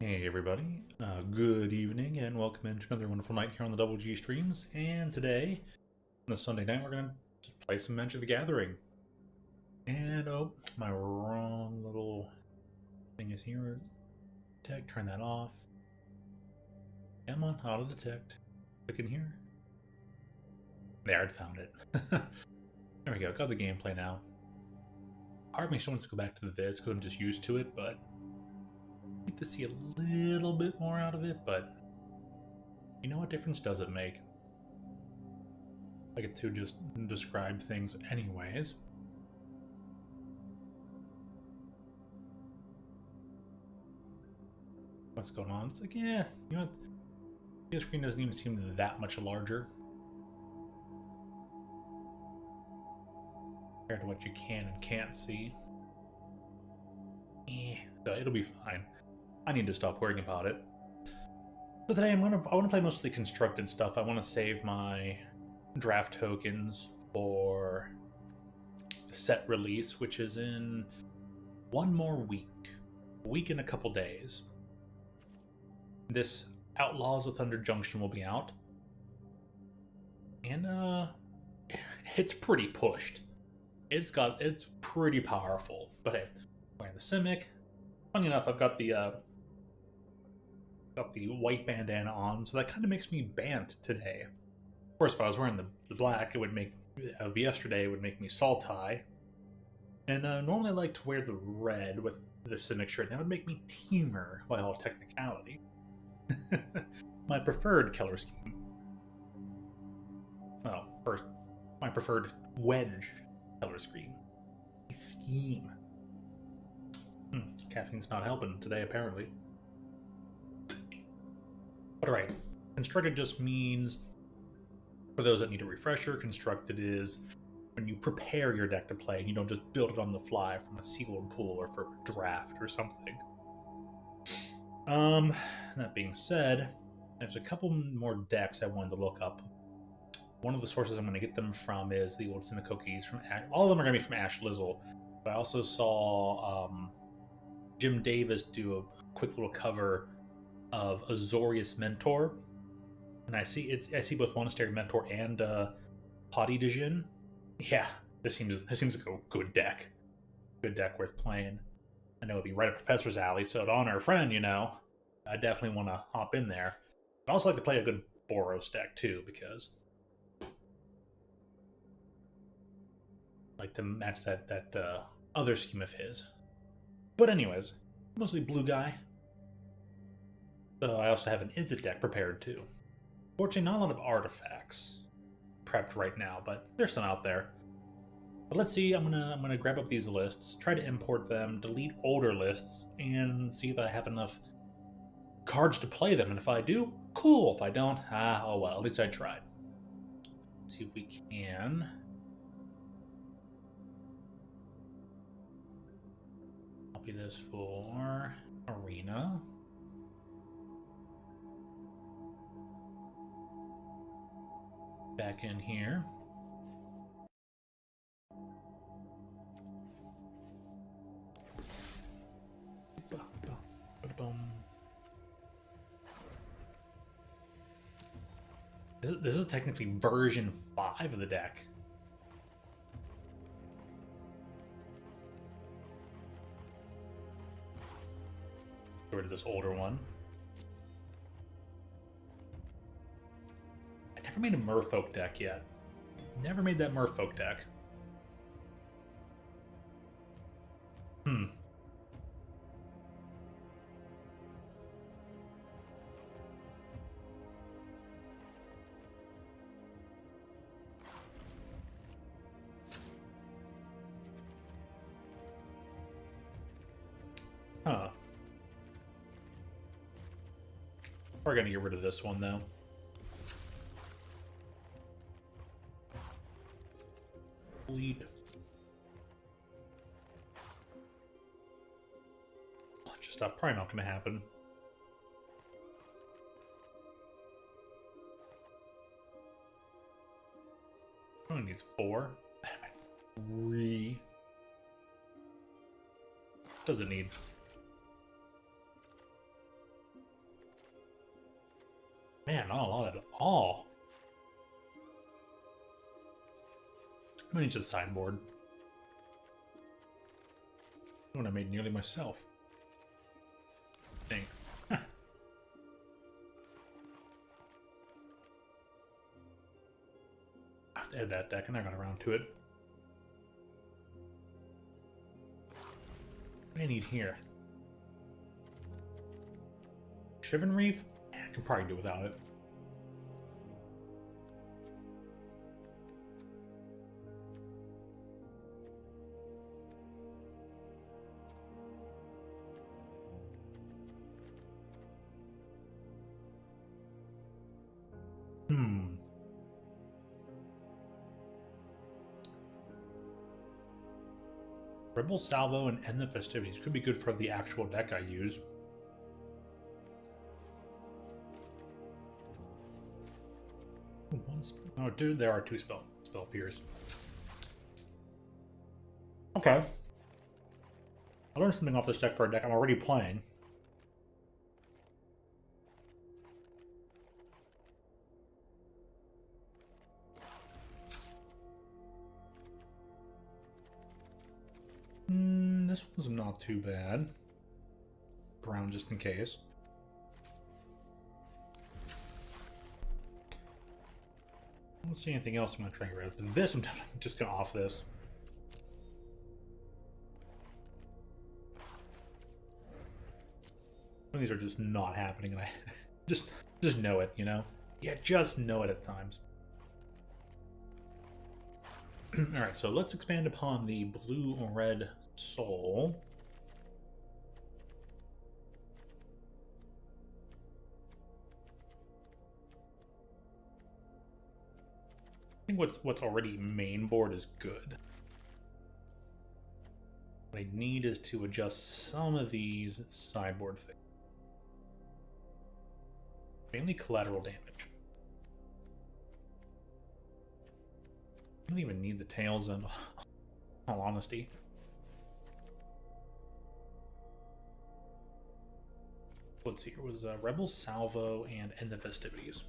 Hey everybody, good evening and welcome into another wonderful night here on the Double G streams. And today, on a Sunday night, we're gonna just play some Magic the Gathering. And oh, my wrong little thing is here. Detect, turn that off. Come on, auto detect. Click in here. There, I'd found it. There we go, got the gameplay now. Part of me still wants to go back to this because I'm just used to it, but I need to see a little bit more out of it, but you know what difference does it make? I get to just describe things anyways. What's going on? It's like, yeah, you know what? The screen doesn't even seem that much larger compared to what you can and can't see. So it'll be fine. I need to stop worrying about it. But today I want to play mostly constructed stuff. I want to save my draft tokens for the set release, which is in one more week. A week and a couple days. This Outlaws of Thunder Junction will be out. And it's pretty pushed. It's pretty powerful. But hey, wearing the Simic. Funny enough, I've got the white bandana on, so that kind of makes me Bant today. Of course, if I was wearing the black, it would make of yesterday it would make me Sultai. And normally I like to wear the red with the Simic shirt. That would make me Teamer by all technicality. My preferred color scheme. Well, first, my preferred wedge color scheme. Caffeine's not helping today, apparently. But alright, constructed just means, for those that need a refresher, constructed is when you prepare your deck to play and you don't just build it on the fly from a sealed pool or for a draft or something. That being said, there's a couple more decks I wanted to look up. One of the sources I'm going to get them from is the old Simicokies from all of them are going to be from Ash Lizzle. But I also saw Jim Davis do a quick little cover of Azorius Mentor, and I see both Monastery Mentor and Potty Dijin. Yeah, this seems like a good deck. Good deck worth playing. I know it'd be right up Professor's alley, so to honor a friend, I definitely want to hop in there. I also like to play a good Boros deck too, because I like to match that other scheme of his. But anyways, mostly blue guy. So I also have an Izzet deck prepared too. Fortunately, not a lot of artifacts prepped right now, but there's some out there. But let's see. I'm gonna grab up these lists, try to import them, delete older lists, and see if I have enough cards to play them. And if I do, cool. If I don't, oh well. At least I tried. Let's see if we can. Copy this for Arena. Back in here. This is technically version 5 of the deck. Get rid of this older one. I never made a Merfolk deck yet. Never made that Merfolk deck. Huh. We're gonna get rid of this one though. Bleed. Bunch of stuff probably not gonna happen. Only needs 4. 3. Does it need? Man, not a lot at all. I'm gonna need the sideboard. One I made nearly myself. I think. I have to edit that deck, and I got around to it. What do I need here? Shivan Reef? I can probably do without it. Rebel Salvo and End the Festivities could be good for the actual deck I use. Oh, dude, there are two spell peers. Okay. I learned something off this deck for a deck I'm already playing. This one's not too bad. Brown just in case. I don't see anything else I'm going to try and get rid of. This, I'm definitely just going to off this. Some of these are just not happening, and I just know it, you know? Yeah, just know it at times. Alright, so let's expand upon the blue-red soul. I think what's already main board is good. What I need is to adjust some of these sideboard things. Mainly collateral damage. I don't even need the tails in all honesty. Let's see, here was Rebel Salvo and End the Festivities.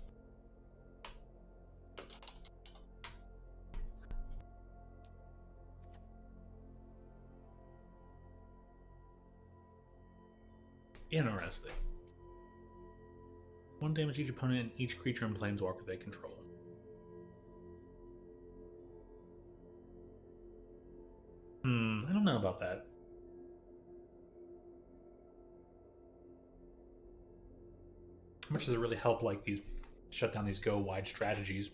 Interesting. 1 damage each opponent and each creature and planeswalker they control. I don't know about that. How much does it really help, like, these shut down these go wide strategies?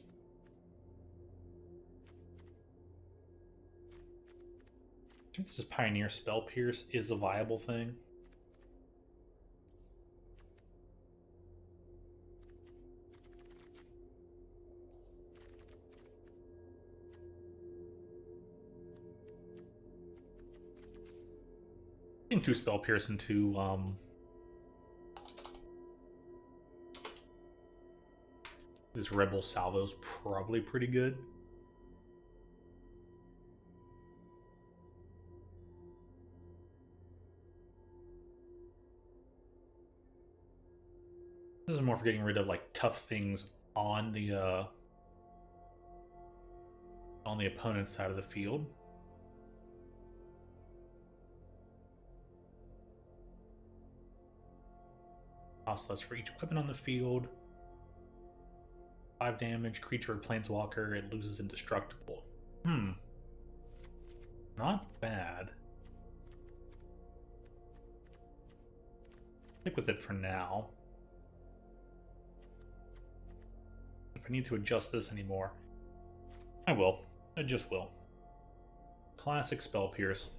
I think this is Pioneer Spell Pierce is a viable thing. I think 2 Spell Pierce into this Rebel Salvo is probably pretty good. This is more for getting rid of like tough things on the opponent's side of the field. Cost less for each equipment on the field. 5 damage, creature or planeswalker, it loses indestructible. Not bad. Stick with it for now. If I need to adjust this anymore, I will. I just will. Classic Spell Pierce.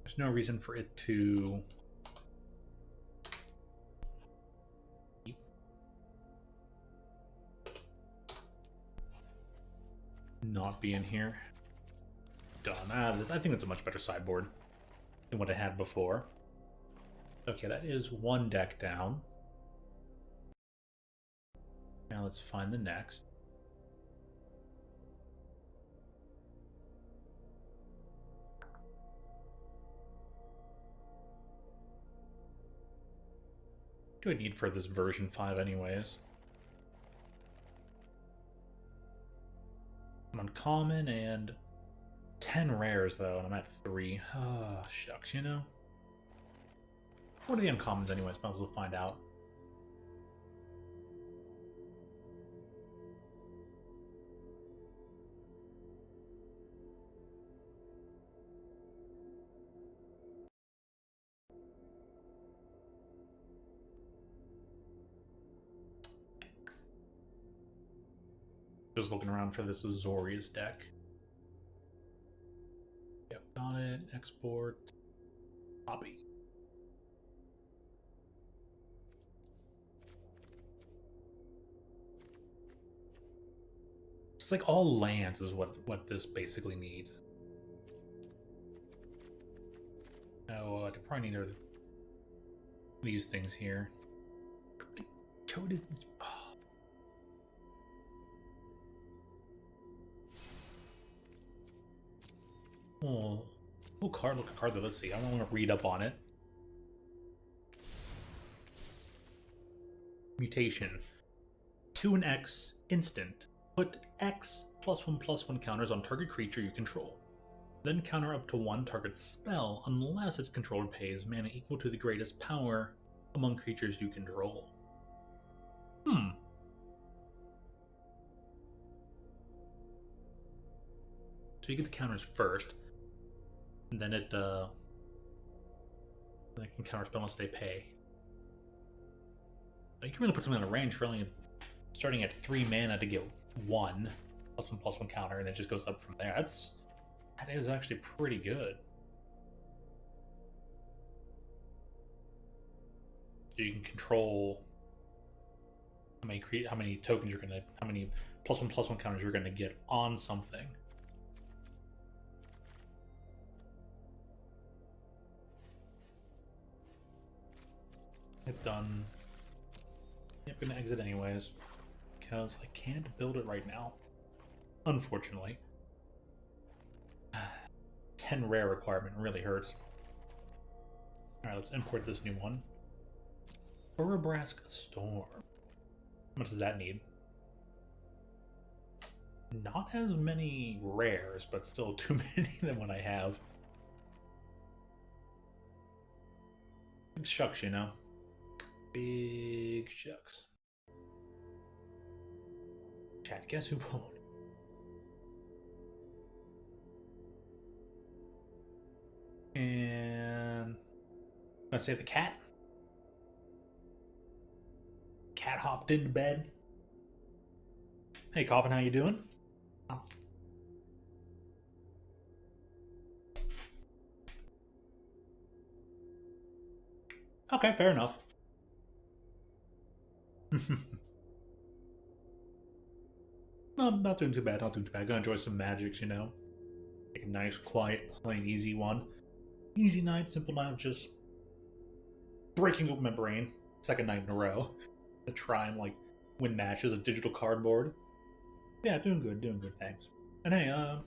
There's no reason for it to not be in here. Done. I think it's a much better sideboard than what I had before. Okay, that is 1 deck down. Now let's find the next. do I need for this version 5 anyways? I'm uncommon and 10 rares though, and I'm at 3. Oh, shucks, you know? What are the uncommons anyways? Might as well find out. Just looking around for this Azorius deck. Yep, got it. Export. Copy. It's like all lands is what this basically needs. Oh, I could probably need these things here. Toad is. Oh, cool card. Look at card. Let's see. I don't want to read up on it. Mutation. 2 and X instant. Put X +1/+1 counters on target creature you control. Then counter up to 1 target spell unless its controller pays mana equal to the greatest power among creatures you control. So you get the counters first, and then it can counterspell unless they pay. You can really put something on a range for only starting at 3 mana to get 1 +1/+1 counter, and it just goes up from there. That is actually pretty good. So you can control how many tokens you're gonna, how many +1/+1 counters you're gonna get on something. Hit done. Yep, gonna exit anyways because I can't build it right now, unfortunately. 10 rare requirement really hurts. Alright, let's import this new one. Urabrask Storm. How much does that need? Not as many rares, but still too many than what I have. Big shucks, you know? Big shucks. Chat, guess who pulled? And let's say the cat. Cat hopped into bed. Hey, Coffin, how you doing? Oh. Okay, fair enough. No, not doing too bad, not doing too bad. Gonna enjoy some magics, you know? Take a nice, quiet, plain, easy one. Easy night, simple night of just breaking open my brain. Second night in a row. To try and, like, win matches of digital cardboard. Yeah, doing good, thanks. And hey,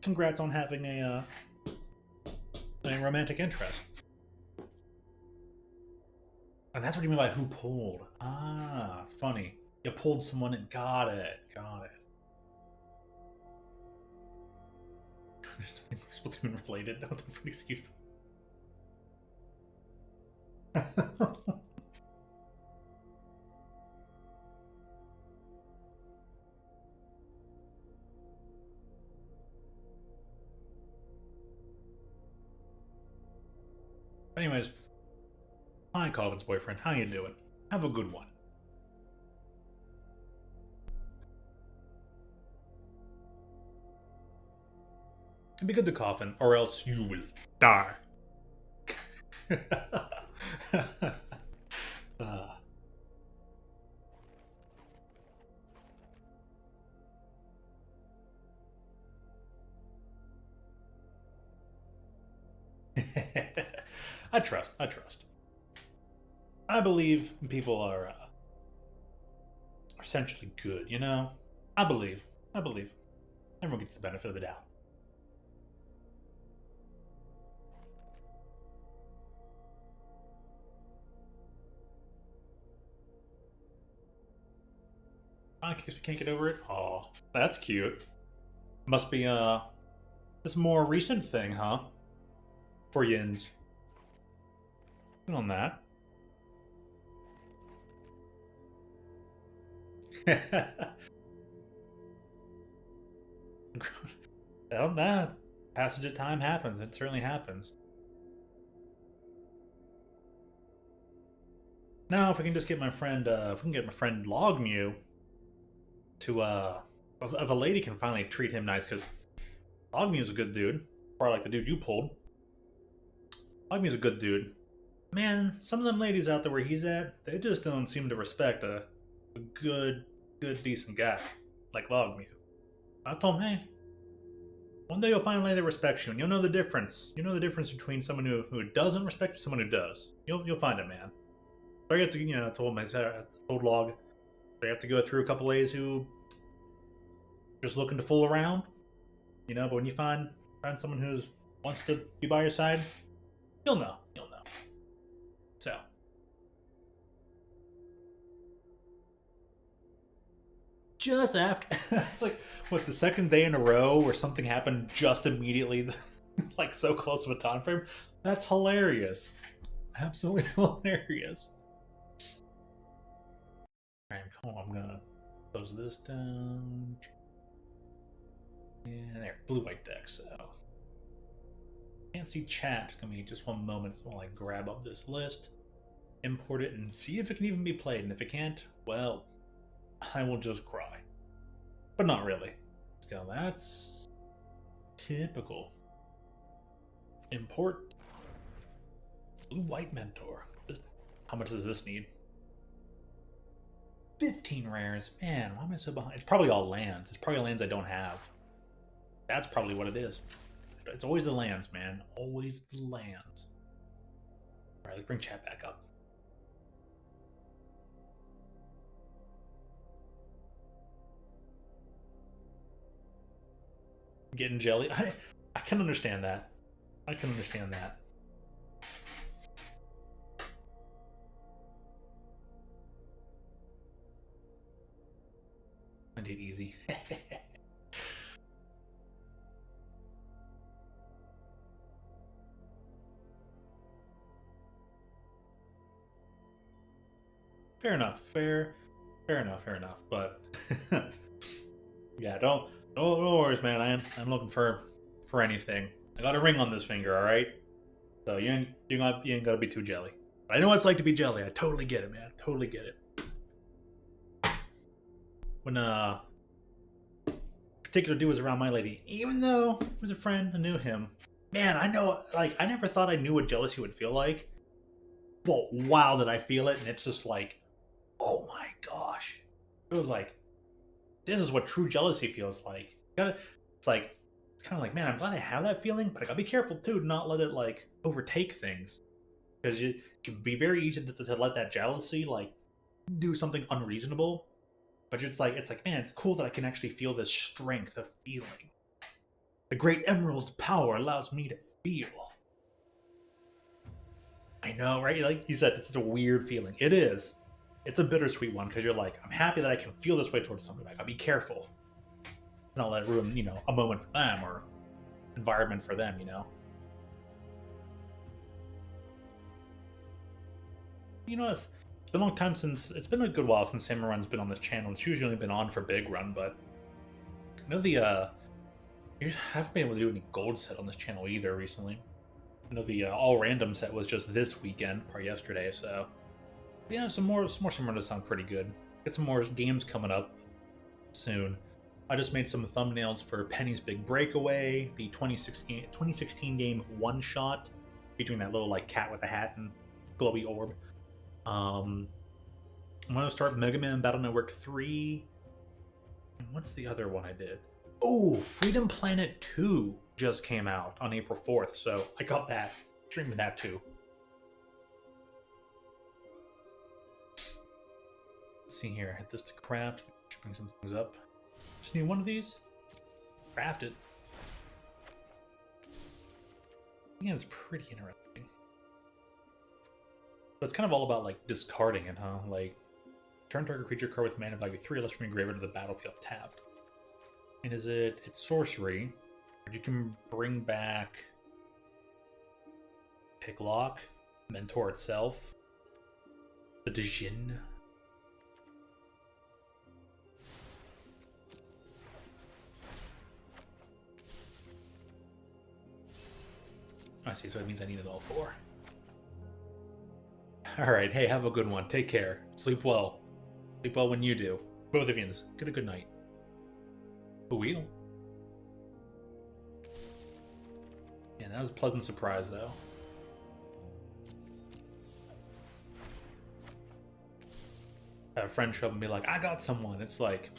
congrats on having a romantic interest. And that's what you mean by who pulled. Ah, it's funny. You pulled someone and got it. There's nothing Splatoon related. Nothing for an excuse. Anyways, hi, Calvin's boyfriend. How you doing? Have a good one. Be good to Coffin, or else you will die. I trust. I believe people are essentially good, you know? I believe. Everyone gets the benefit of the doubt. in case we can't get over it. Oh, that's cute. Must be this more recent thing, huh? For Yins. Good on that. Well, that passage of time happens. It certainly happens. Now, if we can just get my friend, if we can get my friend Logmew to, if a lady can finally treat him nice, because Logmew's a good dude. Probably like the dude you pulled. Logmew's a good dude. Man, some of them ladies out there where he's at, they just don't seem to respect a good, decent guy like Logmew. I told him, hey, one day you'll find a lady that respects you, and you'll know the difference. You know the difference between someone who doesn't respect you and someone who does. You'll find it, man. So I have to, I told Log, I have to go through a couple ladies who just looking to fool around, but when you find someone who wants to be by your side, you'll know. So. Just after, it's like, what, the second day in a row where something happened just immediately, like so close of a time frame? That's hilarious. Absolutely hilarious. Alright, come on, I'm gonna close this down. And there, blue-white deck, so. Can't see chat, it's gonna be just one moment, so I'll like grab up this list, import it, and see if it can even be played. And if it can't, well, I will just cry. But not really. So that's typical. Import blue-white mentor. How much does this need? 15 rares. Man, why am I so behind? It's probably all lands. It's probably lands I don't have. That's probably what it is. It's always the lands, man. Always the lands. Alright, let's bring chat back up. Getting jelly. I can understand that. I can understand that. I did easy. Fair enough. Fair enough. But yeah, don't worry, man. I'm looking for anything. I got a ring on this finger, all right. So you ain't gotta be too jelly. I know what it's like to be jelly. I totally get it, man. Totally get it. When particular dude was around my lady, even though he was a friend, I knew him. Man, I know. Like, I never thought I knew what jealousy would feel like. Well, wow, did I feel it? And it's just like, oh my gosh. It was like, this is what true jealousy feels like. It's kind of like, man, I'm glad I have that feeling, but I gotta be careful too to not let it like overtake things, because it can be very easy to let that jealousy like do something unreasonable. But it's like, man, it's cool that I can actually feel this strength of feeling. The great emerald's power allows me to feel. I know, right? Like you said, it's such a weird feeling. It is. It's a bittersweet one, because you're like, I'm happy that I can feel this way towards somebody. I gotta be careful. Not let it ruin, a moment for them or environment for them, it's been a long time since, it's been a good while since Salmon Run's been on this channel. It's usually only been on for Big Run, but I know you haven't been able to do any gold set on this channel either recently. I know the all random set was just this weekend or yesterday, so yeah, some more Salmon Run does sound pretty good. Get some more games coming up soon. I just made some thumbnails for Penny's Big Breakaway, the 2016 game One Shot, featuring that little like cat with a hat and glowy orb. I'm gonna start Mega Man Battle Network 3. And what's the other one I did? Oh, Freedom Planet 2 just came out on April 4th, so I got that. Streaming that too. Let's see here. Hit this to craft. Bring some things up. Just need one of these. Craft it. Yeah, it's pretty interesting. But it's kind of all about like discarding it, huh? Like, Turn target creature card with mana value 3 less from your graveyard to the battlefield tapped. And it's sorcery. You can bring back Picklock, Mentor itself, the Djinn. I see, so it means I needed all 4. Alright, hey, have a good one. Take care. Sleep well. Sleep well when you do. Both of you, get a good night. A wheel. Yeah, that was a pleasant surprise, though. Have a friend show up and be like, I got someone. It's like,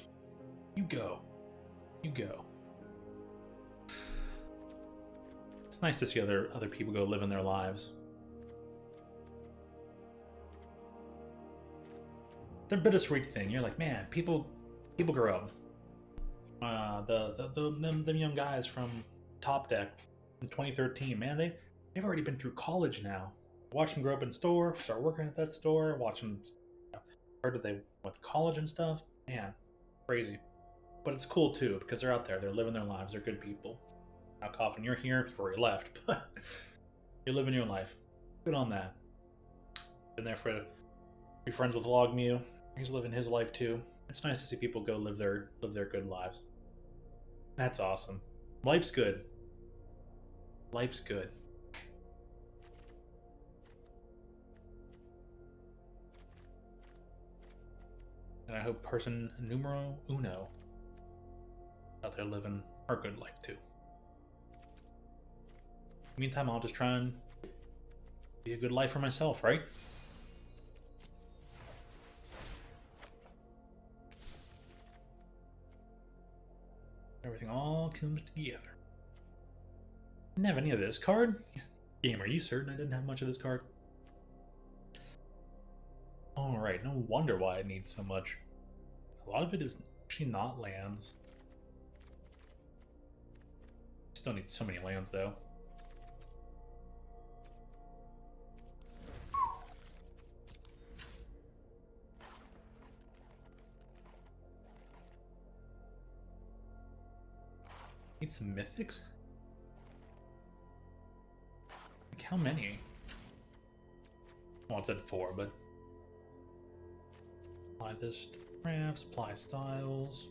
you go. You go. It's nice to see other people go living their lives. It's a bittersweet thing. You're like, man, people grow up. Them young guys from Top Deck in 2013, man, they've already been through college now. Watch them grow up in store, start working at that store, watch them. Heard that they went to college and stuff. Man, crazy. But it's cool too because they're out there, they're living their lives, they're good people. Now, Coffin, you're here before you left, but you're living your life. Good on that. Been there for be friends with Logmew. He's living his life too. It's nice to see people go live their good lives. That's awesome. Life's good. Life's good. And I hope person numero uno out there living our good life too. Meantime, I'll just try and be a good life for myself, right? Everything all comes together. Didn't have any of this card. Game, are you certain I didn't have much of this card? Alright, no wonder why it needs so much. A lot of it is actually not lands. Still need so many lands though. Need some mythics? Like how many? Well, it said 4, but apply this to crafts, apply styles.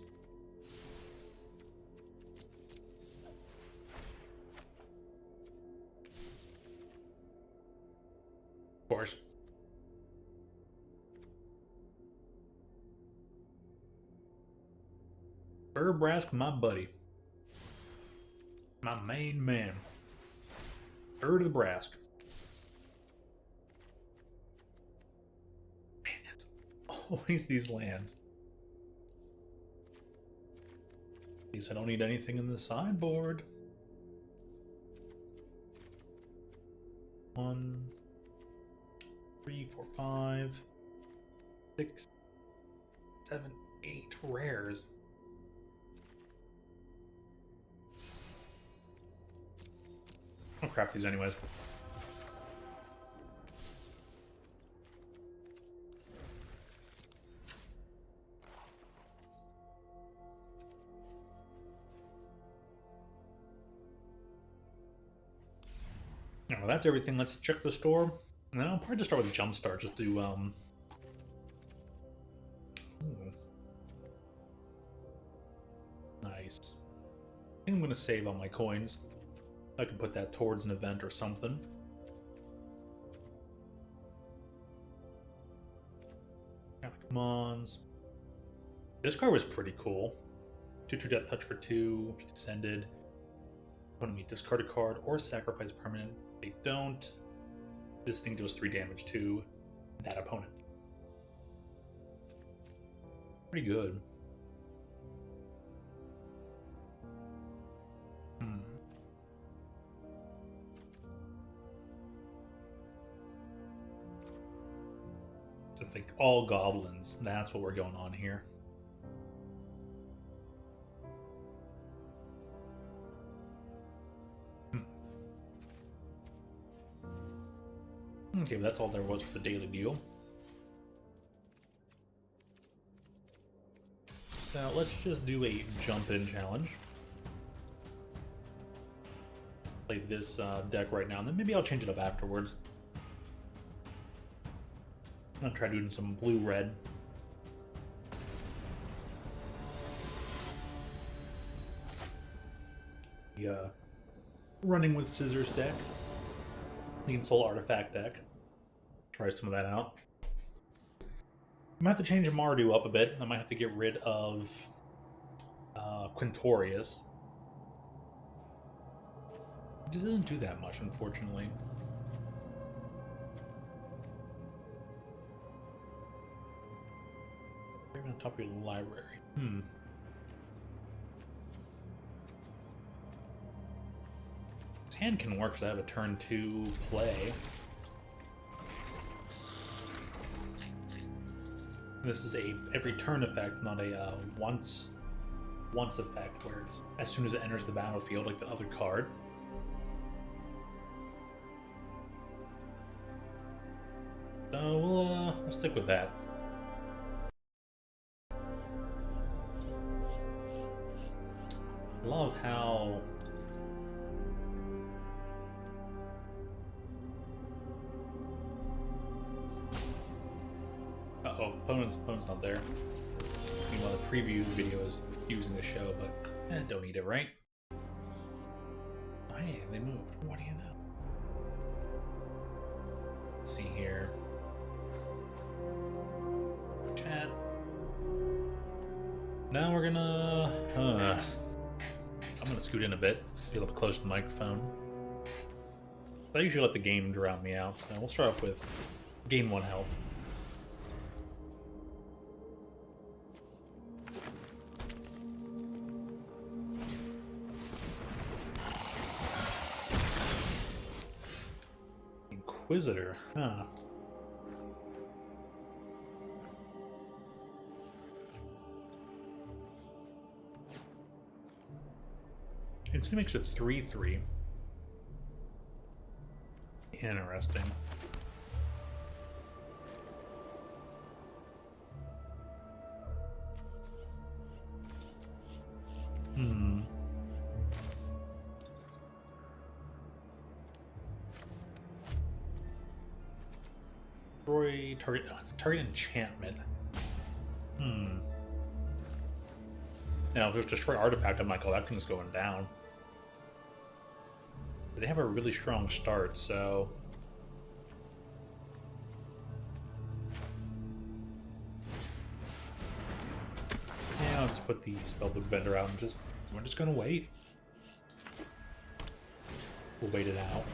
Of course. Burbrask, my buddy. My main man. Bird of the Brask. Man, it's always these lands. At least I don't need anything in the sideboard. 1, 3, 4, 5, 6, 7, 8 rares. I'll craft these anyways. Now, well, that's everything. Let's check the store. And then I'll probably just start with Jumpstart. Just do, Ooh. Nice. I think I'm going to save all my coins. I can put that towards an event or something. Commons. This card was pretty cool. 2/2 Death Touch for 2. If you descended, opponent discard a card or sacrifice permanent. They don't. This thing deals 3 damage to that opponent. Pretty good. So it's like all goblins. That's what we're going on here. Okay, but that's all there was for the daily deal. So let's just do a jump-in challenge. Play this deck right now, and then maybe I'll change it up afterwards. I'm gonna try doing some blue-red. The running with scissors deck. The Soul Artifact deck. Try some of that out. I might have to change Mardu up a bit. I might have to get rid of Quintorius. It doesn't do that much, unfortunately. Right on top of your library. This hand can work because I have a turn 2 play. This is a every turn effect, not a once effect, where it's as soon as it enters the battlefield, like the other card. So we'll stick with that. I love how opponent's not there. Meanwhile, the preview video is using the show, but don't need it, right? Oh, hey, they moved. What do you know? Let's see here. Chat. Now we're gonna. I'm gonna scoot in a bit, be a little bit close to the microphone. I usually let the game drown me out, so we'll start off with gain 1 health. Inquisitor, huh? It makes it 3/3. Interesting. Destroy target. Oh, it's a target enchantment. Now, if there's destroy artifact, I'm like, oh, that thing's going down. But they have a really strong start, so. Yeah, I'll just put the spellbook vendor out and we're just gonna wait. We'll wait it out.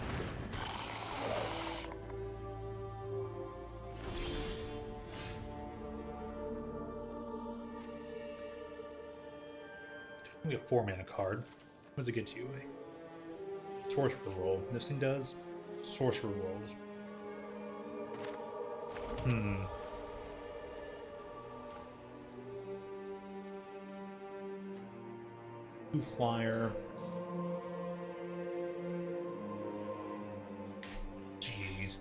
We have 4-mana card. What does it get you? A sorcerer roll. This thing does sorcerer rolls. 2-flyer. Jeez.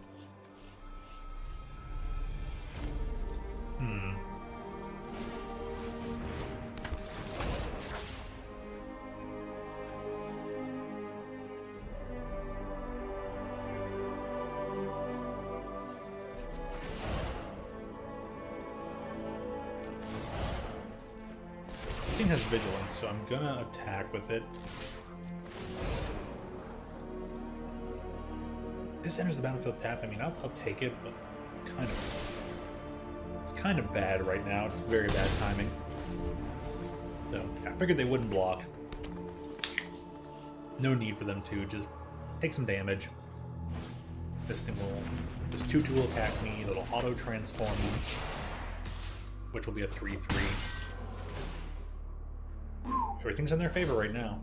This thing has vigilance, so I'm gonna attack with it. This enters the battlefield tapped. I mean, I'll take it, but it's kind of bad right now. It's very bad timing. So I figured they wouldn't block. No need for them to. Just take some damage. This 2/2 will attack me. It'll auto transform me, which will be a 3/3. Everything's in their favor right now.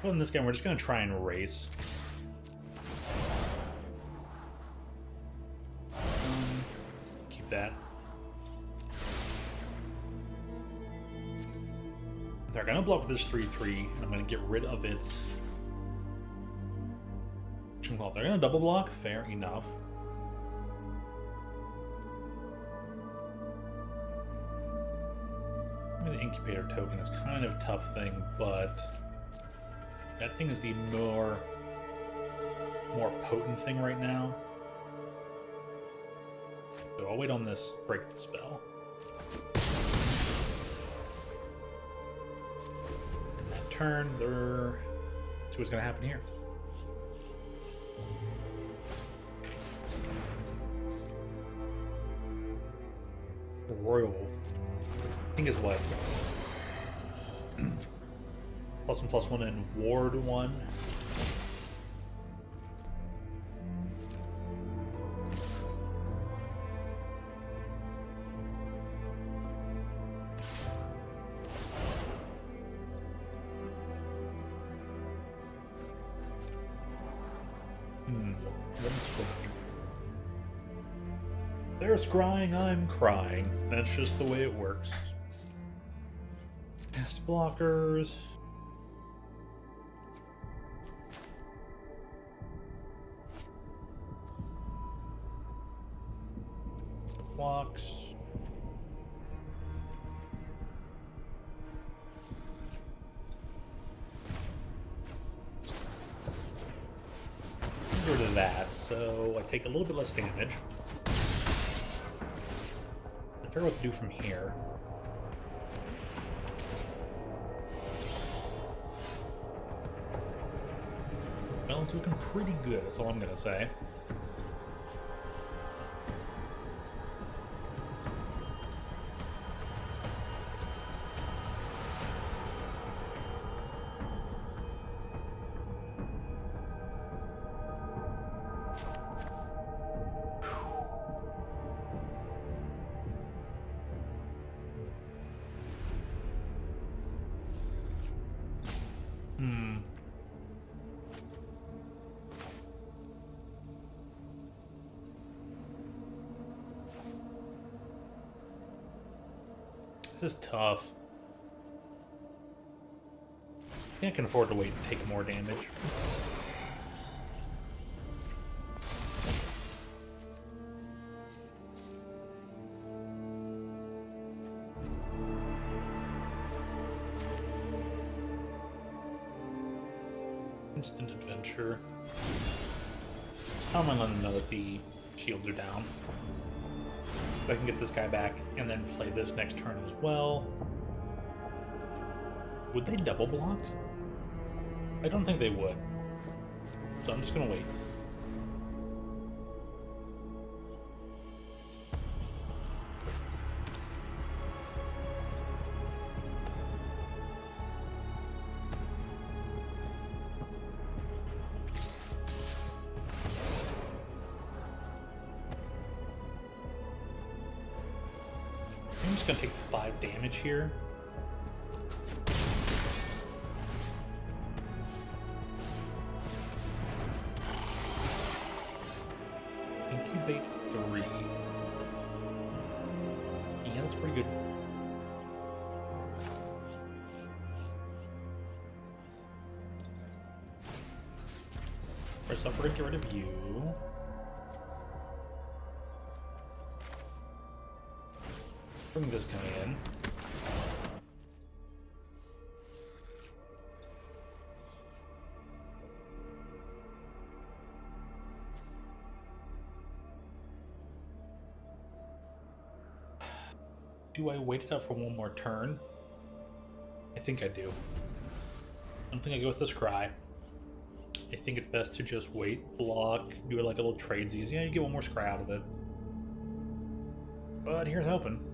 Well, in this game, we're just going to try and race. They're gonna block this 3/3. I'm gonna get rid of its. They're gonna double block. Fair enough. The incubator token is kind of a tough thing, but that thing is the more potent thing right now. So I'll wait on this break the spell. And that turn, see what's gonna happen here. Royal. I think is what? +1/+1 and Ward 1. They're scrying, I'm crying. That's just the way it works. Cast blockers. Blocks. Get rid of that, so I take a little bit less damage. I figure what to do from here. Well, it's looking pretty good, that's all I'm gonna say. This is tough. I think I can afford to wait and take more damage. Instant adventure. How am I letting them know that the shields are down? I can get this guy back and then play this next turn as well. Would they double block? I don't think they would. So I'm just gonna wait. I'm just gonna take 5 damage here. Incubate 3. Yeah, that's pretty good. First off, we're gonna get rid of you. Bring this guy in. Do I wait it out for one more turn? I think I do. I don't think I go with this cry. I think it's best to just wait, block, do it like a little tradesies. Yeah, you get one more scry out of it. But here's hoping.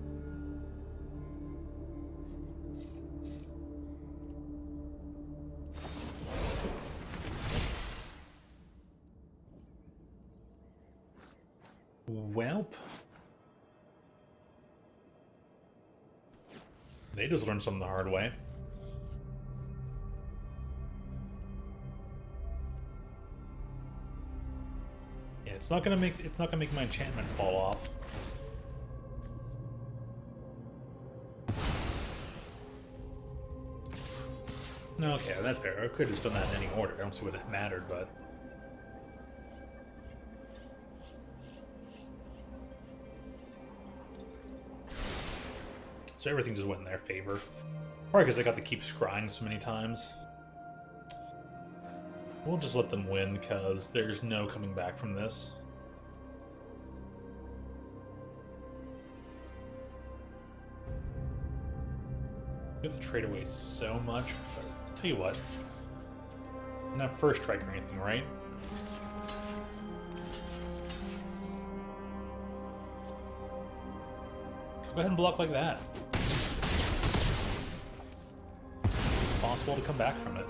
Welp. They just learned something the hard way. Yeah, it's not gonna make my enchantment fall off. Okay, that's fair. I could have just done that in any order. I don't see what it mattered, but... So everything just went in their favor. Probably because they got to keep scrying so many times. We'll just let them win, because there's no coming back from this. We have to trade away so much, but I'll tell you what. Not first strike or anything, right? Go ahead and block like that. It's possible to come back from it.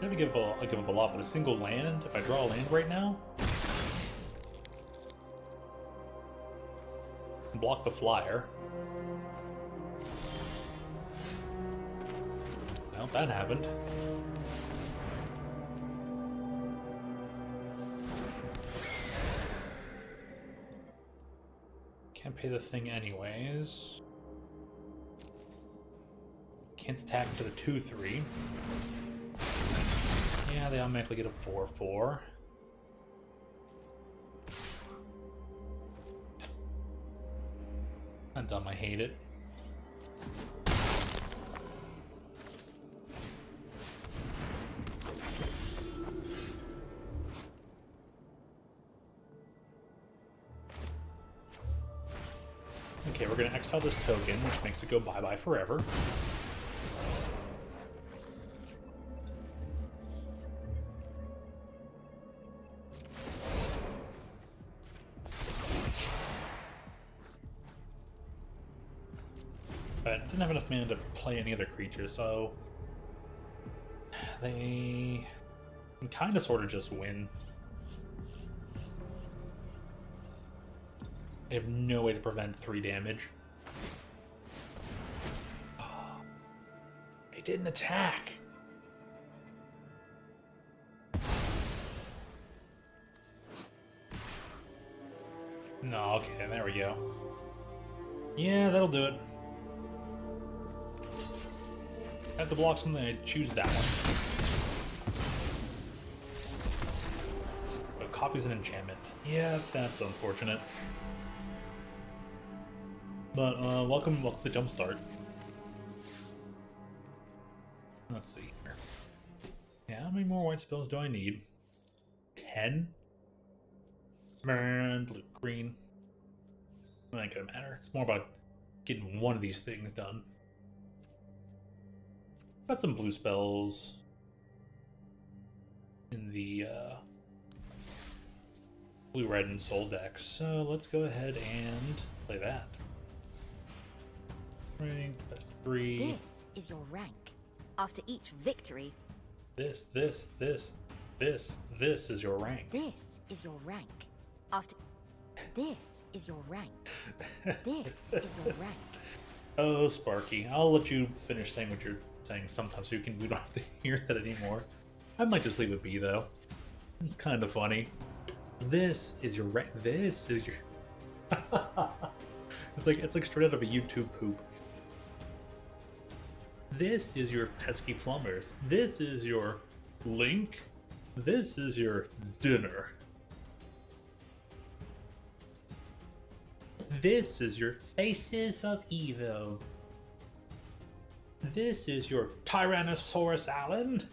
I'm gonna give up a lot, but a single land, if I draw a land right now, block the flyer. Well, that happened. Can't pay the thing anyways. Can't attack into the 2/3. Yeah, they automatically get a 4/4. I'm dumb, I hate it. Okay, we're gonna exile this token, which makes it go bye-bye forever. But didn't have enough mana to play any other creatures, so they can kind of sort of just win. I have no way to prevent 3 damage. Oh, they didn't attack. No, okay, there we go. Yeah, that'll do it. I have to block something, I choose that one. But copies an enchantment. Yeah, that's unfortunate. But, welcome to the jumpstart. Let's see here. Yeah, how many more white spells do I need? 10? And blue, green. That ain't gonna matter. It's more about getting one of these things done. Got some blue spells in the blue, red, and soul deck. So let's go ahead and play that. Rank, that's 3. This is your rank. After each victory, This is your rank. this is your rank. After this is your rank. This is your rank. Oh, Sparky, I'll let you finish saying what you're saying sometimes so we don't have to hear that anymore. I might just leave it be, though. It's kind of funny. This is your rank. This is your... it's like straight out of a YouTube poop. This is your pesky plumbers. This is your Link. This is your dinner. This is your Faces of Evil. This is your Tyrannosaurus Island.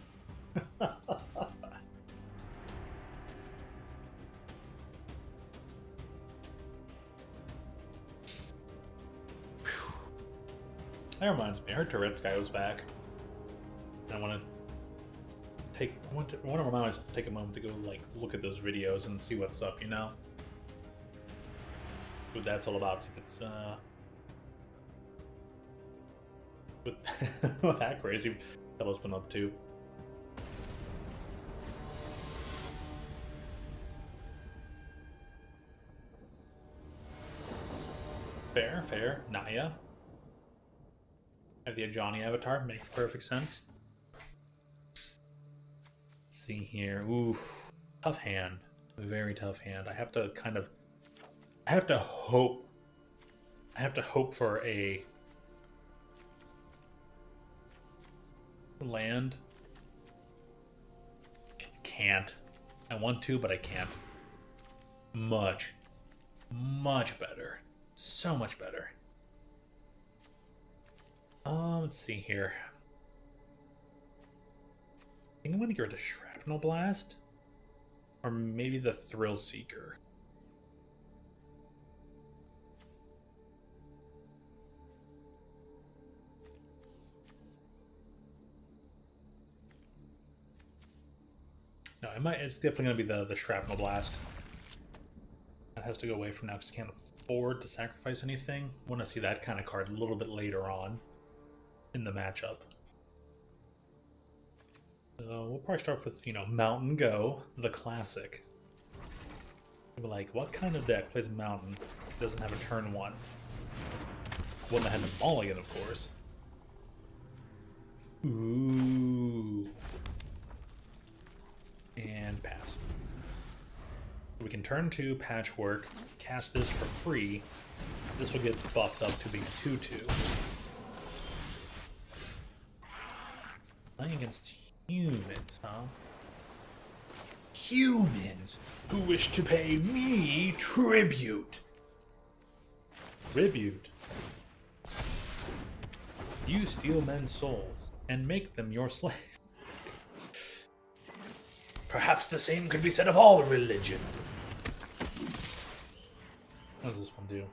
That reminds me, I heard Tourette's guy was back. I want to remind myself to take a moment to go look at those videos and see what's up, you know? What that's all about. If it's what that crazy fellow's been up to. Fair. Naya. I have the Ajani avatar, makes perfect sense. Let's see here. Ooh, tough hand. Very tough hand. I have to hope for a Land. Can't. I want to, but I can't. Much better. So much better. Let's see here. I think I'm gonna get rid of Shrapnel Blast. Or maybe the Thrill Seeker. No, it's definitely gonna be the Shrapnel Blast. That has to go away from now because I can't afford to sacrifice anything. I want to see that kind of card a little bit later on in the matchup. So we'll probably start with, Mountain Go, the classic. We're like, what kind of deck plays Mountain? Doesn't have a turn 1. One that has a mulligan, of course. Ooh. And pass. We can turn 2, Patchwork, cast this for free. This will get buffed up to being 2/2. Playing against humans, huh? Humans who wish to pay me tribute. Tribute. You steal men's souls and make them your slave. Perhaps the same could be said of all religion. What does this one do?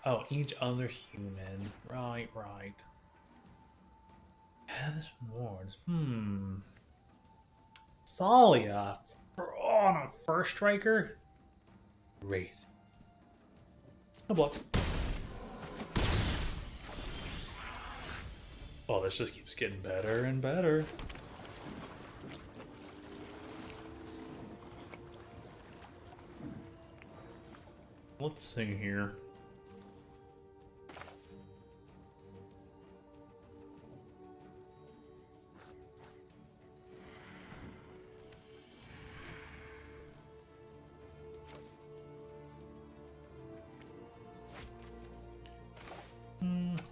Oh, each other human. Right. Yeah, this wards. Thalia on a first striker? Raise. No block. Oh, this just keeps getting better and better. Let's see here.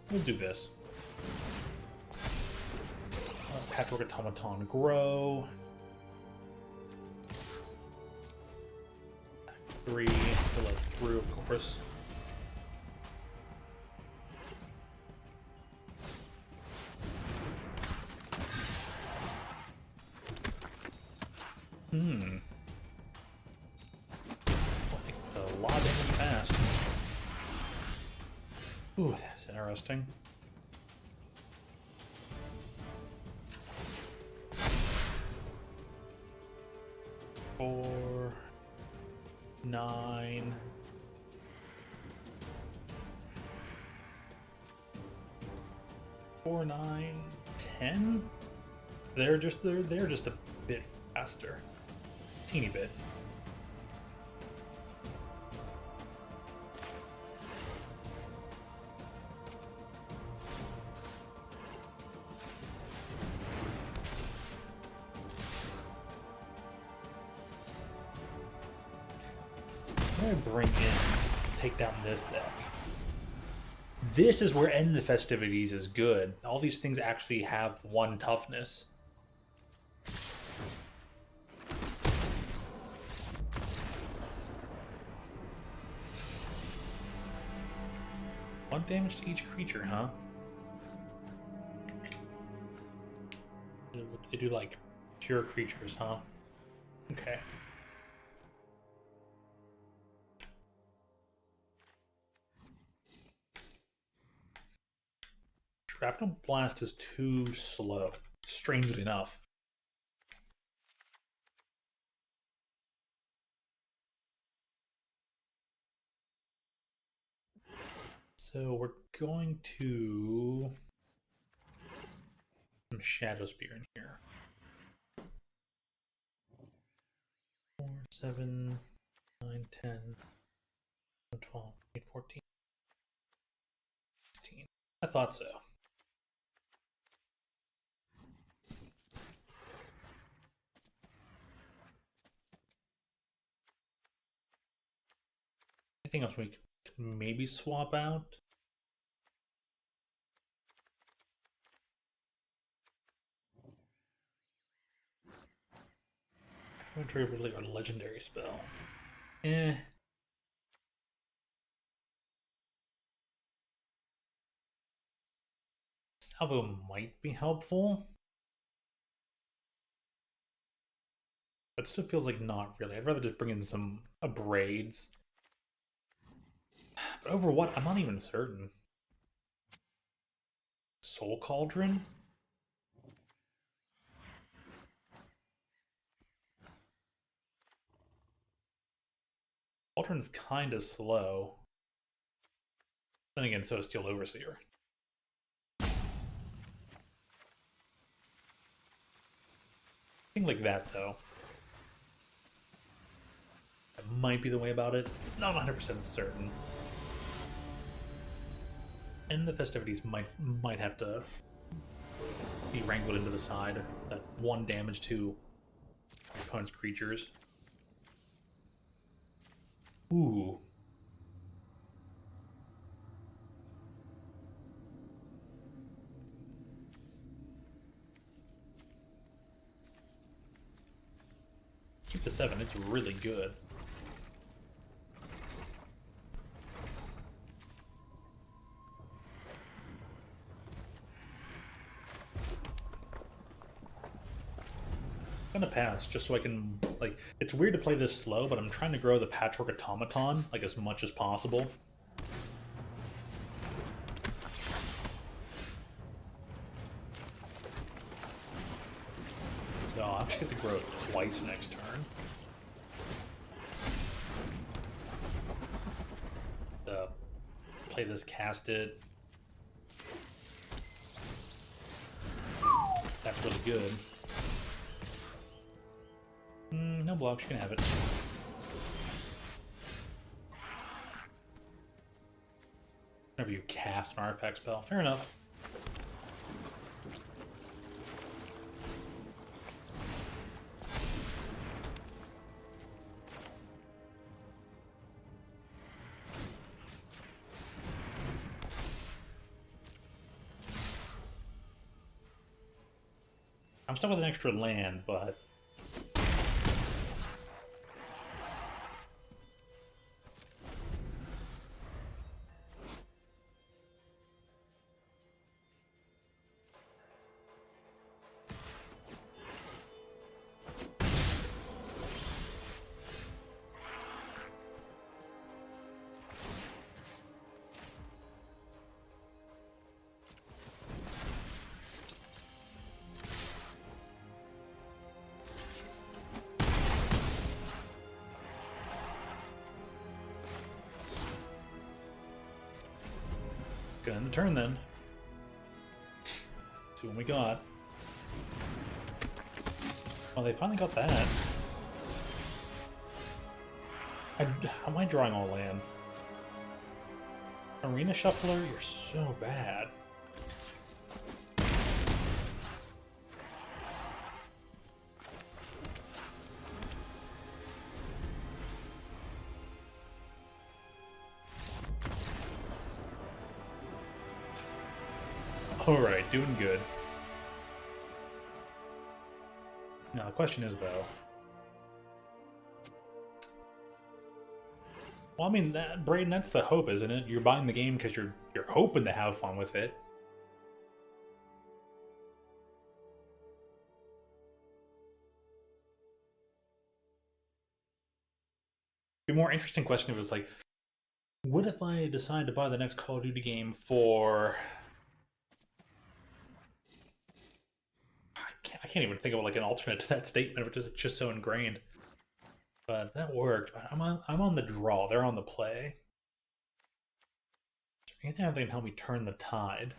We'll do this. Patchwork Automaton grow. 3, fill it through, of course. Well, a lot of damage fast. Ooh, that's interesting. Four, 9. Four, 9, 10. They're just a bit faster, teeny bit. I'm gonna bring in, take down this deck. This is where End the Festivities is good. All these things actually have 1 toughness. One damage to each creature, huh? They do like pure creatures, huh? Okay. Shrapnel Blast is too slow, strangely enough. So we're going to some Shadow Spear in here. 4, 7, 9, 10, 12, 13, 14, 16. I thought so. Anything else we could maybe swap out? Really a legendary spell. Eh. Salvo might be helpful. But still feels like not really. I'd rather just bring in some abrades. But over what? I'm not even certain. Soul Cauldron? Cauldron's kind of slow. Then again, so is Steel Overseer. Thing like that, though. That might be the way about it. Not 100% certain. And the festivities might have to be wrangled into the side. That 1 damage to your opponent's creatures. Ooh. Keep the 7, it's really good. I'm gonna pass just so I can, like, it's weird to play this slow, but I'm trying to grow the Patchwork Automaton like as much as possible. So I'll actually get to grow it twice next turn. Play this, cast it. That's really good. No blocks, you can have it. Whenever you cast an artifact spell, fair enough. I'm stuck with an extra land, but gonna end the turn then. See what we got. Oh, they finally got that. How am I drawing all lands? Arena Shuffler, you're so bad. Alright, doing good. Now the question is, though... Well, I mean, Brayden, that's the hope, isn't it? You're buying the game because you're hoping to have fun with it. It'd be a more interesting question if it was like, what if I decide to buy the next Call of Duty game for... I can't even think of like an alternate to that statement, which is just so ingrained. But that worked. I'm on the draw. They're on the play. Is there anything that can help me turn the tide?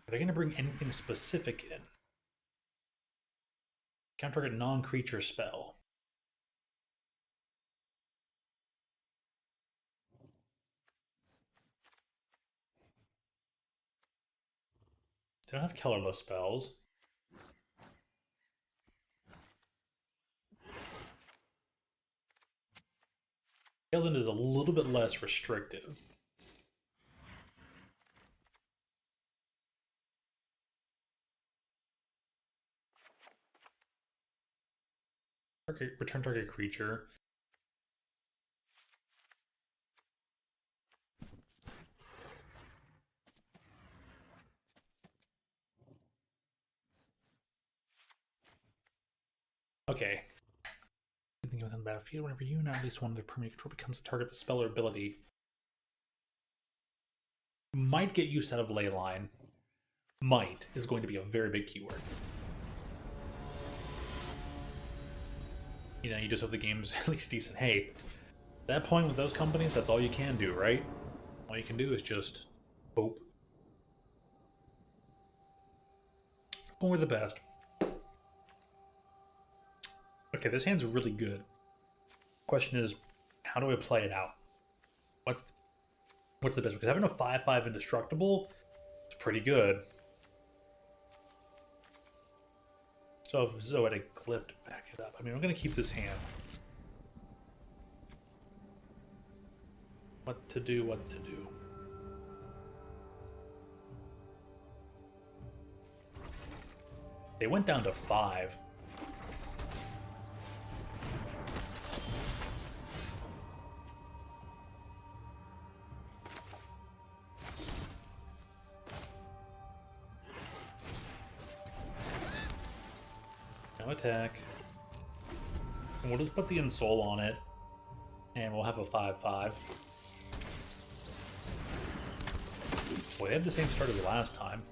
Are they going to bring anything specific in? Counter target non-creature spell. They don't have colorless spells. Galen is a little bit less restrictive. return target creature. Okay. Anything within the battlefield, whenever you and at least one of their permanent control becomes a target of a spell or ability. Might get use out of Leyline. Might is going to be a very big keyword. You know, you just hope the game's at least decent. Hey, at that point with those companies, that's all you can do, right? All you can do is just hope. Going with the best. Okay, this hand's really good. Question is, how do I play it out? What's the best? Because having a 5/5 indestructible is pretty good. So if Zoetic Glyph to back it up. I mean, I'm going to keep this hand. What to do, what to do. They went down to 5. No attack. And we'll just put the Ensoul on it. And we'll have a 5/5. Well, they had the same start as last time.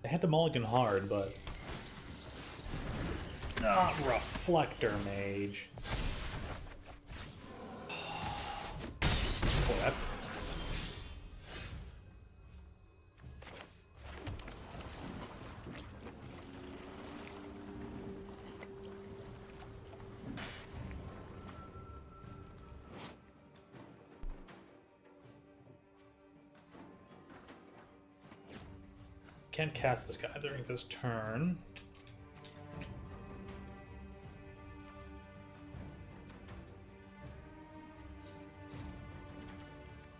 I had to mulligan hard, but not Reflector Mage. Boy, that's it. Can't cast this guy during this turn.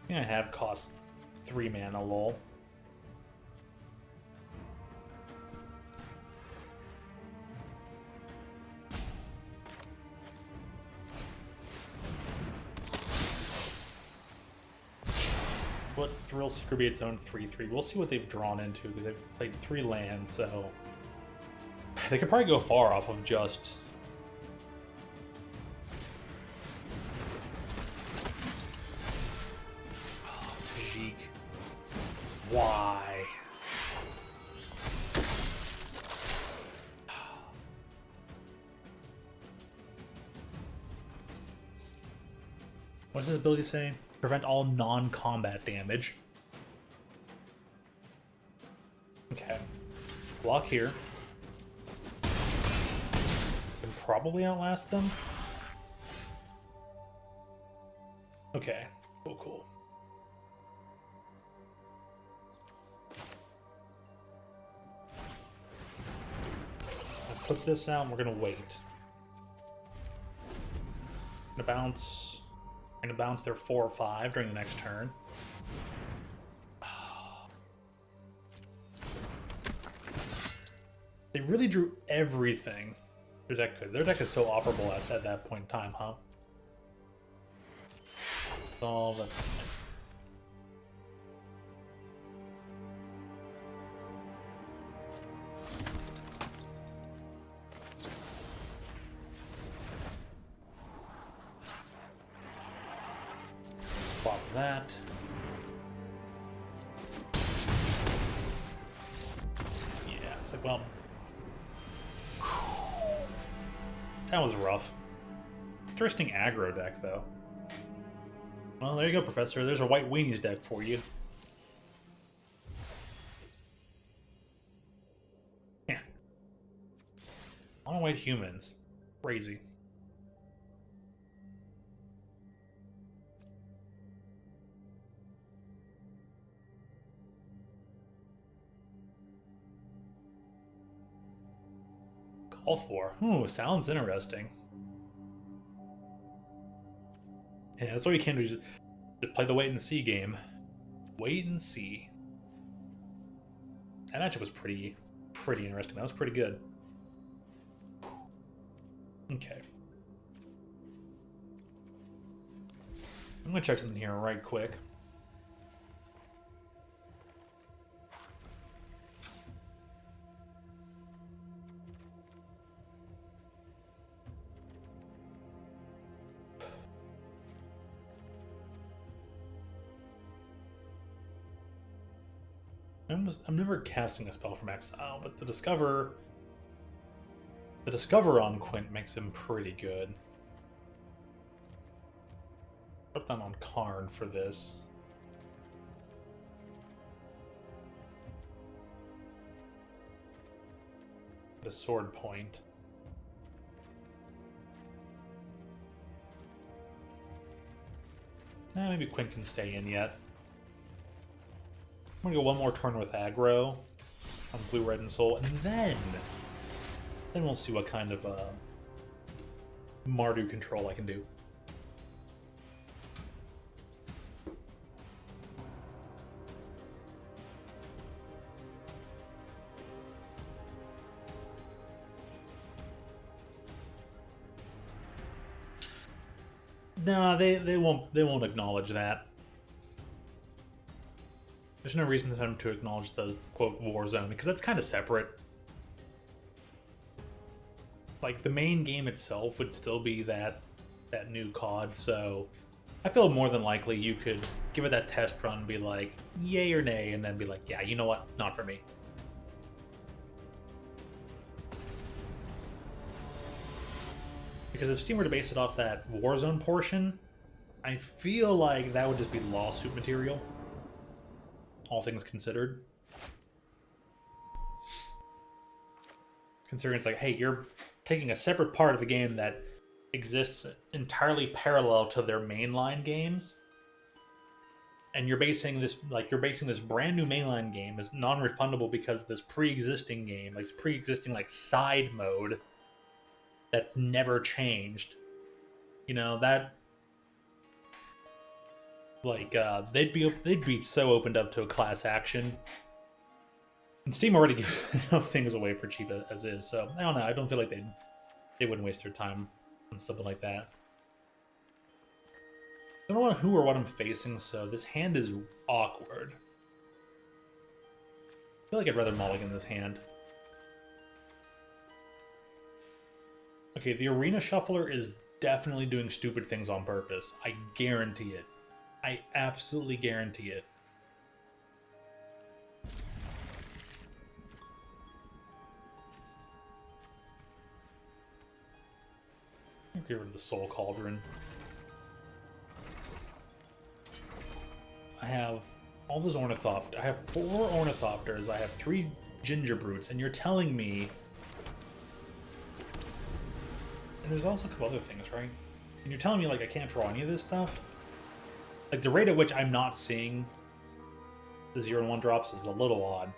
I have cost 3 mana, lol. What Thrill Seeker be its own 3/3? We'll see what they've drawn into because they've played 3 lands, so they could probably go far off of just Tajik. Why? What does this ability say? Prevent all non-combat damage. Okay. Block here. Can probably outlast them. Okay. Cool. I'll put this out and we're gonna wait. Gonna bounce their 4 or 5 during the next turn. They really drew everything their deck could. Their deck is so operable at that point in time, huh? Oh, that's fine. Swap that. Yeah, it's like, well, that was rough. Interesting aggro deck, though. Well, there you go, Professor. There's a White Weenies deck for you. Yeah. On white humans. Crazy. Gulf War. Ooh, sounds interesting. Yeah, that's what you can do. Just play the wait and see game. Wait and see. That matchup was pretty interesting. That was pretty good. Okay. I'm gonna check something here right quick. I'm never casting a spell from exile, but the discover on Quint makes him pretty good. Put them on Karn for this. A sword point. Maybe Quint can stay in yet. I'm gonna go one more turn with aggro on blue, red, and soul, and then we'll see what kind of Mardu control I can do. No, they won't acknowledge that. There's no reason for them to acknowledge the quote war zone because that's kind of separate. Like the main game itself would still be that new COD, so I feel more than likely you could give it that test run, be like yay or nay, and then be like, yeah, you know what, not for me. Because if Steam were to base it off that Warzone portion, I feel like that would just be lawsuit material, all things considered. Considering it's like, hey, you're taking a separate part of the game that exists entirely parallel to their mainline games, and you're basing this brand new mainline game as non-refundable because this pre-existing game, like pre-existing like side mode that's never changed. You know, that like they'd be so opened up to a class action. And Steam already gives enough things away for cheap as is, so I don't know. I don't feel like they wouldn't waste their time on something like that. I don't know who or what I'm facing, so this hand is awkward. I feel like I'd rather mulligan this hand. Okay, the Arena Shuffler is definitely doing stupid things on purpose. I guarantee it. I absolutely guarantee it. Get rid of the Soul Cauldron. I have all those Ornithopters. I have 4 Ornithopters. I have 3 Ginger Brutes, and you're telling me... And there's also a couple other things, right? And you're telling me, like, I can't draw any of this stuff? Like, the rate at which I'm not seeing the 0 and 1 drops is a little odd.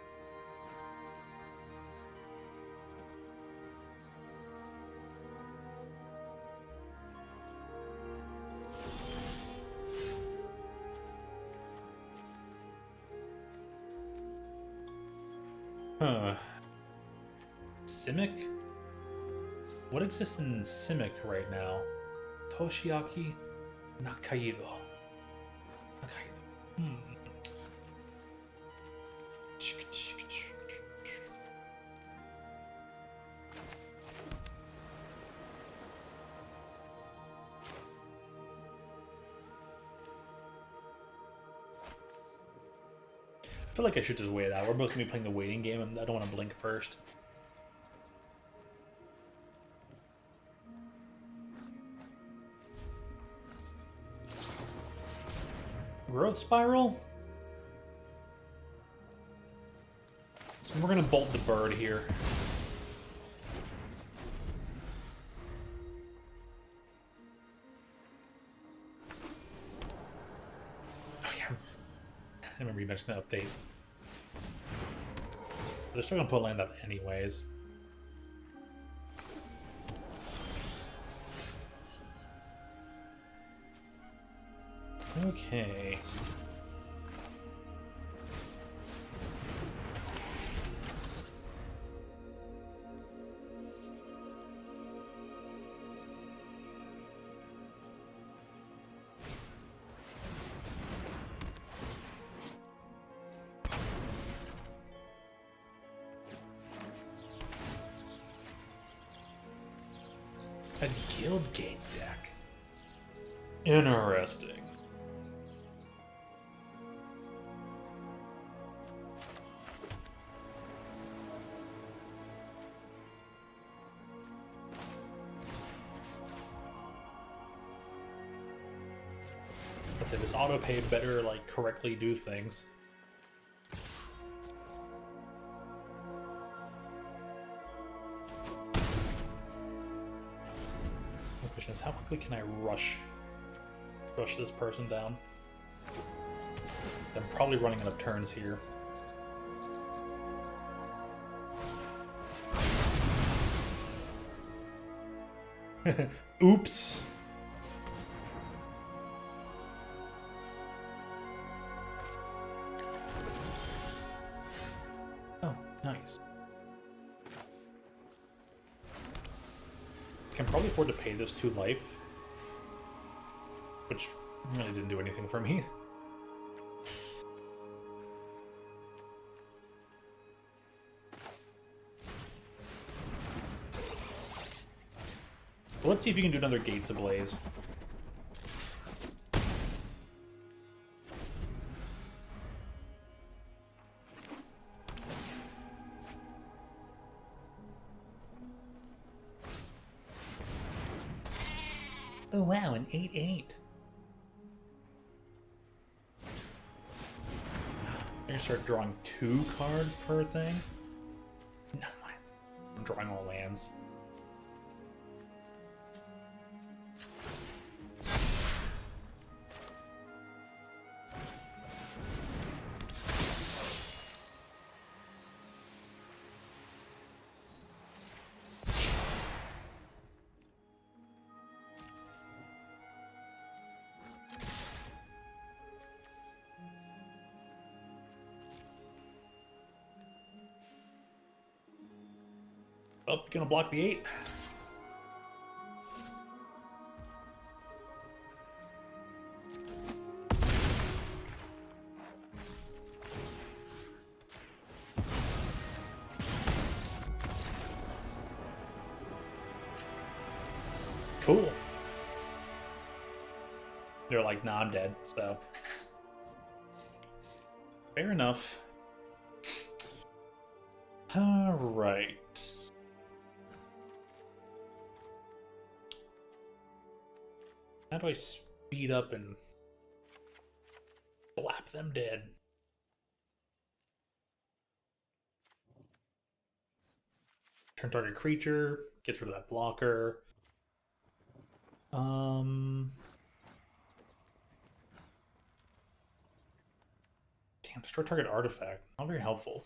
Huh. Simic? What exists in Simic right now? Toshiaki Nakaido. I feel like I should just wait it out. We're both going to be playing the waiting game, and I don't want to blink first. Growth Spiral? And we're going to bolt the bird here. Oh yeah. I remember you mentioned that update. They're still going to put land up anyways. Okay. A guild gate deck. Interesting. Let's say this auto pay better like correctly do things. The question is, how quickly can I rush this person down? I'm probably running out of turns here. Oops. Oh, nice. Can probably afford to pay this 2 life, which really didn't do anything for me. Let's see if you can do another Gates Ablaze. Oh wow, an 8/8. I'm gonna start drawing 2 cards per thing. No, I'm drawing all lands. Oh, gonna block the 8. Cool. They're like, nah, I'm dead, so. Fair enough. Alright. How do I speed up and slap them dead? Turn target creature, gets rid of that blocker. Damn, destroy target artifact. Not very helpful.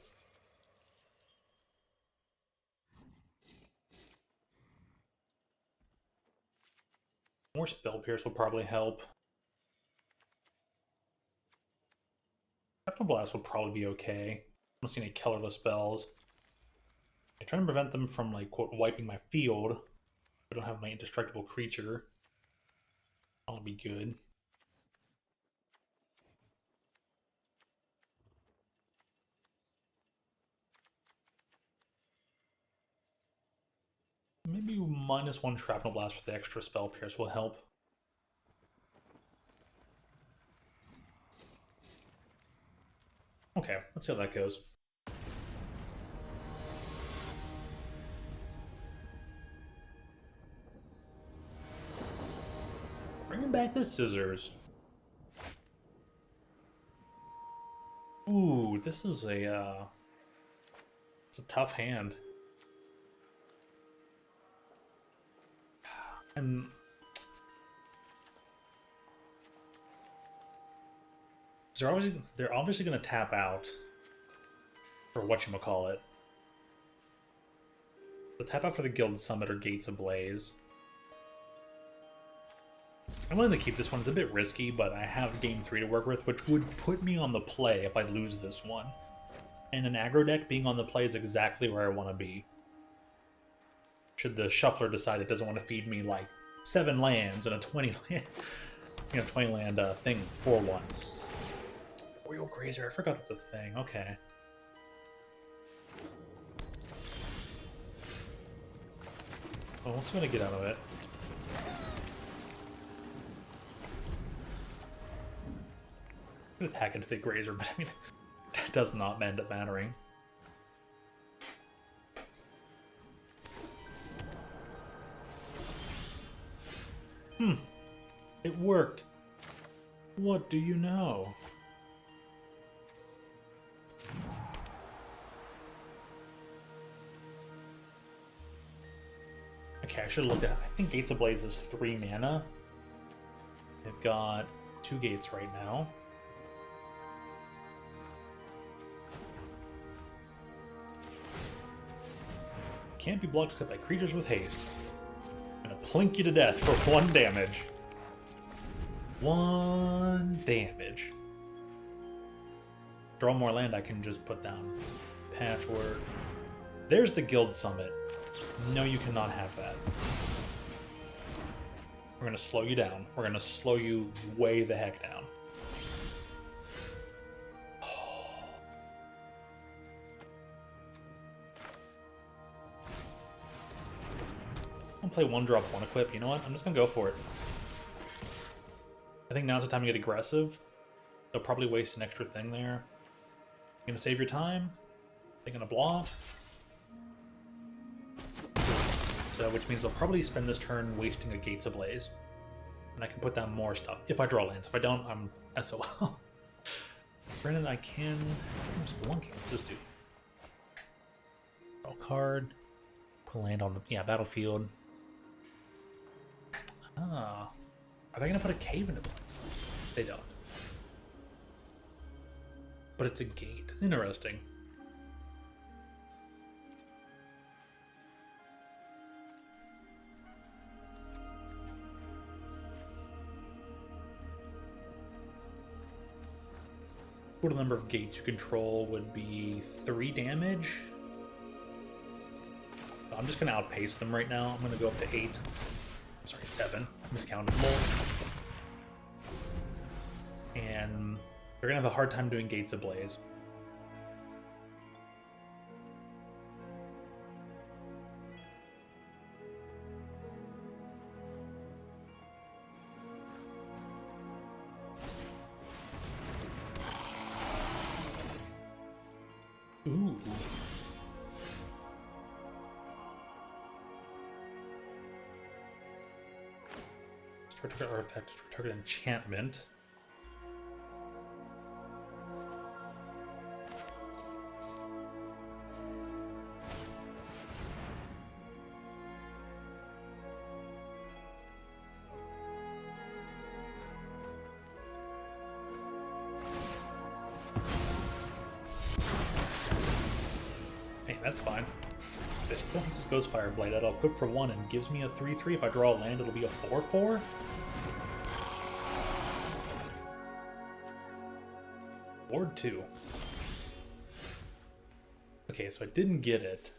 More Spell Pierce will probably help. Shrapnel Blast will probably be okay. I don't see any colorless spells. I'm trying to prevent them from, like, quote, wiping my field. I don't have my indestructible creature. That'll be good. Maybe -1 Shrapnel Blast with the extra Spell Pierce will help. Okay, let's see how that goes. Bringing back the scissors. Ooh, this is it's a tough hand. And they're obviously going to tap out for whatchamacallit. The tap out for the Guild Summit or Gates Ablaze. I'm willing to keep this one. It's a bit risky, but I have game 3 to work with, which would put me on the play if I lose this one. And an aggro deck being on the play is exactly where I want to be. Should the shuffler decide it doesn't want to feed me like 7 lands and a 20 land, 20 land thing for once. Royal Grazer, I forgot that's a thing. Okay. Well, what's going to get out of it? I'm gonna attack into the Grazer, but I mean, it does not end up mattering. It worked. What do you know? Okay, I should have looked at it. I think Gates of Blaze is 3 mana. They've got 2 gates right now. Can't be blocked except by creatures with haste. I'm gonna plink you to death for 1 damage. 1 damage. Draw more land, I can just put down Patchwork. There's the Guild Summit. No, you cannot have that. We're gonna slow you down. We're gonna slow you way the heck down. I'm gonna play 1 drop, 1 equip. You know what? I'm just gonna go for it. I think now's the time to get aggressive. They'll probably waste an extra thing there. You're gonna save your time. They're gonna block. So, which means they'll probably spend this turn wasting a Gates Ablaze. And I can put down more stuff. If I draw lands. If I don't, I'm SOL. Granted, I can... What's the 1 game? What's this do? Draw a card. Put a land on the... Yeah, battlefield. Ah. Are they going to put a cave into play? They don't. But it's a gate. Interesting. Total number of gates you control would be 3 damage. I'm just going to outpace them right now. I'm going to go up to 8. Sorry, 7. Miscounted more. And they're going to have a hard time doing Gates Ablaze. Ooh. Destroy target artifact, destroy target enchantment. Hey, that's fine. They still have this Ghost Fire Blade. That'll equip for 1 and gives me a 3/3. If I draw a land, it'll be a 4/4. Ward 2. Okay, so I didn't get it.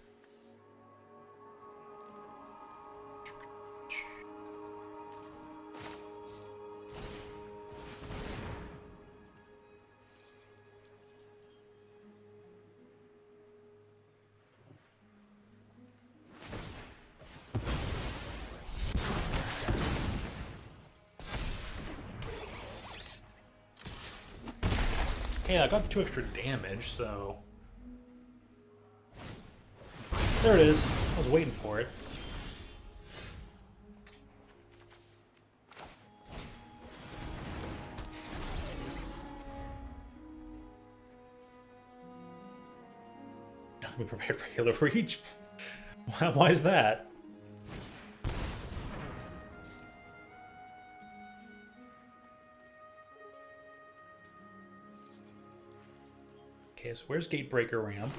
Okay, I got 2 extra damage, so... There it is. I was waiting for it. Not gonna be prepared for Halo Reach? Why is that? Okay, so where's Gatebreaker Ramp?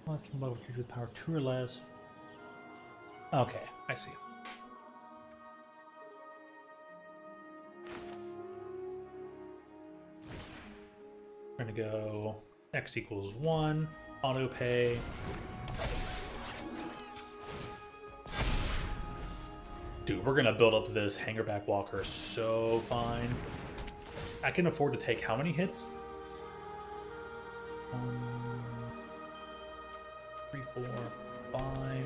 Last can block creature with power 2 or less. Okay, I see. We're gonna go X equals 1, auto pay. Dude, we're gonna build up this hangerback walker so fine. I can afford to take how many hits? 3, 4, 5.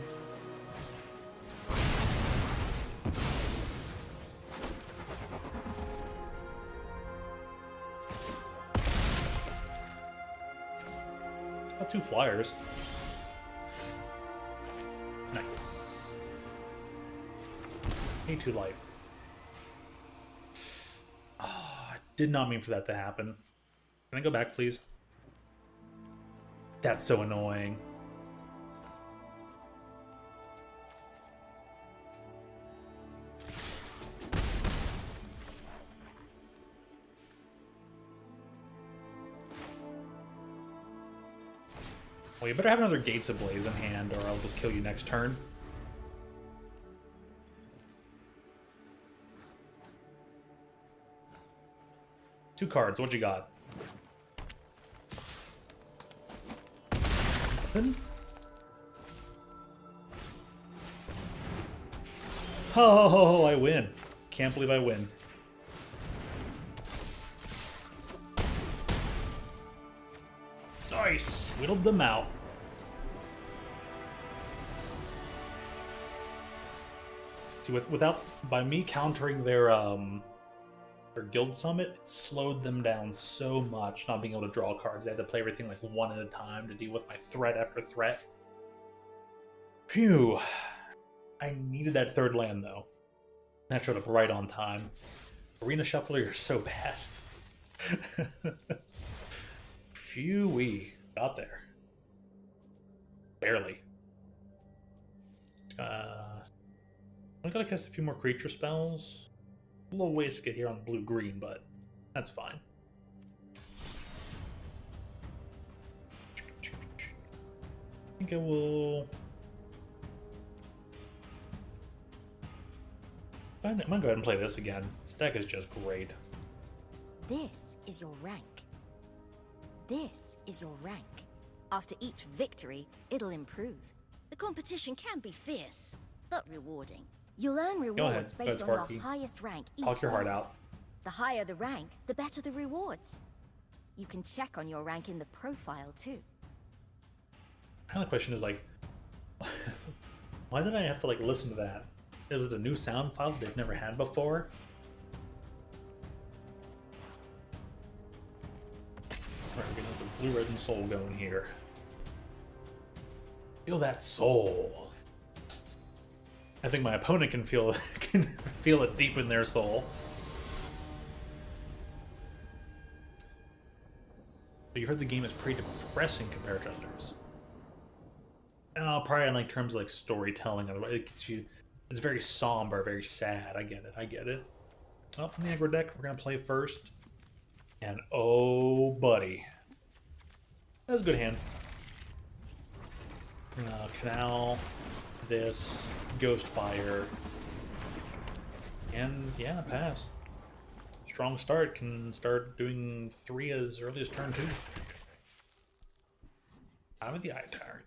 Got 2 flyers. Nice. A2 life. Oh, I did not mean for that to happen. Can I go back, please? That's so annoying. Well, you better have another Gates Ablaze in hand, or I'll just kill you next turn. Two cards, what you got? Nothing? Oh, I win. Can't believe I win. Nice! Whittled them out. See, by me countering their guild summit, it slowed them down so much, not being able to draw cards. They had to play everything like one at a time to deal with my threat after threat. Phew. I needed that third land, though. That showed up right on time. Arena Shuffler, you're so bad. Phew-wee. Got there. Barely. I gotta cast a few more creature spells. A little ways to get here on blue-green, but that's fine. I think I will... I'm gonna go ahead and play this again. This deck is just great. This is your rank. This is your rank. After each victory, it'll improve. The competition can be fierce, but rewarding. You'll earn rewards based on Sparky. your highest rank each Talk your heart season. out. The higher the rank, the better the rewards. You can check on your rank in the profile too. The question is like, why did I have to like listen to that? Is it a new sound file they've never had before? Alright, we're gonna have the blue, red, and soul going here. Feel that soul. I think my opponent can feel it deep in their soul. But you heard the game is pretty depressing compared to others. Oh, probably in like terms of like storytelling. It's very somber, very sad. I get it. Up in the aggro deck, we're gonna play first. And oh, buddy, that's a good hand. Canal, this, Ghost Fire, and yeah, pass. Strong start, can start doing 3 as early as turn 2. I'm at the Eye Tyrant.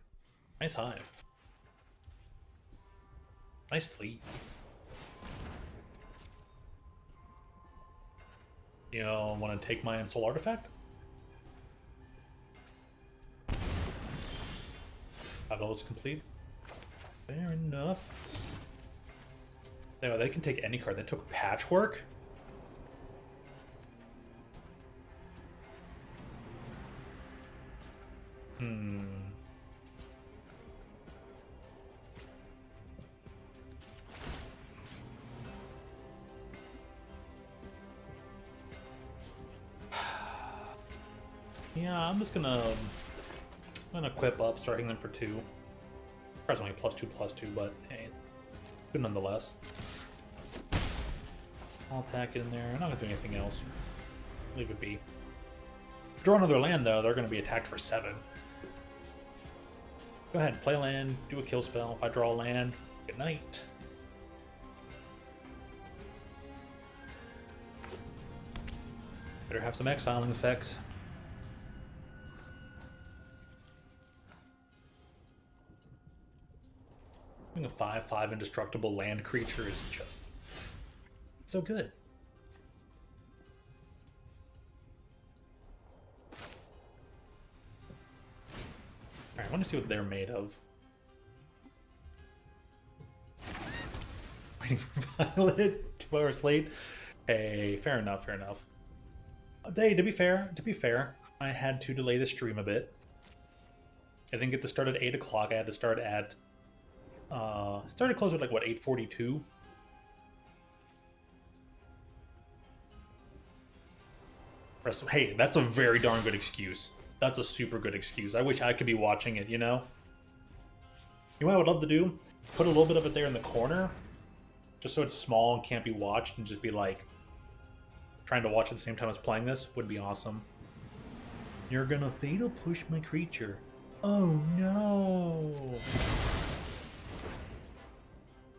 Nice hive. Nice sleeve. You know, want to take my Soul Artifact? $5 complete. Fair enough. No, they can take any card. They took Patchwork? Yeah, I'm gonna equip up, starting them for 2. Probably only +2/+2, but hey, good nonetheless. I'll attack it in there. I'm not gonna do anything else. Leave it be. Draw another land though, they're gonna be attacked for 7. Go ahead, play land, do a kill spell. If I draw a land, good night. Better have some exiling effects. Having a 5/5 indestructible land creature is just so good. Alright, I want to see what they're made of. Waiting for Violet, 2 hours late. Hey, fair enough, fair enough. Hey, to be fair, I had to delay the stream a bit. I didn't get to start at 8 o'clock. I had to start at started closer at like what, 8:42. Hey, that's a very darn good excuse. That's a super good excuse. I wish I could be watching it, you know? You know what I would love to do? Put a little bit of it there in the corner, just so it's small and can't be watched, and just be like trying to watch at the same time as playing this would be awesome. You're gonna fatal push my creature. Oh no!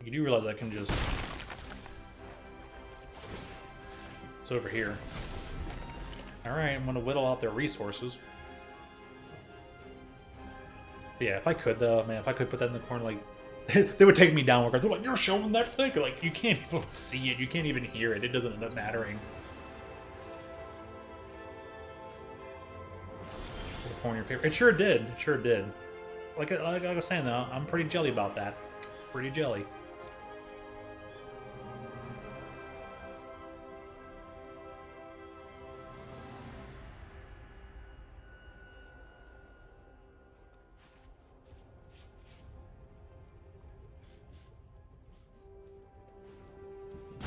You do realize I can just... It's over here. Alright, I'm gonna whittle out their resources. But yeah, if I could though, man, if I could put that in the corner, like... they would take me down. They're like, you're showing that thing! Like, you can't even see it, you can't even hear it, it doesn't end up mattering. Corner your favorite. It sure did. It sure did. Like I was saying though, I'm pretty jelly about that. Pretty jelly.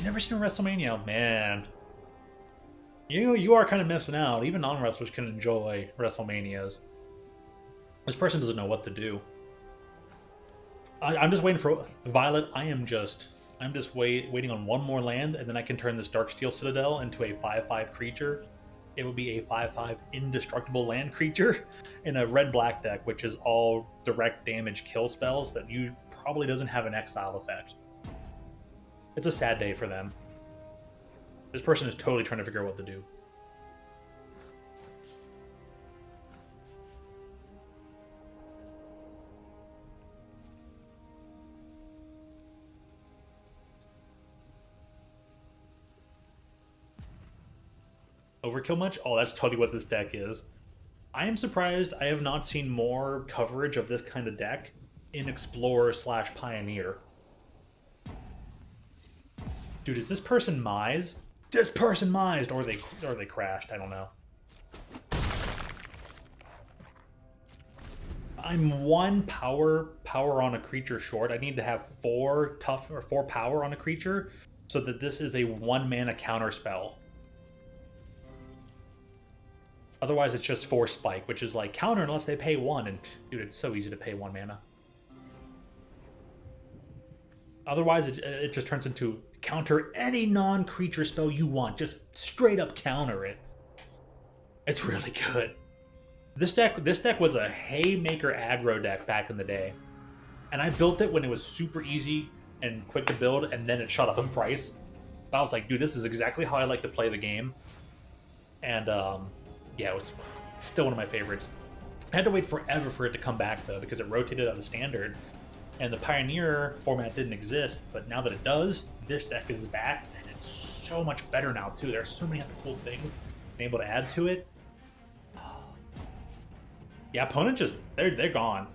Never seen WrestleMania, man. You are kind of missing out. Even non-wrestlers can enjoy WrestleManias. This person doesn't know what to do. I'm just waiting for Violet. I'm just waiting on one more land, and then I can turn this Darksteel Citadel into a 5/5 creature. It would be a 5/5 indestructible land creature in a red-black deck, which is all direct damage kill spells that you probably doesn't have an exile effect. It's a sad day for them. This person is totally trying to figure out what to do. Overkill much? Oh, that's totally what this deck is. I am surprised I have not seen more coverage of this kind of deck in Explorer/Pioneer. Dude, is this person Mise? This person mised, or they crashed. I don't know. I'm 1 power on a creature short. I need to have 4 tough or 4 power on a creature, so that this is a 1 mana counter spell. Otherwise, it's just 4 spike, which is like counter unless they pay 1. And dude, it's so easy to pay 1 mana. Otherwise, it just turns into counter any non-creature spell you want. Just straight up counter it. It's really good. This deck was a haymaker aggro deck back in the day. And I built it when it was super easy and quick to build, and then it shot up in price. I was like, dude, this is exactly how I like to play the game. And yeah, it was still one of my favorites. I had to wait forever for it to come back, though, because it rotated out of standard. And the Pioneer format didn't exist, but now that it does, this deck is back, and it's so much better now, too. There are so many other cool things being able to add to it. Yeah, opponent just, they're gone.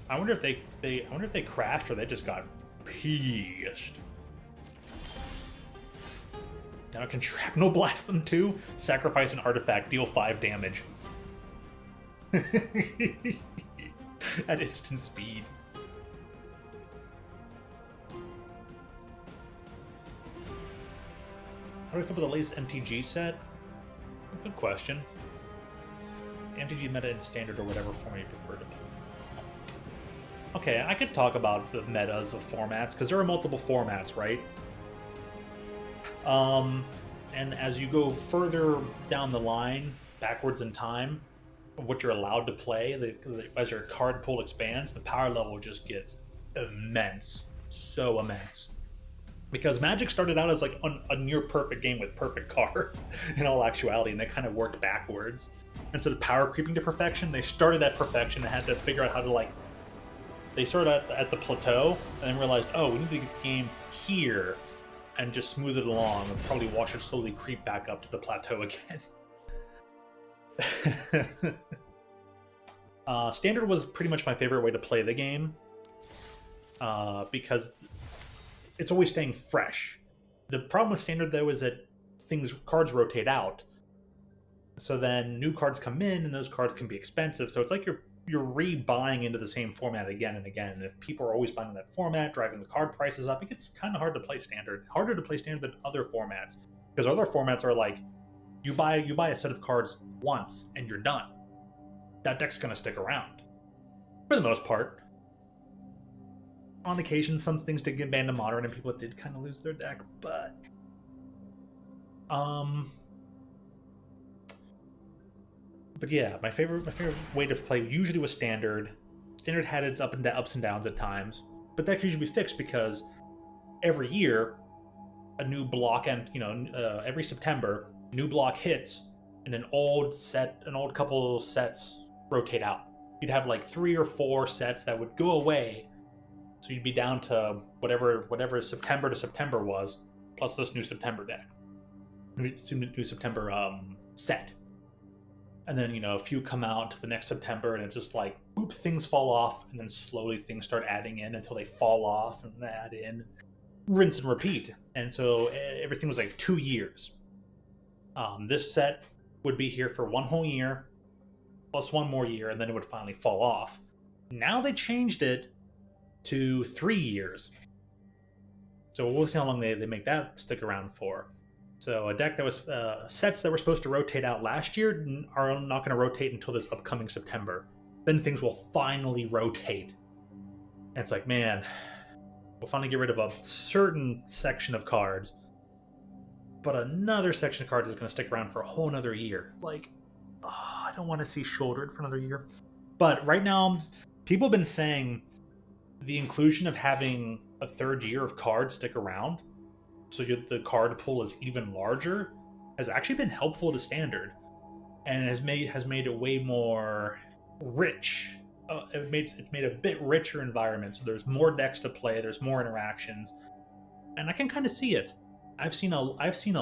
I wonder if they crashed or they just got pissed. Now I can shrapnel blast them too. Sacrifice an artifact, deal 5 damage. At instant speed. How do I feel about the latest MTG set? Good question. MTG meta in standard or whatever format you prefer to play. Okay, I could talk about the metas of formats, because there are multiple formats, right? And as you go further down the line, backwards in time, of what you're allowed to play, as your card pool expands, the power level just gets immense, so immense. Because Magic started out as like a near perfect game with perfect cards in all actuality, and they kind of worked backwards. Instead of power creeping to perfection, they started at perfection and had to figure out how to like. They started at the plateau and then realized, oh, we need to get the game here and just smooth it along and probably watch it slowly creep back up to the plateau again. Standard was pretty much my favorite way to play the game because it's always staying fresh. The problem with Standard, though, is that cards rotate out. So then new cards come in, and those cards can be expensive. So it's like you're re-buying into the same format again and again. And if people are always buying that format, driving the card prices up, it gets kind of hard to play Standard. Harder to play Standard than other formats. Because other formats are like, you buy a set of cards once, and you're done. That deck's going to stick around. For the most part. On occasion, some things did get banned in Modern, and people did kind of lose their deck, but... But yeah, my favorite way to play usually was Standard. Standard had its ups and downs at times, but that could usually be fixed because every year, a new block, and every September, new block hits, and an old couple sets rotate out. You'd have like 3 or 4 sets that would go away, so you'd be down to whatever September to September was, plus this new September deck, new September set. And then, a few come out to the next September, and it's just like, boop, things fall off, and then slowly things start adding in until they fall off and add in. Rinse and repeat. And so everything was like 2 years. This set would be here for 1 whole year, plus 1 more year, and then it would finally fall off. Now they changed it to 3 years. So we'll see how long they make that stick around for. So a deck that was sets that were supposed to rotate out last year are not going to rotate until this upcoming September. Then things will finally rotate. And it's like, man, we'll finally get rid of a certain section of cards, but another section of cards is going to stick around for a whole another year. Like, I don't want to see Shouldered for another year. But right now, people have been saying the inclusion of having a 3rd year of cards stick around, so the card pool is even larger, has actually been helpful to Standard, and has made it way more rich. It's made a bit richer environment. So there's more decks to play, there's more interactions, and I can kind of see it. I've seen a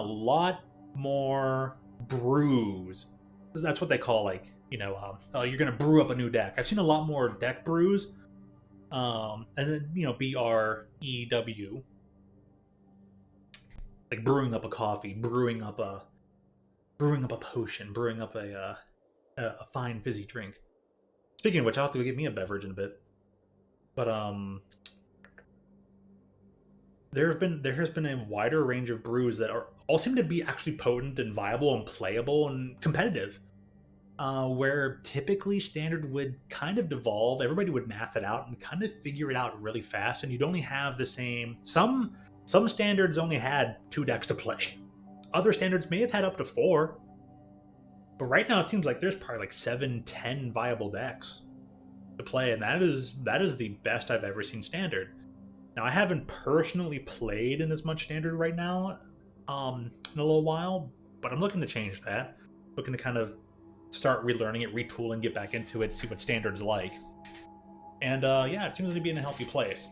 lot more brews. That's what they call you're gonna brew up a new deck. I've seen a lot more deck brews, and then BREW. Like brewing up a coffee, brewing up a potion, brewing up a fine fizzy drink. Speaking of which, I'll have to go get me a beverage in a bit. But there has been a wider range of brews that all seem to be actually potent and viable and playable and competitive. Where typically Standard would kind of devolve, everybody would math it out and kind of figure it out really fast, and you'd only have the same. Some Standards only had 2 decks to play. Other Standards may have had up to 4. But right now it seems like there's probably like 7-10 viable decks to play, and that is the best I've ever seen Standard. Now, I haven't personally played in as much Standard right now in a little while, but I'm looking to change that. Looking to kind of start relearning it, retooling, get back into it, see what Standard's like. And yeah, it seems to be in a healthy place.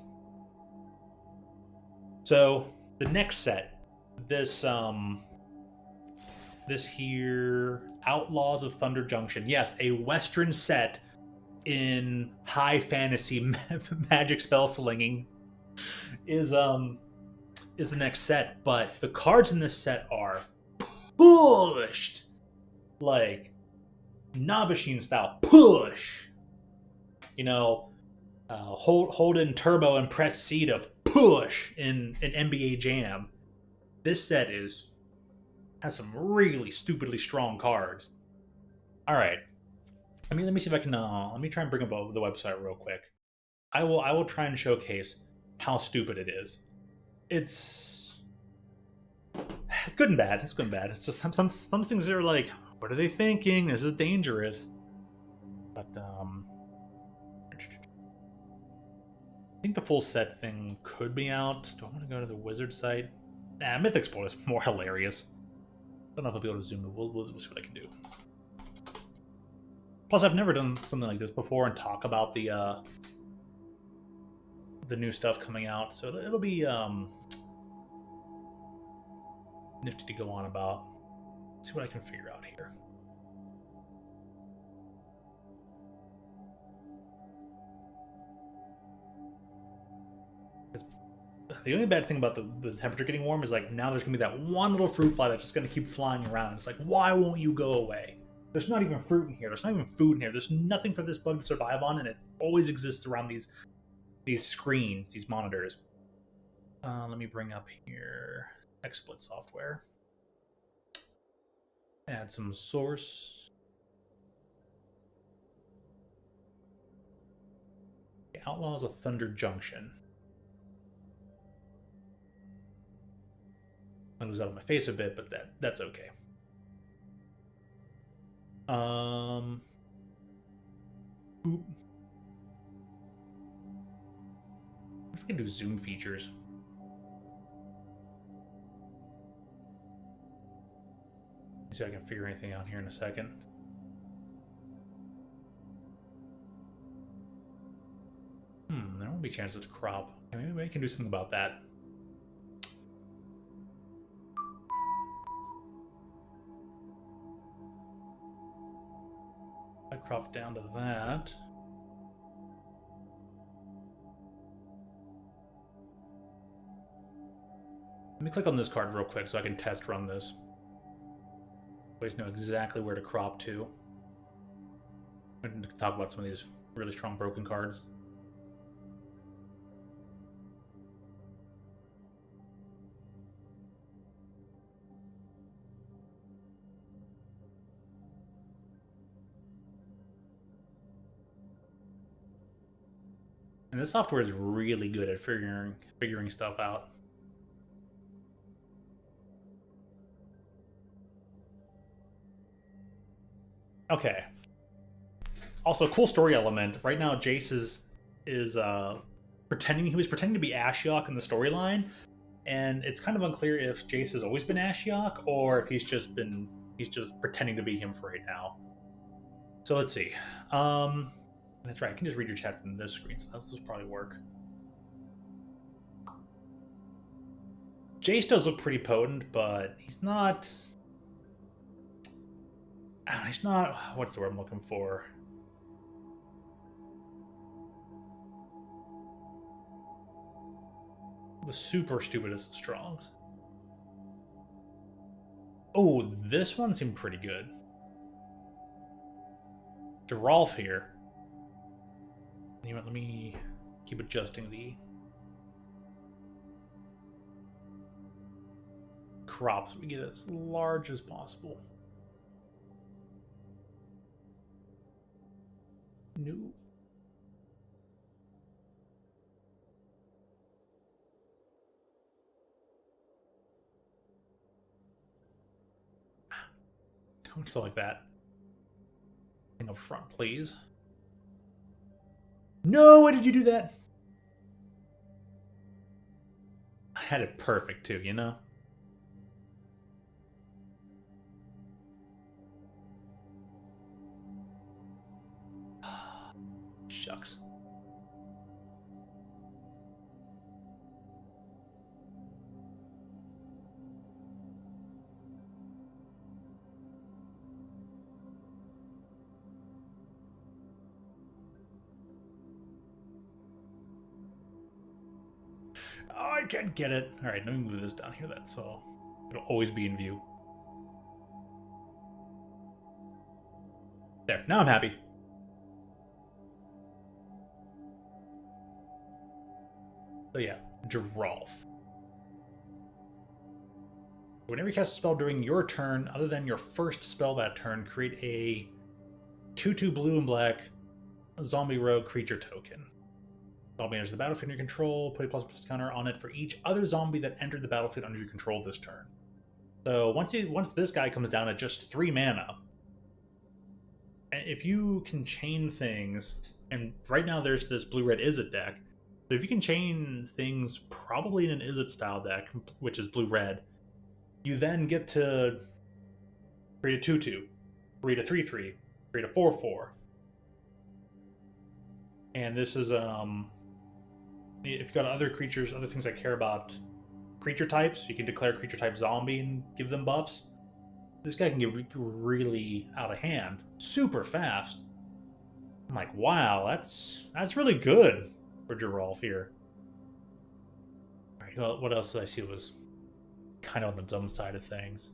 So the next set, this here, Outlaws of Thunder Junction. Yes, a Western set in high fantasy magic spell slinging is the next set. But the cards in this set are pushed, like Nabashin style push. Hold in turbo and press C to push in an NBA Jam. This set has some really stupidly strong cards. All right, let me see if I can. Let me try and bring up the website real quick. I will try and showcase how stupid it is. It's good and bad. It's good and bad. It's just some things are like, what are they thinking? This is dangerous. But I think the full set thing could be out. Do I want to go to the wizard site? Nah, Mythic Spoil is more hilarious. I don't know if I'll be able to zoom, but we'll see what I can do. Plus, I've never done something like this before and talk about the new stuff coming out, so it'll be nifty to go on about. Let's see what I can figure out here. The only bad thing about the temperature getting warm is like now there's gonna be that one little fruit fly that's just gonna keep flying around. It's like, why won't you go away? There's not even fruit in here. There's not even food in here. There's nothing for this bug to survive on, and it always exists around these screens, these monitors. Let me bring up here XSplit software. Add some source. Outlaws of Thunder Junction. I lose out of my face a bit, but that's okay. Oop. If we can do zoom features. See if I can figure anything out here in a second. There won't be chances to crop. Okay, maybe I can do something about that. I crop down to that. Let me click on this card real quick so I can test run this. Always know exactly where to crop to. I'm going to talk about some of these really strong broken cards. And this software is really good at figuring stuff out. Okay. Also, cool story element. Right now, Jace is pretending he was pretending to be Ashiok in the storyline, and it's kind of unclear if Jace has always been Ashiok or if he's just pretending to be him for right now. So let's see. That's right. I can just read your chat from this screen, so this will probably work. Jace does look pretty potent, but he's not. He's not. What's the word I'm looking for? The super stupidest strongs. Oh, this one seemed pretty good. Geralf here. You know what, let me keep adjusting the crop so we get as large as possible. No. Don't sell like that. Thing up front, please. No, why did you do that? I had it perfect too, you know? Shucks. Oh, I can't get it. All right, let me move this down here then, so it'll always be in view. There, now I'm happy. So yeah, Geralf. Whenever you cast a spell during your turn, other than your first spell that turn, create a 2/2 blue and black zombie rogue creature token. Zombie enters the battlefield under your control, put a ++ counter on it for each other zombie that entered the battlefield under your control this turn. So once this guy comes down at just 3 mana, if you can chain things, and right now there's this blue-red Izzet deck, but if you can chain things probably in an Izzet style deck, which is blue-red, you then get to create a 2/2, create a 3/3, create a 4/4. And this is, if you've got other creatures, other things that care about creature types, you can declare creature type zombie and give them buffs. This guy can get really out of hand, super fast. I'm like, wow, that's really good for Geralf here. All right, what else did I see was kind of on the dumb side of things?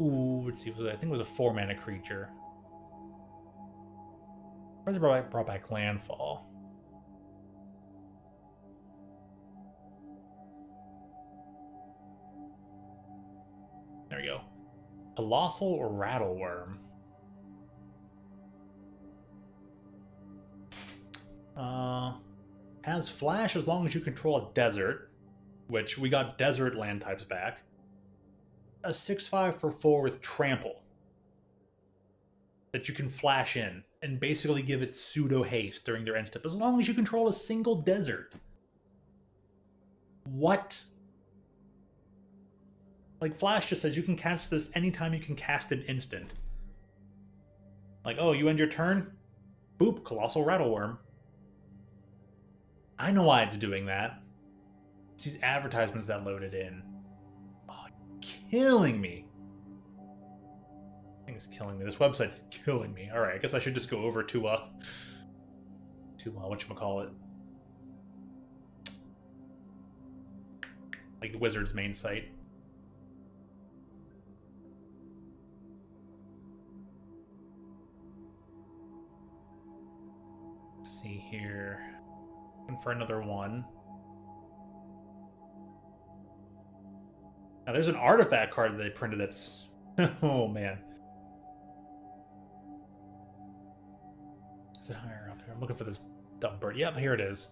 Ooh, let's see. I think it was a 4-mana creature. Where's it brought back landfall? There we go. Colossal Rattleworm. Has flash as long as you control a desert, which we got desert land types back. A 6/5 for 4 with trample that you can flash in and basically give it pseudo haste during their end step as long as you control a single desert. What? Like, flash just says you can cast this anytime you can cast an instant. Like, oh, you end your turn? Boop, Colossal Rattleworm. I know why it's doing that. It's these advertisements that loaded in. Oh, killing me. I think it's killing me. This website's killing me. Alright, I guess I should just go over to whatchamacallit. Like the Wizard's main site. Let's see here. Looking for another one. Now there's an artifact card that they printed that's... oh, man. Is it higher up here? I'm looking for this dumb bird. Yep, here it is.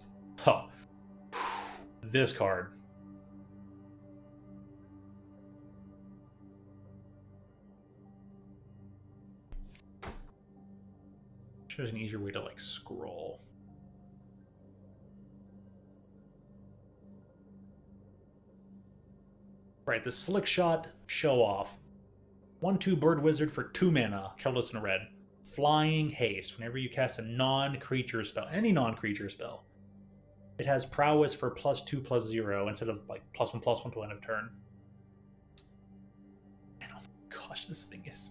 Oh. This card. There's an easier way to, like, scroll. Right, the Slick Shot Show Off. 1/2 Bird Wizard for 2 mana, colorless and red. Flying Haste. Whenever you cast a non-creature spell, any non-creature spell, it has prowess for +2/+0 instead of like +1/+1 to end of turn. And oh my gosh, this thing is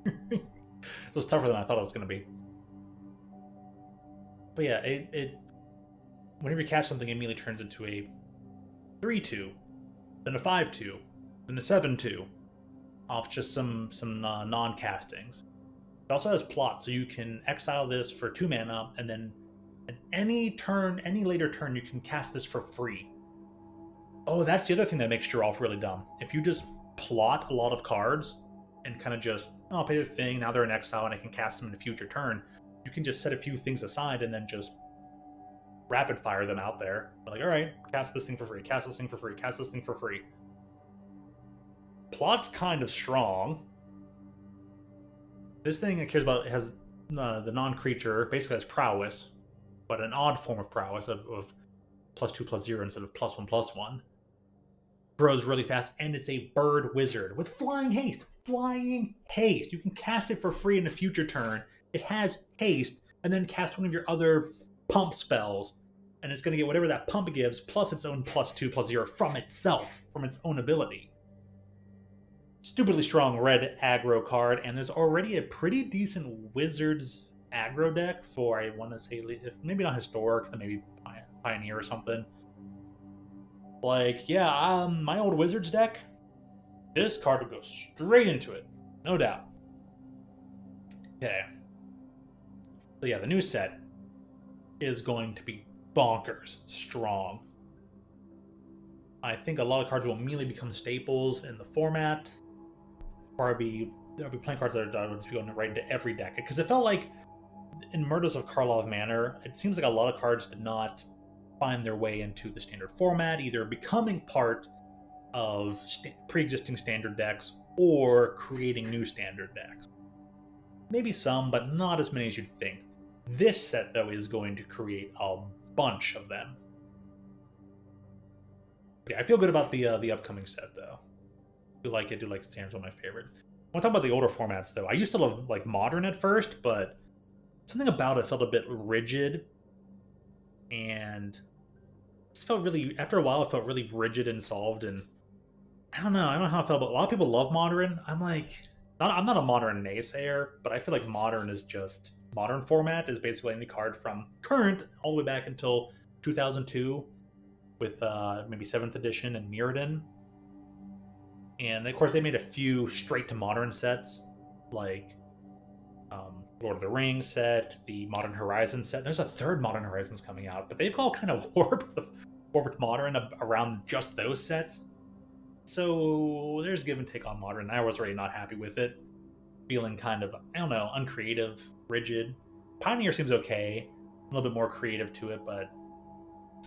it was tougher than I thought it was going to be. But yeah, it whenever you cast something, it immediately turns into a 3/2, then a 5/2, then a 7/2, off just some non-castings. It also has plot, so you can exile this for 2 mana, and then at any later turn, you can cast this for free. Oh, that's the other thing that makes Geralf really dumb. If you just plot a lot of cards and kind of just, oh, I'll pay the thing, now they're in exile and I can cast them in a future turn, you can just set a few things aside and then just rapid fire them out there. Like, alright, cast this thing for free, cast this thing for free, cast this thing for free. Plot's kind of strong. This thing it cares about has the non-creature, basically has prowess, but an odd form of prowess of +2/+0 instead of +1/+1. Grows really fast, and it's a bird wizard with flying haste. Flying haste. You can cast it for free in a future turn. It has haste, and then cast one of your other pump spells, and it's going to get whatever that pump gives, plus its own +2/+0 from itself, from its own ability. Stupidly strong red aggro card, and there's already a pretty decent Wizards aggro deck for, I want to say, maybe not Historic, then maybe Pioneer or something. Like, yeah, my old Wizards deck, this card would go straight into it, no doubt. Okay. So yeah, the new set is going to be bonkers strong. I think a lot of cards will immediately become staples in the format. There'll be playing cards that will just be going right into every deck. Because it felt like in Murders of Karlov Manor, it seems like a lot of cards did not find their way into the standard format, either becoming part of pre-existing standard decks or creating new standard decks. Maybe some, but not as many as you'd think. This set, though, is going to create a bunch of them. Yeah, I feel good about the upcoming set, though. I do like it. Standard's one of my favorite. I want to talk about the older formats, though. I used to love like Modern at first, but something about it felt a bit rigid, and it felt really. After a while, it felt really rigid and solved, and I don't know. I don't know how I felt about. A lot of people love Modern. I'm like, I'm not a Modern naysayer, but I feel like Modern is just Modern format is basically any card from current all the way back until 2002, with maybe 7th edition and Mirrodin. And of course, they made a few straight to Modern sets, like Lord of the Rings set, the Modern Horizons set. There's a third Modern Horizons coming out, but they've all kind of warped Modern around just those sets. So there's give and take on Modern. I was really not happy with it. Feeling kind of, I don't know, uncreative, rigid. Pioneer seems okay. A little bit more creative to it, but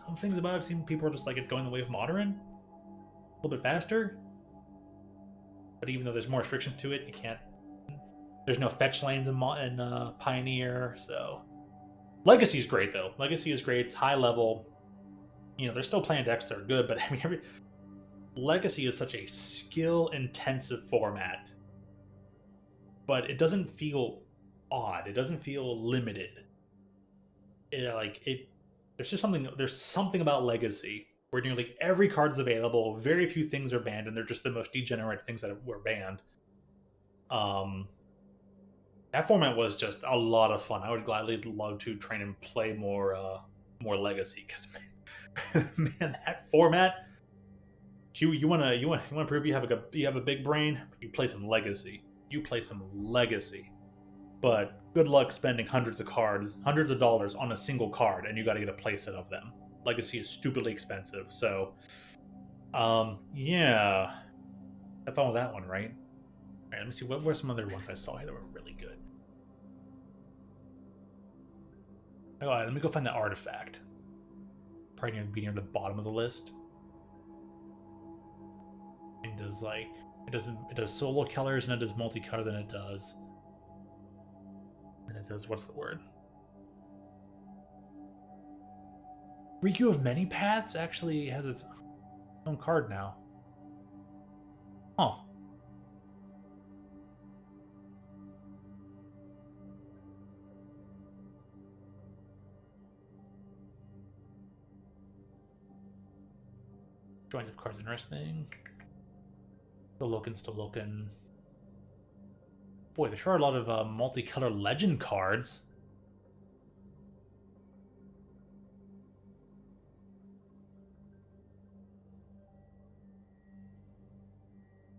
some things about it seem people are just like it's going the way of Modern. A little bit faster. But even though there's more restrictions to it, you can't. There's no fetch lanes in Pioneer, so Legacy is great though. Legacy is great. It's high level. You know, they're still playing decks that are good, but I mean, Legacy is such a skill-intensive format, but it doesn't feel odd. It doesn't feel limited. There's just something. There's something about Legacy where nearly every card is available. Very few things are banned, and they're just the most degenerate things that were banned. That format was just a lot of fun. I would gladly love to train and play more Legacy, because man, that format. You wanna prove you have a big brain? You play some Legacy. But good luck spending hundreds of dollars on a single card, and you got to get a playset of them. Legacy is stupidly expensive, so yeah, have fun with that one, right? All right, let me see. What were some other ones I saw here that were really good? All right, let me go find that artifact. Probably near the bottom of the list. It does it does solo colors, and it does multicolor, then it does. And it does, what's the word? Riku of Many Paths actually has its own card now. Huh. Drawing of cards interesting. Still looking. Boy, there sure are a lot of multicolor legend cards.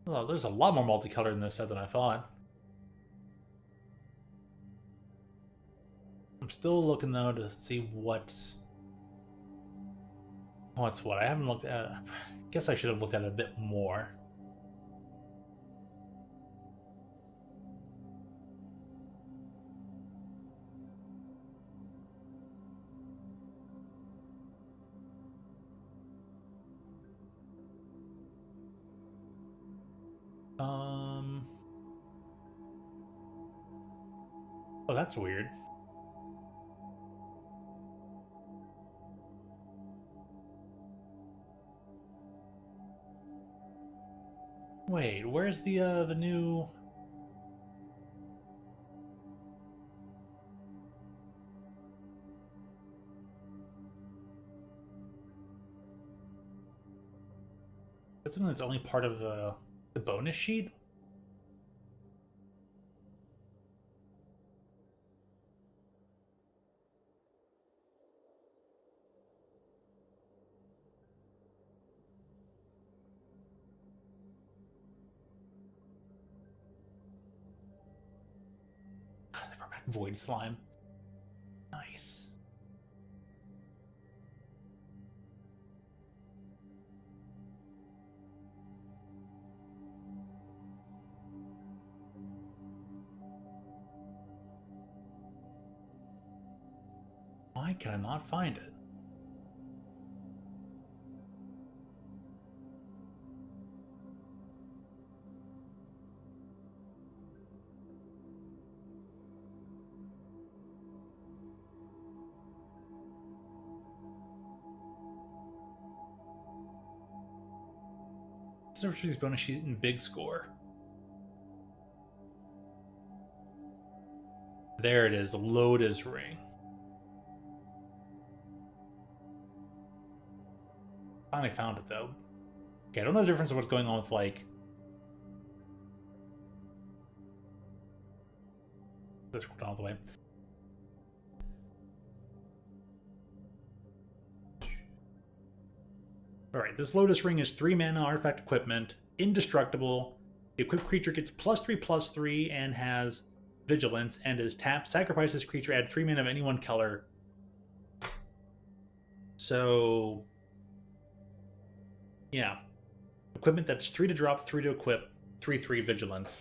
Well, there's a lot more multicolor in this set than I thought. I'm still looking though to see what's what. I haven't looked at. I guess I should have looked at it a bit more. Oh, that's weird. Wait, where's the new? Isn't this only part of the bonus sheet? They brought back Void Slime. Nice. Why can I not find it? difference between these bonus sheet and big score? There it is, the Lotus Ring. Finally found it though. Okay, I don't know the difference of what's going on with like. Let's scroll down all the way. Alright, this Lotus Ring is 3 mana artifact equipment, indestructible. The equipped creature gets +3/+3 and has vigilance and is tapped. Sacrifice this creature, add 3 mana of any one color. So, yeah. Equipment that's 3 to drop, 3 to equip, 3/3 vigilance.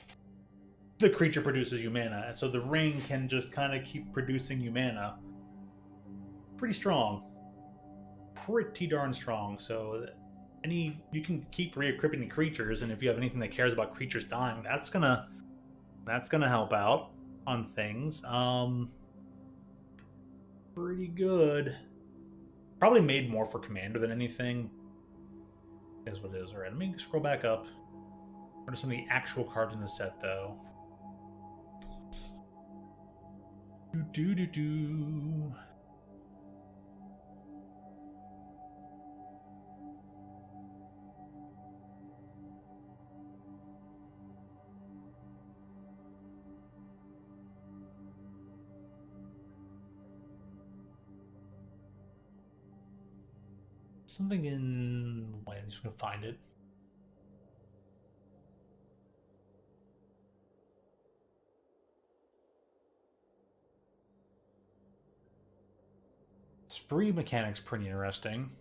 The creature produces you mana, so the ring can just kind of keep producing you mana. Pretty strong. Pretty darn strong. So you can keep re-equipping the creatures, and if you have anything that cares about creatures dying, that's gonna help out on things. Pretty good. Probably made more for Commander than anything. Is what it is. Alright, let me scroll back up. What are some of the actual cards in the set, though? Do. Something in. Wait, I'm just gonna find it. Spree mechanic's pretty interesting.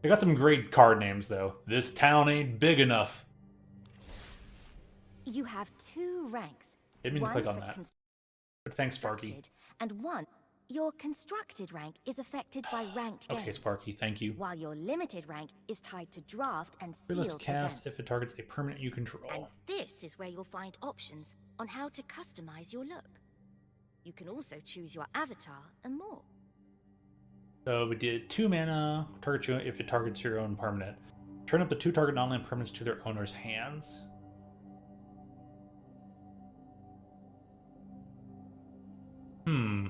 They got some great card names though. This town ain't big enough. You have 2 ranks. Didn't mean to click on for that. But thanks, Sparky. And 1. Your constructed rank is affected by ranked games. Okay, Sparky, thank you. While your limited rank is tied to draft and Fearless sealed cast events. if it targets a permanent you control. And this is where you'll find options on how to customize your look. You can also choose your avatar and more. So we did 2 mana, target you if it targets your own permanent. Turn up the 2 target non-land permanents to their owner's hands. Hmm.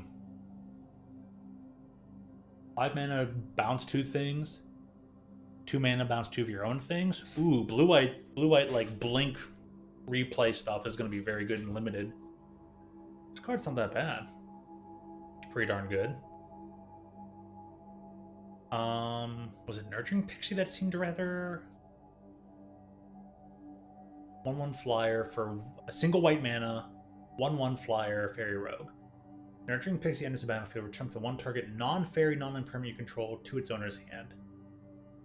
5 mana, bounce 2 things. 2 mana, bounce 2 of your own things. Ooh, blue white like blink replay stuff is going to be very good and limited. This card's not that bad. It's pretty darn good. Was it Nurturing Pixie that seemed rather 1/1 flyer for a single white mana, 1/1 flyer, Fairy Rogue. Nurturing Pixie enters the battlefield, return to 1 target non-fairy, non-land permanent you control to its owner's hand.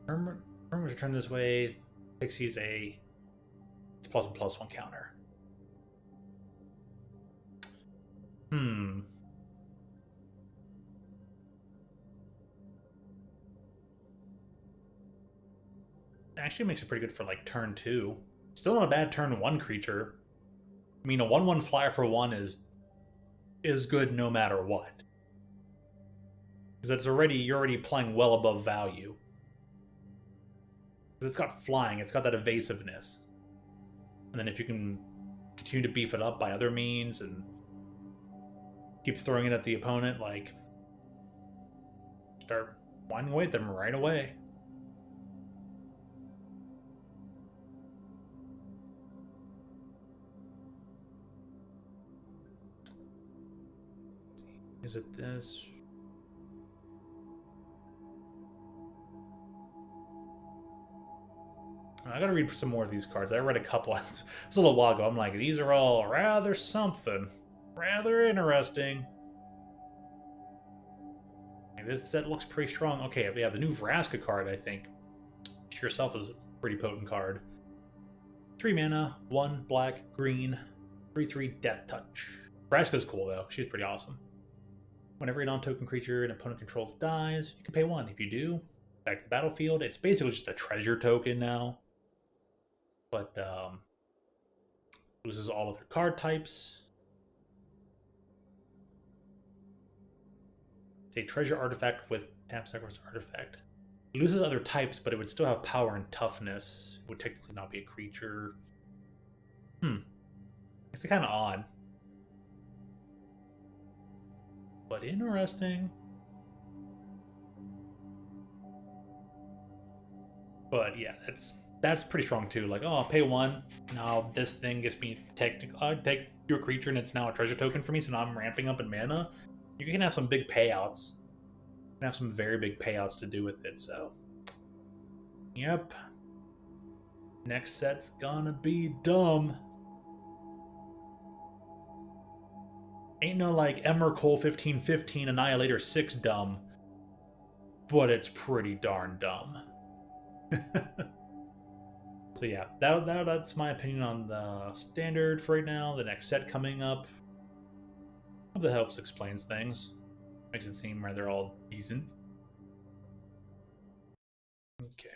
Permanent return this way. Pixie is it's +1/+1 counter. Actually makes it pretty good for like turn 2. Still not a bad turn 1 creature. I mean, a 1/1 flyer for 1 is good no matter what. Because you're already playing well above value. Because it's got flying, it's got that evasiveness. And then if you can continue to beef it up by other means and keep throwing it at the opponent, like start winding away at them right away. Is it this? I gotta read some more of these cards. I read a couple. It was a little while ago. I'm like, these are all rather something. Rather interesting. This set looks pretty strong. Okay, yeah, the new Vraska card, I think. She herself is a pretty potent card. 3 mana, 1 black, green, 3/3 Death Touch. Vraska's cool, though. She's pretty awesome. Whenever a non-token creature an opponent controls dies, you can pay 1. If you do, back to the battlefield. It's basically just a treasure token now. But, loses all of their card types. It's a treasure artifact with tap sacrifice artifact. It loses other types, but it would still have power and toughness. It would technically not be a creature. It's kind of odd. But interesting. But yeah, that's pretty strong too. Like, oh, I'll pay 1. Now this thing gets me technically. I take your creature and it's now a treasure token for me, so now I'm ramping up in mana. You can have some big payouts. You can have some very big payouts to do with it, so. Yep. Next set's gonna be dumb. Ain't no like Emrakul 15/15 Annihilator 6 dumb. But it's pretty darn dumb. So yeah, that's my opinion on the standard for right now. The next set coming up, that helps explains things, makes it seem rather all decent. Okay.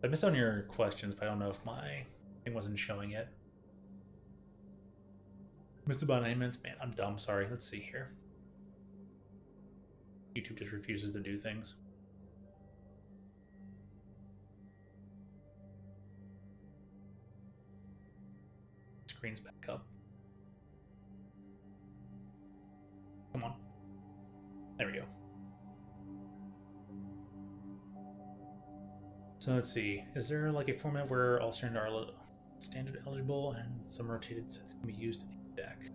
I missed on your questions, but I don't know if my thing wasn't showing yet. Missed about 9 minutes? Man, I'm dumb, sorry. Let's see here. YouTube just refuses to do things. Screen's back up. Come on. There we go. So let's see. Is there like a format where all standard are standard eligible and some rotated sets can be used in a deck?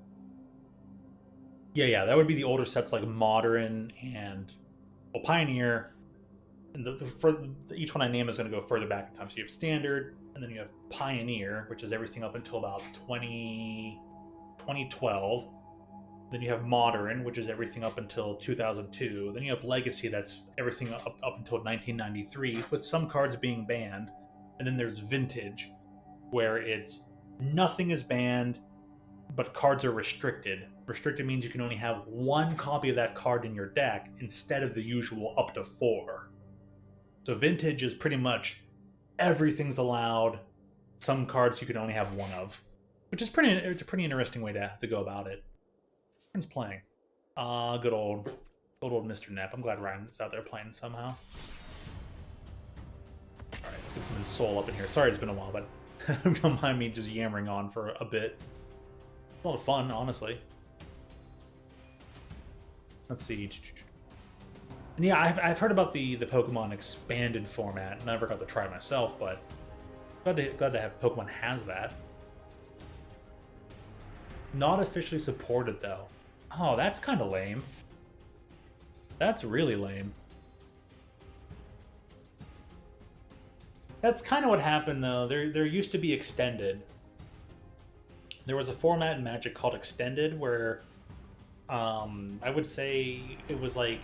Yeah, that would be the older sets like Modern and Pioneer. And each one I name is going to go further back in time. So you have Standard, and then you have Pioneer, which is everything up until about 2012. Then you have Modern, which is everything up until 2002. Then you have Legacy, that's everything up until 1993, with some cards being banned. And then there's Vintage, where it's nothing is banned, but cards are restricted. Restricted means you can only have 1 copy of that card in your deck instead of the usual up to 4. So Vintage is pretty much everything's allowed. Some cards you can only have 1 of, which is it's a pretty interesting way to go about it. Who's playing? Good old Mr. Nepp. I'm glad Ryan's out there playing somehow. Alright, let's get some Soul up in here. Sorry it's been a while, but don't mind me just yammering on for a bit. A lot of fun, honestly. Let's see. And yeah, I've heard about the Pokemon expanded format. Never got to try it myself, but glad to have Pokemon has that. Not officially supported though. Oh, that's kind of lame. That's really lame. That's kind of what happened though. There used to be Extended. There was a format in Magic called Extended where I would say it was like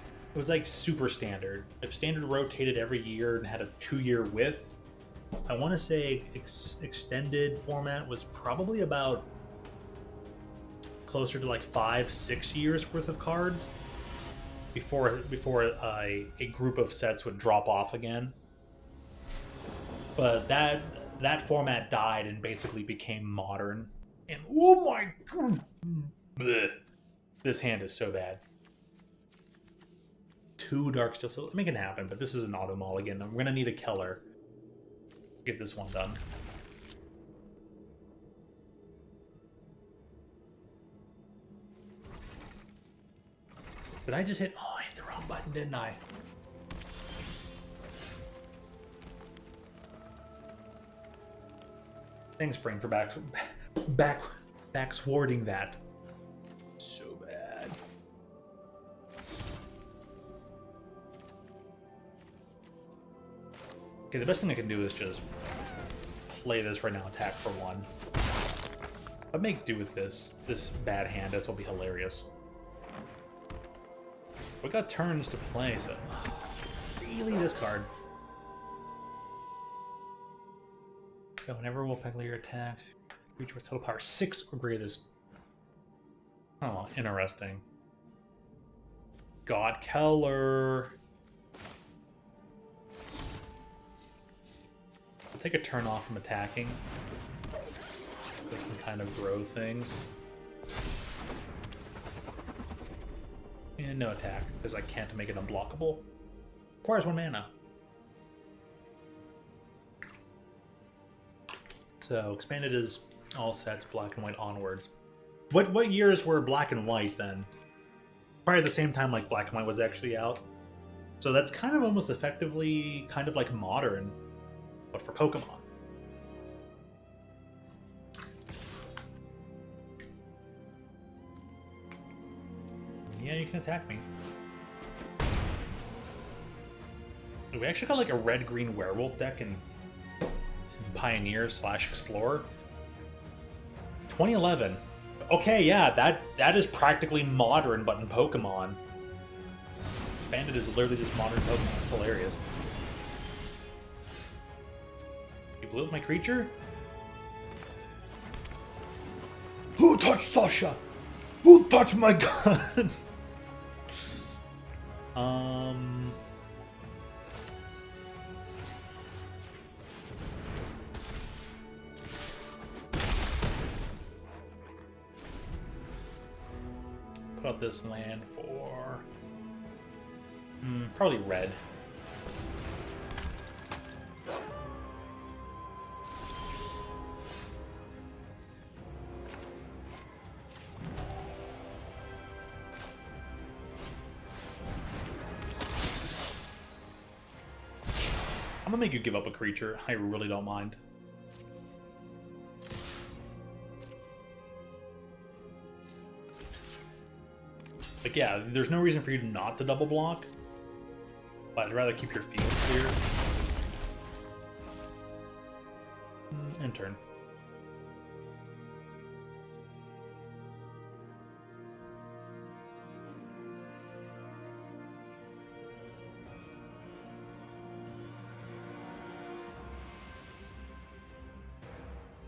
super standard. If standard rotated every year and had a 2-year width, I want to say extended format was probably about closer to like 5-6 years worth of cards before a group of sets would drop off again. But that format died and basically became Modern. And oh my god, bleh. This hand is so bad. 2 Darksteel, so make it happen, but this is an auto mulligan. I'm gonna need a Keller to get this one done. Did I just hit? Oh, I hit the wrong button, didn't I? Thanks, Brain, for back swording that. So bad. Okay, the best thing I can do is just play this right now, attack for 1. I'll make do with this bad hand. This will be hilarious. We got turns to play, so really this card. So whenever we'll peck your attacks, creature with total power 6 or greater. Oh, interesting. God Keller. I'll take a turn off from attacking. We can kind of grow things. And no attack, because I can't make it unblockable. Requires 1 mana. So expanded is all sets black and white onwards. What years were black and white then? Probably the same time like black and white was actually out. So that's kind of almost effectively kind of like modern, but for Pokemon. Yeah, you can attack me. We actually got like a red-green werewolf deck in Pioneer / Explorer. 2011. Okay, yeah, that is practically modern, but in Pokemon. Expanded is literally just modern Pokemon. It's hilarious. You blew up my creature? Who touched Sasha? Who touched my gun? Put up this land for probably red. I'm gonna make you give up a creature. I really don't mind. Like, yeah, there's no reason for you not to double block, but I'd rather keep your field clear. End turn.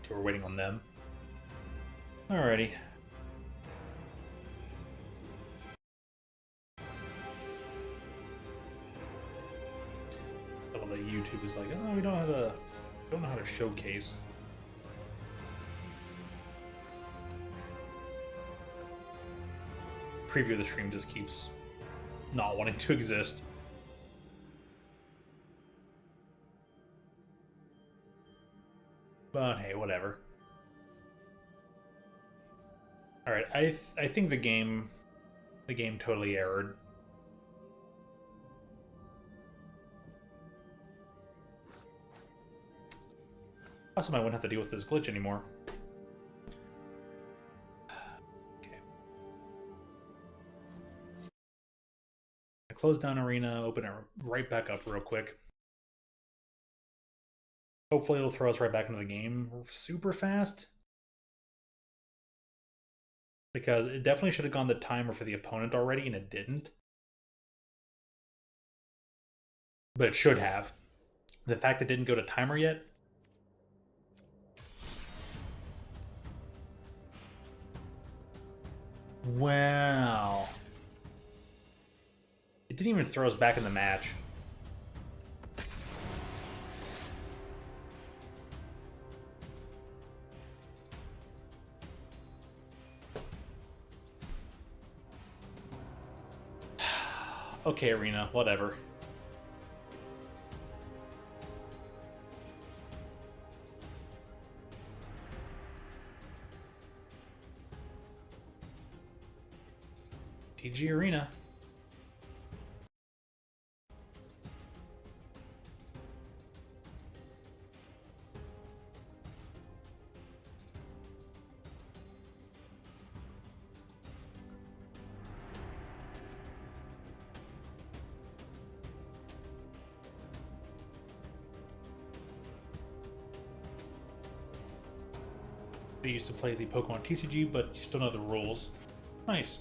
Okay, we're waiting on them. Alrighty. YouTube is like, oh, we don't know how to showcase. Preview of the stream just keeps not wanting to exist. But hey, whatever. All right, I think the game totally errored. Also, I wouldn't have to deal with this glitch anymore. Okay. I close down Arena, open it right back up real quick. Hopefully it'll throw us right back into the game super fast. Because it definitely should have gone the timer for the opponent already, and it didn't. But it should have. The fact it didn't go to timer yet. Wow. It didn't even throw us back in the match. Okay, Arena, whatever. TG Arena. I used to play the Pokemon TCG, but you still know the rules. Nice.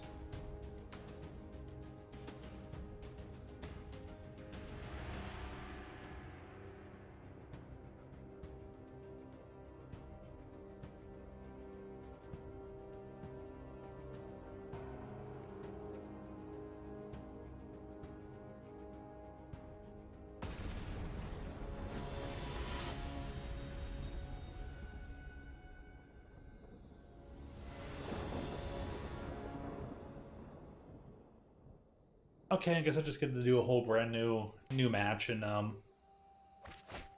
Okay, I guess I just get to do a whole brand new match, and what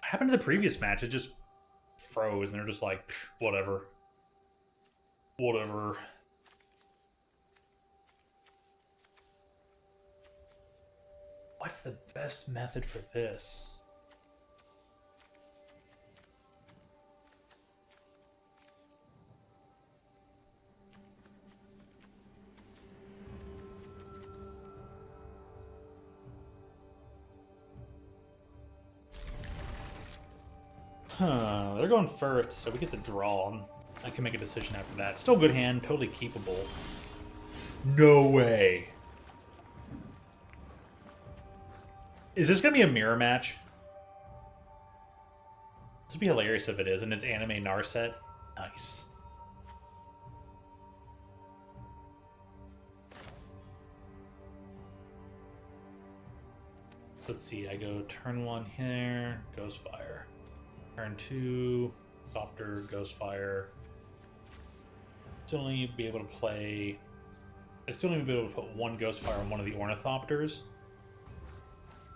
happened to the previous match? It just froze, and they're just like, "Psh, whatever. Whatever." What's the best method for this? Huh, they're going first, so we get to draw. I can make a decision after that. Still good hand, totally keepable. No way. Is this gonna be a mirror match? This would be hilarious if it is, and it's anime Narset. Nice. Let's see, I go turn 1 here, Ghost Fire. Turn 2, Thopter, Ghost Fire. Still only be able to play. I still need to be able to put 1 Ghost Fire on one of the Ornithopters.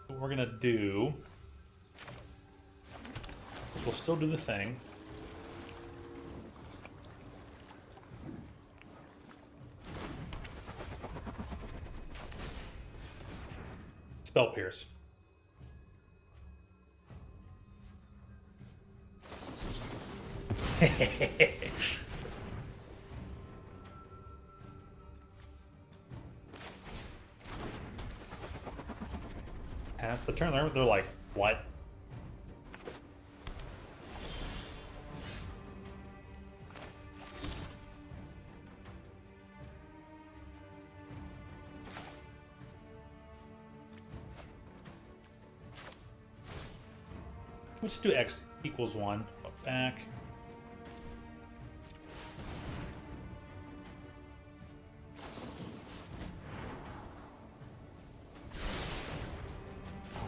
What we're gonna do. We'll still do the thing. Spell Pierce. Pass the turn. They're like, what? Let's do x equals 1. Fuck back.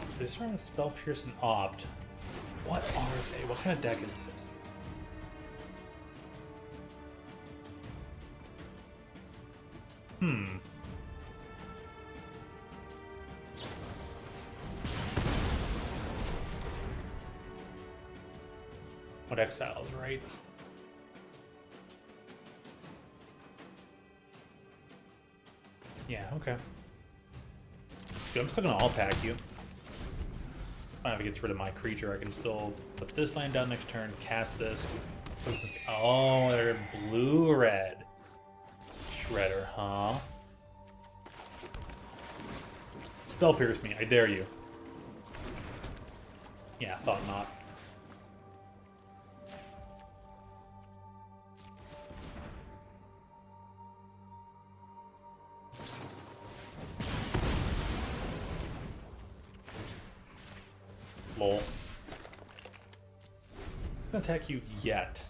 So they're starting to Spell Pierce and Opt. What are they? What kind of deck is this? What exiles, right? Yeah, okay. Dude, I'm still gonna all pack you. If it gets rid of my creature, I can still put this land down next turn, cast this. Oh, they're blue-red. Shredder, huh? Spell Pierce me, I dare you. Yeah, thought not. Lol. I'm gonna attack you yet.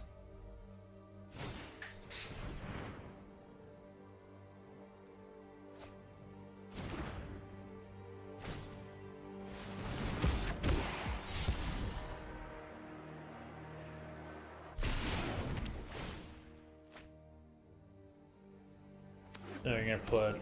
So you're gonna put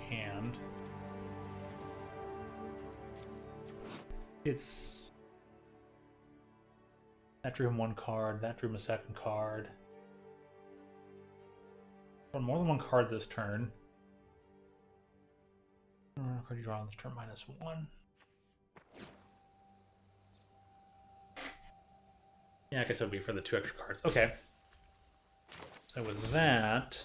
hand. It's that drew him 1 card, that drew him a 2nd card. More than 1 card this turn. Card you draw on this turn -1. Yeah, I guess it would be for the 2 extra cards. Okay. So with that.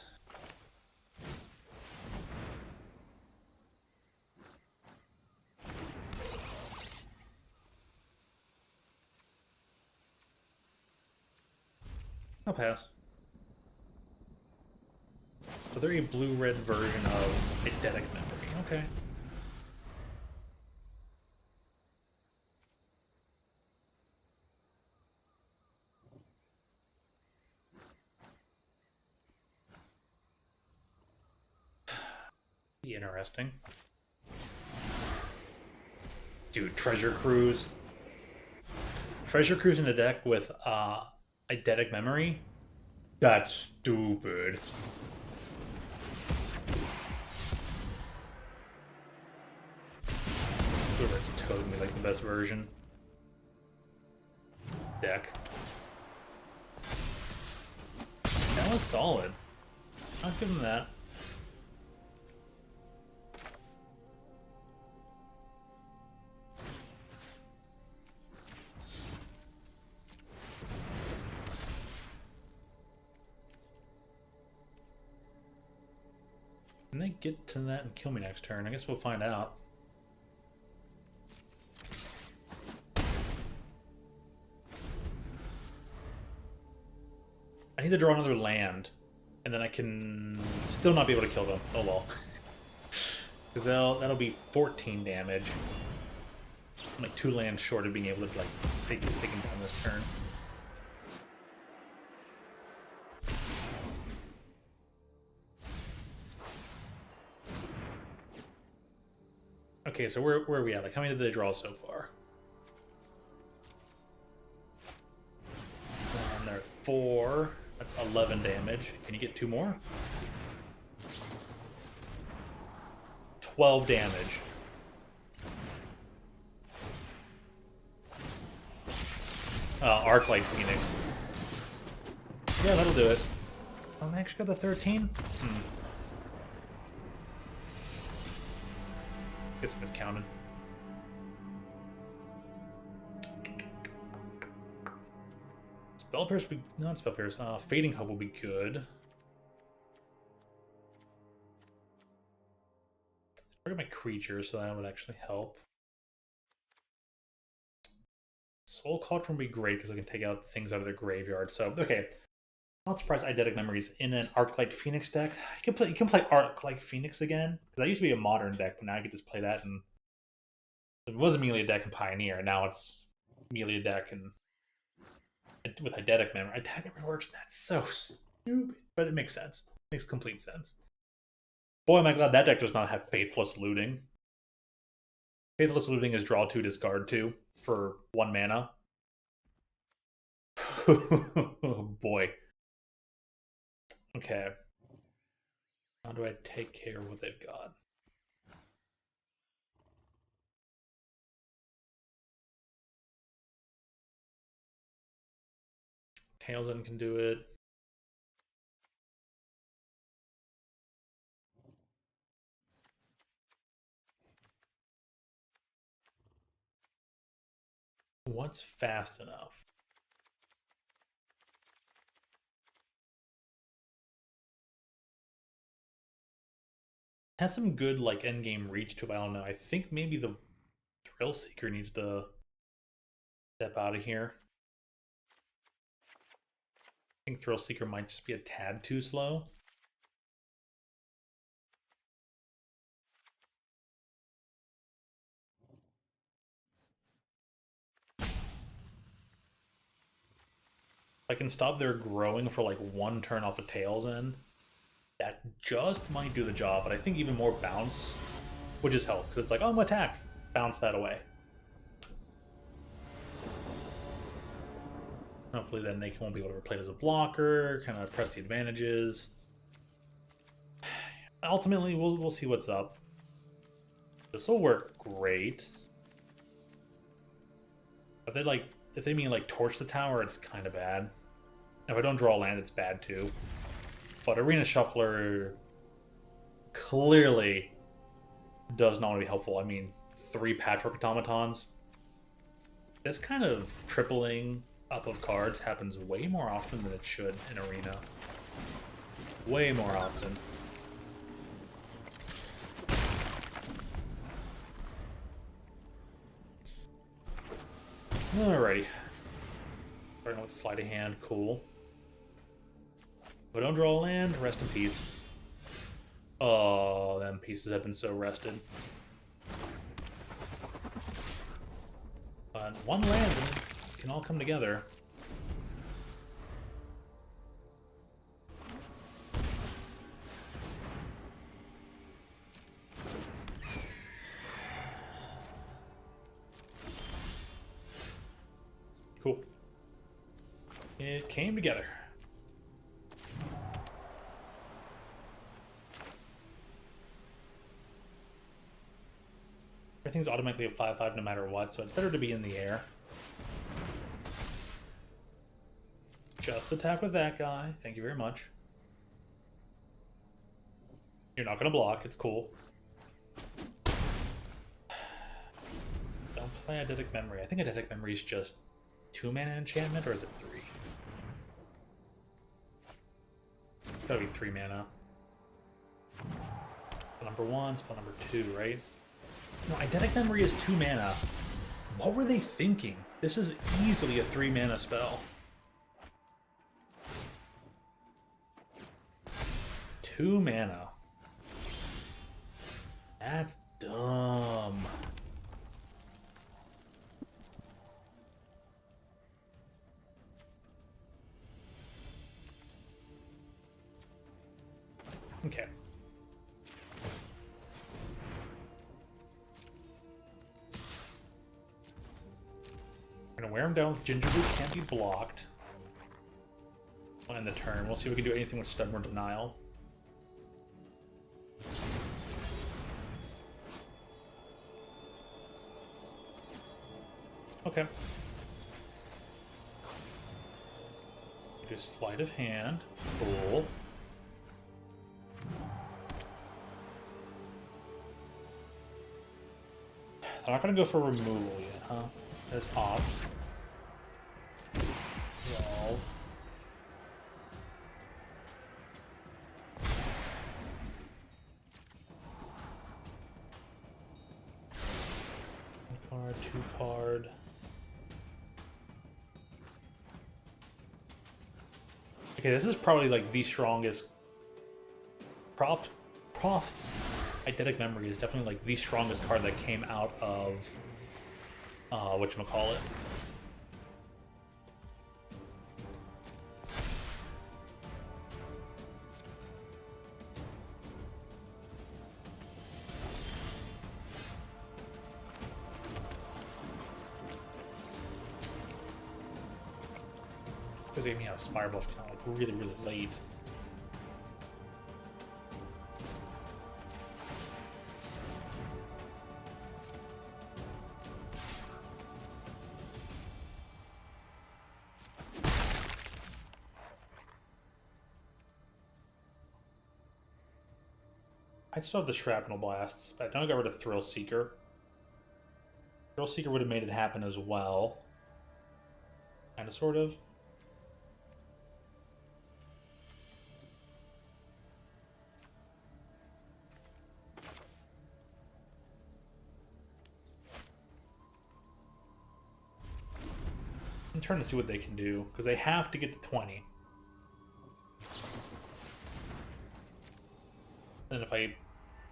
I'll pass. So they're a blue-red version of Eidetic Memory. Okay. Be interesting. Dude, Treasure Cruise. Treasure Cruise in the deck with eidetic memory? That's stupid. That's totally like the best version. Deck. That was solid. I'll give him that. Can they get to that and kill me next turn? I guess we'll find out. I need to draw another land, and then I can still not be able to kill them. Oh well. Because that'll be 14 damage. I'm like 2 lands short of being able to like take him down this turn. Okay, so where are we at? Like, how many did they draw so far? And they're at 4. That's 11 damage. Can you get 2 more? 12 damage. Arclight Phoenix. Yeah, that'll do it. Oh, I actually got the 13? Guess I miscounted. Spell Pierce would be... not Spell Pierce. Fading Hope will be good. Look at my creatures, so that would actually help. Soul Cauldron would be great because I can take out things out of their graveyard. So, okay. I'm not surprised Eidetic Memories in an Arclight Phoenix deck. You can play Arclight Phoenix again. Because that used to be a modern deck, but now I can just play that, and it was Amelia deck in Pioneer. Now it's Amelia deck and with Eidetic Memory. Eidetic Memory works, and that's so stupid. But it makes sense. It makes complete sense. Boy, am I glad that deck does not have Faithless Looting. Faithless Looting is draw 2, discard 2 for 1 mana. Oh boy. Okay. How do I take care of what they've got? Tailsend can do it. What's fast enough? Has some good like endgame reach to it, I don't know. I think maybe the Thrill Seeker needs to step out of here. I think Thrill Seeker might just be a tad too slow. I can stop their growing for like 1 turn off the tail's end. That just might do the job, but I think even more bounce would just help, because it's like, oh, I'm gonna attack. Bounce that away. Hopefully then they won't be able to play it as a blocker, kind of press the advantages. Ultimately, we'll see what's up. This will work great. If they mean like torch the tower, it's kind of bad. If I don't draw land, it's bad too. But Arena Shuffler clearly does not want to be helpful. I mean, 3 Patchwork Automatons. This kind of tripling up of cards happens way more often than it should in Arena. Way more often. Alrighty. Starting with Sleight of Hand, cool. If I don't draw a land, rest in peace. Oh, them pieces have been so rested. But 1 land can all come together. Cool. It came together. Everything's automatically a 5/5 no matter what, so it's better to be in the air. Just attack with that guy. Thank you very much. You're not going to block. It's cool. Don't play Eidetic Memory. I think Eidetic Memory is just 2 mana enchantment, or is it 3? It's gotta be 3 mana. Spell number 1, spell number 2, right? No, Eidetic Memory is 2 mana. What were they thinking? This is easily a 3 mana spell. 2 mana. That's dumb. Okay. We're gonna wear him down with Gingerly, can't be blocked. We'll end the turn. We'll see if we can do anything with Stubborn Denial. Okay. Do Sleight of Hand. Cool. I'm not gonna go for removal yet, huh? That's off. Resolve. One card, 2 card. Okay, this is probably like the strongest. Prof's Eidetic Memory is definitely like the strongest card that came out of whatchamacallit. Because they gave me a Spire buff kind of like really, really late. I still have the Shrapnel Blasts, but I know I got rid of Thrill Seeker. Thrill Seeker would have made it happen as well. Kinda, sort of. I'm trying to see what they can do, because they have to get to 20. Then if I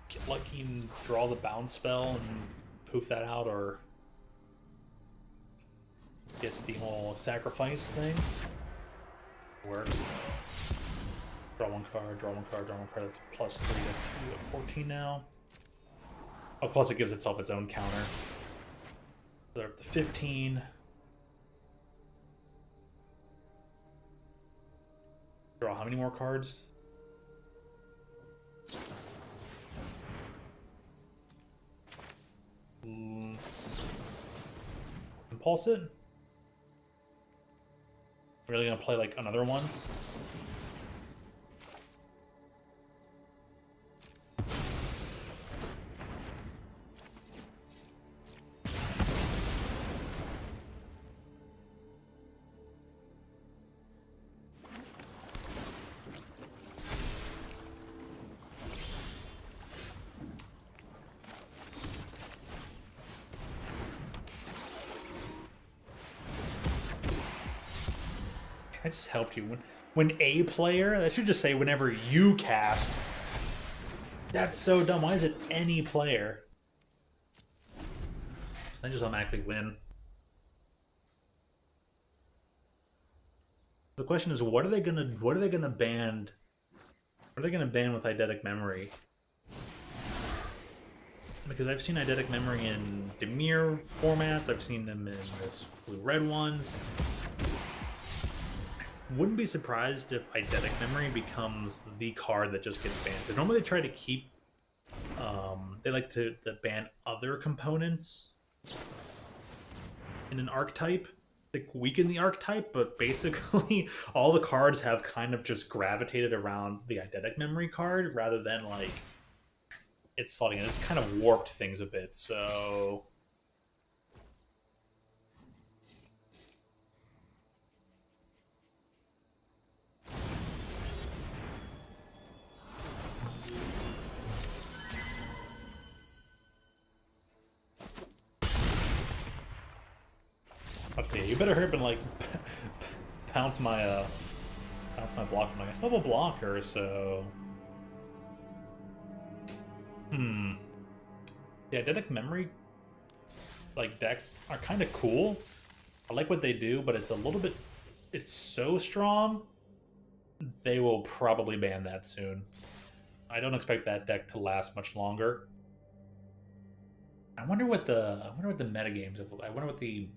get lucky and draw the bounce spell and poof that out, or get the whole sacrifice thing, works. Draw 1 card, draw 1 card, draw 1 card. That's plus 3 to 2 at 14 now. Oh, plus it gives itself its own counter. They're up to 15. Draw how many more cards? Impulse it? Really gonna play like another one? I just helped you. When a player, that should just say whenever you cast. That's so dumb. Why is it any player? I just automatically win. The question is, what are they gonna ban? What are they gonna ban with Eidetic Memory? because I've seen eidetic memory in Demir formats, I've seen them in this blue-red ones. I wouldn't be surprised if eidetic memory becomes the card that just gets banned. Because normally they try to keep, they like to ban other components in an archetype, like weaken the archetype, but basically all the cards have kind of just gravitated around the eidetic memory card rather than like it's slotting in. It's kind of warped things a bit, so let's see. You better hurry up and like pounce my block. I still have a blocker, so the eidetic memory like decks are kind of cool. I like what they do, but it's a little bit. It's so strong. They will probably ban that soon. I don't expect that deck to last much longer. I wonder what the metagames of. I wonder what the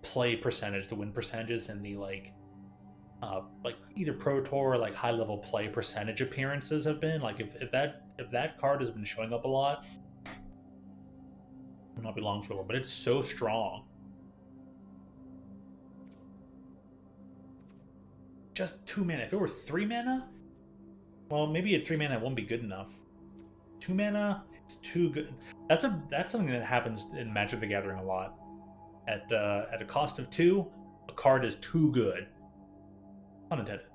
play percentage, the win percentages, and the like either Pro Tour or like high level play percentage appearances have been. Like if that card has been showing up a lot, will not be long for it, but it's so strong. Just 2 mana. If it were 3 mana, well, maybe at 3 mana it won't be good enough. 2 mana, it's too good. That's something that happens in Magic the Gathering a lot. At a cost of 2, a card is too good. Unintended.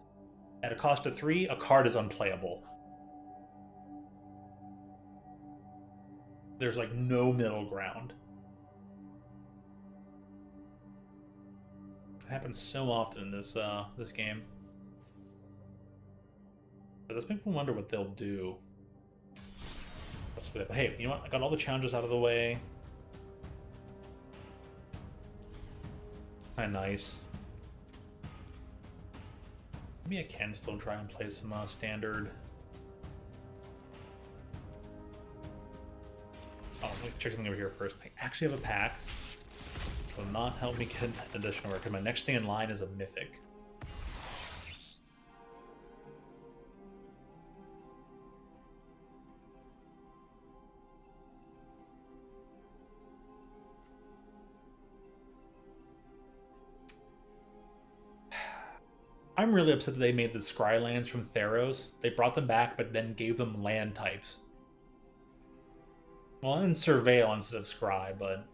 At a cost of 3, a card is unplayable. There's like no middle ground. It happens so often in this this game. But this makes me wonder what they'll do. But hey, you know what? I got all the challenges out of the way. Kind of nice. Maybe I can still try and play some standard. Oh, let me check something over here first. I actually have a pack. Will not help me get an additional record. My next thing in line is a mythic. I'm really upset that they made the Scry lands from Theros. They brought them back, but then gave them land types. Well, in Surveil instead of Scry, but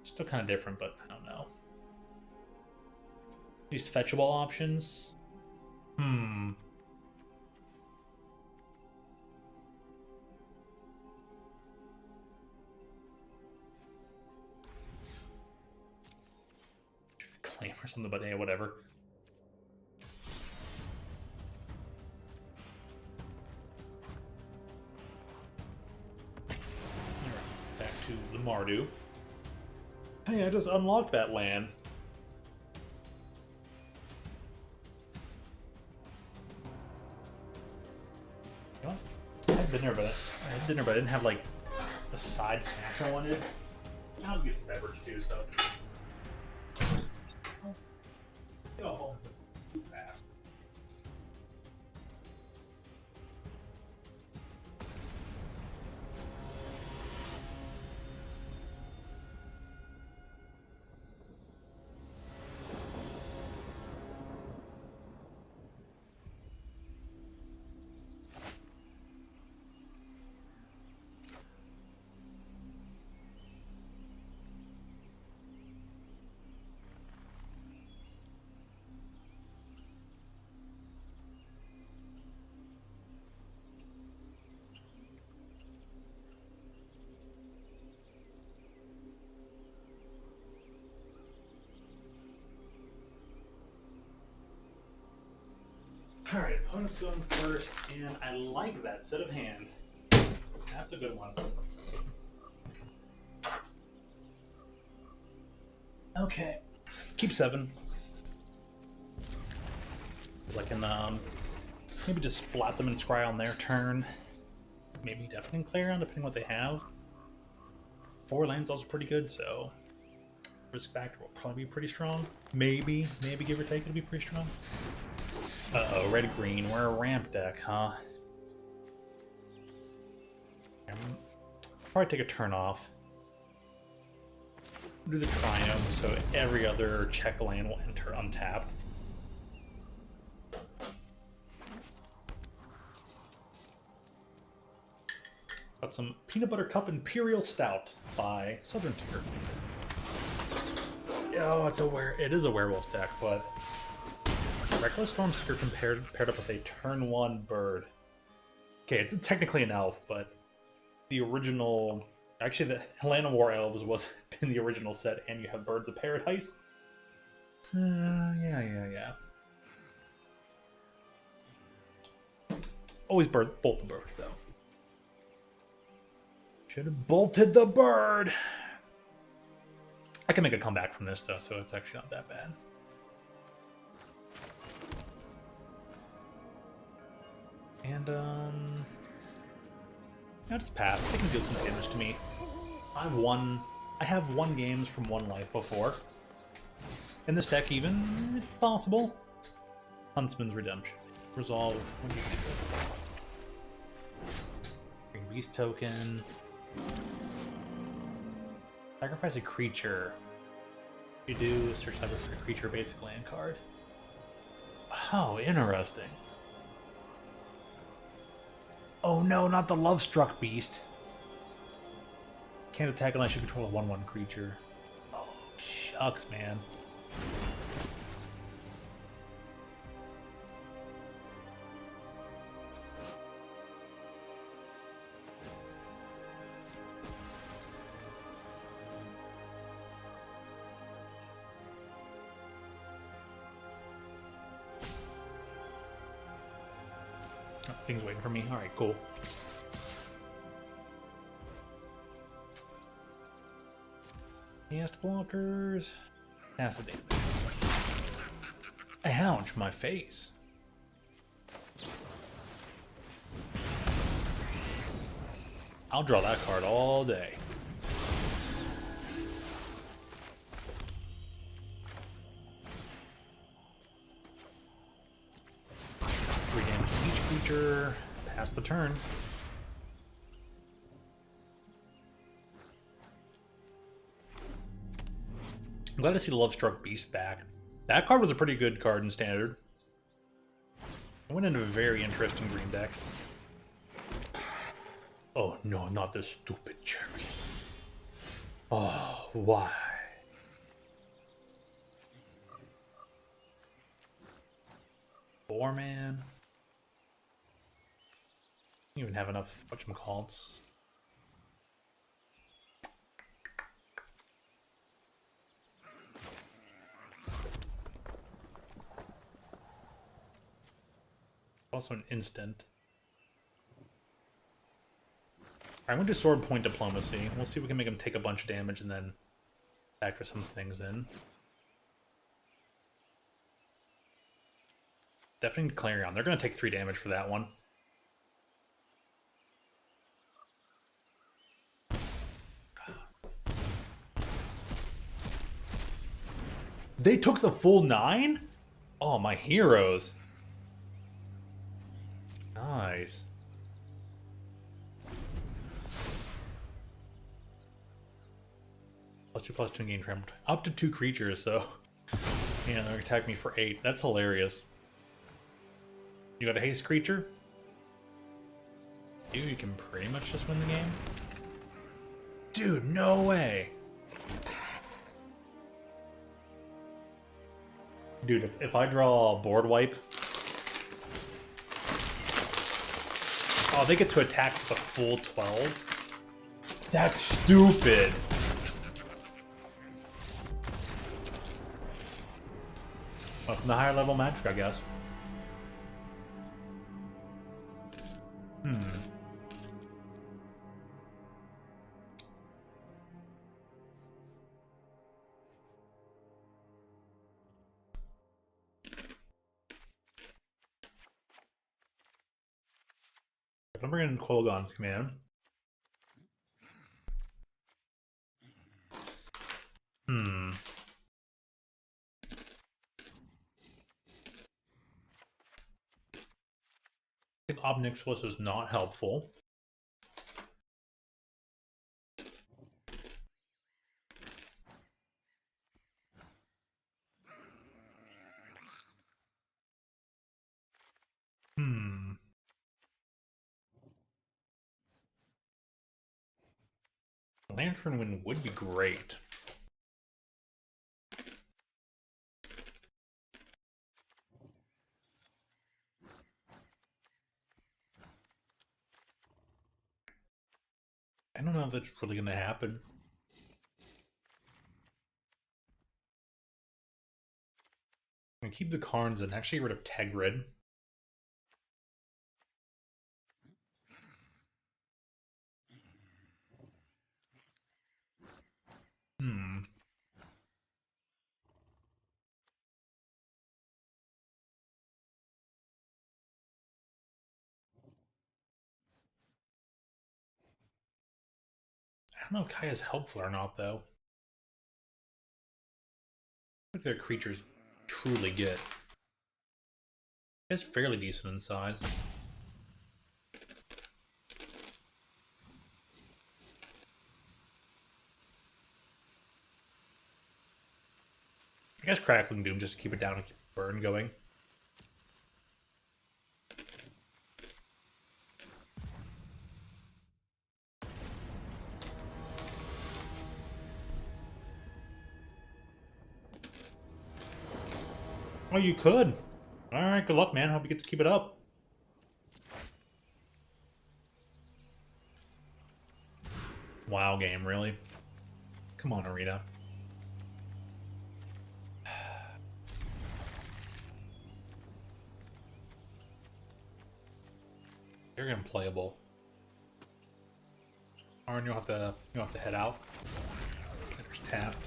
still kind of different, but I don't know. These fetchable options? Claim or something, but hey, whatever. Back to the Mardu. Hey, I just unlocked that land. You know what? I had dinner, but I didn't have like the side snack I wanted. I'll get some beverage too, so. Go home. Alright, opponent's going first, and I like that set of hand. That's a good one. Okay, keep 7. I can Maybe just splat them and scry on their turn. Maybe definitely Clarion, depending what they have. 4 land's also pretty good, so risk factor will probably be pretty strong. Maybe give or take, it'll be pretty strong. Uh-oh, red-green, we're a ramp deck, huh? Probably take a turn off. Do the Triumph, so every other check land will enter untapped. Got some Peanut Butter Cup Imperial Stout by Southern Tier. Oh, it is a werewolf deck, but Reckless Stormseeker paired up with a turn 1 bird. Okay, it's technically an elf, but the original, actually the Land of War Elves was in the original set, and you have Birds of Paradise. Yeah. Always bolt the bird, though. Should have bolted the bird. I can make a comeback from this, though, so it's actually not that bad. And, I'll just pass. They can deal some damage to me. I have won games from 1 life before. In this deck, even, it's possible. Huntsman's Redemption. Resolve. What do you do? Green Beast token. Sacrifice a creature. You do search library for a creature basic land card. Oh, interesting. Oh no, not the Love-Struck Beast. Can't attack unless you control a 1/1 creature. Oh, shucks, man. Oh, thing's waiting for me. Alright, cool. Cast blockers. Acid damage. Ouch, my face. I'll draw that card all day. Creature, pass the turn. I'm glad to see the Love-Struck Beast back. That card was a pretty good card in Standard. I went into a very interesting green deck. Oh no, not this stupid cherry. Oh, why? Four-man. You even have enough whatchamacallits. Also an instant. I'm going to do Sword Point Diplomacy. We'll see if we can make him take a bunch of damage and then factor some things in. Definitely Clarion. They're going to take 3 damage for that one. They took the full 9? Oh, my heroes. Nice. +2/+2 and gain trampled. Up to 2 creatures, so. Yeah, they're gonna attack me for 8. That's hilarious. You got a haste creature? Dude, you can pretty much just win the game. Dude, no way. Dude, if I draw a board wipe... Oh, they get to attack with a full 12? That's stupid! Well, from the higher level magic, I guess. bring in Colgon's command. I think Obnixilis is not helpful. Lantern Wind would be great. I don't know if it's really going to happen. I'm going to keep the Karns and actually get rid of Tegrid. I don't know if Kaya's helpful or not, though. I think their creatures truly get. It's fairly decent in size. I guess Crackling Doom just to keep it down and keep the burn going. Oh, you could. Alright, good luck, man. Hope you get to keep it up. WoW game, really? Come on, Arena. You're unplayable. Arn, you'll have to head out. There's tapped.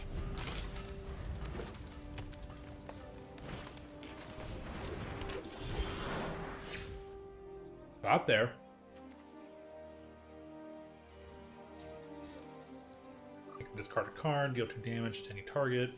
Out there. You can discard a card, deal 2 damage to any target.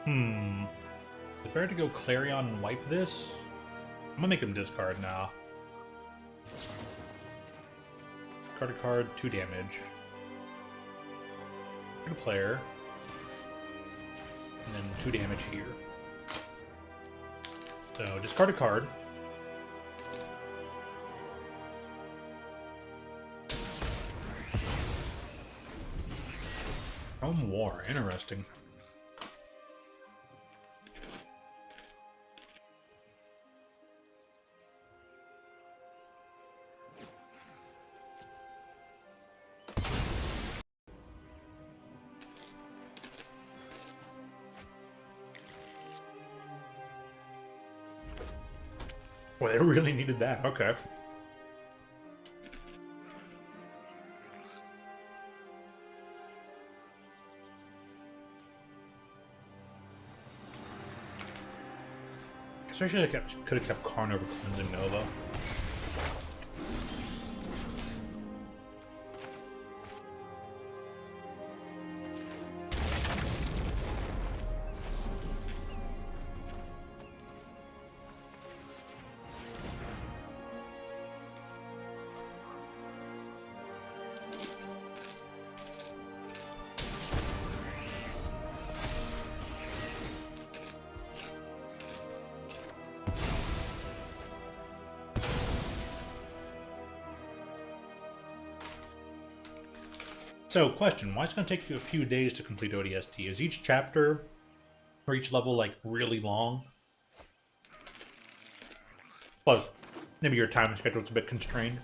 Is it better to go Clarion and wipe this? I'm gonna make him discard now. Discard a card, 2 damage. Put a player. And then 2 damage here. So discard a card. Home War, interesting. Well, they really needed that. Okay. Especially I could have kept Karn over Cleansing Nova. So, question, why is it going to take you a few days to complete ODST? Is each chapter or each level, like, really long? Plus, maybe your time schedule's a bit constrained.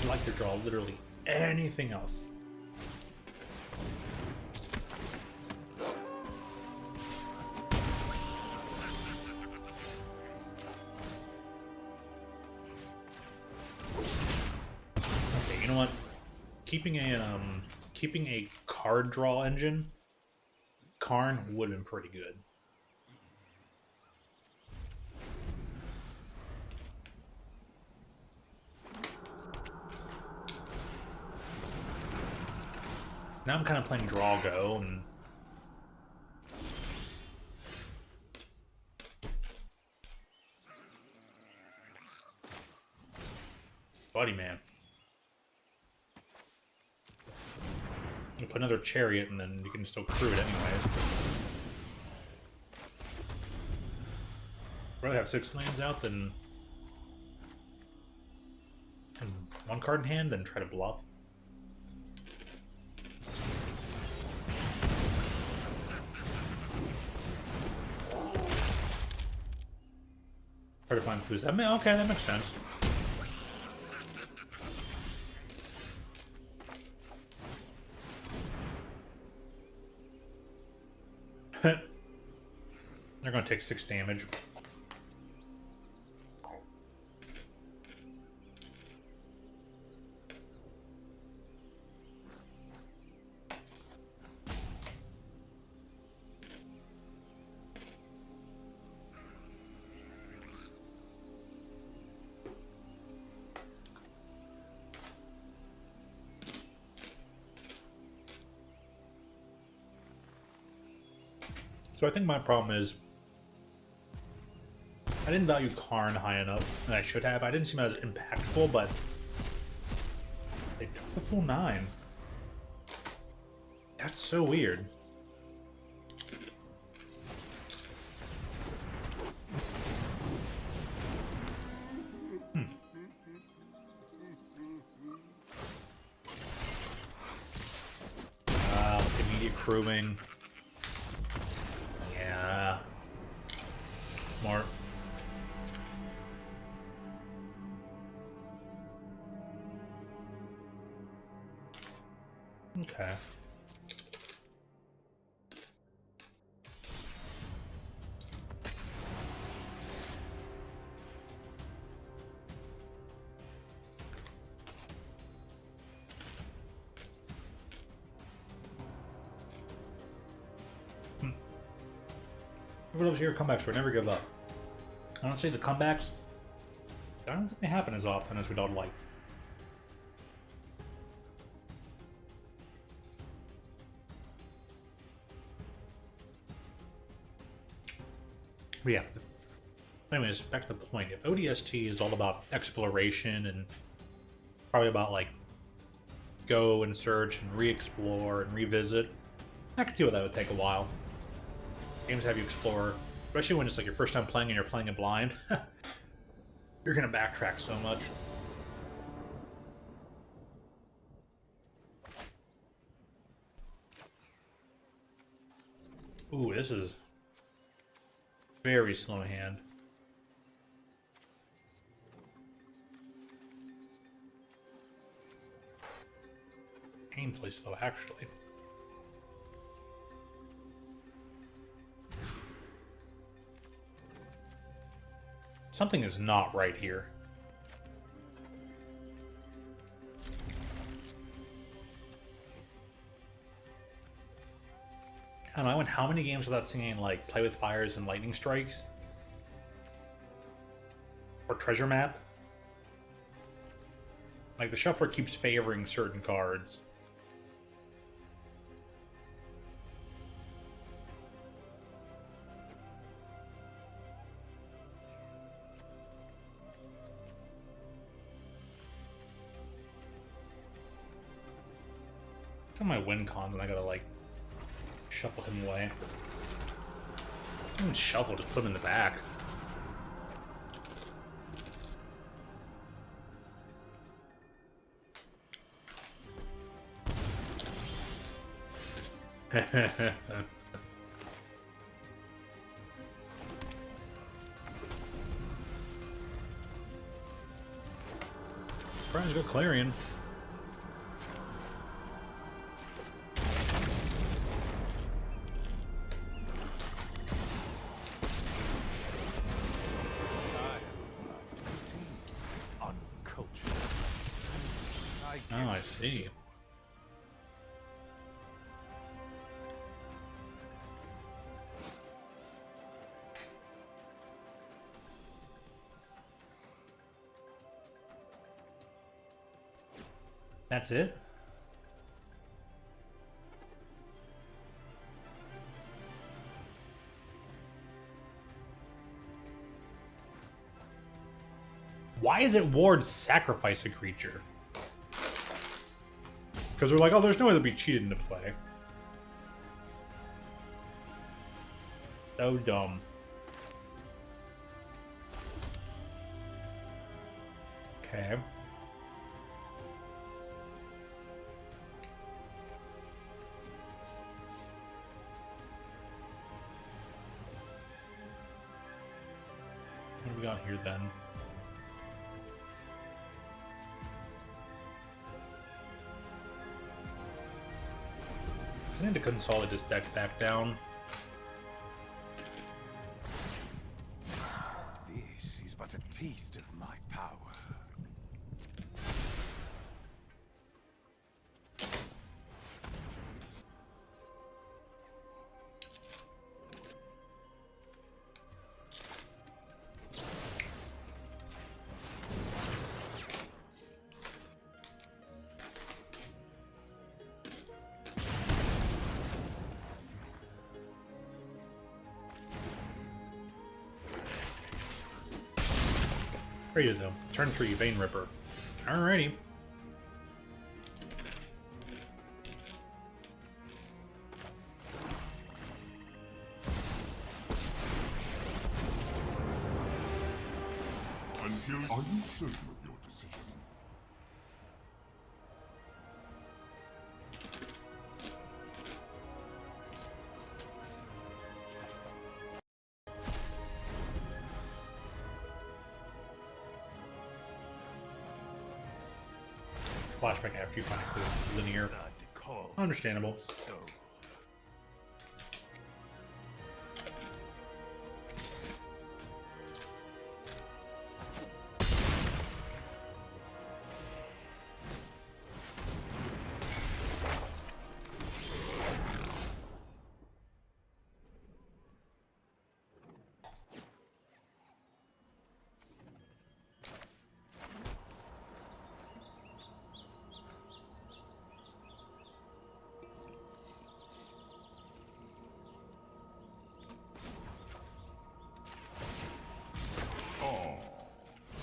like to draw literally anything else. Okay, you know what? Keeping a card draw engine, Karn would have been pretty good. Now I'm kind of playing Draw Go, and buddy man. You put another chariot, and then you can still crew it anyways. Rather have 6 lands out than and 1 card in hand, and try to bluff. Try to find clues. Okay, that makes sense. They're going to take 6 damage. So I think my problem is I didn't value Karn high enough, and I should have. I didn't seem as impactful, but they took the full 9. That's so weird. Immediate crewing. Yeah. Smart. Okay. Everyone loves to hear comebacks, so never give up. Honestly, the comebacks, I don't think they happen as often as we'd all like. But yeah. Anyways, back to the point. If ODST is all about exploration and probably about like go and search and re-explore and revisit, I can see why that would take a while. Games have you explore, especially when it's like your first time playing and you're playing it blind. You're gonna backtrack so much. Ooh, this is very slow hand. Painfully slow, actually. Something is not right here. I don't know, I went how many games without singing, like, Play with Fires and Lightning Strikes? Or Treasure Map? Like, the shuffler keeps favoring certain cards. Some of my win cons and I gotta, like, shuffle him away. I don't shuffle, just put him in the back. surprised you got Clarion. Oh, I see. That's it? Why is it ward sacrifice a creature? Because we're like, oh, there's no way they'll be cheated into play. So dumb. Okay. What do we got here then? I need to consolidate this deck back down. This is but a taste of my power. Pretty though. Turn 3, Vein Ripper. Alrighty. Are you certain of your decision? Flashback after you find it linear. Understandable.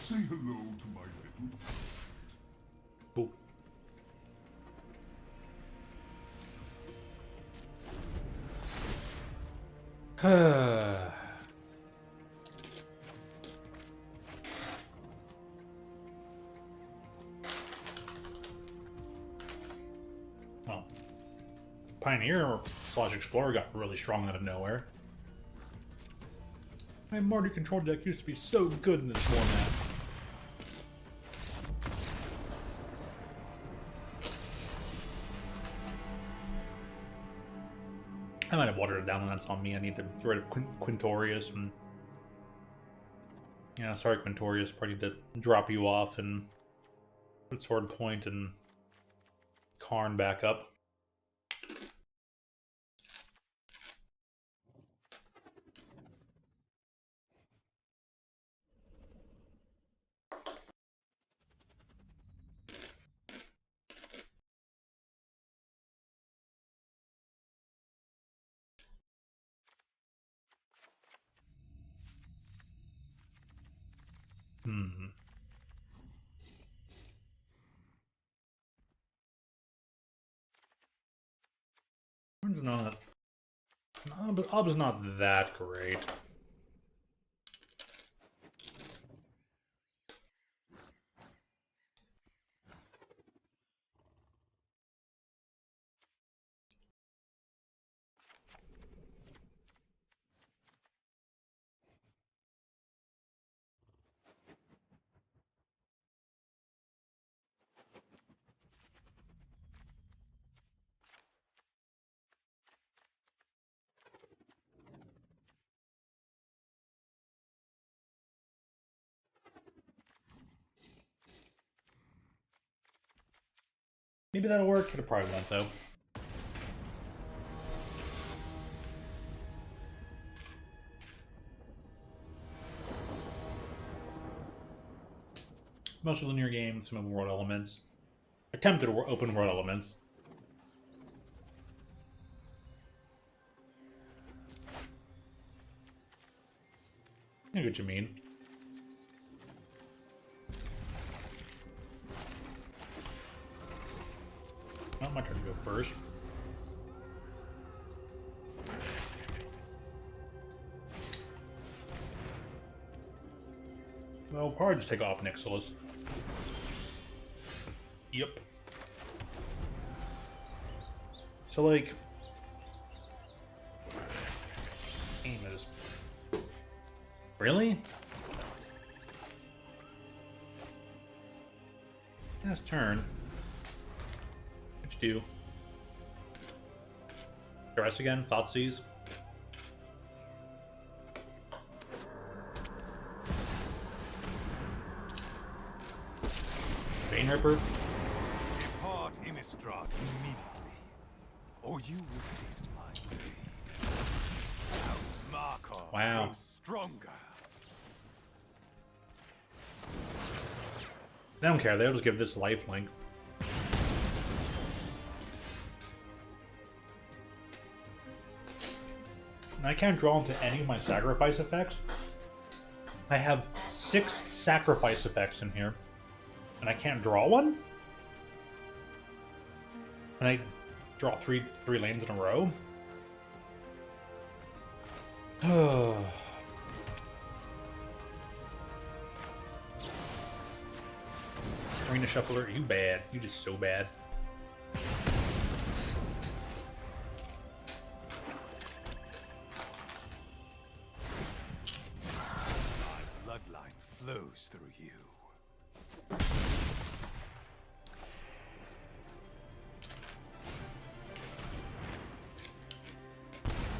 Say hello to my little Cool. Well, Pioneer / Explorer got really strong out of nowhere. My Marty control deck used to be so good in this format. I might have watered it down, and that's on me. I need to get rid of Quintorius. And yeah, sorry, Quintorius. Probably need to drop you off and put Sword Point and Karn back up. It's not. Ob's not that great. Maybe that'll work. It probably won't, though. Mostly linear game, some open world elements. Attempted open world elements. I get what you mean. Well, my turn to go first. Well, probably just take off Nixilis. Yep. So, like... Aim is... Really? Last turn. What you do? Dress again? Thoughtseize? Vein Ripper? Depart Innistrad immediately, or you will taste my blade. House Markov Wow. grows stronger. They don't care, they'll just give this lifelink. And I can't draw into any of my sacrifice effects. I have 6 sacrifice effects in here. And I can't draw one? And I draw three lanes in a row? Arena Shuffler, you bad. You just so bad. My bloodline flows through you.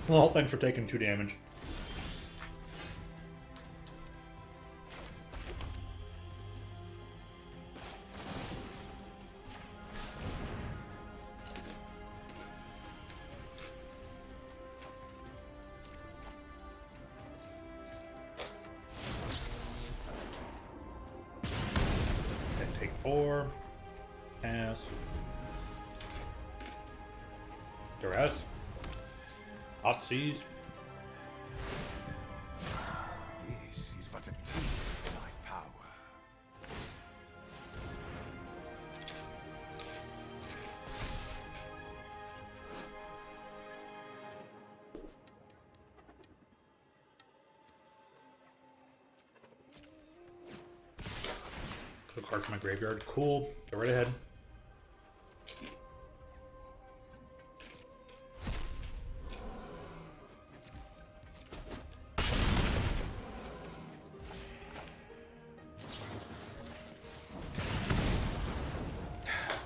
Well, thanks for taking 2 damage. Okay, take 4. Pass. Duress. Thoughtseize. This is but a taste of my power. Put a card from my graveyard. Cool. Go right ahead.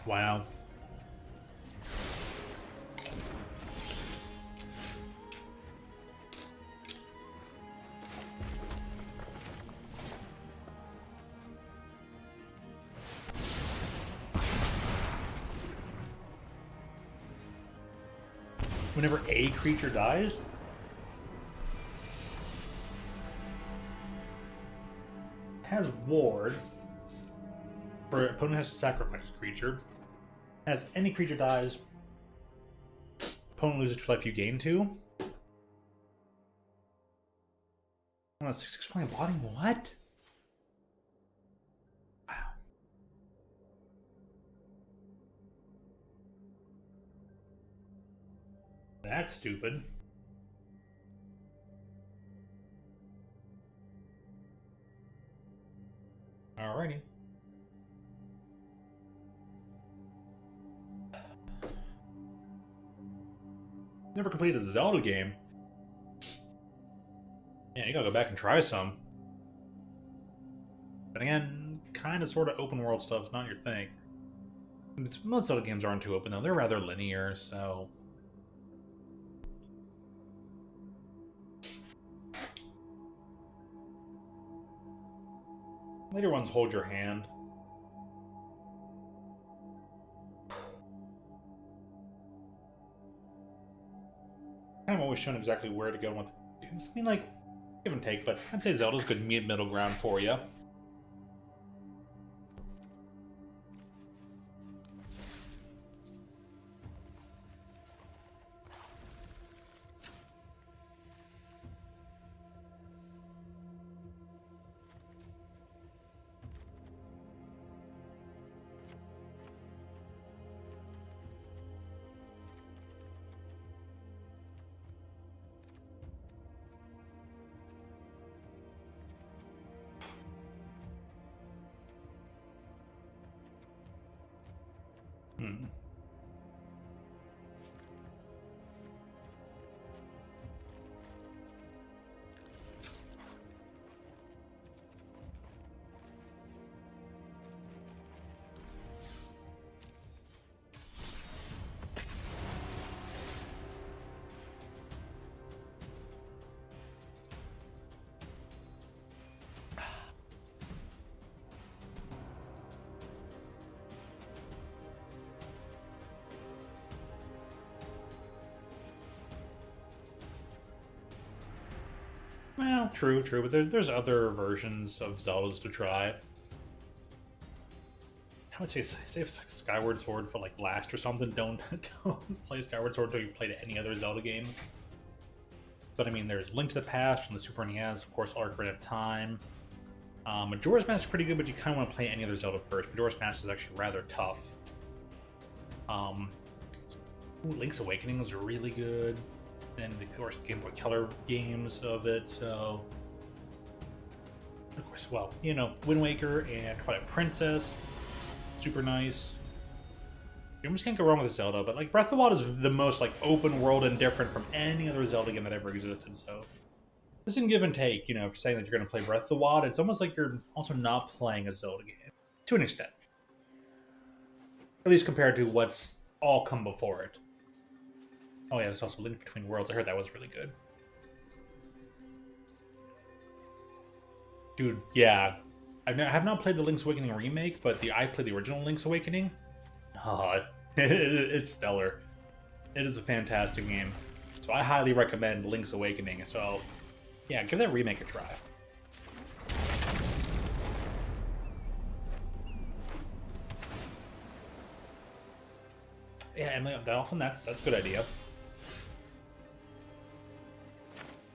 Wow. Whenever a creature dies, has ward, or opponent has to sacrifice a creature. As any creature dies, opponent loses 2 life, you gain 2. On a 6/6 flying body, what? Wow. That's stupid. Alrighty. Never completed a Zelda game. Yeah, you gotta go back and try some. But again, kind of sort of open world stuff is not your thing. Most Zelda games aren't too open though, they're rather linear, so... Later ones hold your hand. kind of always shown exactly where to go and what to do. I mean, like, give and take, but I'd say Zelda's good middle ground for you. Well, true, but there's other versions of Zeldas to try. I would say save Skyward Sword for like last or something. Don't play Skyward Sword until you've played any other Zelda games. But I mean, there's Link to the Past on the Super NES, of course, Ocarina of Time. Majora's Mask is pretty good, but you kind of want to play any other Zelda first. Majora's Mask is actually rather tough. Link's Awakening is really good. And of course, the Game Boy Color games of it, so... Of course, well, you know, Wind Waker and Twilight Princess, super nice. You almost can't go wrong with Zelda, but like Breath of the Wild is the most like open world and different from any other Zelda game that ever existed, so... This is give and take, you know, if you're saying that you're going to play Breath of the Wild, it's almost like you're also not playing a Zelda game, to an extent. At least compared to what's all come before it. Oh yeah, there's also Link Between Worlds. I heard that was really good. Dude, yeah. I have not played the Link's Awakening remake, but I played the original Link's Awakening. Oh, it's stellar. It is a fantastic game. So I highly recommend Link's Awakening. So, yeah, give that remake a try. Yeah, and that's a good idea.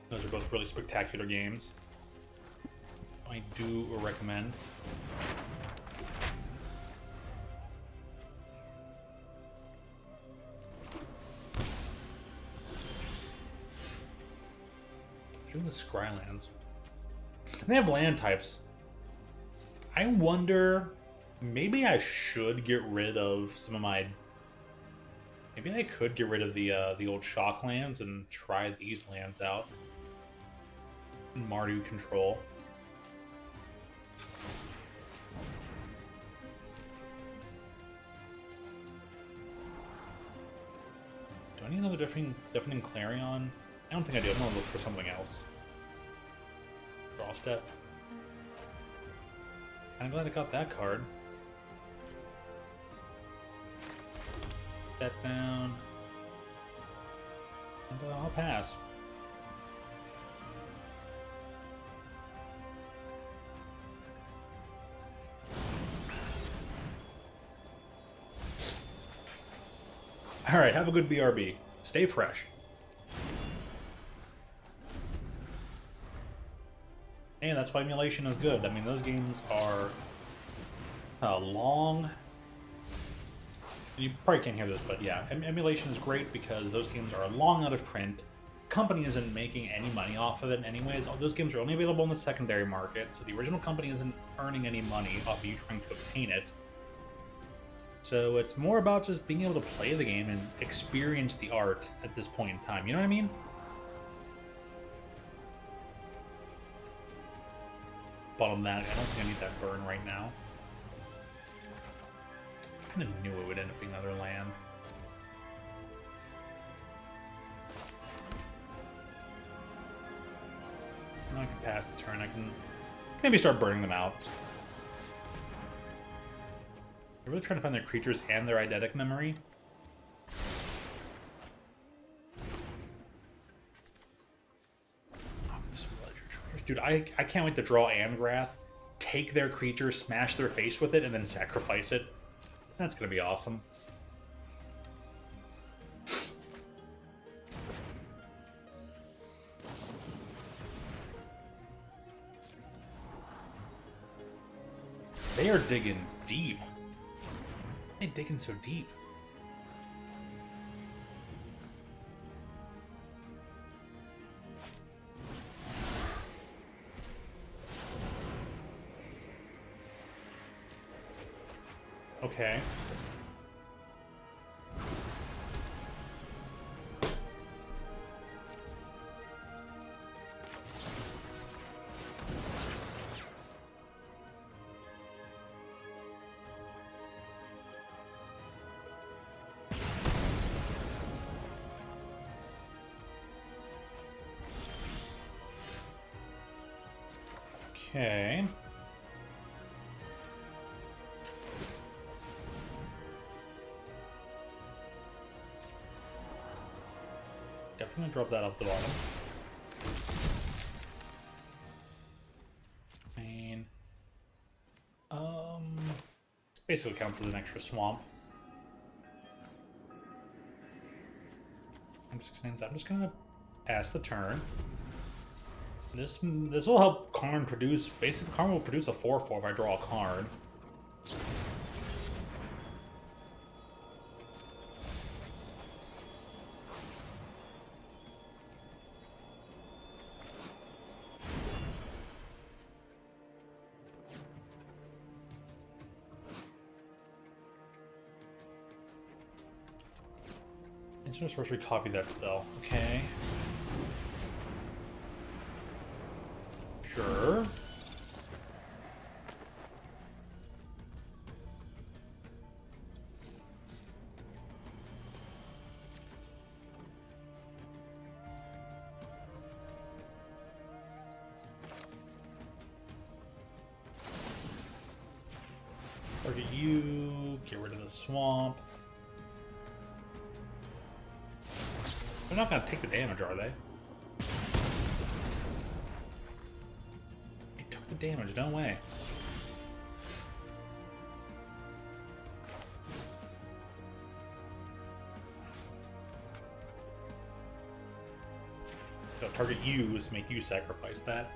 Those are both really spectacular games. I do recommend. Doing the Scrylands. They have land types. I wonder, maybe I should get rid of some of my... Maybe I could get rid of the old Shocklands and try these lands out. Mardu control. Do I need another deafening Clarion? I don't think I do. I'm gonna look for something else. Draw step. I'm glad I got that card. Step down. And I'll pass. Alright, have a good BRB. Stay fresh. And that's why emulation is good. I mean, those games are long. You probably can't hear this, but yeah, emulation is great because those games are long out of print. Company isn't making any money off of it anyways. All those games are only available in the secondary market, so the original company isn't earning any money off of you trying to obtain it. So it's more about just being able to play the game and experience the art at this point in time. You know what I mean? Bottom that. I don't think I need that burn right now. I kind of knew it would end up being another land. Now I can pass the turn. I can maybe start burning them out. I'm really trying to find their creatures and their eidetic memory. Dude, I can't wait to draw Angrath, take their creature, smash their face with it, and then sacrifice it. That's gonna be awesome. They are digging deep. They're digging so deep. Okay. Okay. Definitely drop that off the bottom. And basically counts as an extra swamp. I'm just gonna pass the turn. This will help Karn produce. Basically, Karn will produce a 4/4 if I draw a card. Instant sorcery, copy that spell. Okay. Sure. Target you, get rid of the swamp. They're not gonna take the damage, are they? They took the damage, no way. So target you is make you sacrifice that.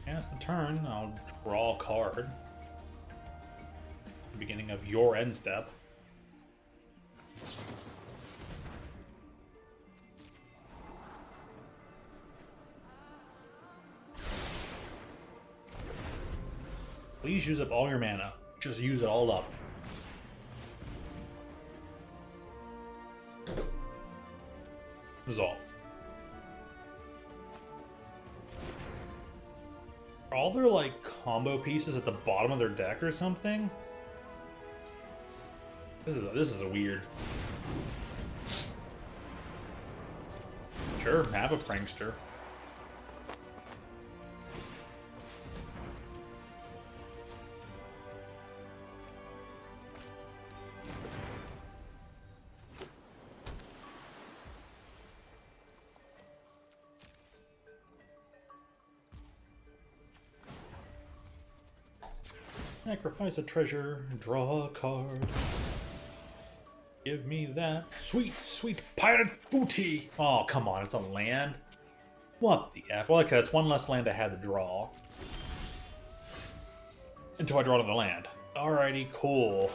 That's the turn. I'll draw a card. Beginning of your end step. Please use up all your mana. Just use it all up. Resolve. Are all their, like, combo pieces at the bottom of their deck or something? This is a weird. Sure, have a prankster. Sacrifice a treasure, draw a card. Give me that sweet, sweet pirate booty. Oh, come on, it's a land. What the F? Well, okay, it's one less land I had to draw. Until I draw to the land. Alrighty, cool.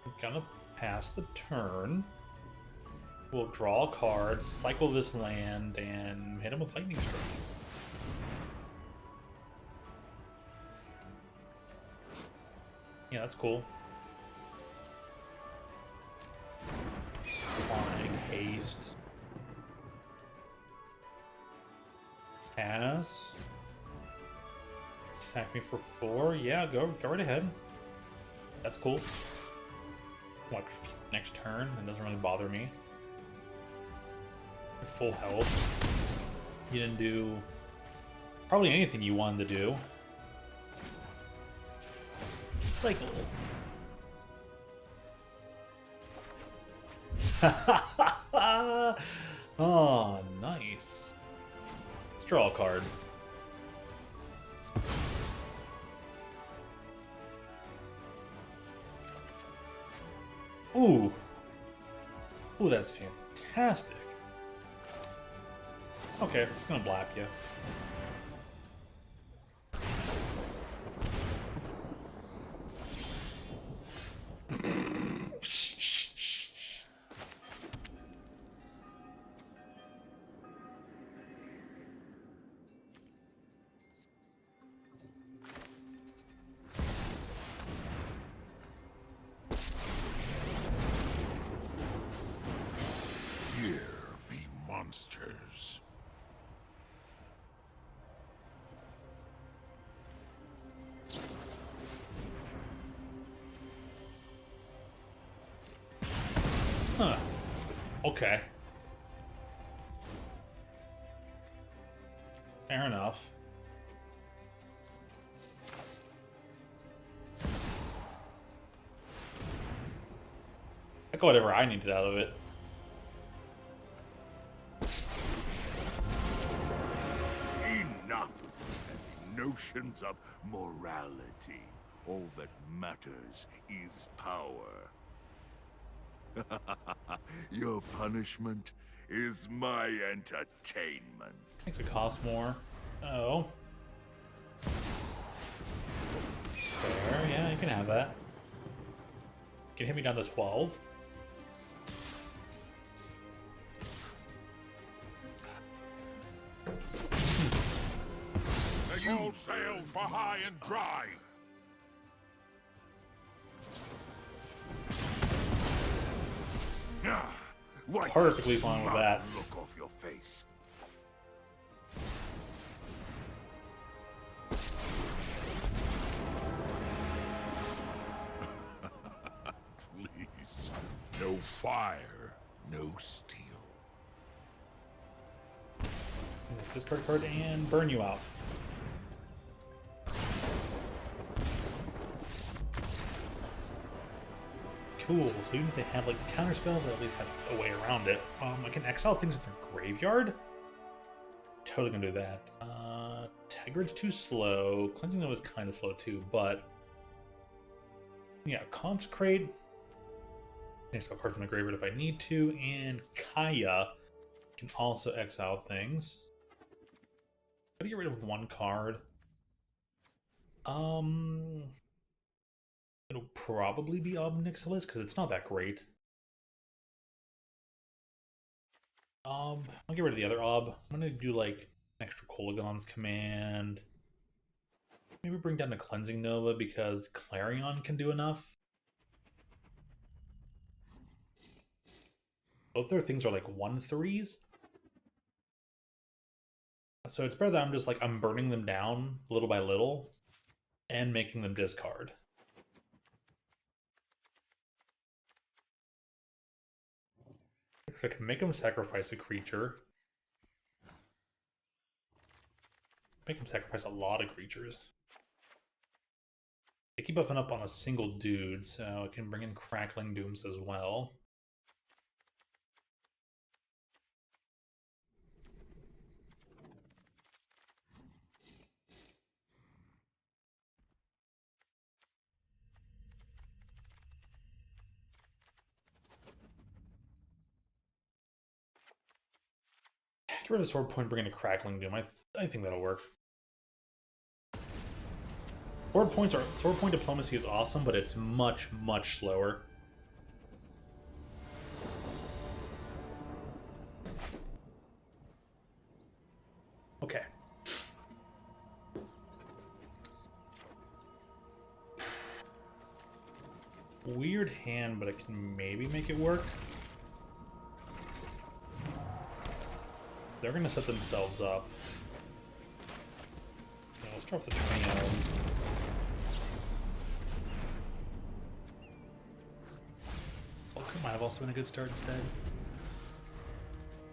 I'm gonna pass the turn. We'll draw a card, cycle this land, and hit him with lightning strike. Yeah, that's cool. Flying haste. Pass. Attack me for 4. Yeah, go right ahead. That's cool. What, next turn? It doesn't really bother me. Full health. You didn't do probably anything you wanted to do. Cycle. Oh, nice. Let's draw a card. Ooh. Ooh, that's fantastic. Okay, I'm just gonna blap you. Here be monsters. Huh. Okay. Fair enough. I got whatever I needed out of it. Enough of notions of morality. All that matters is power. Your punishment is my entertainment. Makes it cost more. Oh. Fair, yeah, you can have that. You can hit me down to 12. All sail for high and dry. Wipe Perfectly that fine with smug that. Look off your face. Please, no fire, no steel. Discard card and burn you out. Cool, so even if they have like counter spells, I at least have a way around it. I can exile things in their graveyard. Totally gonna do that. Tigrid's too slow. Cleansing them is kind of slow too, but yeah, Consecrate. Exile card from the graveyard if I need to, and Kaya can also exile things. Gotta get rid of one card. It'll probably be Obnixilis because it's not that great. I'll get rid of the other Ob. I'm gonna do like extra Kolagon's command. Maybe bring down a Cleansing Nova because Clarion can do enough. Both their things are like 1/3s. So it's better that I'm burning them down little by little and making them discard. If I can make them sacrifice a creature. Make them sacrifice a lot of creatures. They keep buffing up on a single dude, so I can bring in Crackling Dooms as well. Get rid of Sword Point, bring in a Crackling Doom. I think that'll work. Sword Point Diplomacy is awesome, but it's much, much slower. Okay. Weird hand, but I can maybe make it work. They're gonna set themselves up. Yeah, let's start off the train. Welcome might have also been a good start instead.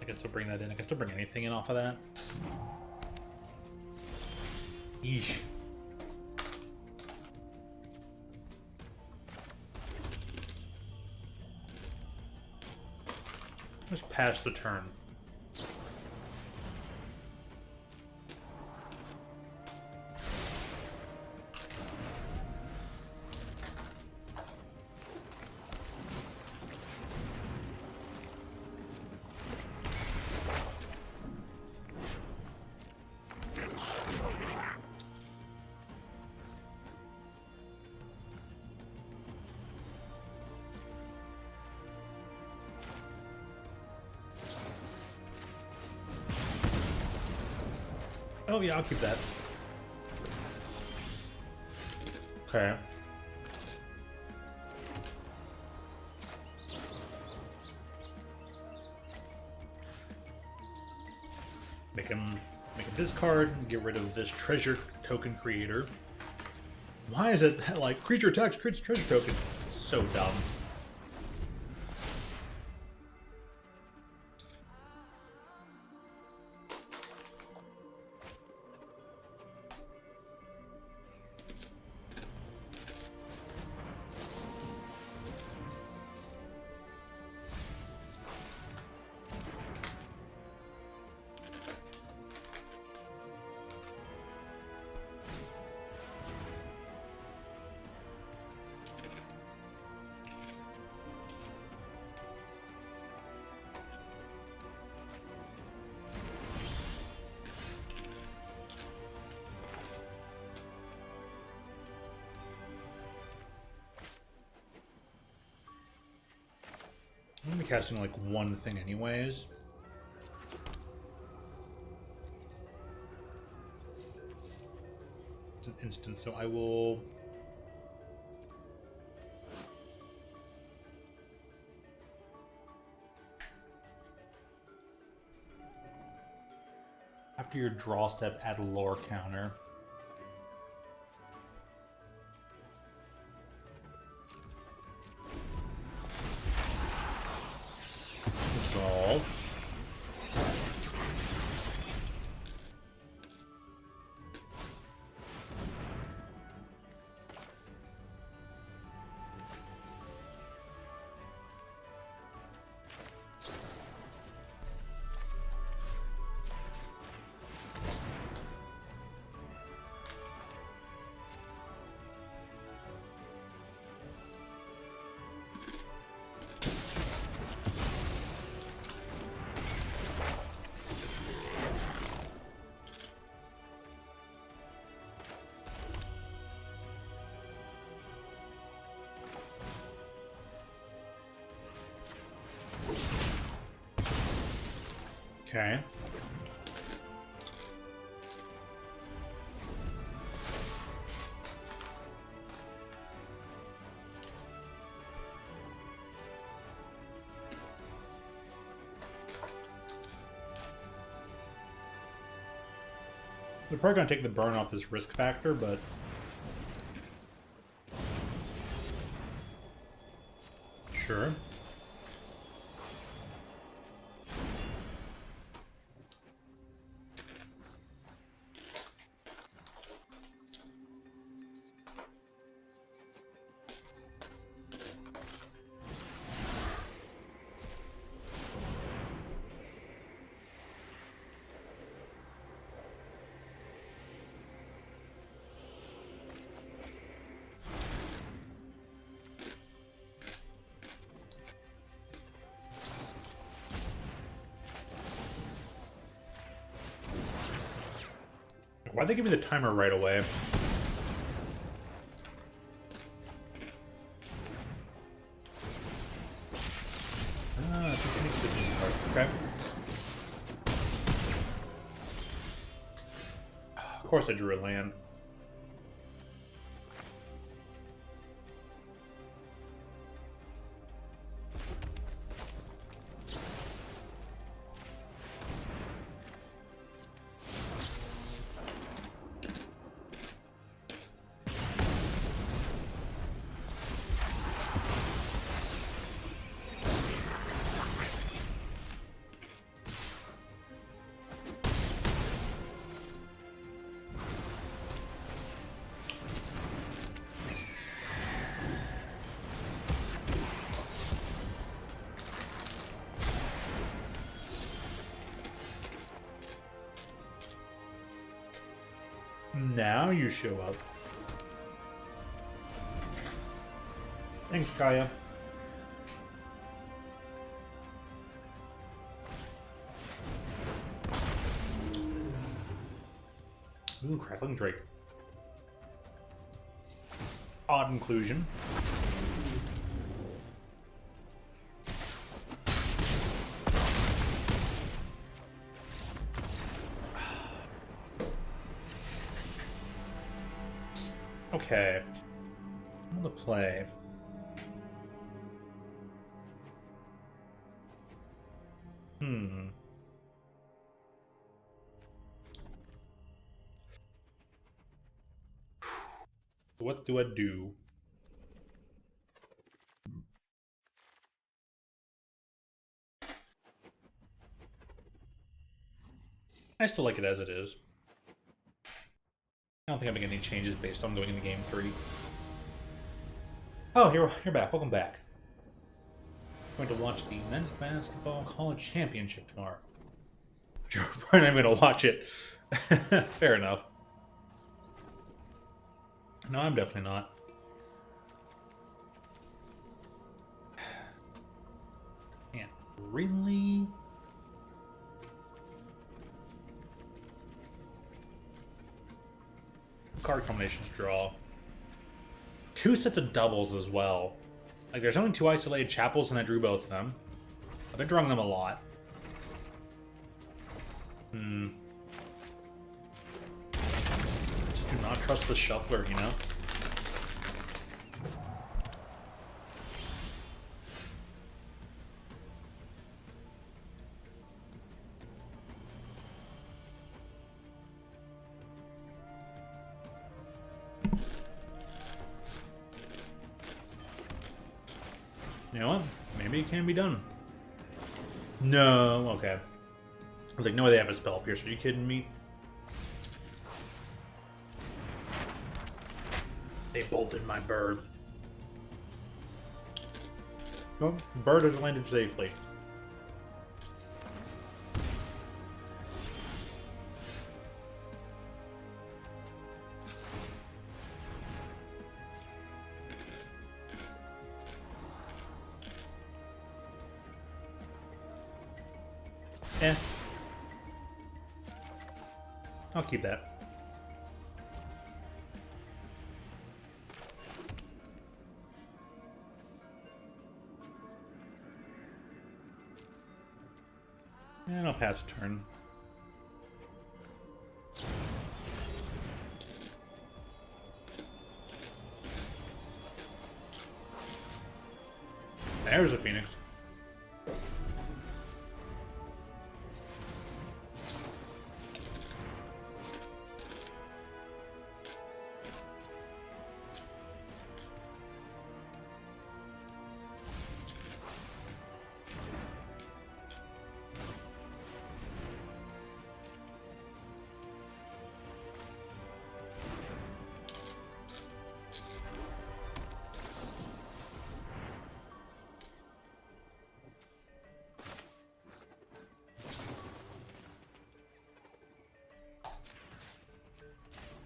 I can still bring that in. I can still bring anything in off of that. Yeesh. Just pass the turn. Oh yeah, I'll keep that. Okay. Make him discard and get rid of this treasure token creator. Why is it like creature attacks creates treasure token? It's so dumb. I'm gonna be casting like one thing anyways. It's an instant, so I will... After your draw step, add a lore counter. Resolve. Okay. They're probably going to take the burn off this risk factor, but... Sure. Why'd they give me the timer right away? Ah, okay. Of course I drew a land. Now you show up. Thanks, Kaya. Ooh, crackling Drake. Odd inclusion. Okay. I'm gonna play. What do I do? I still like it as it is. I don't think I'm making any changes based on going into game 3. Oh, you're back. Welcome back. I'm going to watch the men's basketball college championship tomorrow. You're probably not going to watch it. Fair enough. No, I'm definitely not. Man, really? Card combinations draw. 2 sets of doubles as well. Like, there's only 2 isolated chapels, and I drew both of them. I've been drawing them a lot. Just do not trust the shuffler, you know? You know what? Maybe it can be done. No, okay. I was like, no way they have a spell pierce. Are you kidding me? They bolted my bird. Well, bird has landed safely. Eh. I'll keep that. And I'll pass a turn. There's a Phoenix.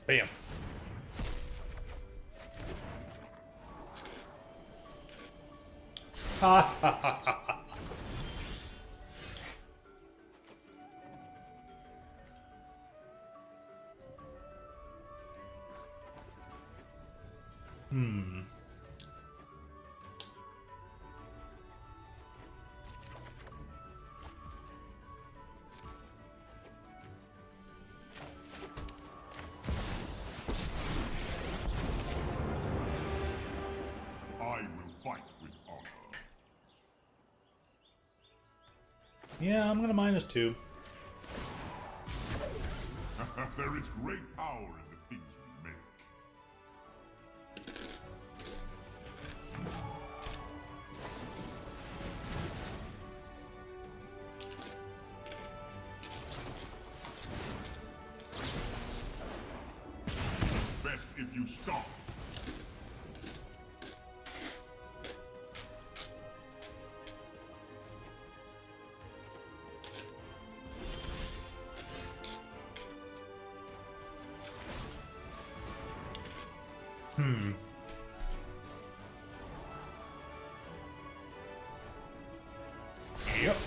Bam. Ha ha ha ha. I will fight with honor. Yeah, I'm gonna -2. There is great power in the things we make. Best if you stop. Hmm. Yep.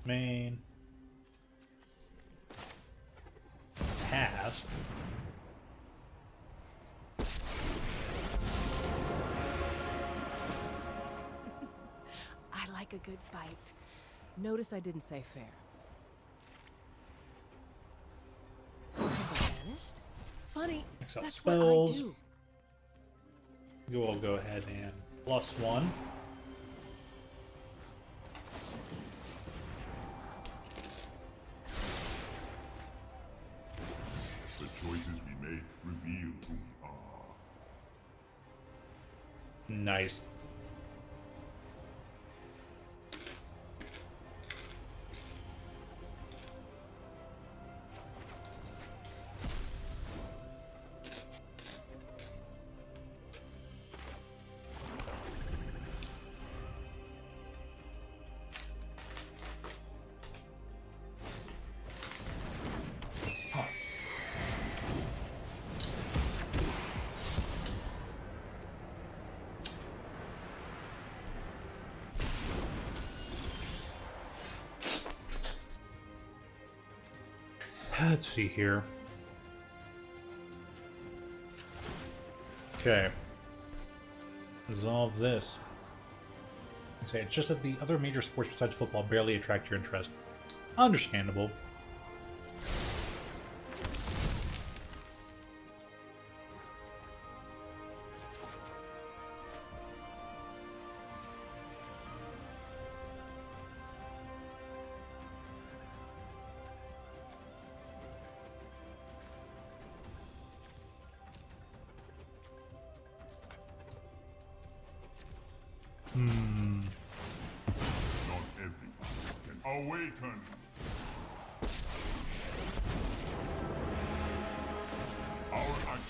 Main. Pass. I like a good fight. Notice I didn't say fair. Vanished? Funny, Max out that's spells. what I do. We'll go ahead and +1. The choices we make reveal who we are. Nice. Let's see here. Okay. Resolve this. Say it's just that the other major sports besides football barely attract your interest. Understandable. Not everything can awaken.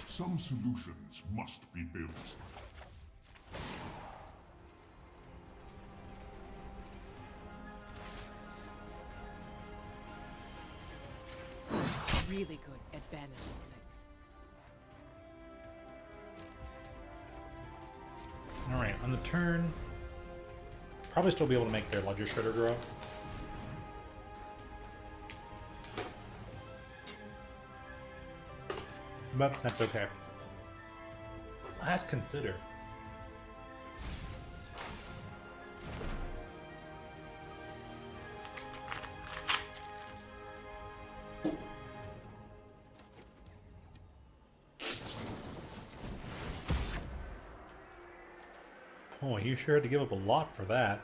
Some solutions must be built. Really good at banishing things. Alright, on the turn, probably still be able to make their Ledger Shredder grow. But that's okay. Last consider. Oh, you sure had to give up a lot for that.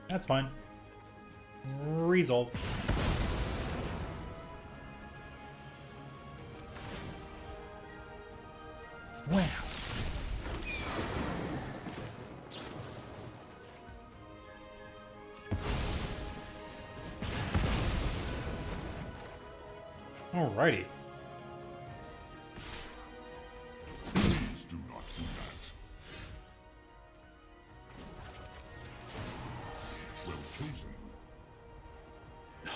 That's fine. Resolve. Wow. Alrighty. Please do not do that. Well chosen.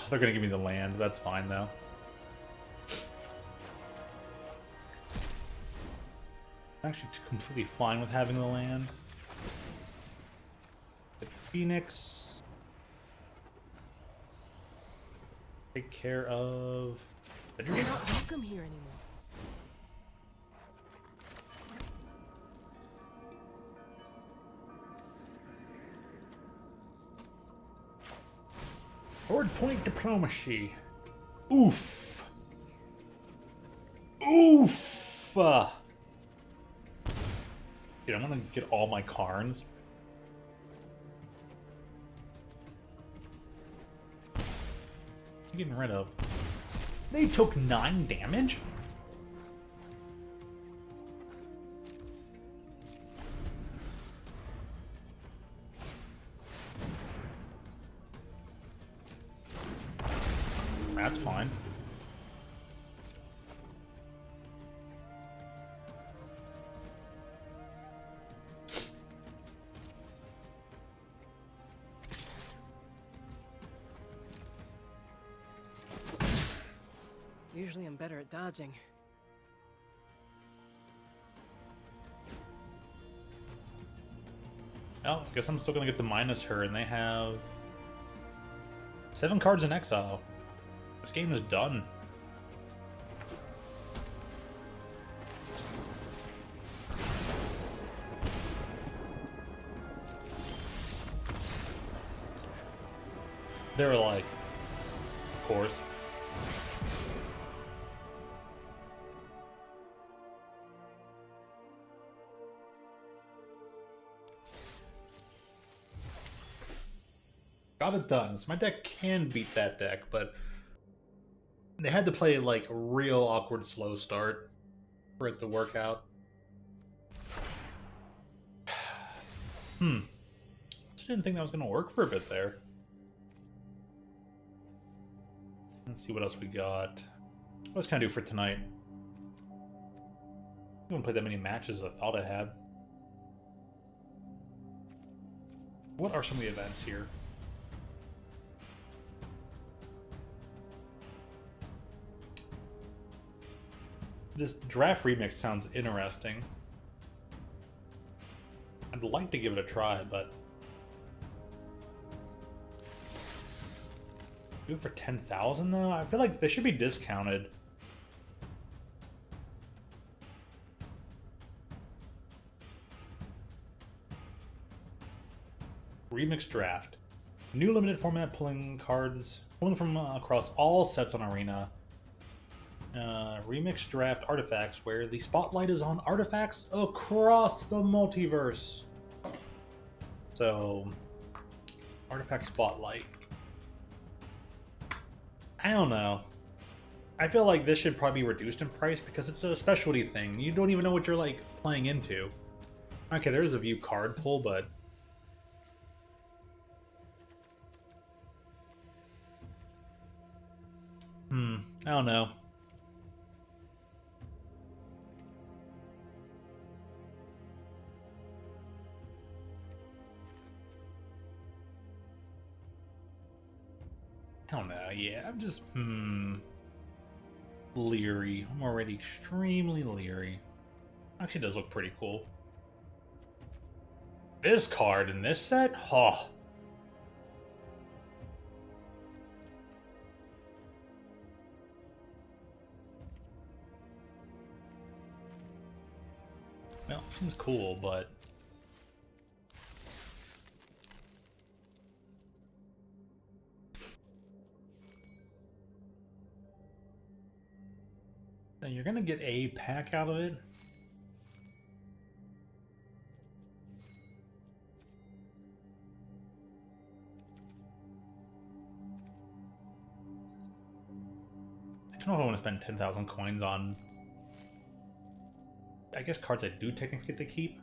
They're gonna give me the land. That's fine though. I'm actually completely fine with having the land. The Phoenix. Take care of. You're not welcome here anymore. Horde point diplomacy. Oof. Oof! Dude, I'm gonna get all my Karns. Getting rid of. They took 9 damage? That's fine. Usually I'm better at dodging. Oh, I guess I'm still gonna get to minus her, and they have 7 cards in exile. This game is done. They were like, of course. Got it done. So my deck can beat that deck, but they had to play like a real awkward slow start for it to work out. Just didn't think that was going to work for a bit there. Let's see what else we got. What else can I do for tonight? I haven't played that many matches as I thought I had. What are some of the events here? This draft remix sounds interesting. I'd like to give it a try, but do it for 10,000 though? I feel like they should be discounted. Remix draft. New limited format, pulling cards, pulling from across all sets on Arena. Remix draft artifacts, where the spotlight is on artifacts across the multiverse. So, artifact spotlight. I don't know. I feel like this should probably be reduced in price because it's a specialty thing. You don't even know what you're like playing into. Okay, there's a view card pull, but I don't know. I don't know, yeah, I'm just, leery. I'm already extremely leery. Actually, it does look pretty cool. This card in this set? Oh. Well, it seems cool, but then you're gonna get a pack out of it. I don't know if I want to spend 10,000 coins on, I guess, cards I do technically get to keep.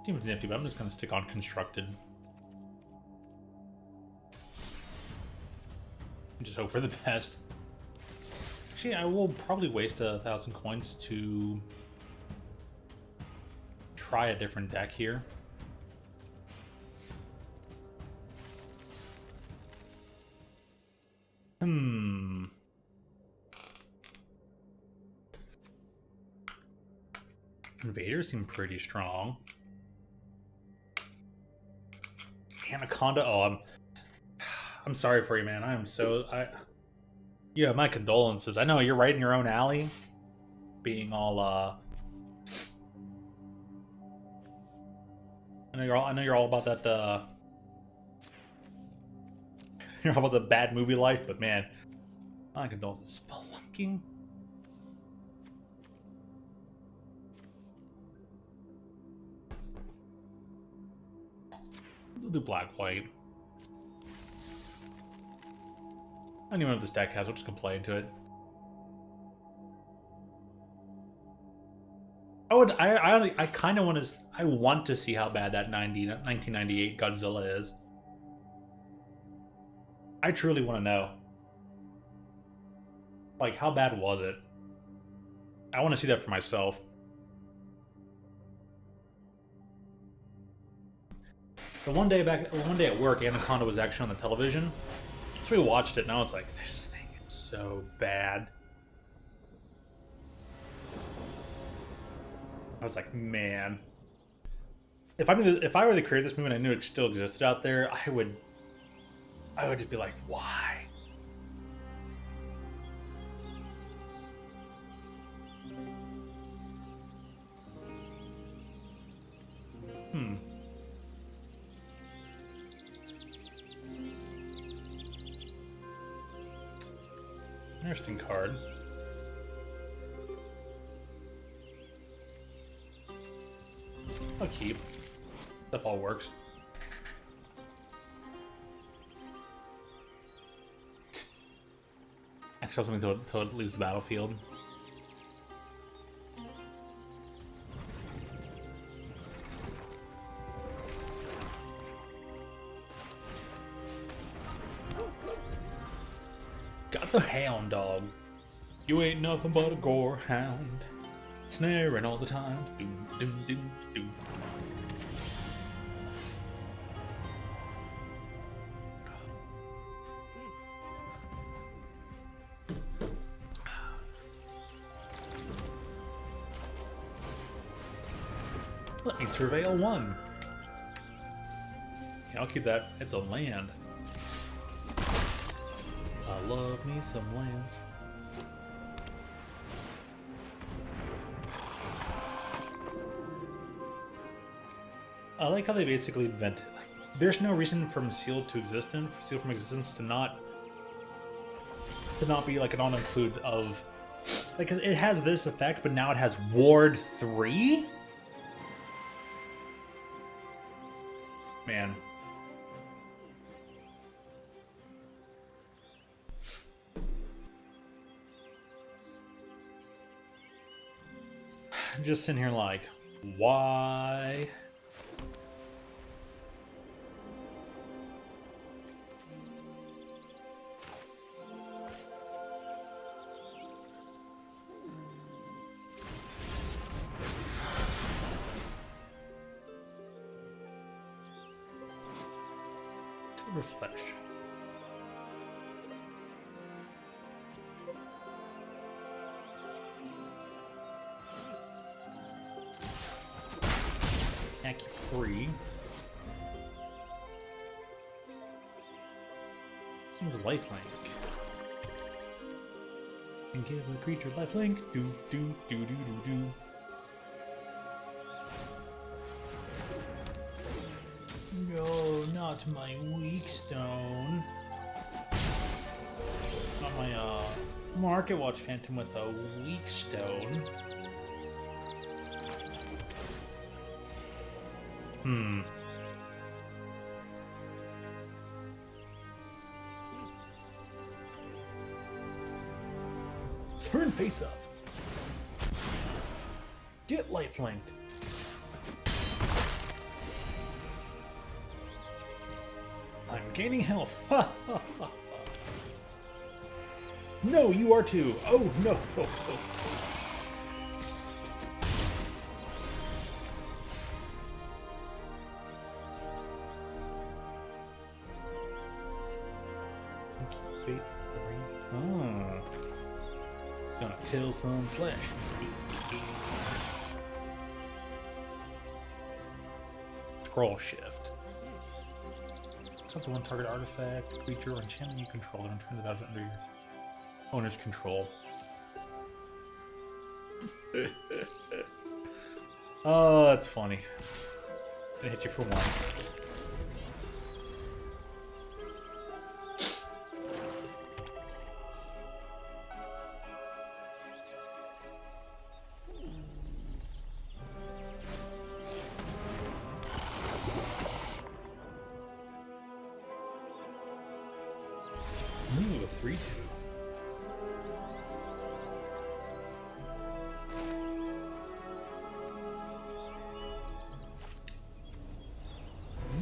Seems nifty, but I'm just going to stick on constructed. Just hope for the best. Actually, I will probably waste 1,000 coins to try a different deck here. Invaders seem pretty strong. Anaconda. Oh, I'm sorry for you, man. Yeah, my condolences. I know you're right in your own alley, being all I know you're all about that you're all about the bad movie life, but man, my condolences. Spelunking. We'll do black white. I don't even know what this deck has, we'll just complain to it. I kind of want to. I want to see how bad that 1998 Godzilla is. I truly want to know. Like, how bad was it? I want to see that for myself. The one day at work, Anaconda was actually on the television, so we watched it, and I was like, "This thing is so bad." I was like, man, if I were the creator of this movie and I knew it still existed out there, I would just be like, why? Interesting card. I'll keep. Stuff all works. Exile something until it leaves the battlefield. Got the hound dog. You ain't nothing but a gore hound. Snaring all the time. Doom, doom, doom, doom. Let me surveil one. Yeah, I'll keep that. It's a land. I love me some lands. I like how they basically invented. There's no reason from Seal from Existence to not be like an on-include of, like, it has this effect, but now it has Ward 3. Man. I'm just sitting here like, why? Flesh. Act 3. Use lifelink. And give a creature lifelink. Do do do do do do. No, not my weak stone. Not my Market Watch Phantom with a weak stone. Turn face up. Get lifelinked. I'm gaining health. Ha ha ha. No, you are too. Oh no. Oh, oh. Bait 3. Oh. Gonna till some flesh. Scroll shift. Up to one target artifact, creature, or enchantment you control, and turn the battle under your. Owner's control. Oh, that's funny. Gonna hit you for one. Ooh, a 3-2.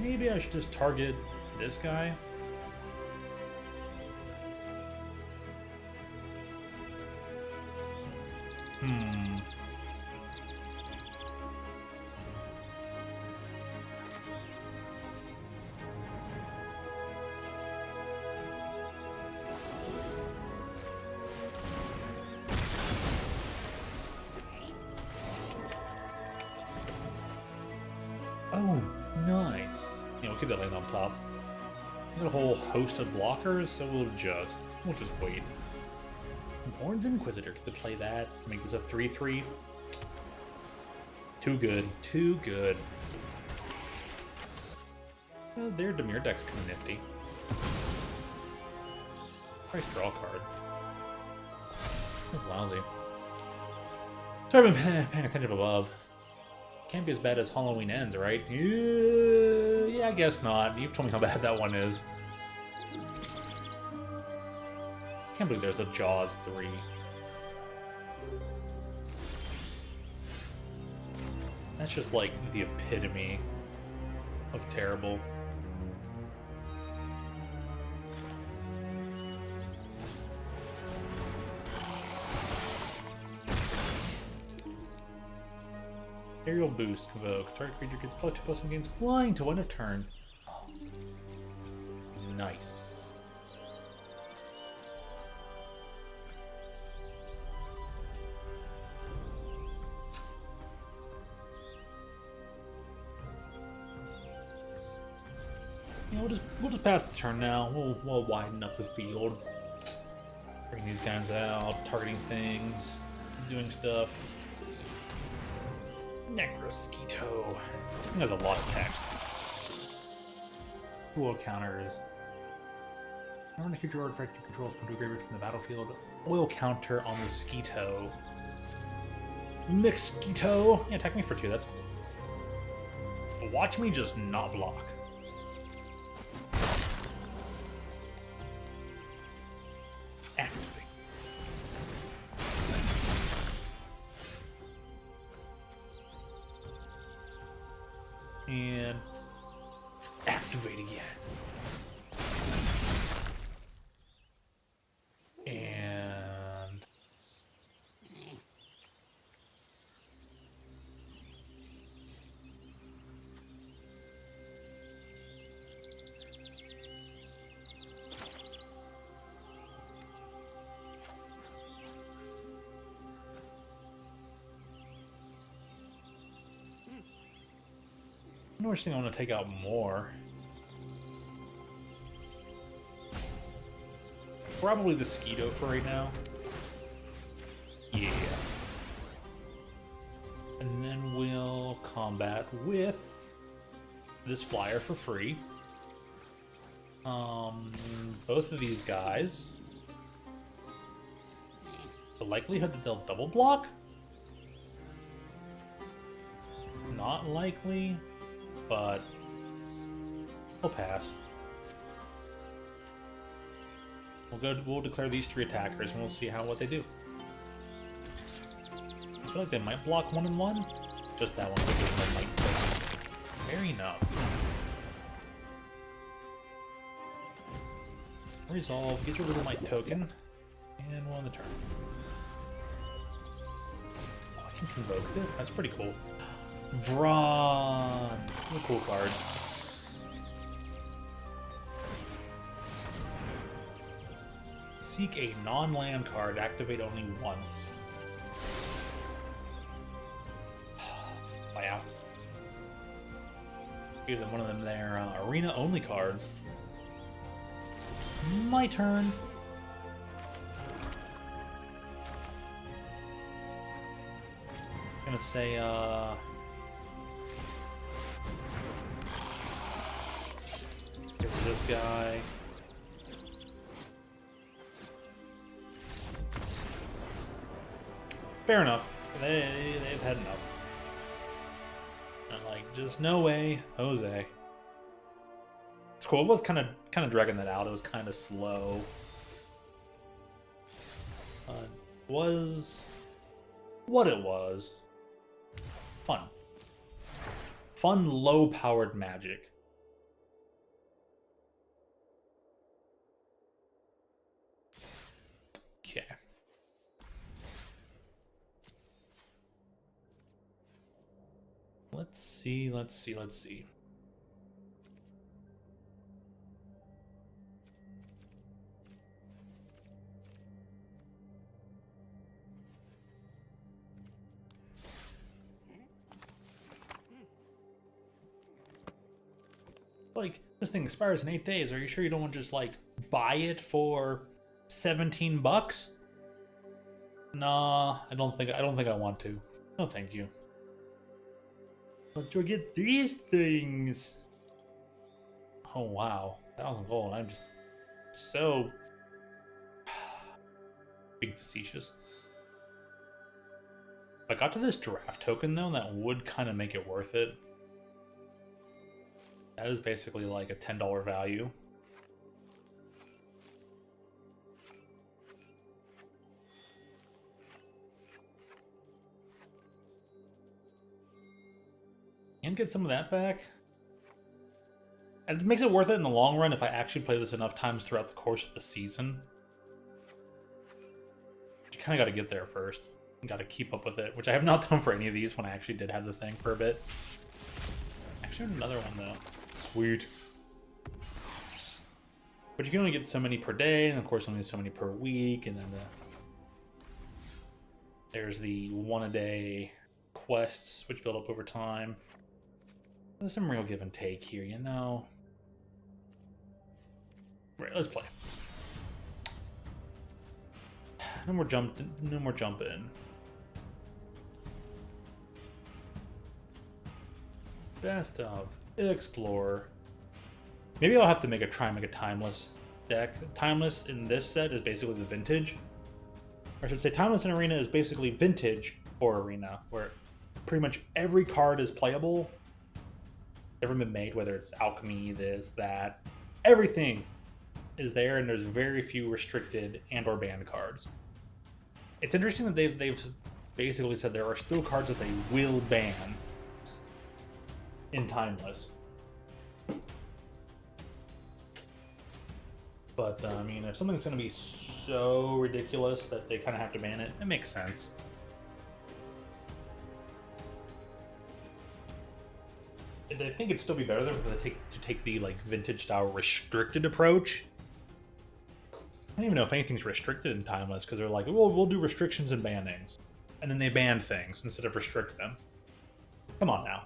Maybe I should just target this guy. Oh, nice. Yeah, we'll keep that laying on top. We got a whole host of blockers, so we'll just wait. Orn's Inquisitor could play that. Make this a 3-3. Too good. Too good. Well, their Demir deck's kind of nifty. Price draw card. That's lousy. Sorry, I've been paying attention above. Can't be as bad as Halloween Ends, right? Yeah, I guess not. You've told me how bad that one is. Can't believe there's a Jaws 3. That's just like the epitome of terrible. Aerial boost, convoke. Target creature gets +2/+1 gains flying to end of turn. Nice. Yeah, we'll just pass the turn now. We'll widen up the field. Bring these guys out, targeting things, doing stuff. Necrosquito. He has a lot of text. Cool counters. Remember the creature artifact you control is put to a graveyard from the battlefield. Oil counter on the Skeeto. Mixquito. Yeah, attack me for 2, that's cool. But watch me just not block. Activate. And activate again. And I wish I want to take out more. Probably the Skeeto for right now. Yeah. And then we'll combat with this flyer for free. Both of these guys. The likelihood that they'll double block? Not likely. But we'll pass. We'll declare these 3 attackers and we'll see what they do. I feel like they might block 1 and 1. Just that one because they might. Fair enough. Resolve, get your little might token, and we'll end the turn. Oh, I can convoke this? That's pretty cool. Vron! What a cool card. Seek a non-land card, activate only once. Wow. Give them one of them their arena-only cards. My turn. gonna say, get rid of this guy. Fair enough. They've had enough. I'm like, just no way, Jose. It's cool. It was kind of dragging that out. It was kind of slow. Was what it was. Fun. Fun, low-powered magic. Okay. Let's see. Like, this thing expires in 8 days. Are you sure you don't want to just, like, buy it for 17 bucks? Nah, I don't think I want to. No, thank you. But you'll get these things. Oh, wow. 1,000 gold. I'm just so being facetious. If I got to this draft token, though, that would kind of make it worth it. That is basically like a $10 value. And get some of that back. And it makes it worth it in the long run if I actually play this enough times throughout the course of the season. But you kind of got to get there first. You got to keep up with it, which I have not done for any of these when I actually did have the thing for a bit. Actually, another one though. Sweet. But you can only get so many per day, and of course only so many per week, and then there's the one-a-day quests, which build up over time. There's some real give and take here, you know. Right, let's play. No more jumping. Best of Explore. Maybe I'll have to try and make a timeless deck. Timeless in this set is basically the vintage. Or I should say timeless in Arena is basically vintage for Arena, where pretty much every card is playable. Ever been made, whether it's alchemy, this, that. Everything is there, and there's very few restricted and or banned cards. It's interesting that they've basically said there are still cards that they will ban in Timeless. But, I mean, if something's going to be so ridiculous that they kind of have to ban it, it makes sense. And I think it'd still be better than if they take the, like, vintage-style restricted approach. I don't even know if anything's restricted in Timeless, because they're like, well, we'll do restrictions and bannings. And then they ban things instead of restrict them. Come on now.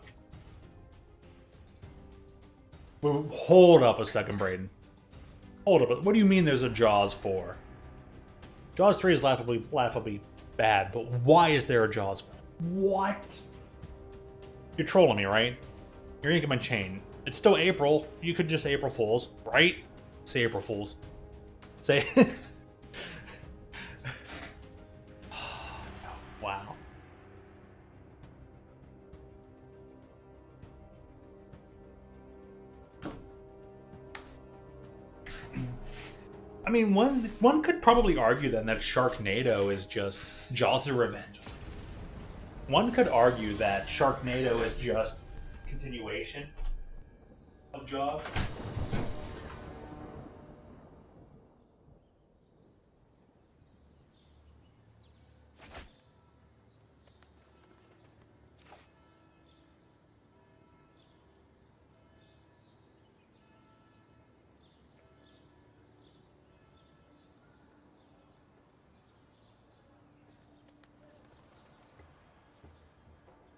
Well, hold up a second, Braden. Hold up. What do you mean there's a Jaws 4? Jaws 3 is laughably bad, but why is there a Jaws 4? What? You're trolling me, right? You're yanking my chain. It's still April. You could just say April Fools, right? Say April Fools. Say... Wow. I mean, one could probably argue then that Sharknado is just Jaws the Revenge. One could argue that Sharknado is just continuation of Jaws.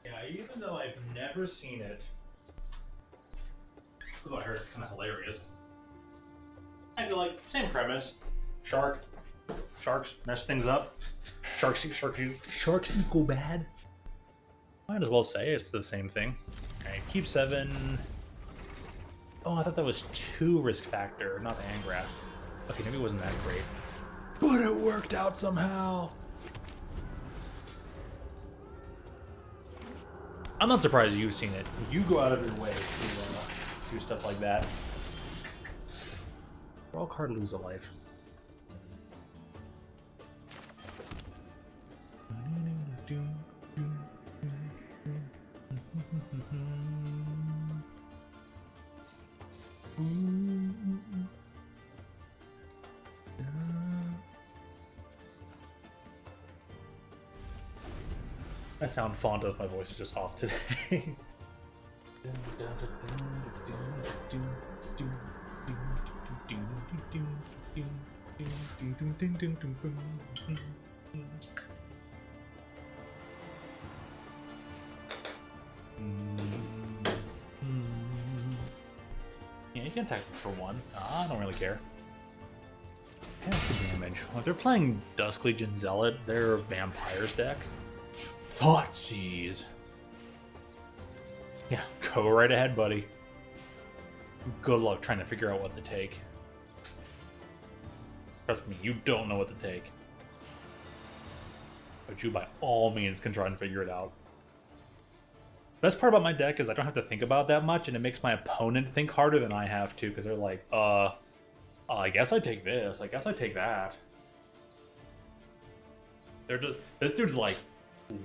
Yeah, even though I've never seen it, because I heard it's kind of hilarious, I feel like same premise. Sharks mess things up. Sharks equal bad. Might as well say it's the same thing. Alright, keep 7. Oh, I thought that was 2 risk factor, not the Angrath. Okay, maybe it wasn't that great. But it worked out somehow! I'm not surprised you've seen it. You go out of your way to do stuff like that. Draw a card, lose a life. I sound fond of my voice is just off today. Yeah, you can attack for 1. I don't really care. Half the damage. Well, if they're playing Dusk Legion Zealot, they're Vampires deck. Thoughtseize. Yeah, go right ahead, buddy. Good luck trying to figure out what to take. Trust me, you don't know what to take. But you by all means can try and figure it out. Best part about my deck is I don't have to think about it that much, and it makes my opponent think harder than I have to, because they're like, I guess I take this, I guess I take that. They're just, this dude's like,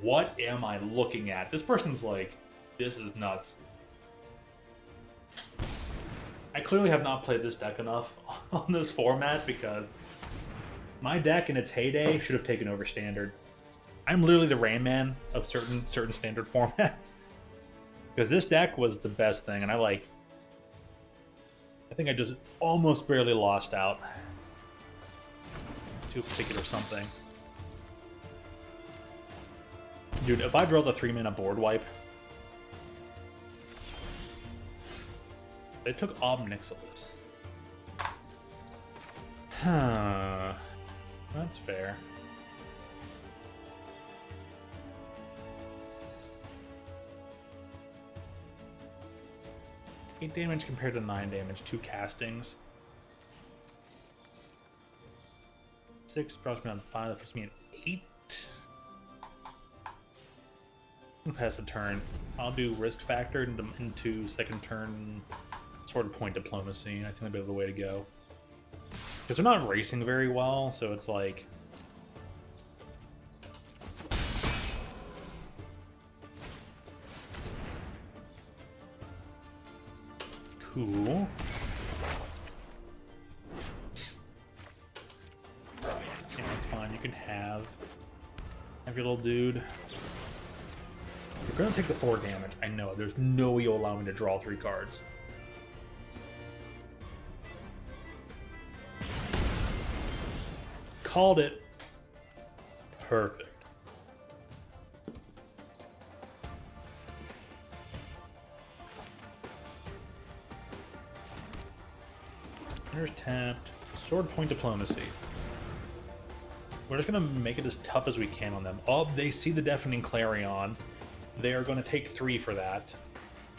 what am I looking at? This person's like, this is nuts. I clearly have not played this deck enough on this format, because my deck in its heyday should have taken over Standard. I'm literally the Rain Man of certain Standard formats. Because this deck was the best thing, and I think I just almost barely lost out to a particular something. Dude, if I draw the 3-mana board wipe, they took Ob Nixilis. Huh. That's fair. Eight damage compared to 9 damage, 2 castings. 6 drops me on 5, that puts me at 8. I'm gonna pass the turn. I'll do risk factor into second turn sort of point diplomacy. I think that'd be the way to go. Because they're not racing very well, so it's like... Cool. Yeah, that's fine. You can have your little dude. You're gonna take the 4 damage. I know. There's no way you'll allow me to draw 3 cards. Called it. Perfect. There's tapped. Sword point diplomacy. We're just going to make it as tough as we can on them. Oh, they see the Deafening Clarion. They are going to take 3 for that.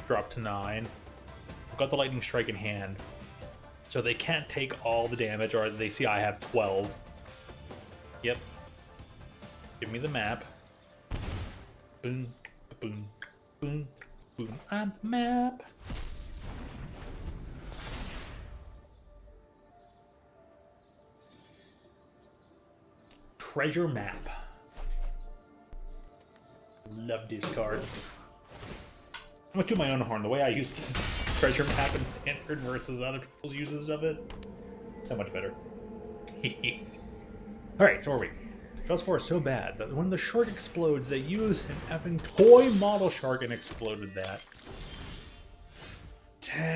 Drop to 9. I've got the Lightning Strike in hand. So they can't take all the damage, or they see I have 12. Yep. Give me the map. Boom, boom, boom, boom. I'm the map. Treasure map. Love this card. I'm gonna toot my own horn. The way I use treasure map in Standard versus other people's uses of it, so much better. Alright, so where are we? Draws 4 is so bad that when the shark explodes, they use an effing toy model shark and exploded that. Dang.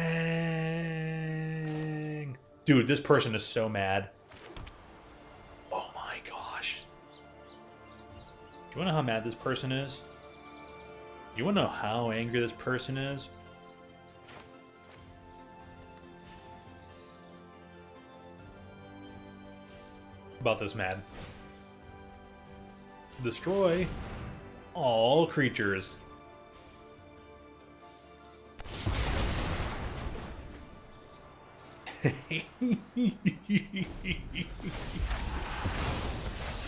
Dude, this person is so mad. Oh my gosh. Do you want to know how mad this person is? You want to know how angry this person is? About this mad. Destroy all creatures.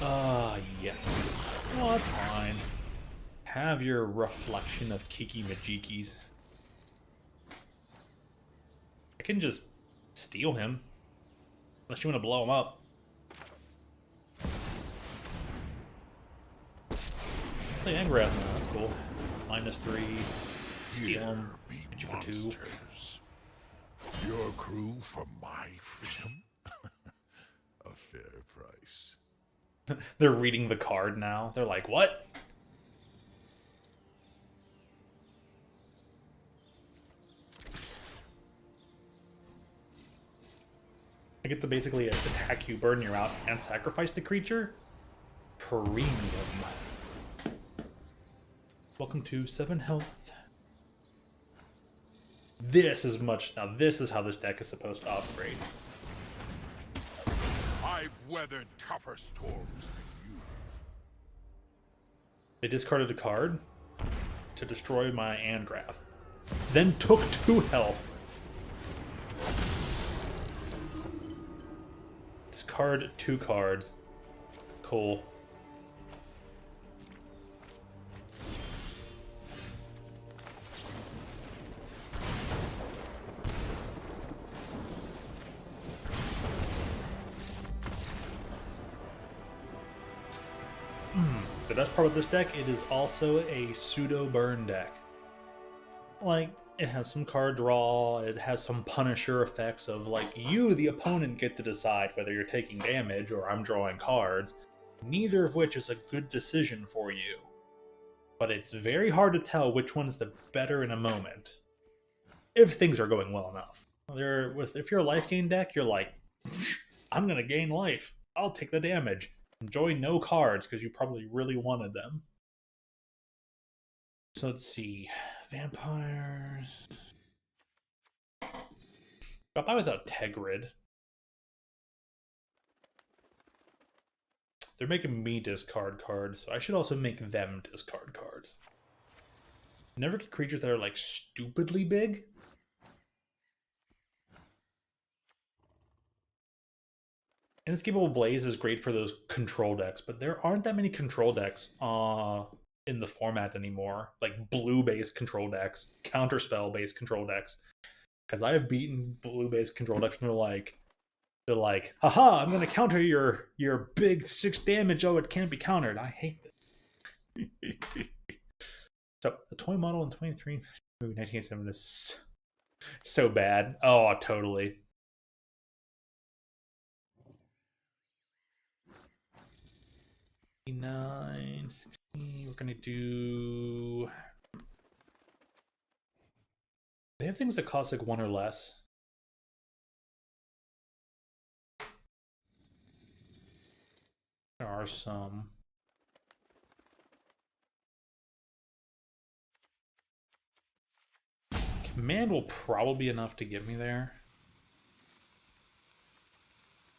Ah, yes. Oh, that's fine. Have your reflection of Kiki Majikis. I can just steal him. Unless you want to blow him up. Play Angrath now, that's cool. -3. Steal him. Hit you for 2. Your crew for my freedom? A fair price. They're reading the card now. They're like, what? I get to basically attack you, burn you out, and sacrifice the creature? Premium. Welcome to 7 health. This is much... Now this is how this deck is supposed to operate. I've weathered tougher storms than you. They discarded a card to destroy my Angrath. Then took 2 health. Discard 2 cards. Cool. The best part of this deck, it is also a pseudo burn deck. Like, it has some card draw, it has some Punisher effects of, like, you, the opponent, get to decide whether you're taking damage or I'm drawing cards, neither of which is a good decision for you. But it's very hard to tell which one's the better in a moment, if things are going well enough. If you're a life gain deck, you're like, I'm gonna gain life, I'll take the damage. Enjoy no cards, because you probably really wanted them. So let's see. Vampires. Got by without Tegrid. They're making me discard cards, so I should also make them discard cards. Never get creatures that are, like, stupidly big. Inescapable Blaze is great for those control decks, but there aren't that many control decks in the format anymore. Like blue-based control decks, counterspell-based control decks. Because I have beaten blue-based control decks and they're like, haha, I'm gonna counter your big 6 damage, oh it can't be countered. I hate this. So the toy model in 23 movie 1987 is so bad. Oh, totally. 9, 16, we're gonna do... They have things that cost like 1 or less. There are some. Command will probably be enough to get me there.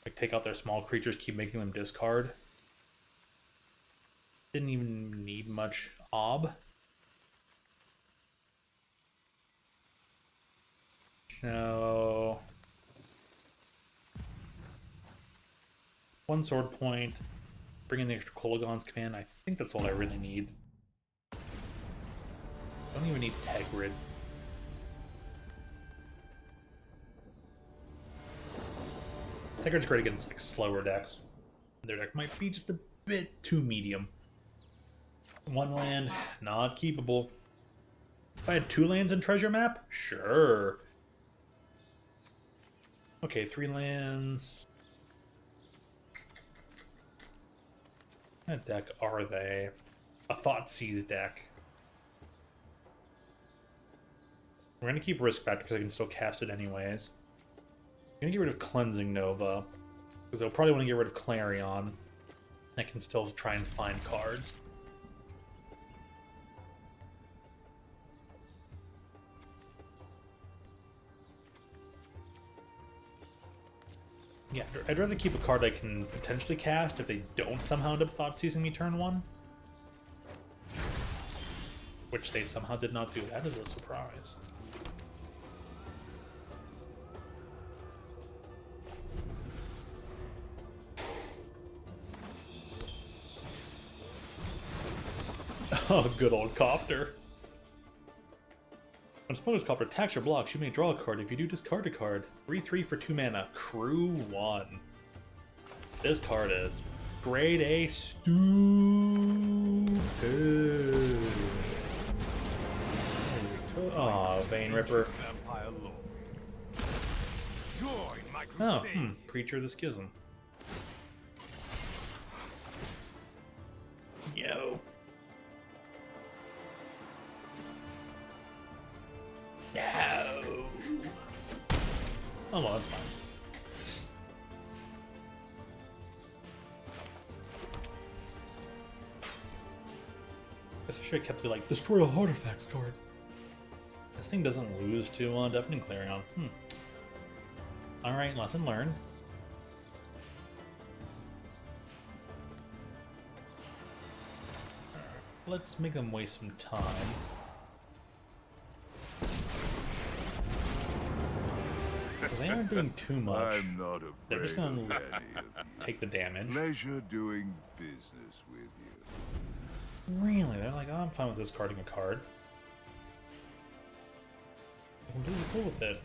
Like take out their small creatures, keep making them discard. Didn't even need much ob. No. 1 sword point. Bring in the extra Kolaghan's command. I think that's all I really need. Don't even need Tegrid. Tegrid's great against like slower decks. Their deck might be just a bit too medium. 1 land, not keepable. If I had 2 lands in treasure map, sure. Okay, 3 lands. What deck are they? A Thoughtseize deck. We're gonna keep Risk Factor because I can still cast it anyways. I'm gonna get rid of Cleansing Nova because they'll probably want to get rid of Clarion. I can still try and find cards. Yeah, I'd rather keep a card I can potentially cast if they don't somehow end up Thoughtseizing me turn 1. Which they somehow did not do. That is a surprise. Oh, good old copter. When Splinter's Copter attacks your blocks, you may draw a card. If you do, discard a card. 3/3 for 2 mana. Crew 1. This card is grade A stupid. Aw, Vein Ripper. Vampire Lord. Join my Oh, crusade. Preacher of the Schism. Yo. No. Oh, well, that's fine. Guess I should have kept the, like, destroy all artifacts cards. This thing doesn't lose to Deafening Clarion. Alright, lesson learned. Let's make them waste some time. They aren't doing too much. I'm not afraid They're just gonna of any of you. take the damage. Pleasure doing business with you. Really? They're like, oh, I'm fine with discarding a card. I'm completely cool with it.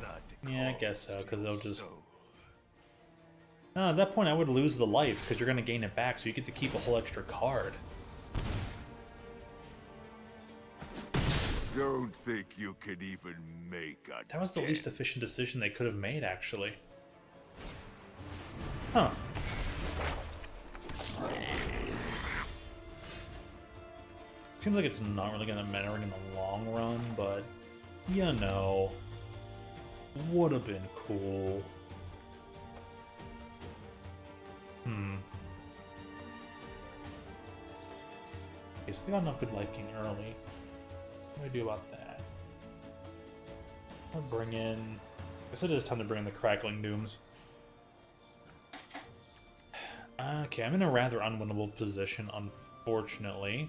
Blood Yeah, I guess so, calls because to they'll your just... soul. No, at that point I would lose the life, because you're going to gain it back, so you get to keep a whole extra card. Don't think you can even make a That was the dent. least efficient decision they could have made, actually. Huh. Seems like it's not really going to matter in the long run, but... You know... Would have been cool. Okay, so they got enough good life gain early. What do I do about that? I'll bring in... I guess it is time to bring in the Crackling Dooms. Okay, I'm in a rather unwinnable position, unfortunately.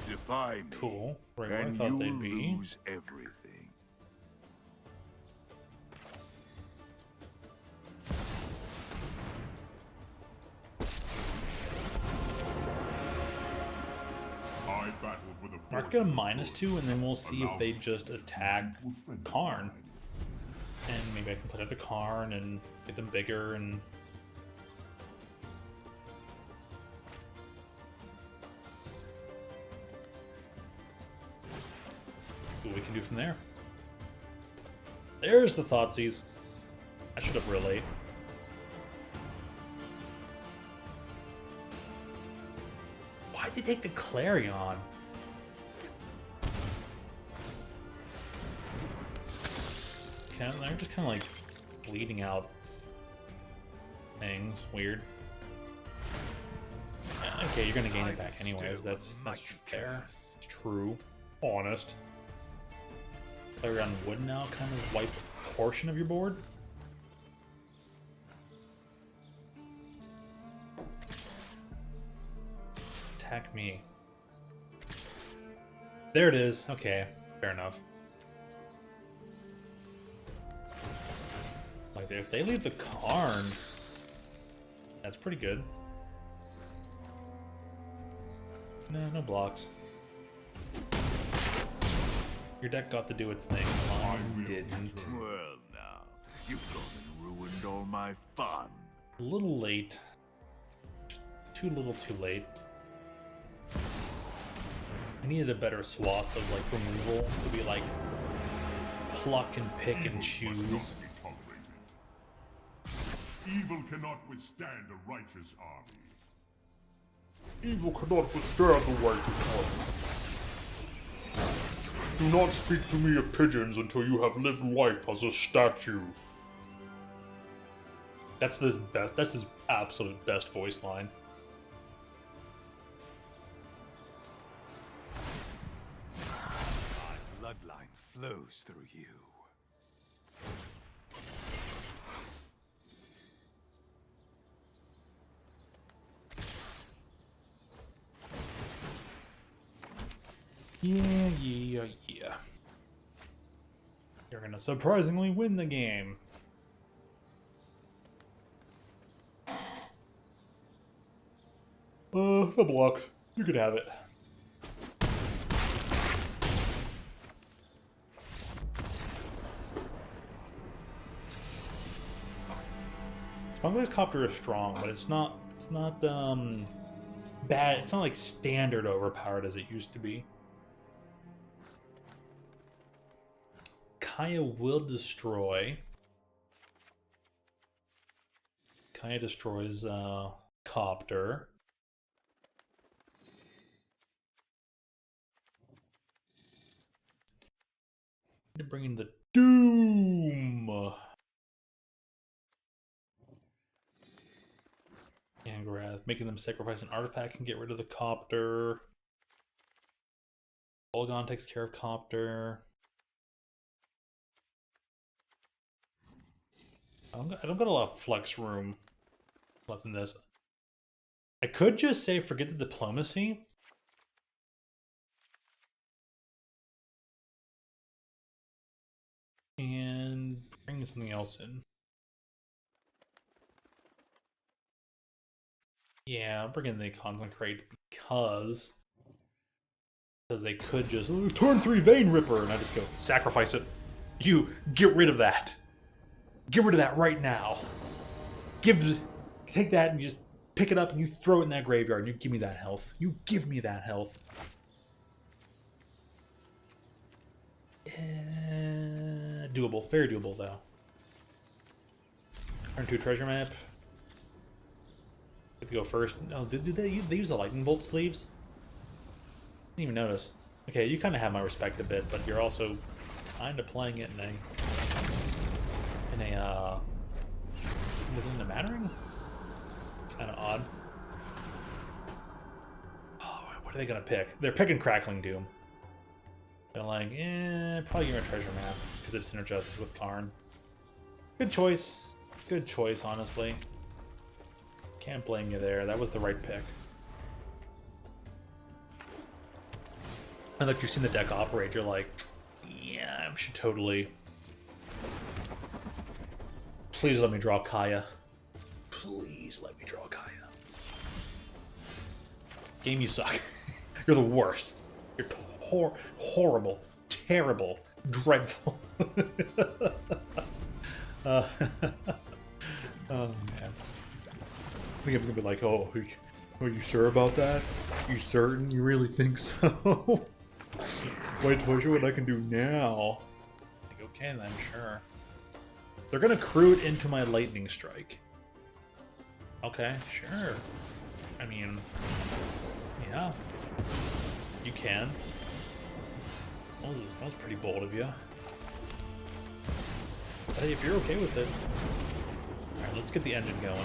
Defy me, Cool. Right where I and thought you'll they'd be. lose everything. I battle for the Mark get a -2, and then we'll see if they just attack Karn. And maybe I can put out the Karn and get them bigger and... See what we can do from there. There's the Thoughtseize. I should have relayed. Why'd they take the Clarion? They're just kind of like bleeding out things. Weird. Okay, you're gonna gain it back anyways. That's fair. It's true. Honest. Clarion would now kind of wipe a portion of your board. Attack me. There it is. Okay, fair enough. Like, if they leave the Karn, that's pretty good. No, no blocks. Your deck got to do its thing. Mine didn't. Well, now, you've gone and ruined all my fun. A little late. Just too little too late. I needed a better swath of, like, removal to be, like, pluck and pick and Evil must choose. not be tolerated. Evil cannot withstand a righteous army. Evil cannot withstand the righteous army. Do not speak to me of pigeons until you have lived life as a statue. That's his best. That's his absolute best voice line. My bloodline flows through you. Yeah. You're gonna surprisingly win the game. a block. You could have it. Sponglay's copter is strong, but it's not bad. It's not like standard overpowered as it used to be. Kaya will destroy. Kaya destroys copter. Need to bring in the doom. Angrath, making them sacrifice an artifact can get rid of the copter. Bolgon takes care of copter. I don't got a lot of flex room left in this. I could just say forget the diplomacy. And bring something else in. Yeah, I'm bringing the Consecrate because they could just turn 3 Vein Ripper, and I just go sacrifice it. You get rid of that. Get rid of that right now. Take that and you just pick it up and you throw it in that graveyard and you give me that health. You give me that health. Doable, very doable though. Turn 2 treasure map. Get to go first. Oh, did they use the lightning bolt sleeves? Didn't even notice. Okay, you kind of have my respect a bit, but you're also kind of playing it in a is it in the Mannering? Kind of odd. Oh, what are they gonna pick? They're picking Crackling Doom. They're like, probably give me a treasure map because it synergizes with Karn. Good choice. Good choice, honestly. Can't blame you there. That was the right pick. And like you've seen the deck operate, you're like, yeah, I should totally. Please let me draw Kaya. Please let me draw Kaya. Game, you suck. You're the worst. You're horrible, terrible, dreadful. Oh man. I think I'm gonna be like, oh, are you sure about that? You certain? You really think so? Wait till I show what I can do now. Like, okay then, sure. They're gonna crew it into my lightning strike. Okay, sure. I mean, yeah, you can. That was pretty bold of you. But hey, if you're okay with it, all right, let's get the engine going.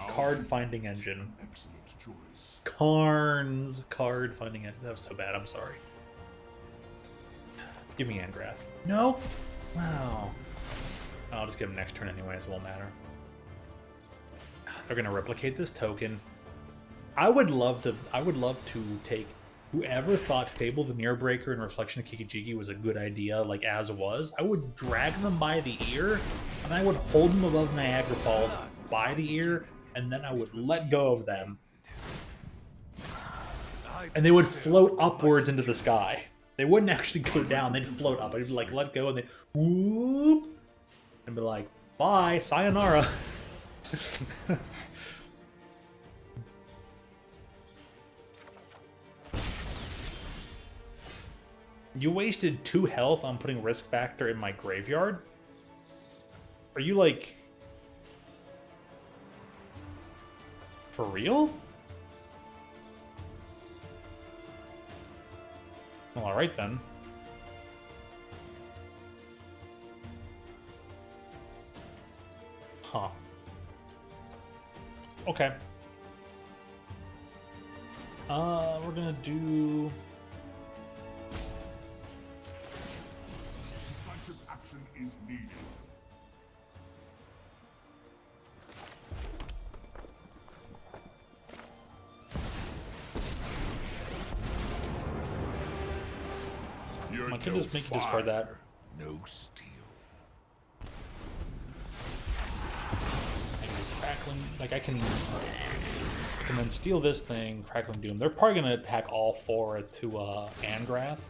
Card finding engine. Excellent choice. Karn's card finding engine. That was so bad. I'm sorry. Give me Angrath. No. Wow. I'll just give him next turn anyways. It won't matter. They're gonna replicate this token. I would love to take whoever thought Fable the Mirrorbreaker and Reflection of Kikijiki was a good idea, like as was. I would drag them by the ear, and I would hold them above Niagara Falls by the ear, and then I would let go of them, and they would float upwards into the sky. They wouldn't actually go down; they'd float up. I'd be like, let go, and then whoop, and be like, bye, sayonara. You wasted 2 health on putting Risk Factor in my graveyard? Are you like... for real? Well, alright then. Huh. Okay. We're gonna do... Decisive action is needed. I can just make you discard that. No steel. I can do crackling. Like I can And then steal this thing, Crackling Doom. They're probably going to attack all 4 to Angrath.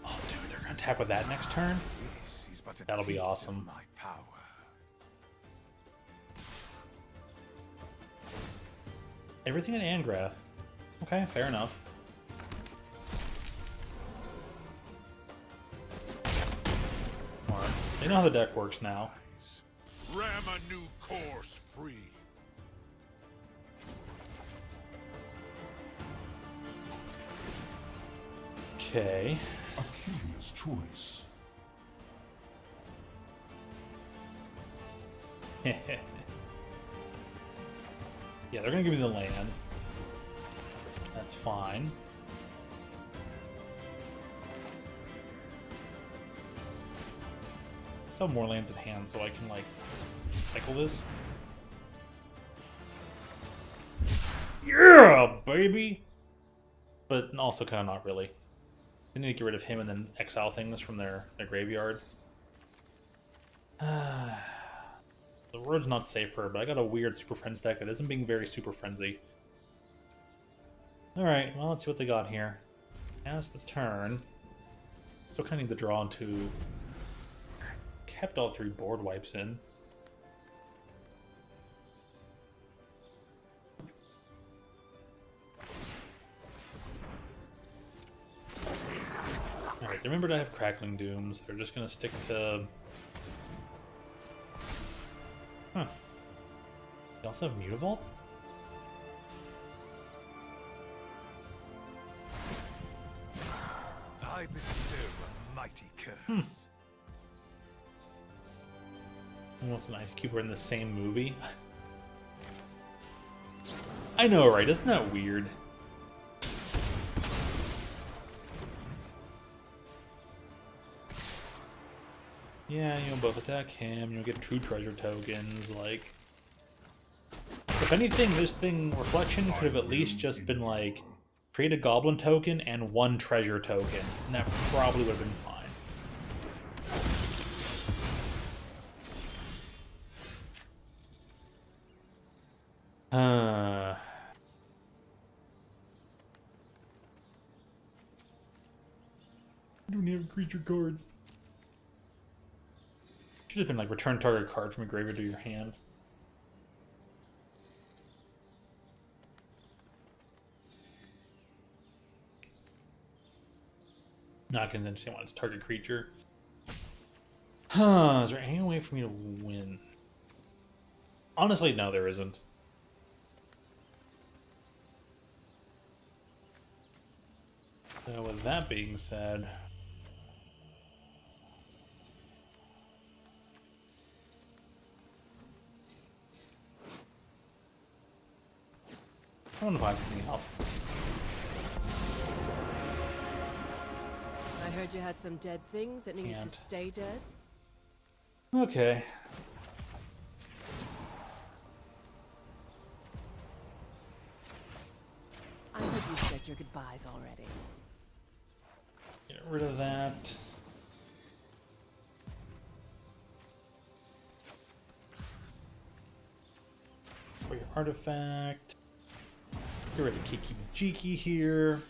Oh, dude, they're going to attack with that next turn? This is but a That'll be taste of awesome. my power. Everything in Angrath. Okay, fair enough. Alright, they know how the deck works now. Ram a new course free. Okay. A curious choice. Yeah, they're gonna give me the land. That's fine. I still have more lands at hand, so I can like cycle this. Yeah, baby. But also kind of not really. I need to get rid of him and then exile things from their graveyard. The road's not safer, but I got a weird Super Friends deck that isn't being very Super Frenzy. Alright, well, let's see what they got here. As the turn. Still kind of need to draw into... Kept all 3 board wipes in. Alright, they remembered I have Crackling Dooms. They're just going to stick to... Huh. They also have Mutavault? I bestow a mighty curse. Almost an Ice Cube are in the same movie. I know, right? Isn't that weird? Yeah, you'll both attack him, you'll get 2 treasure tokens, like... If anything, this thing, Reflection, could have at least just been like, create a goblin token and 1 treasure token, and that probably would have been fine. I don't have creature cards. Should have been like return target card from your graveyard to your hand. Not convinced I want to target creature. Huh, is there any way for me to win? Honestly, no, there isn't. So with that being said... I wonder if I can help. I heard you had some dead things that needed Can't. to stay dead. Okay. I heard you said your goodbyes already. Get rid of that. For your artifact. Get rid of Kiki Majiki here.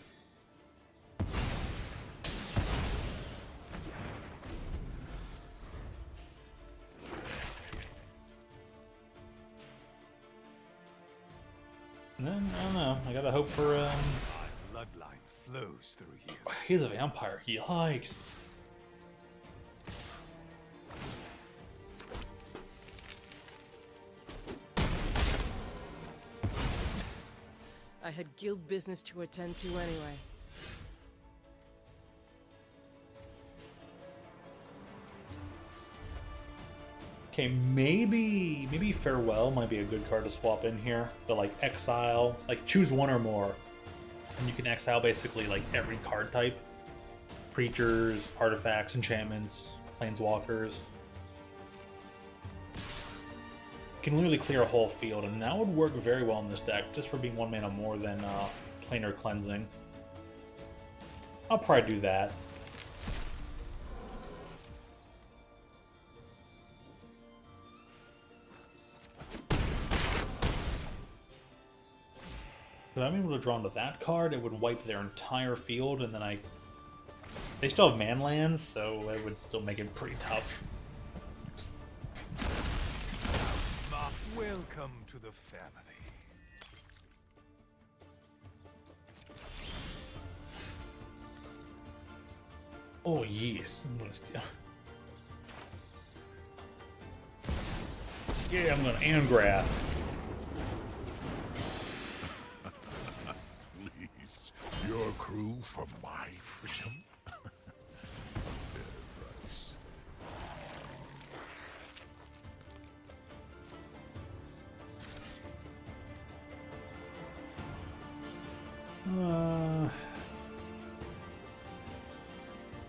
And then, I don't know, I gotta hope for, My bloodline flows through you. he's a vampire, yikes. I had guild business to attend to anyway. Okay, maybe Farewell might be a good card to swap in here. But like exile, like choose 1 or more. And you can exile basically like every card type. Creatures, artifacts, enchantments, planeswalkers. You can literally clear a whole field, and that would work very well in this deck, just for being 1 mana more than planar cleansing. I'll probably do that. If I'm able to draw into that card, it would wipe their entire field, and then they still have man lands, so it would still make it pretty tough. Welcome to the family. Oh yes, I'm gonna steal. Yeah, I'm gonna Angrath. Please, your crew for my freedom? Fair price.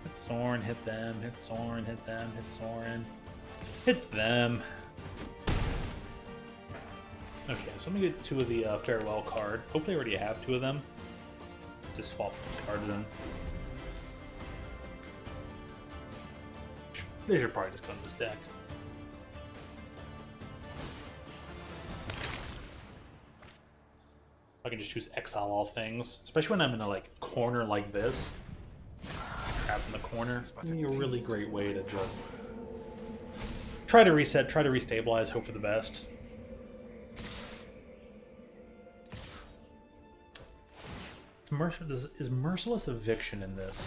Hit Soren, hit them, hit Soren, hit them, hit Soren. Hit them. Okay, so let me get 2 of the Farewell card. Hopefully I already have 2 of them. Just swap the cards in. They should probably just come in this deck. I can just choose Exile all things. Especially when I'm in a corner like this. Trapped in the corner. It's a really great way to just try to reset, try to restabilize, hope for the best. Is Merciless Eviction in this?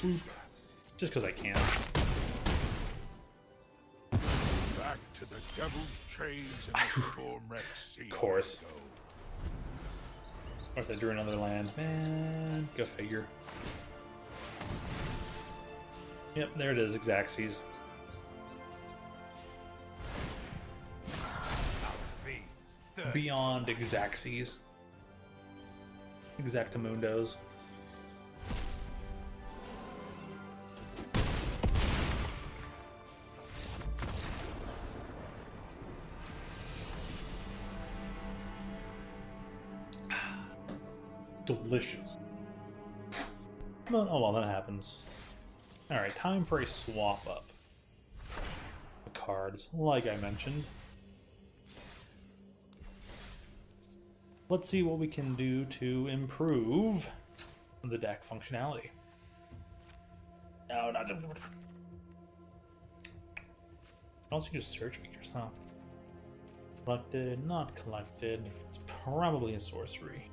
Oop. Just because I can. Back to the devil's chains and the storm-wrecked sea. Of course. Of course I drew another land. Man, go figure. Yep, there it is, Xaxes. Beyond Xaxes. Exactamundos. Delicious. But, oh well, that happens. Alright, time for a swap up. The cards, like I mentioned. Let's see what we can do to improve the deck functionality. No, not. Also use search features, huh? Collected, not collected. It's probably a sorcery.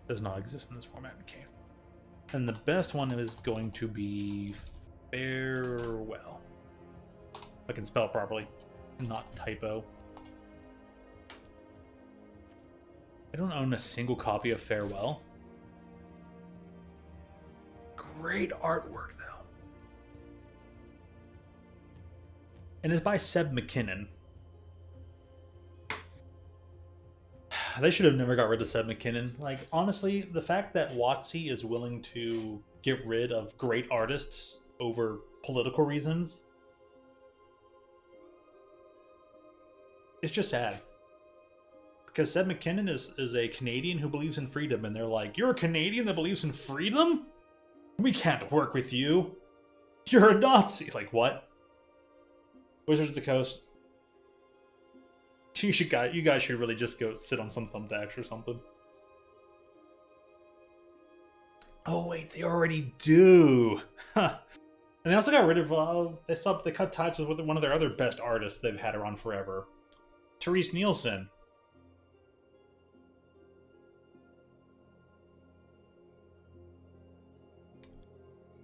Does not exist in this format. Okay. And the best one is going to be Farewell. If I can spell it properly, not typo. I don't own a single copy of Farewell. Great artwork, though. And it's by Seb McKinnon. They should have never got rid of Seb McKinnon. Like, honestly, the fact that WotC is willing to get rid of great artists over political reasons, it's just sad. Because Seb McKinnon is a Canadian who believes in freedom, and they're like, you're a Canadian that believes in freedom? We can't work with you. You're a Nazi. Like, what? Wizards of the Coast. You guys should really just go sit on some thumbtacks or something. Oh wait, they already do. Huh. And they also got rid of. They cut ties with one of their other best artists they've had around forever, Therese Nielsen.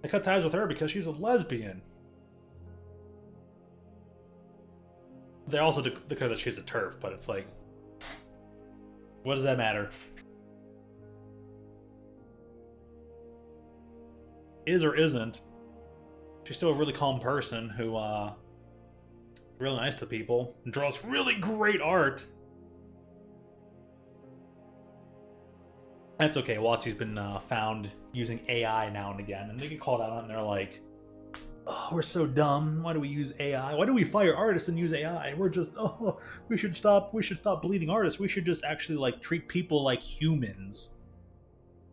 They cut ties with her because she's a lesbian. They also declare that she's a TERF, but it's like, what does that matter? Is or isn't. She's still a really calm person who, really nice to people, and draws really great art. That's okay. WotC's been found using AI now and again, and they get called out on it, and they're like, oh, we're so dumb. Why do we use AI? Why do we fire artists and use AI? We're just, oh, we should stop bleeding artists. We should just actually like treat people like humans.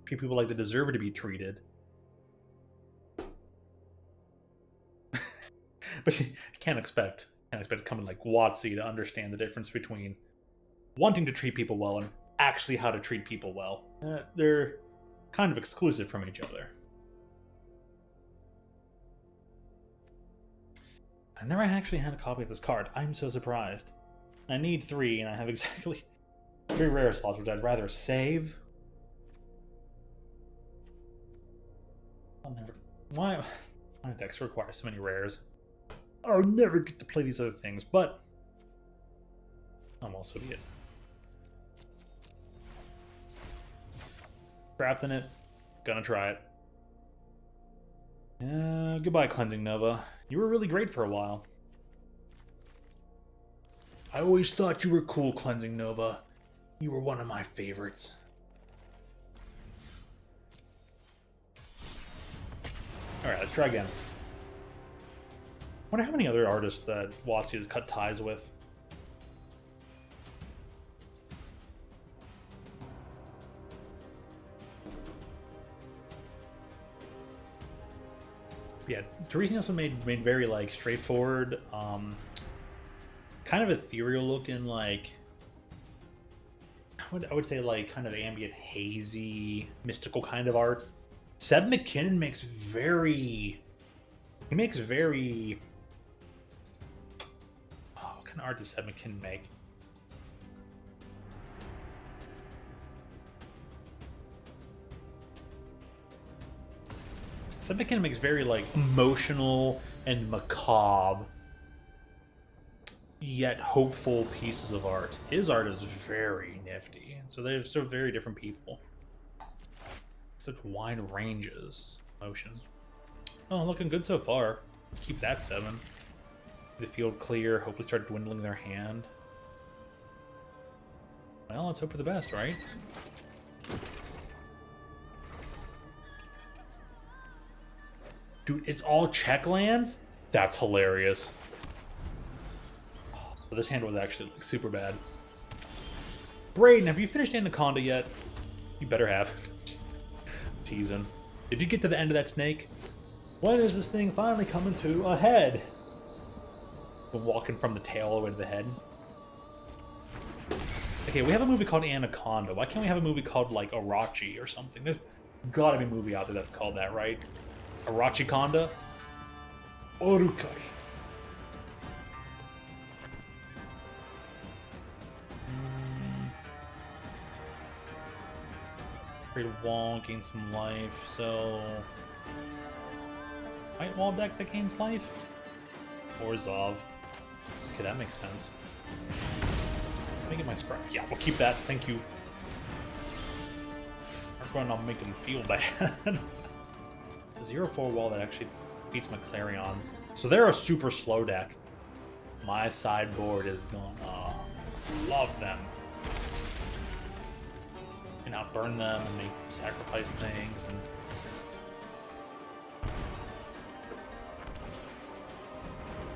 Treat people like they deserve to be treated. But you can't expect coming like WotC to understand the difference between wanting to treat people well and actually how to treat people well. They're kind of exclusive from each other. I've never actually had a copy of this card. I'm so surprised. I need 3, and I have exactly 3 rare slots, which I'd rather save. I'll never... Why? My decks require so many rares. I'll never get to play these other things, but I'm also be it. Crafting it. Gonna try it. Goodbye, Cleansing Nova. You were really great for a while. I always thought you were cool, Cleansing Nova. You were one of my favorites. Alright, let's try again. I wonder how many other artists that WotC has cut ties with. Yeah, Therese Nielsen made very like straightforward, kind of ethereal looking, like I would say like kind of ambient, hazy, mystical kind of art. Seb McKinnon makes very what kind of art does Seb McKinnon make? Seb McKinnon makes very like emotional and macabre yet hopeful pieces of art. His art is very nifty. So they're still very different people. Such wide ranges. Motion. Oh, looking good so far. Keep that 7. The field clear. Hopefully start dwindling their hand. Well, let's hope for the best, right? Dude, it's all check lands? That's hilarious. Oh, this hand was actually like, super bad. Braden, have you finished Anaconda yet? You better have. Just teasing. Did you get to the end of that snake? When is this thing finally coming to a head? We're walking from the tail all the way to the head. Okay, we have a movie called Anaconda. Why can't we have a movie called, like, Arachi or something? There's gotta be a movie out there that's called that, right? Arachiconda? Orukai. Create a wall, gain some life, so... White wall deck that gains life? Or Zov. Okay, that makes sense. Let me get my scrap. Yeah, we'll keep that. Thank you. We're going to make them feel bad. It's a 0-4 wall that actually beats my Clarions. So they're a super slow deck. My sideboard is gonna love them. And outburn them and make sacrifice things and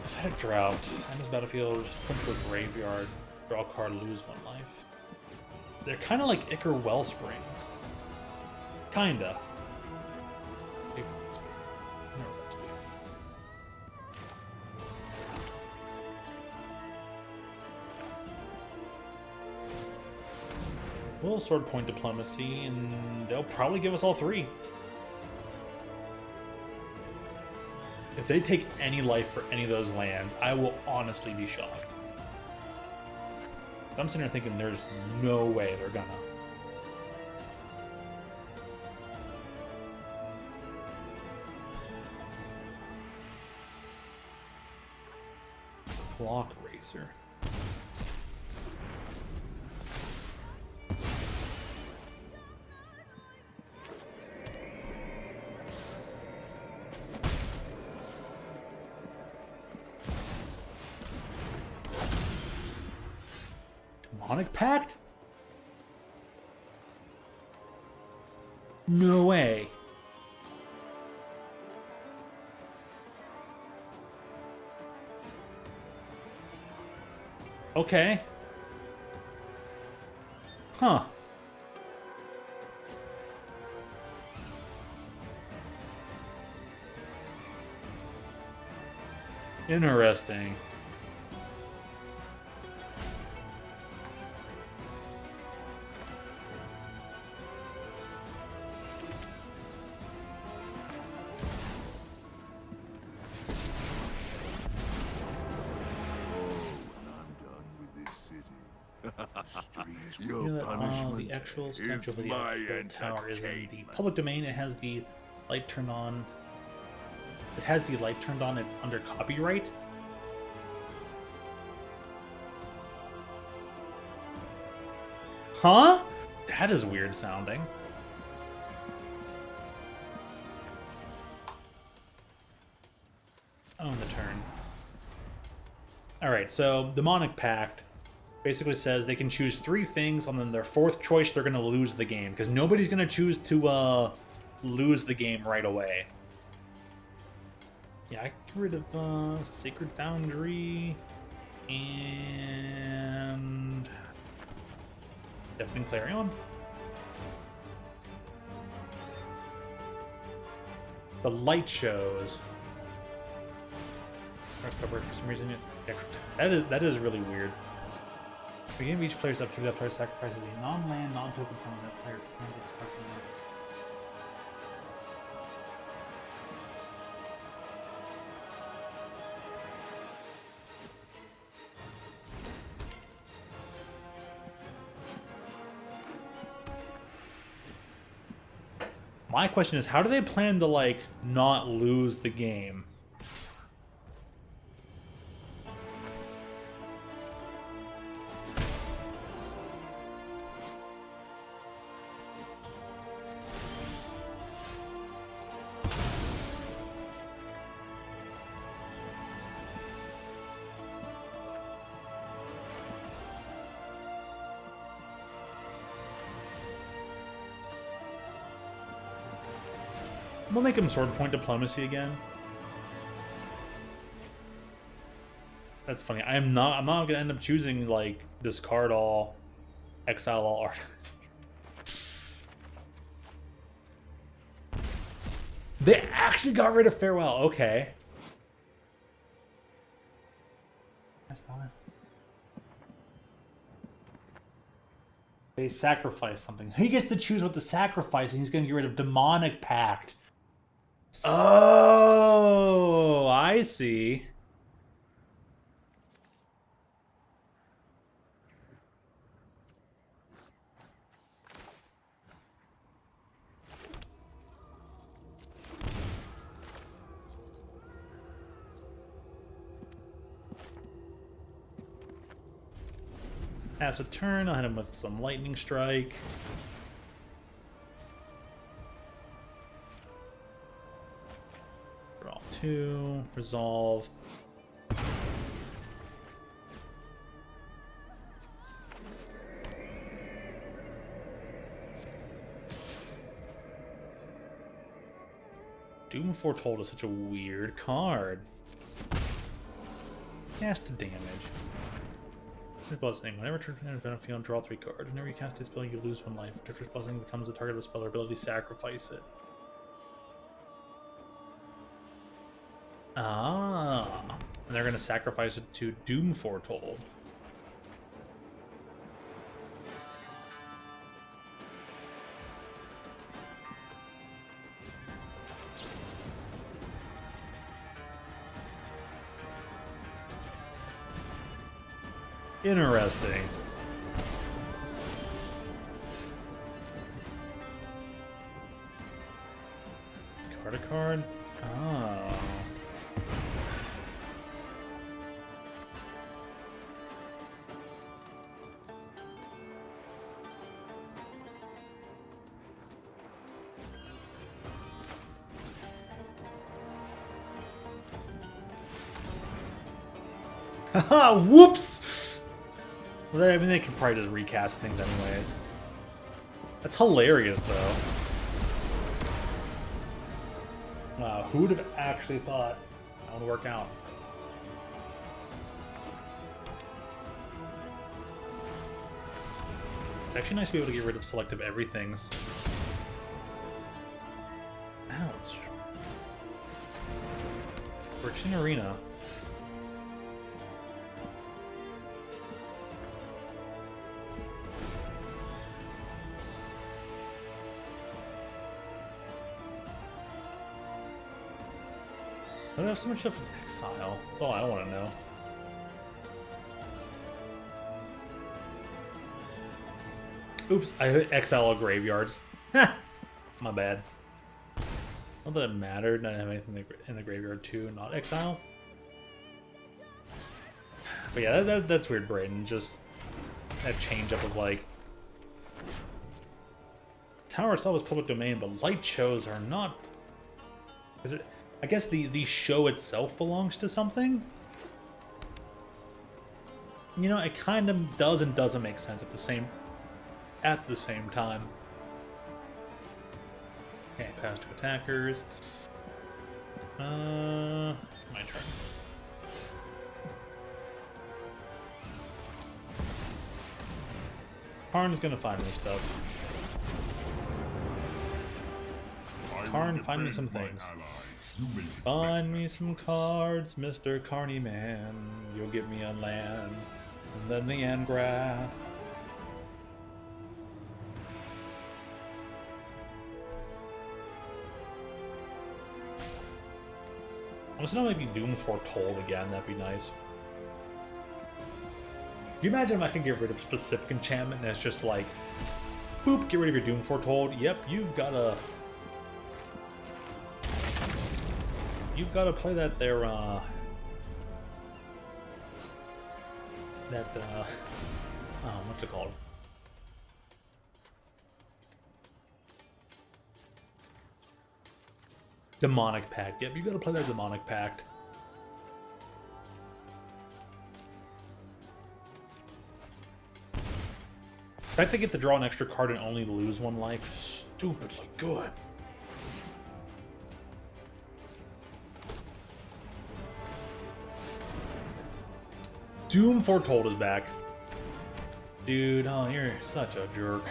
Pathetic Drought. End this battlefield, put into a graveyard, draw a card, lose 1 life. They're kind of like Ichor Wellsprings. Kinda. We'll Sword Point Diplomacy, and they'll probably give us all 3. If they take any life for any of those lands, I will honestly be shocked. I'm sitting here thinking there's no way they're gonna. Clock Racer. Demonic Pact? No way. Okay. Huh. Interesting. Your You know that punishment the actual stench is over the my Eiffel Tower is in the entertainment. public domain. It has the light turned on. It has the light turned on. It's under copyright. Huh? That is weird sounding. On the turn. Alright, so Demonic Pact basically says they can choose 3 things, and then their 4th choice, they're going to lose the game. Because nobody's going to choose to lose the game right away. Yeah, I can get rid of Sacred Foundry and Deafening Clarion. The light shows. Cover for some reason. That is really weird. The beginning of each player's upkeep, that player sacrifices a non-land, non-token opponent that player can get stuck in. My question is, how do they plan to, like, not lose the game? We'll make him sword point diplomacy again. That's funny. I'm not gonna end up choosing like discard all, exile all art. They actually got rid of farewell. Okay. They sacrifice something. He gets to choose what to sacrifice, and he's gonna get rid of Demonic Pact. Oh, I see. Pass a turn, I'll hit him with some lightning strike. Draw 2, resolve. Doom Foretold is such a weird card. Cast damage. Blessing. Whenever turns into a battlefield, draw 3 cards. Whenever you cast a spell, you lose 1 life. Different Blessing becomes the target of a spell or ability, sacrifice it. Ah. And they're going to sacrifice it to Doom Foretold. Interesting. Discard a card? Oh. Haha, whoops! Well, I mean, they can probably just recast things anyways. That's hilarious, though. Wow, who would have actually thought that would work out? It's actually nice to be able to get rid of selective everythings. Ouch. Works in arena. I don't have so much stuff in exile. That's all I want to know. Oops, I hit exile all graveyards. My bad. Not that it mattered. I didn't have anything in the graveyard too, not exile. But yeah, that's weird, Brayden. Just that change up of like, Tower itself is public domain, but light shows are not. Is it? I guess the show itself belongs to something. You know, it kind of does and doesn't make sense at the same time. Okay, pass to attackers. My turn. Karn's gonna find me stuff. Karn, find me some things. Find me some cards, Mr. Carney Man. You'll give me a land, and then the Angrath. I was gonna maybe Doom Foretold again. That'd be nice. Can you imagine if I can get rid of specific enchantment and it's just like, boop, get rid of your Doom Foretold. Yep, you've gotta play that there, what's it called? Demonic Pact. Yep, you gotta play that Demonic Pact. The fact they get to draw an extra card and only lose one life, stupidly good. Doom Foretold is back. Dude, oh, you're such a jerk.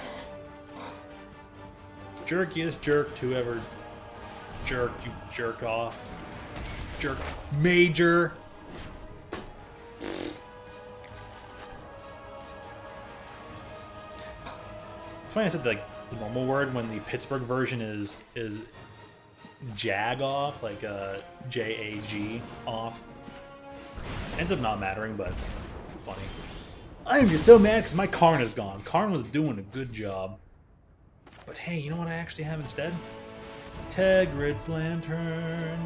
Jerkiest jerk to ever jerk, you jerk off. Jerk. Major. It's funny I said the normal word when the Pittsburgh version is jag off, like J-A-G off. Ends up not mattering, but it's funny. I am just so mad because my Karn is gone. Karn was doing a good job. But hey, you know what I actually have instead? Tegrid's Lantern.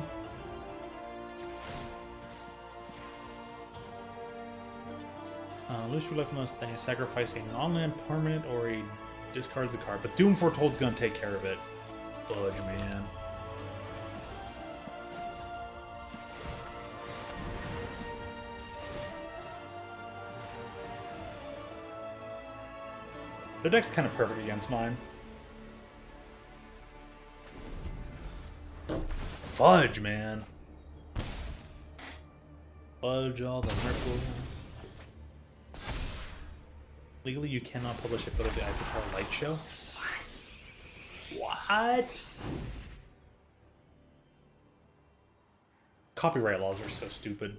Lose your life unless they sacrifice a non-land permanent or he discards the card. But Doom Foretold's gonna take care of it. Fudge, man. The deck's kind of perfect against mine. Fudge, man. Fudge all the Merkle. Legally, you cannot publish a photo of the Eiffel Tower light show. What? Copyright laws are so stupid.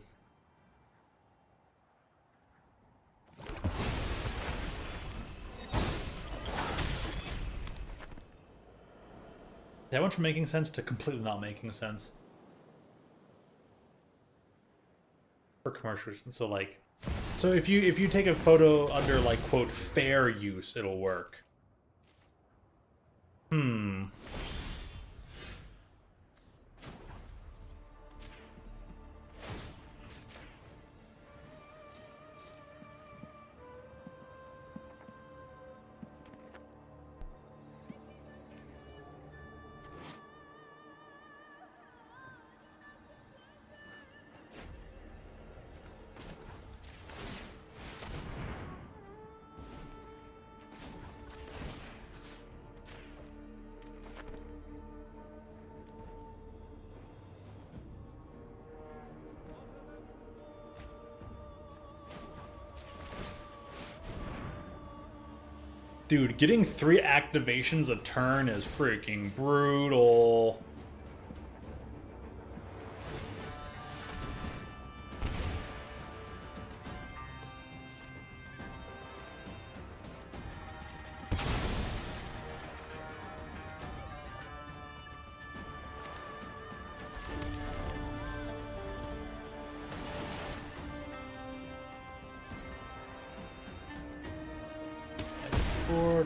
That went from making sense to completely not making sense. For commercials, so if you take a photo under like quote fair use, it'll work. Dude, getting 3 activations a turn is freaking brutal.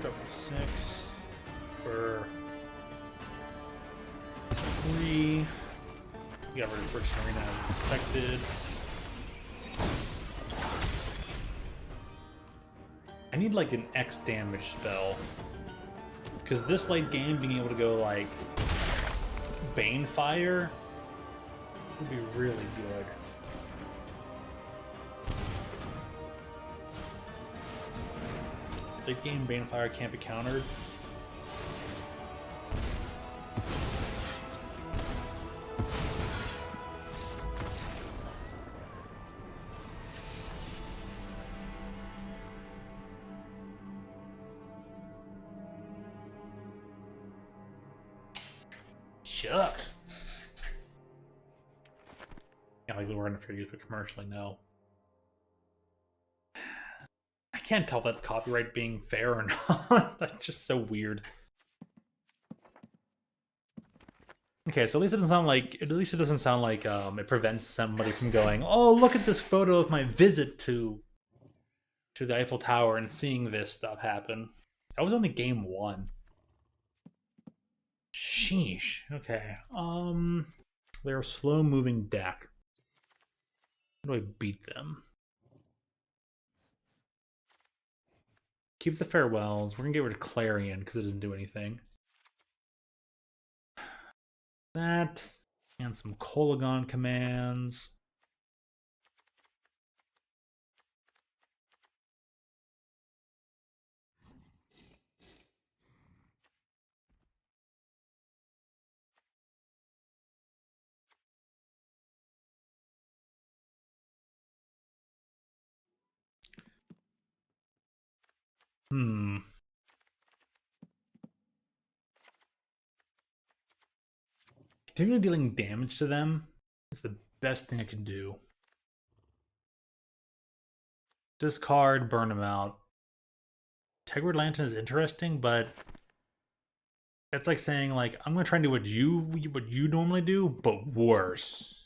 Double 6 for 3. We got rid of Friction Arena as expected. I need like an X damage spell. Because this late game being able to go like Bane Fire would be really good. Late game Bane Fire can't be countered. Shucks. Yeah, like we're gonna use, but commercially, no. I can't tell if that's copyright being fair or not. That's just so weird. Okay, so at least it doesn't sound like it prevents somebody from going, oh, look at this photo of my visit to the Eiffel Tower and seeing this stuff happen. That was only game 1. Sheesh. Okay. They're a slow moving deck. How do I beat them? Keep the farewells. We're gonna get rid of Clarion because it doesn't do anything. That and some Kolagon commands. Continually dealing damage to them is the best thing I can do. Discard, burn them out. Tegrid Lantern is interesting, but it's like saying, like, I'm gonna try and do what you normally do, but worse.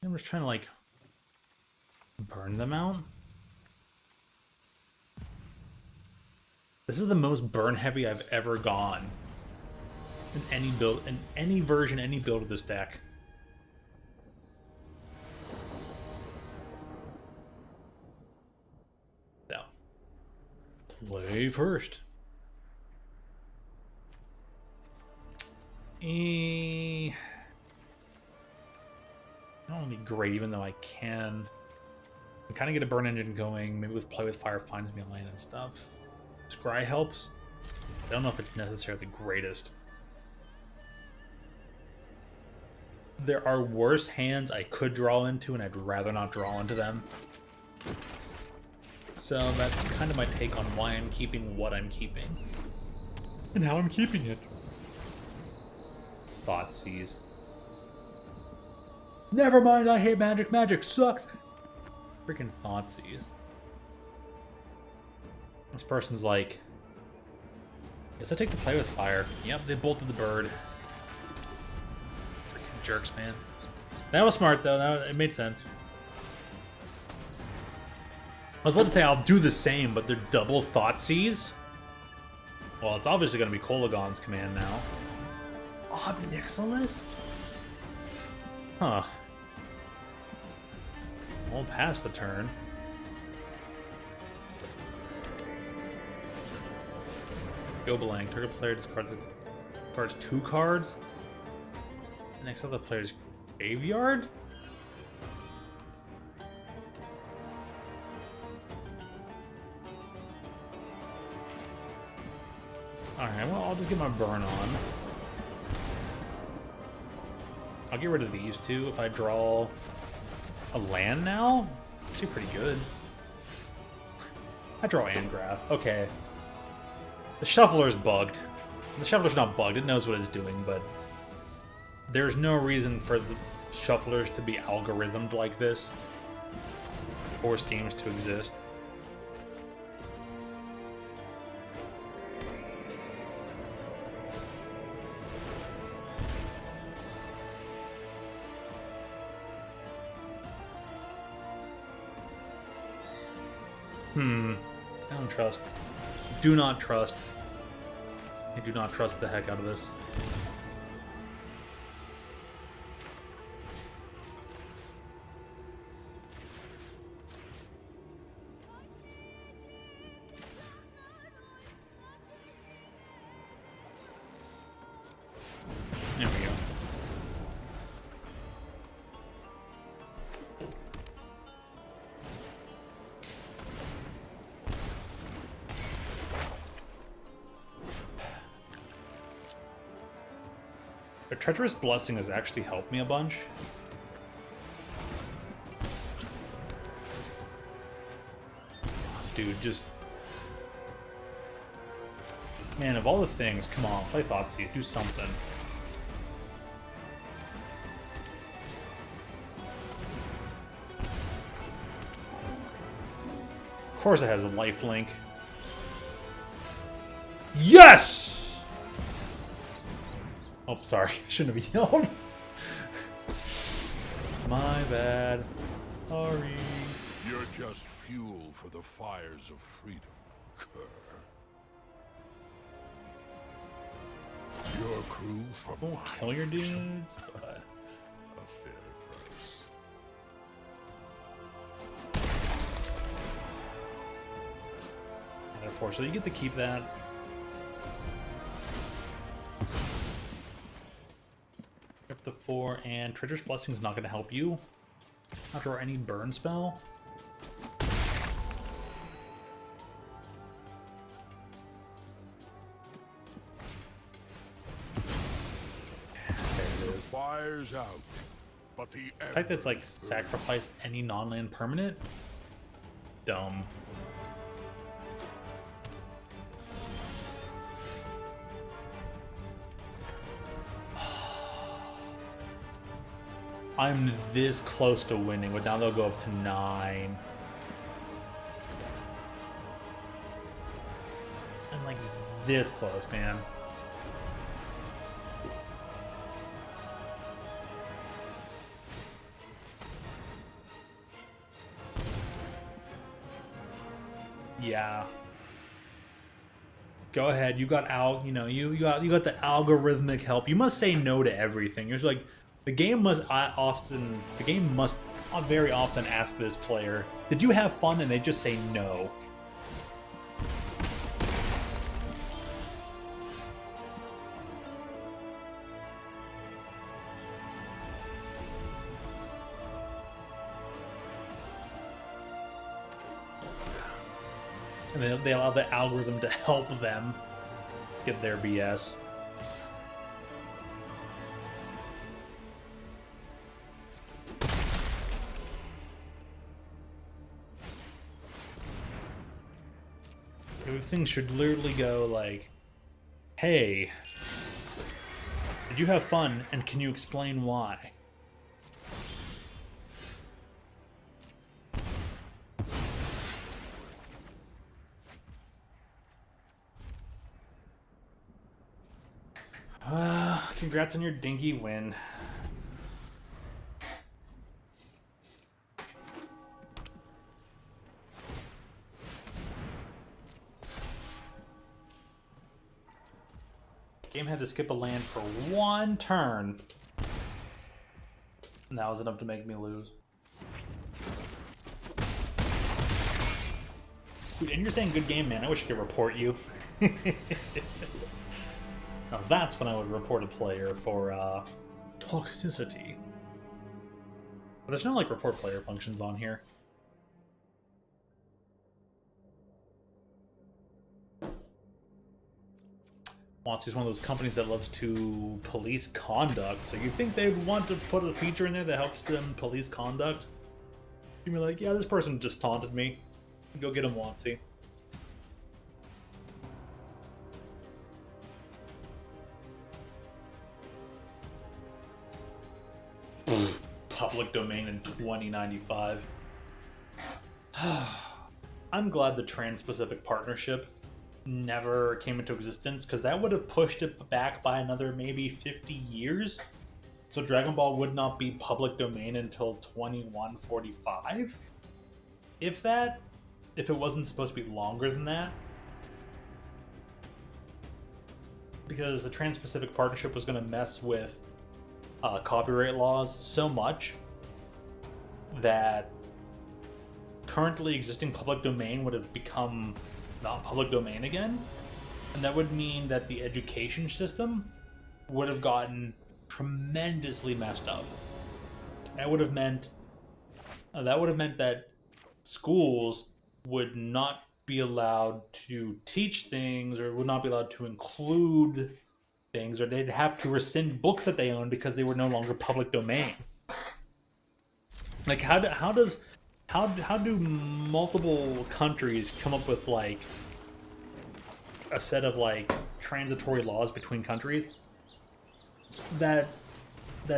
I'm just trying to like burn them out. This is the most burn heavy I've ever gone in any build, in any version, any build of this deck. So, play first. I don't want to be great, even though I can. I kind of get a burn engine going. Maybe with Play with Fire finds me a lane and stuff. Scry helps. I don't know if it's necessarily the greatest. There are worse hands I could draw into, and I'd rather not draw into them. So that's kind of my take on why I'm keeping what I'm keeping. And how I'm keeping it. Thoughtseize. Never mind, I hate magic. Magic sucks. Freaking Thoughtseize. This person's like, guess I take the Play with Fire. Yep, they bolted the bird. Freaking jerks, man. That was smart, though. It made sense. I was about to say I'll do the same, but they're double Thoughtseize? Well, it's obviously going to be Kolagon's command now. Ob Nixilis? Huh. Won't pass the turn. Go blank. Target player discards 2 cards. Next up, the player's graveyard? Alright, well, I'll just get my burn on. I'll get rid of these two if I draw a land now. Actually pretty good. I draw Angrath. Okay. The Shuffler's bugged. The Shuffler's not bugged. It knows what it's doing, but there's no reason for the Shufflers to be algorithmed like this. Or schemes to exist. I don't trust. Do not trust. I do not trust the heck out of this. There we go. A Treacherous Blessing has actually helped me a bunch. Dude, just... Man, of all the things, come on, play Thoughtseize, do something. Of course it has a lifelink. Yes! Oh, sorry. I shouldn't have yelled. My bad. Sorry. You're just fuel for the fires of freedom, cur. Your crew for Won't kill your dudes, but... a fair price. Unfortunately, you get to keep that. Up to 4, and Treacherous Blessing is not going to help you. Not draw any burn spell. The fire's out, but the The fact that it's like sacrifice any non-land permanent? Dumb. I'm this close to winning, but now they'll go up to 9. I'm like this close, man. Yeah. Go ahead. You got you got the algorithmic help. You must say no to everything. You're like the game must very often ask this player, "Did you have fun?" and they just say no. And they allow the algorithm to help them get their BS. These things should literally go like, hey, did you have fun, and can you explain why? Congrats on your dinky win. Game had to skip a land for 1 turn. And that was enough to make me lose. Dude, and you're saying good game, man. I wish I could report you. Now that's when I would report a player for toxicity. But there's no like report player functions on here. WotC is one of those companies that loves to police conduct, so you think they'd want to put a feature in there that helps them police conduct? You'd be like, yeah, this person just taunted me. Go get him, WotC. Public domain in 2095. I'm glad the Trans-Pacific Partnership never came into existence, because that would have pushed it back by another maybe 50 years. So Dragon Ball would not be public domain until 2145. If it wasn't supposed to be longer than that. Because the Trans-Pacific Partnership was going to mess with copyright laws so much that currently existing public domain would have become not public domain again, and that would mean that the education system would have gotten tremendously messed up. That would have meant that schools would not be allowed to teach things, or would not be allowed to include things, or they'd have to rescind books that they own because they were no longer public domain. Like, how do multiple countries come up with like a set of like transitory laws between countries that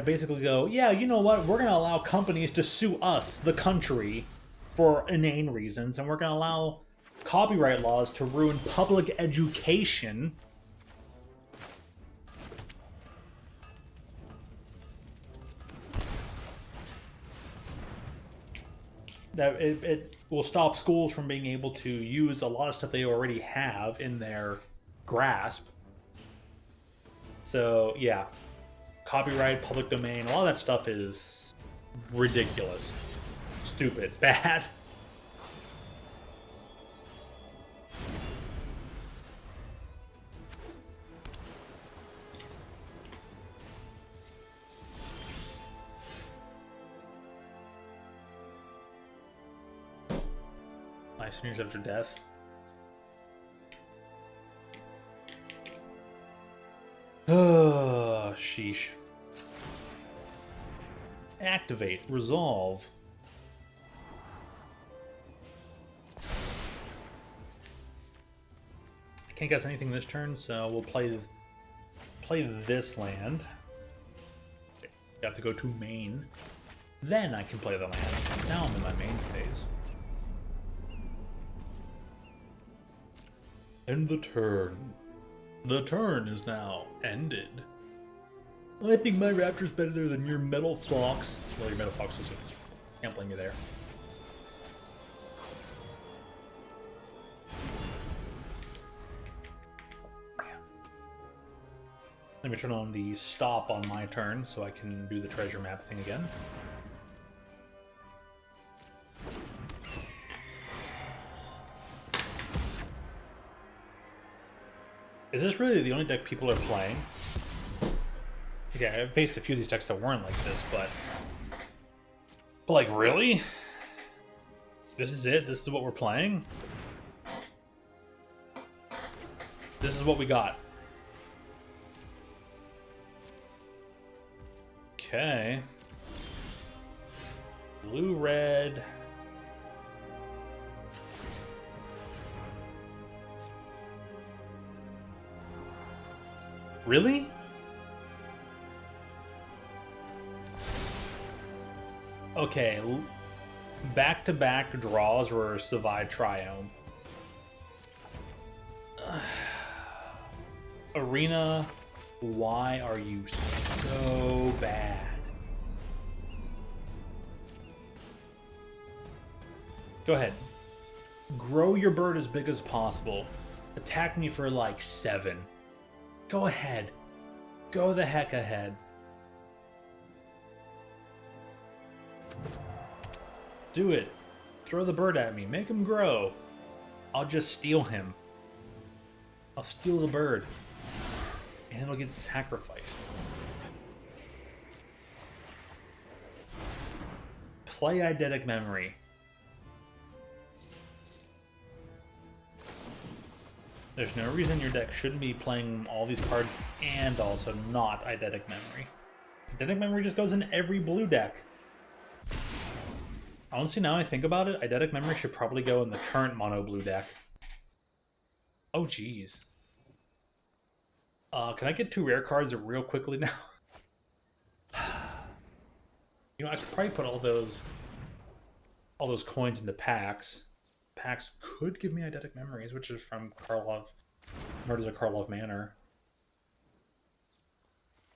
basically go, yeah, you know what, we're going to allow companies to sue us, the country, for inane reasons, and we're going to allow copyright laws to ruin public education. That it will stop schools from being able to use a lot of stuff they already have in their grasp. So, yeah. Copyright, public domain, a lot of that stuff is ridiculous. Stupid. Bad. Nice news after death. Sheesh. Activate. Resolve. I can't guess anything this turn, so we'll play this land. Okay. Got to go to main. Then I can play the land. Now I'm in my main phase. End the turn. The turn is now ended. I think my raptor's better than your metal fox. Well, your metal fox is. Can't blame you there. Let me turn on the stop on my turn so I can do the treasure map thing again. Is this really the only deck people are playing? Okay, I've faced a few of these decks that weren't like this, but like, really? This is it? This is what we're playing? This is what we got. Okay. Blue, red. Really? Okay, back-to-back draws were Savai Triome. Arena, why are you so bad? Go ahead. Grow your bird as big as possible. Attack me for like 7. Go ahead. Go the heck ahead. Do it. Throw the bird at me. Make him grow. I'll just steal him. I'll steal the bird. And it'll get sacrificed. Play Eidetic Memory. There's no reason your deck shouldn't be playing all these cards and also not Eidetic Memory. Eidetic Memory just goes in every blue deck. Honestly, now I think about it, Eidetic Memory should probably go in the current mono blue deck. Oh, jeez. Can I get 2 rare cards real quickly now? You know, I could probably put all those coins into packs. Packs could give me Eidetic Memories, which is from Murders at Karlov Manor.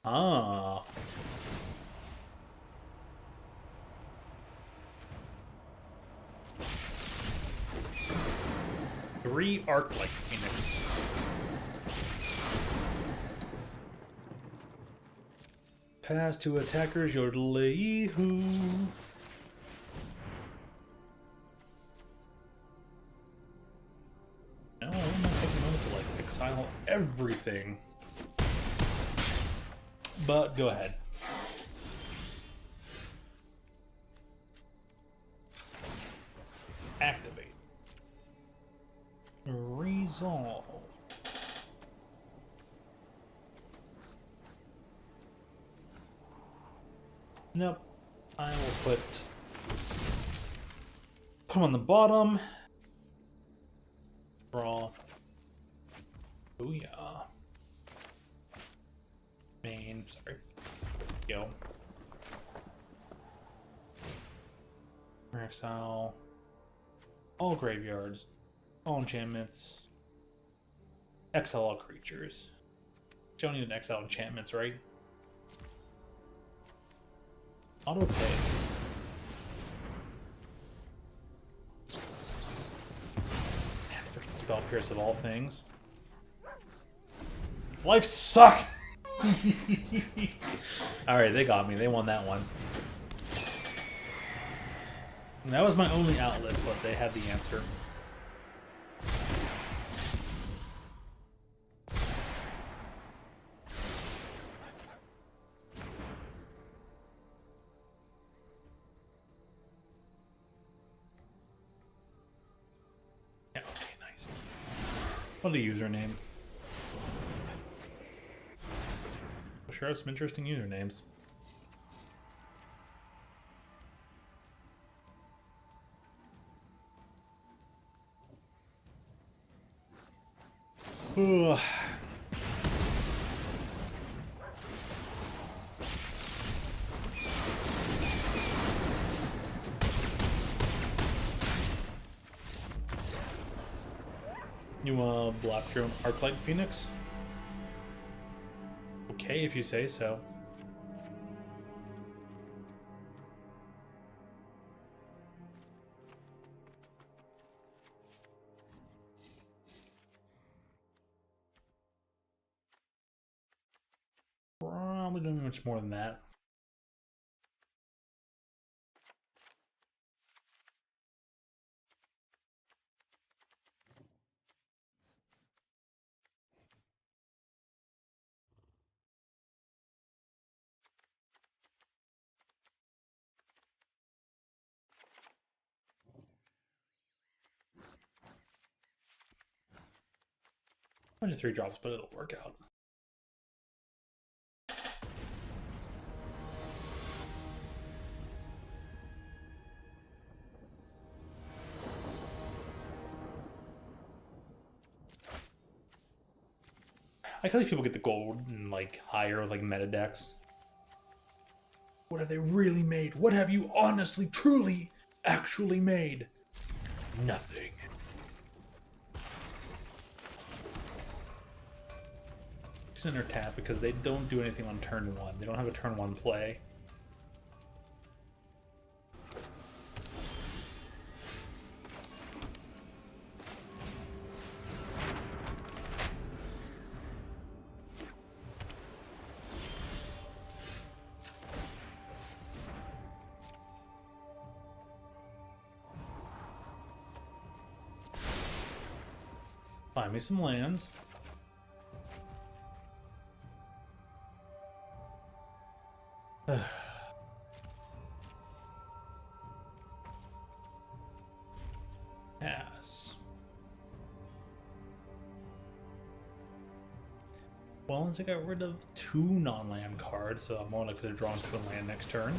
Ah. Three Arclight Phoenix. Pass to attackers, yodelay-hoo. No, I'm not taking a moment to like exile everything. But go ahead. Activate. Resolve. Nope. I will put them on the bottom. Draw. Booyah. Main. Sorry. Go. Exile. All graveyards. All enchantments. Exile all creatures. Don't need an exile enchantments, right? Auto pay. Freaking Spell Pierce of all things. Life sucks! Alright, they got me. They won that one. That was my only outlet, but they had the answer. Yeah, okay, nice. What a username. We'll share some interesting usernames. Ugh. You block your own Arclight Phoenix? Okay, if you say so. Probably doing much more than that. Bunch of 3 drops, but it'll work out. I feel like people get the gold and like higher like meta decks. What have they really made? What have you honestly, truly, actually made? Nothing. Center tap because they don't do anything on turn 1. They don't have a turn 1 play. Find me some lands. Pass. Well, once I got rid of 2 non-land cards, so I'm more likely to draw into a land next turn.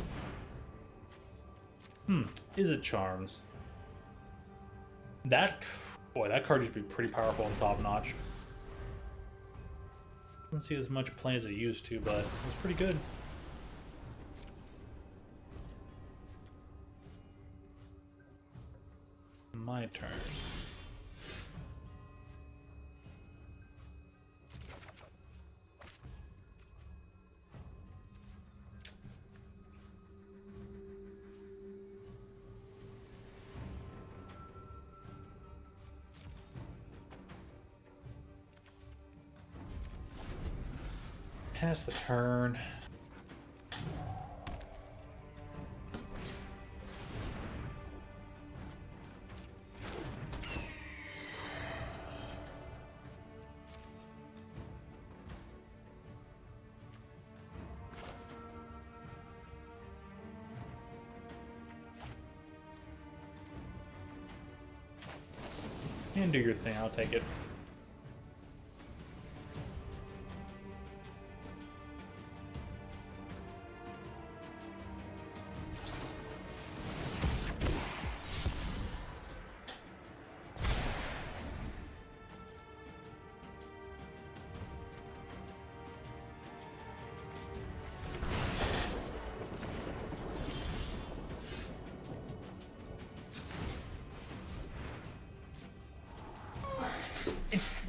Is it Charms? That, boy, that card used to be pretty powerful and top-notch. Doesn't see as much play as it used to, but it was pretty good. My turn. Pass the turn. And do your thing, I'll take it. It's...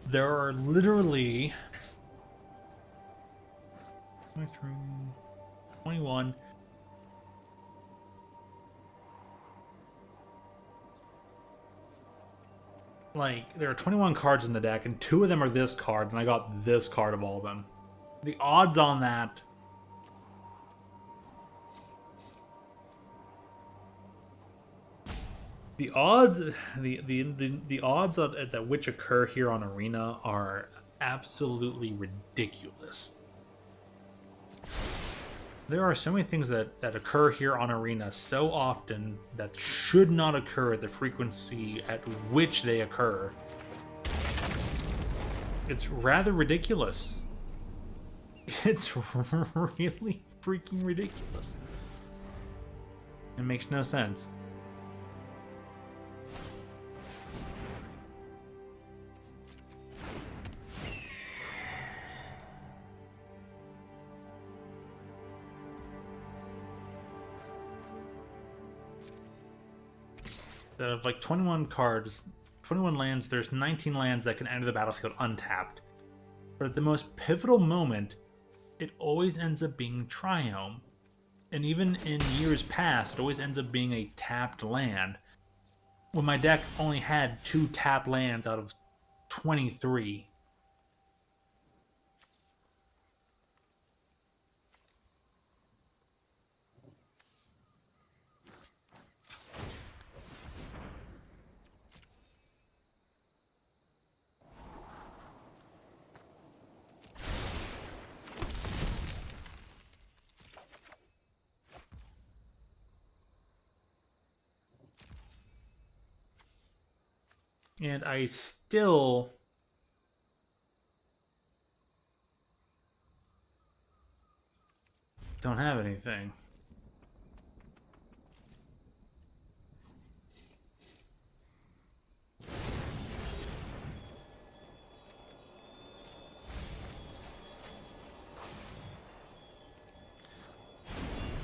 There are literally 23, 21. Like, there are 21 cards in the deck, and 2 of them are this card, and I got this card of all of them. The odds on that... The odds, the odds at which occur here on Arena are absolutely ridiculous. There are so many things that occur here on Arena so often that should not occur at the frequency at which they occur. It's rather ridiculous. It's really freaking ridiculous. It makes no sense. Out of like 21 cards, 21 lands, there's 19 lands that can enter the battlefield untapped. But at the most pivotal moment, it always ends up being Triome. And even in years past, it always ends up being a tapped land. When my deck only had 2 tapped lands out of 23. And I still don't have anything.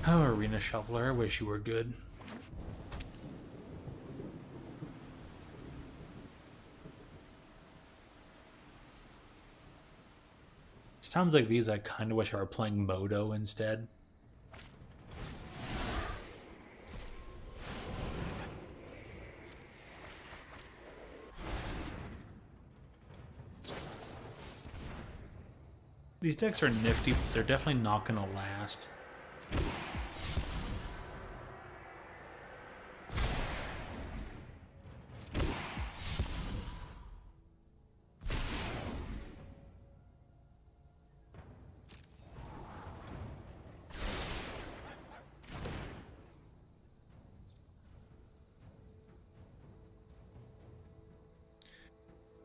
Oh, Arena Shuffler, I wish you were good. Sounds like these I kind of wish I were playing Modo instead. These decks are nifty, but they're definitely not going to last.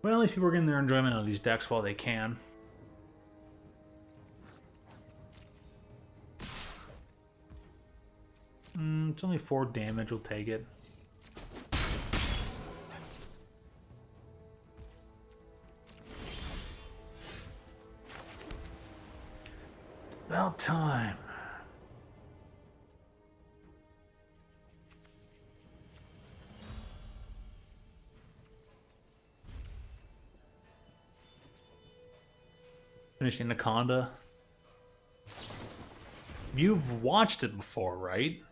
Well, at least people are getting their enjoyment out of these decks while they can. It's only 4 damage, we'll take it. About time. Finished Anaconda. You've watched it before, right?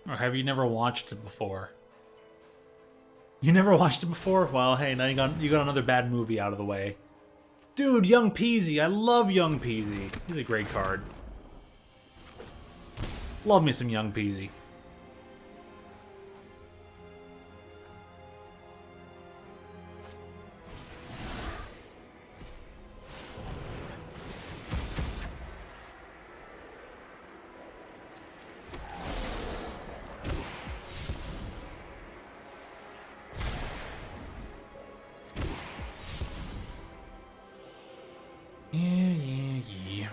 Or have you never watched it before? You never watched it before? Well, hey, now you got another bad movie out of the way. Dude, Young Peasy. I love Young Peasy. He's a great card. Love me some Young Peasy. Yeah.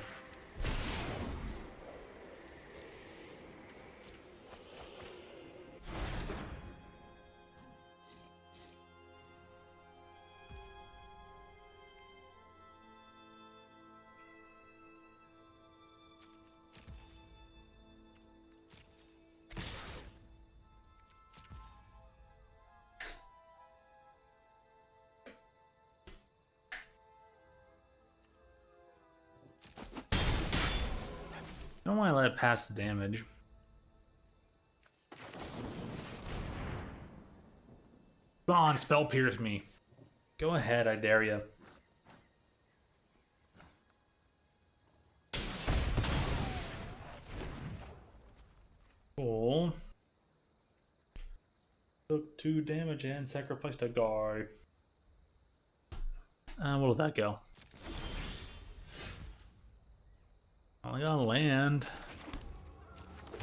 Don't want to let it pass the damage. Come on, spell pierce me. Go ahead, I dare you. Cool. Took 2 damage and sacrificed a guy. What'll that go? I got land.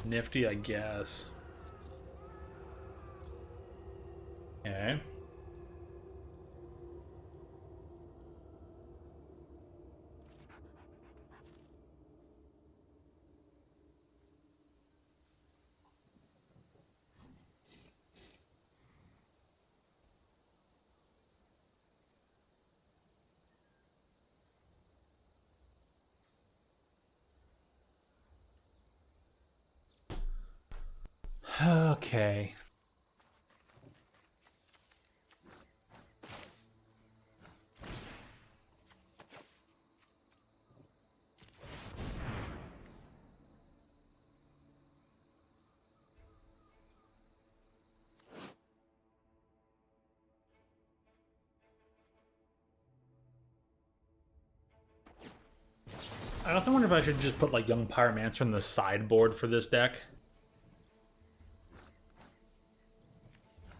Nifty, I guess. Okay. Okay. I often wonder if I should just put like Young Pyromancer in the sideboard for this deck.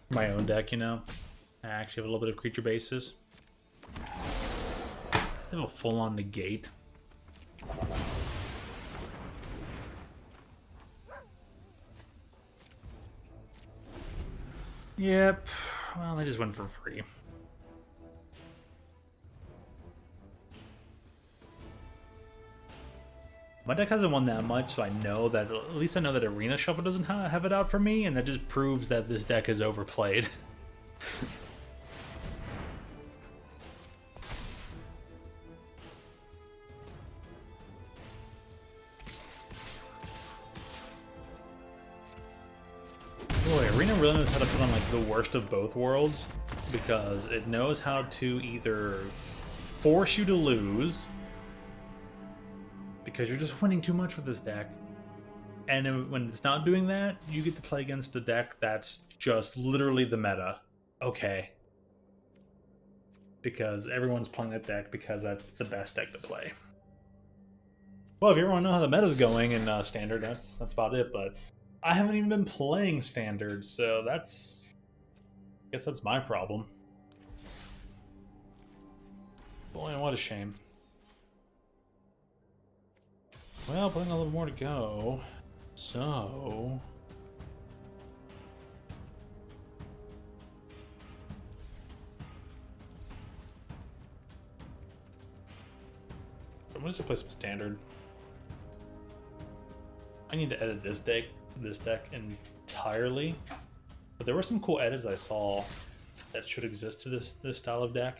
My own deck, you know. I actually have a little bit of creature bases. I have a full-on negate. Yep. Well, they just went for free. My deck hasn't won that much, so I know that, at least I know that Arena Shuffle doesn't have it out for me, and that just proves that this deck is overplayed. Boy, Arena really knows how to put on like the worst of both worlds, because it knows how to either force you to lose, because you're just winning too much with this deck. And when it's not doing that, you get to play against a deck that's just literally the meta. Okay. Because everyone's playing that deck because that's the best deck to play. Well, if you ever want to know how the meta's going in Standard, that's about it, but I haven't even been playing Standard, so that's... I guess that's my problem. Boy, what a shame. Well, putting a little more to go. So... I'm gonna just play some standard. I need to edit this deck entirely. But there were some cool edits I saw that should exist to this style of deck.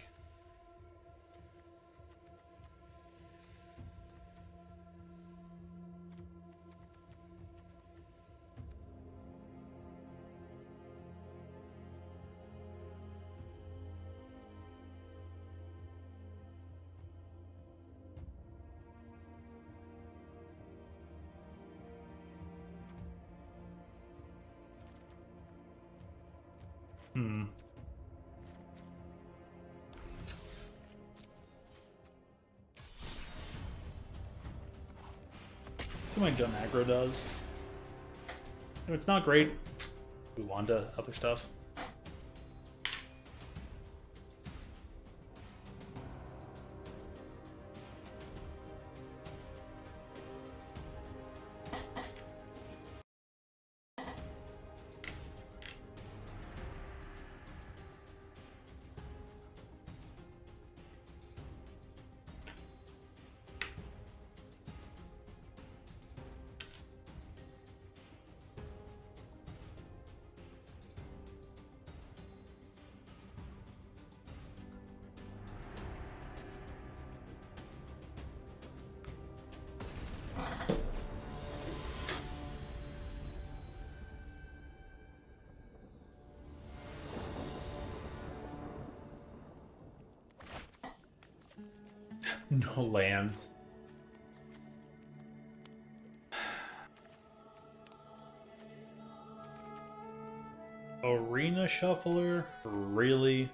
See what my Gun Aggro does. If it's not great, move on to other stuff. No lands. Arena Shuffler? Really?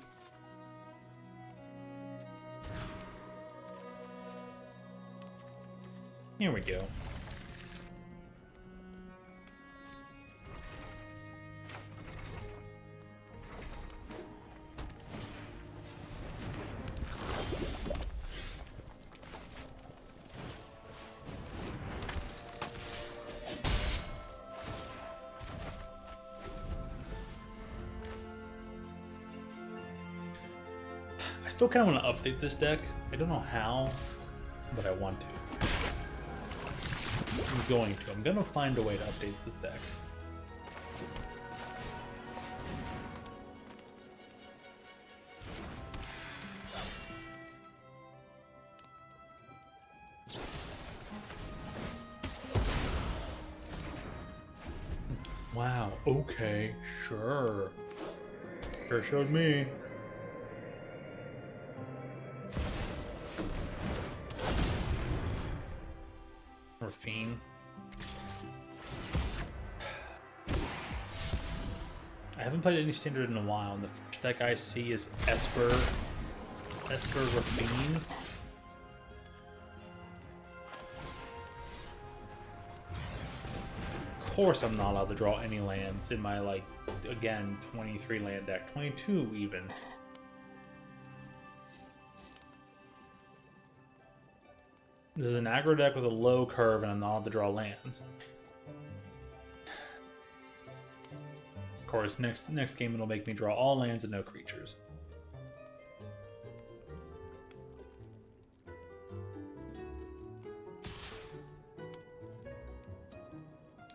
Here we go. I still kind of want to update this deck. I don't know how, but I want to. I'm going to. I'm going to find a way to update this deck. Wow, okay, sure. Sure showed me. Or Fiend. I haven't played any standard in a while, and the first deck I see is Esper Fiend. Of course I'm not allowed to draw any lands in my, like, again, 23 land deck. 22 even. This is an aggro deck with a low curve and I'm not allowed to draw lands. Of course, next game it'll make me draw all lands and no creatures.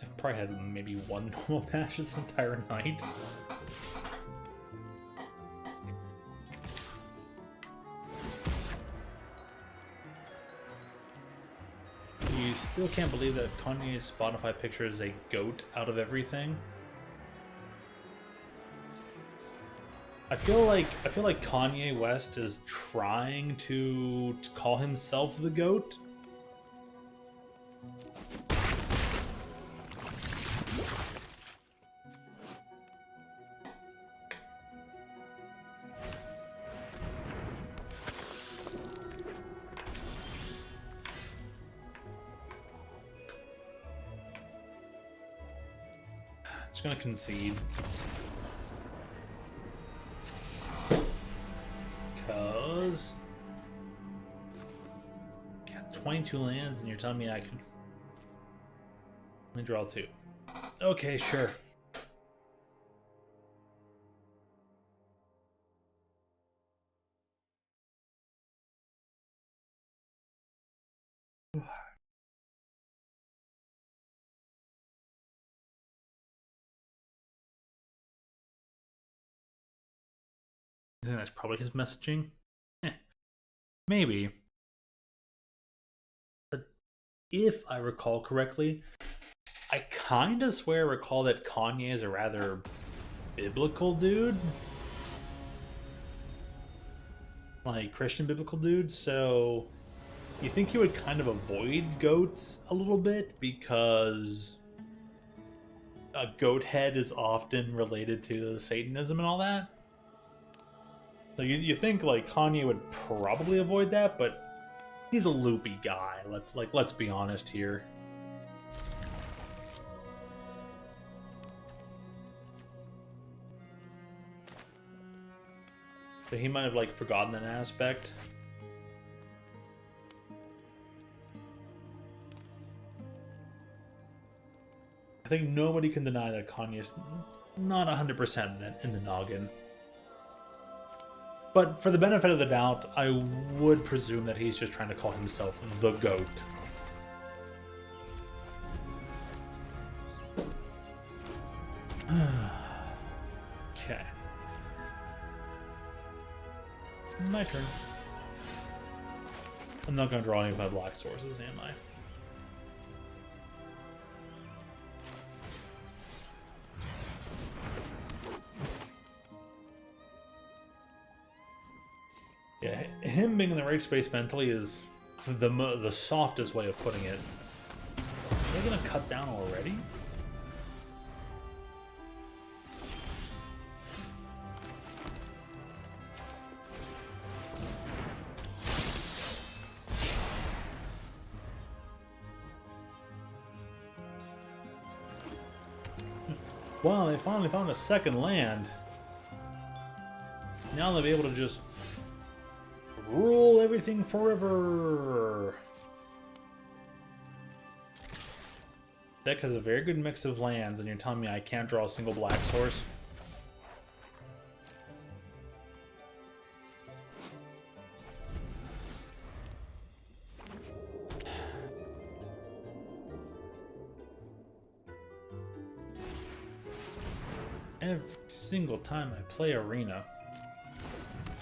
I've probably had maybe one normal match this entire night. You still can't believe that Kanye's Spotify picture is a goat out of everything. I feel like Kanye West is trying to call himself the GOAT. It's gonna concede. Cause got 22 lands and you're telling me I could me draw 2. Okay, sure. I think that's probably his messaging. Maybe. But if I recall correctly, I kind of swear I recall that Kanye is a rather biblical dude. Like, Christian biblical dude, so you think he would kind of avoid goats a little bit because a goat head is often related to Satanism and all that? So you think like Kanye would probably avoid that, but he's a loopy guy. Let's be honest here. So he might have like forgotten that aspect. I think nobody can deny that Kanye's not 100% in the noggin. But for the benefit of the doubt, I would presume that he's just trying to call himself the GOAT. Okay. My turn. I'm not going to draw any of my black sources, am I? Yeah, him being in the right space mentally is the softest way of putting it. They're gonna cut down already? Wow, they finally found a second land. Now they'll be able to just rule everything forever. Deck has a very good mix of lands, and you're telling me I can't draw a single black source? Every single time I play Arena,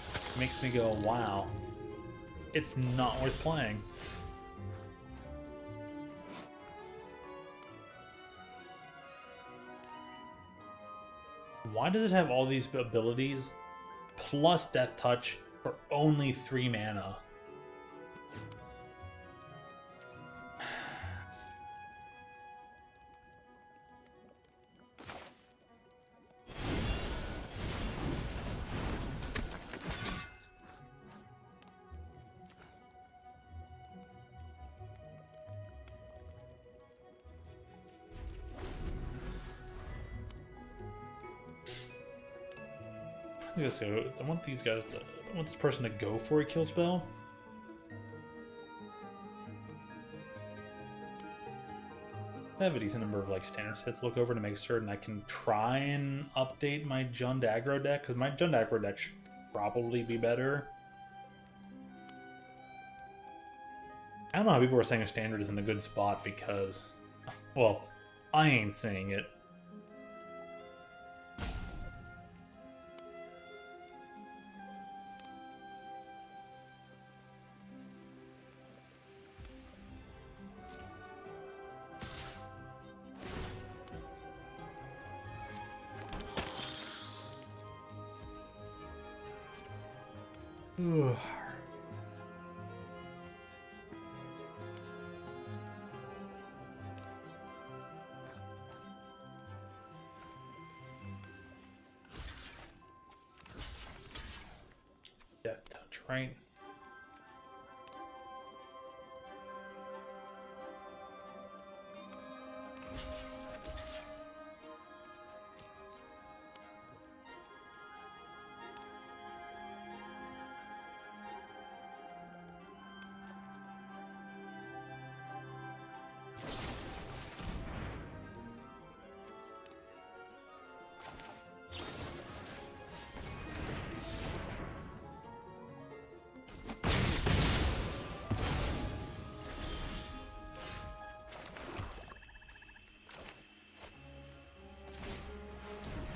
it makes me go, wow, it's not worth playing. Why does it have all these abilities plus Death Touch for only 3 mana? I want these guys to, I want this person to go for a kill spell. I have a decent number of like standard sets to look over to make certain I can try and update my Jund aggro deck, because my Jund aggro deck should probably be better. I don't know how people were saying a standard is in a good spot because, well, I ain't saying it. Ugh. Death Touch, right?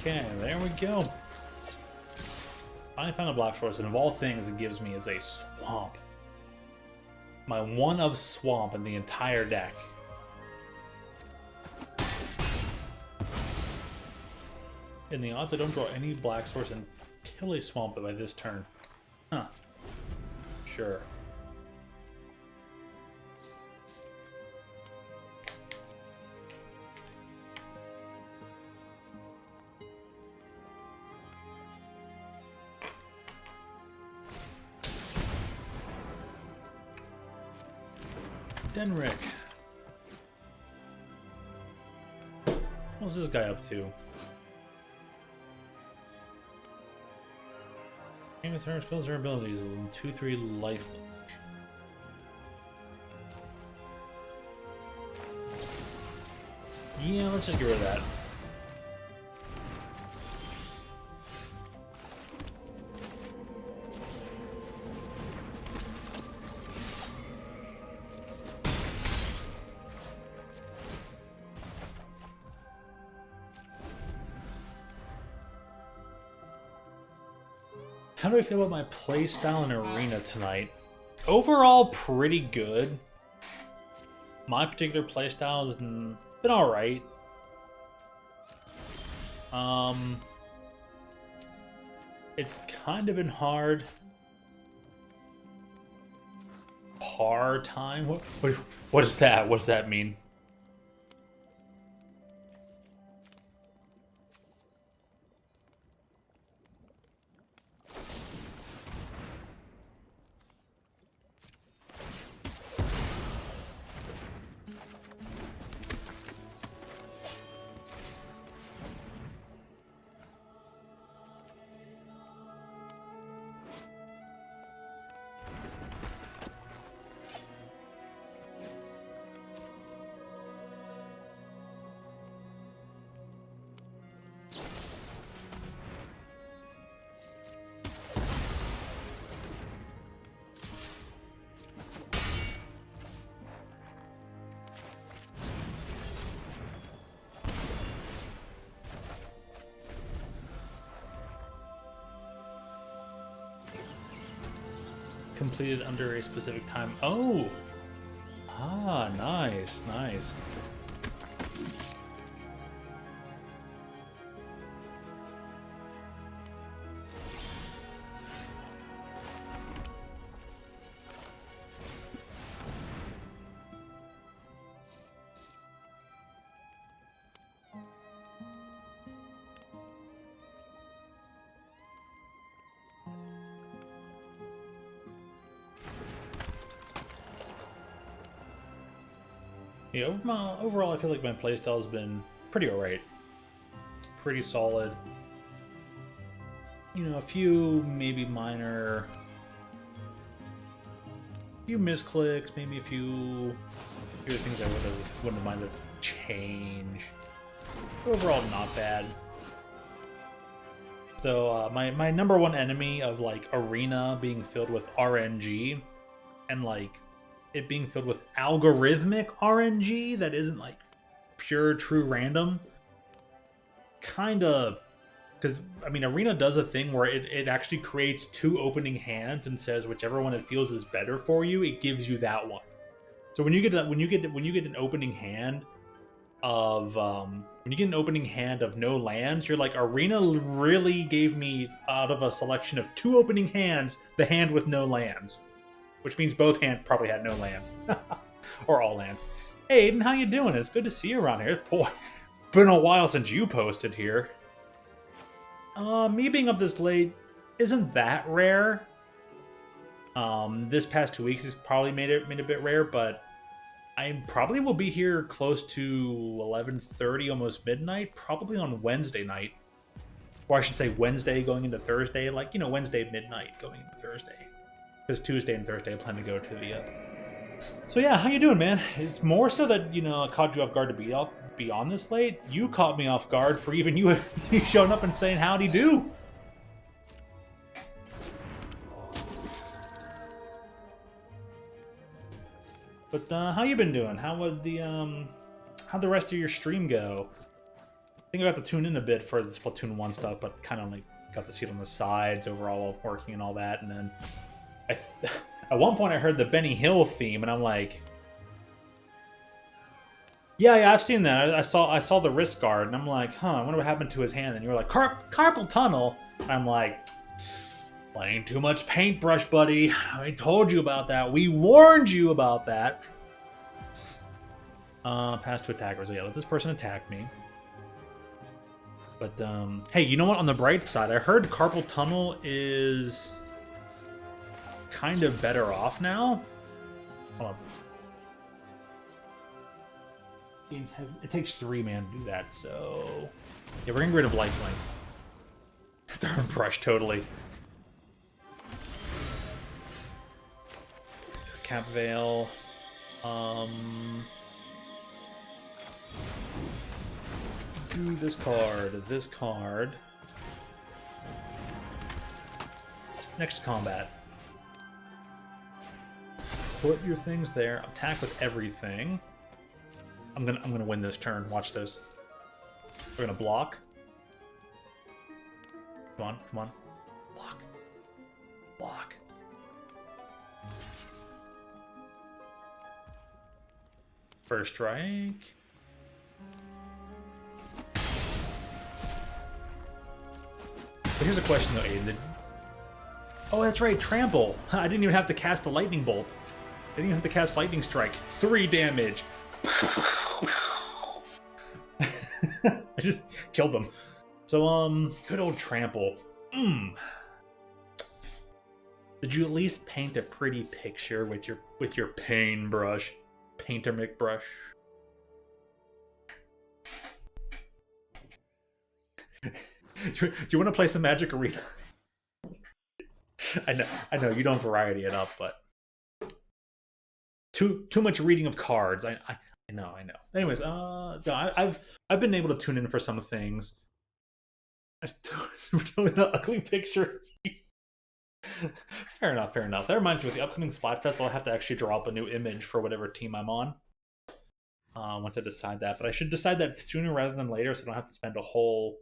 Okay, there we go. Finally found a black source, and of all things it gives me is a swamp. My one of swamp in the entire deck. And the odds I don't draw any black source until a swamp by this turn. Huh. Sure. Denrick. What's this guy up to? Game of Thrones spells or abilities, 2/3 life. Yeah, let's just get rid of that. How do I feel about my playstyle in Arena tonight? Overall, pretty good. My particular playstyle has been alright. It's kind of been hard. Par time? What is that? What does that mean? Completed under a specific time. Oh! Ah, nice, nice. Yeah, overall, I feel like my playstyle has been pretty alright. Pretty solid. You know, a few maybe minor... few misclicks, maybe a few things I wouldn't have minded change. Overall, not bad. So, my number one enemy of, like, Arena being filled with RNG, and, like, it being filled with algorithmic RNG that isn't like pure true random, kind of, because I mean Arena does a thing where it actually creates two opening hands and says whichever one it feels is better for you, it gives you that one. So when you get an opening hand of no lands, you're like, Arena really gave me, out of a selection of two opening hands, the hand with no lands. Which means both hands probably had no lands. Or all lands. Hey, Aiden, how you doing? It's good to see you around here. Boy, been a while since you posted here. Me being up this late isn't that rare. This past 2 weeks has probably made it a bit rare, but I probably will be here close to 11:30, almost midnight, probably on Wednesday night. Or I should say Wednesday going into Thursday, like, you know, Wednesday midnight going into Thursday. Because Tuesday and Thursday I plan to go to the... So yeah, how you doing, man? It's more so that, you know, I caught you off guard to be on this late. You caught me off guard for even you showing up and saying howdy do. But how you been doing? How'd the rest of your stream go? think I got to tune in a bit for the Splatoon 1 stuff, but kind of like got to see it on the sides overall working and all that. And then at one point I heard the Benny Hill theme, and I'm like, yeah, I've seen that. I saw the wrist guard, and I'm like, huh, I wonder what happened to his hand. And you were like, carpal tunnel. I'm like, playing too much paintbrush, buddy. I told you about that. We warned you about that. Pass to attackers. Yeah, let this person attack me. But, hey, you know what? On the bright side, I heard carpal tunnel is kind of better off now. Hold on. It takes 3 man to do that, so... Yeah, we're getting rid of lifelink. They're brush, totally. Cap Veil. Do this card. Next combat. Put your things there. Attack with everything. I'm gonna win this turn. Watch this. We're gonna block. Come on. Block. First strike. But here's a question though, Aiden. Oh, that's right, trample. I didn't even have to cast the lightning bolt. I didn't even have to cast lightning strike. 3 damage. I just killed them. So, good old trample. Did you at least paint a pretty picture with your paintbrush? Painter McBrush. Do you want to play some Magic Arena? I know you don't variety it up, but too much reading of cards. I know. Anyways, no, I've been able to tune in for some things. It's really an ugly picture. Fair enough. That reminds me, with the upcoming Splatfest, I'll have to actually draw up a new image for whatever team I'm on. Once I decide that, but I should decide that sooner rather than later, so I don't have to spend a whole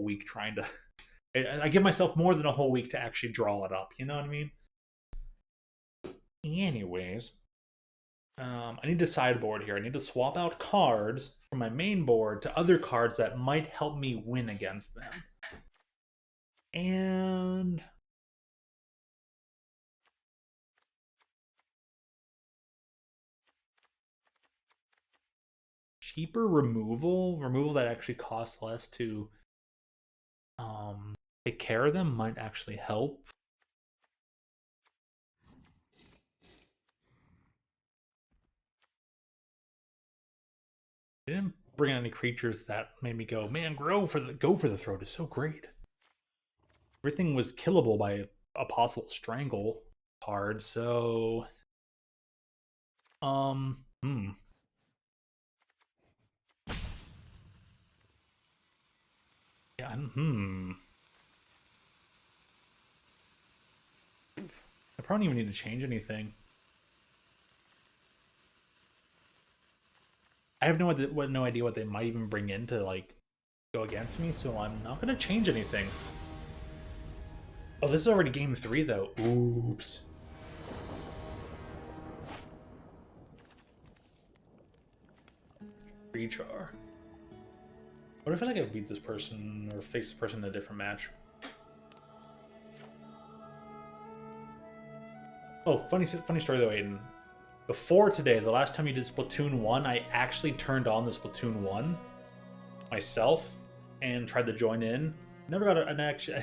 week trying to. I give myself more than a whole week to actually draw it up. You know what I mean? Anyways, I need to sideboard here. I need to swap out cards from my main board to other cards that might help me win against them. And cheaper removal that actually costs less to take care of them might actually help. I didn't bring in any creatures that made me go, man, go for the throat is so great. Everything was killable by a possible strangle card, so yeah, I probably don't even need to change anything. I have no idea what they might even bring in to like go against me, so I'm not gonna change anything. Oh, this is already game 3 though. Oops. Rechar. What if I like I beat this person or face this person in a different match? Oh, funny story though, Aiden. Before today, the last time you did Splatoon 1, I actually turned on the Splatoon 1 myself and tried to join in. Never got an action.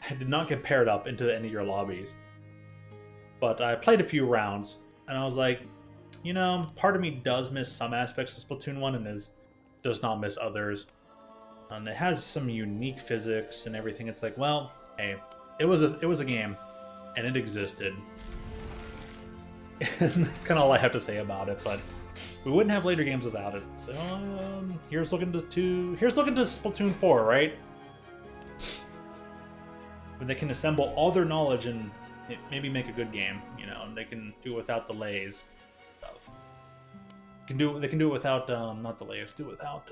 I did not get paired up into any of your lobbies. But I played a few rounds, and I was like, you know, part of me does miss some aspects of Splatoon 1 and does not miss others. And it has some unique physics and everything. It's like, well, hey, it was a game, and it existed. And that's kind of all I have to say about it, but we wouldn't have later games without it. So here's looking to Splatoon 4, right? When they can assemble all their knowledge and maybe make a good game, you know, and they can do it without delays. Stuff. They can do it without not delays. Do it without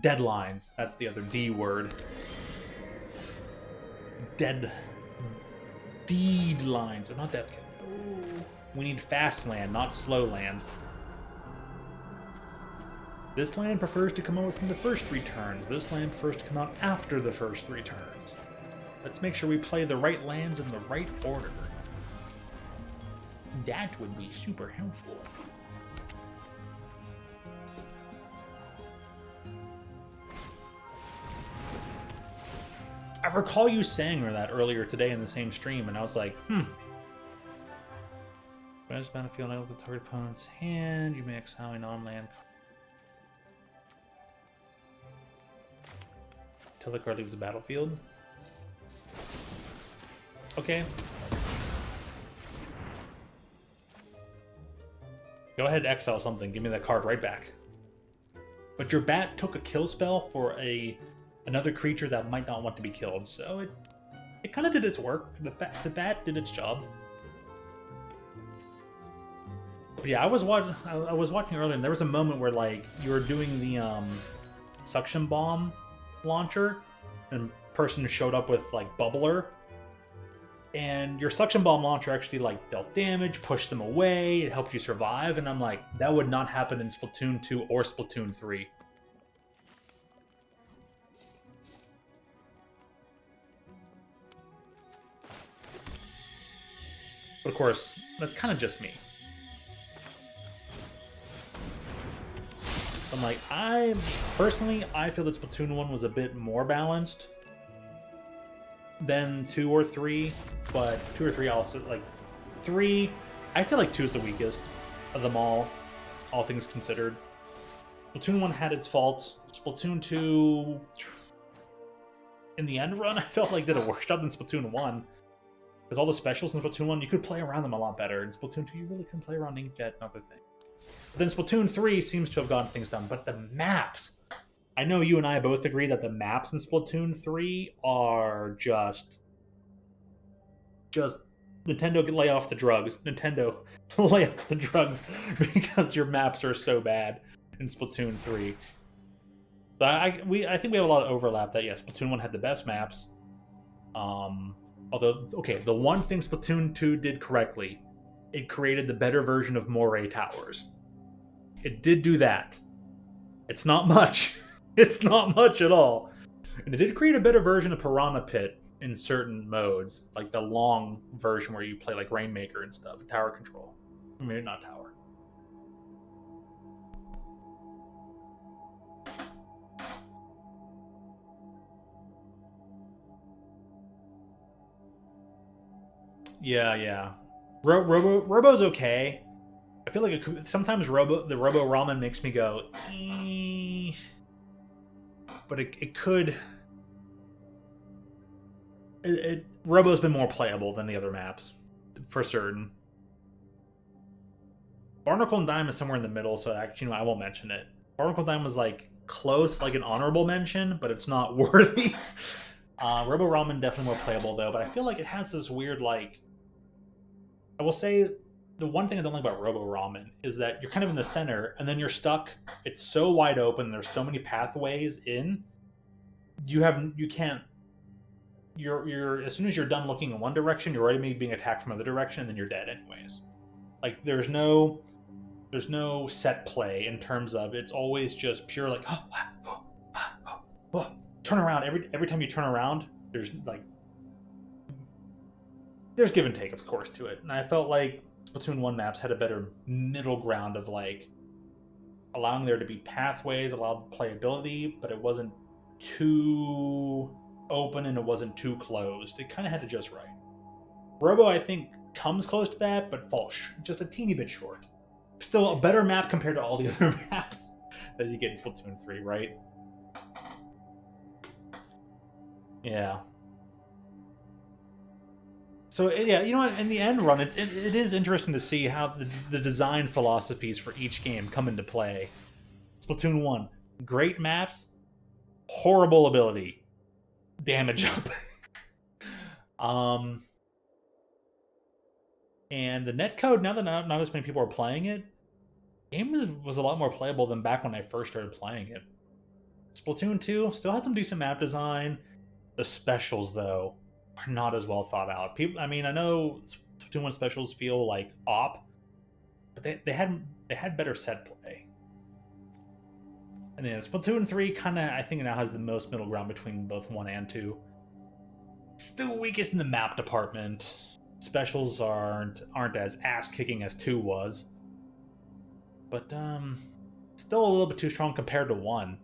Deadlines. That's the other D word. Deedlines. Oh, not death. We need fast land, not slow land. This land prefers to come out within the first 3 turns. This land prefers to come out after the first 3 turns. Let's make sure we play the right lands in the right order. That would be super helpful. I recall you saying that earlier today in the same stream, and I was like, Best battlefield out of the target opponent's hand. You may exile a non-land till the card leaves the battlefield. Okay. Go ahead and exile something. Give me that card right back. But your bat took a kill spell for another creature that might not want to be killed, so it kind of did its work. The bat did its job. But yeah, I was watching earlier, and there was a moment where like you were doing the suction bomb launcher, and a person showed up with like bubbler, and your suction bomb launcher actually like dealt damage, pushed them away, it helped you survive, and I'm like, that would not happen in Splatoon 2 or Splatoon 3. But of course, that's kind of just me. I'm like, personally, I feel that Splatoon 1 was a bit more balanced than 2 or 3, but 2 or 3 also, like, 3, I feel like 2 is the weakest of them all things considered. Splatoon 1 had its faults. Splatoon 2, in the end run, I felt like did a worse job than Splatoon 1. Because all the specials in Splatoon 1, you could play around them a lot better. In Splatoon 2, you really couldn't play around Inkjet and other things. But then Splatoon 3 seems to have gotten things done. But the maps, I know you and I both agree that the maps in Splatoon 3 are just Nintendo lay off the drugs. Nintendo lay off the drugs because your maps are so bad in Splatoon 3. But I think we have a lot of overlap that, yes, Splatoon 1 had the best maps. Although, okay, the one thing Splatoon 2 did correctly, it created the better version of Moray Towers. It did do that. It's not much. It's not much at all. And it did create a better version of Piranha Pit in certain modes, like the long version where you play like Rainmaker and stuff, tower control. I mean, not tower. Yeah. Robo's okay. I feel like sometimes the Robo Ramen makes me go, but it could. Robo's been more playable than the other maps, for certain. Barnacle and Dime is somewhere in the middle, so actually, I won't mention it. Barnacle and Dime was like close, like an honorable mention, but it's not worthy. Robo Ramen definitely more playable though, but I feel like it has this weird like. I will say the one thing I don't like about Robo Ramen is that you're kind of in the center and then you're stuck. It's so wide open. There's so many pathways in. You're as soon as you're done looking in one direction, you're already being attacked from another direction, and then you're dead anyways. Like there's no set play in terms of it's always just pure like turn around. Every time you turn around, there's give and take, of course, to it. And I felt like Splatoon 1 maps had a better middle ground of like allowing there to be pathways, allowed playability, but it wasn't too open and it wasn't too closed. It kind of had it just right. Robo, I think, comes close to that, but falls just a teeny bit short. Still a better map compared to all the other maps that you get in Splatoon 3, right? Yeah. So yeah, you know what? In the end run, it is interesting to see how the design philosophies for each game come into play. Splatoon 1, great maps, horrible ability, damage up. And the netcode, now that not as many people are playing it, game was a lot more playable than back when I first started playing it. Splatoon 2 still had some decent map design. The specials, though, are not as well thought out. People, I mean, I know Splatoon 1 specials feel like op, but they had better set play. And then Splatoon 3 kind of, I think, now has the most middle ground between both 1 and 2. Still weakest in the map department. Specials aren't as ass-kicking as 2 was. But, still a little bit too strong compared to 1.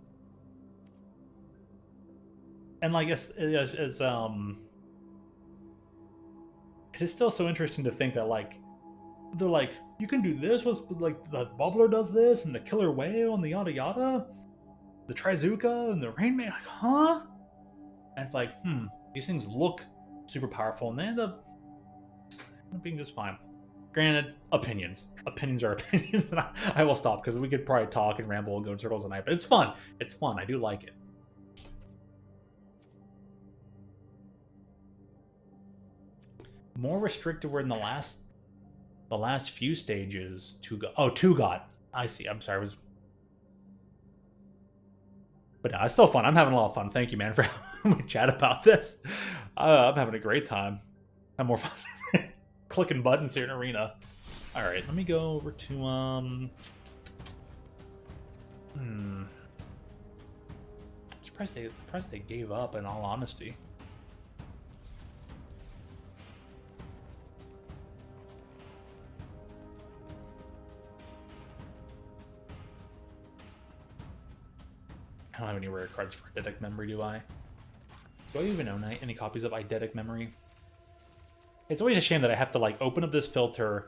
And like, it is still so interesting to think that, like, they're like, you can do this with, like, the Bubbler does this, and the Killer Whale, and the yada yada, the Trizuka, and the Rainmaker, like, huh? And it's like, these things look super powerful, and they end up being just fine. Granted, opinions. Opinions are opinions, and I will stop, because we could probably talk and ramble and go in circles all night, but it's fun. It's fun. I do like it. More restrictive were in the last few stages. Two got. I see. I'm sorry. But no, it's still fun. I'm having a lot of fun. Thank you, man, for having me chat about this. I'm having a great time. I'm more fun clicking buttons here in Arena. All right, let me go over to Surprised they gave up. In all honesty. I don't have any rare cards for eidetic memory, do I? Do I even own any copies of eidetic memory? It's always a shame that I have to, like, open up this filter,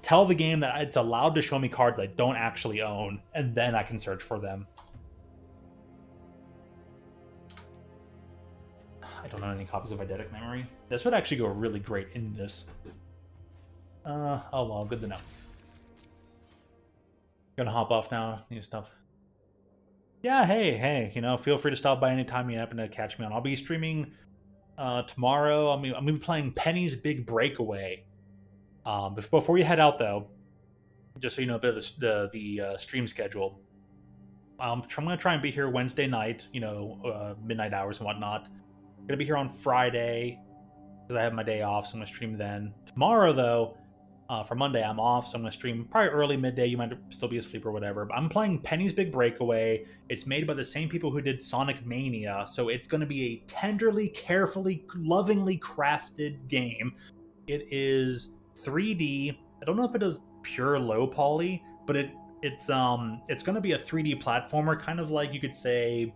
tell the game that it's allowed to show me cards I don't actually own, and then I can search for them. I don't own any copies of eidetic memory. This would actually go really great in this. Oh well, good to know. Gonna hop off now. Need stuff. Yeah, hey, you know, feel free to stop by anytime you happen to catch me on. I'll be streaming tomorrow. I'm gonna be playing Penny's Big Breakaway. Before you head out, though, just so you know a bit of the stream schedule. I'm gonna try and be here Wednesday night, you know, midnight hours and whatnot. I'm gonna be here on Friday because I have my day off, so I'm gonna stream then. Tomorrow, though, for Monday, I'm off, so I'm going to stream probably early, midday. You might still be asleep or whatever. But I'm playing Penny's Big Breakaway. It's made by the same people who did Sonic Mania, so it's going to be a tenderly, carefully, lovingly crafted game. It is 3D. I don't know if it is pure low poly, but it's going to be a 3D platformer, kind of like you could say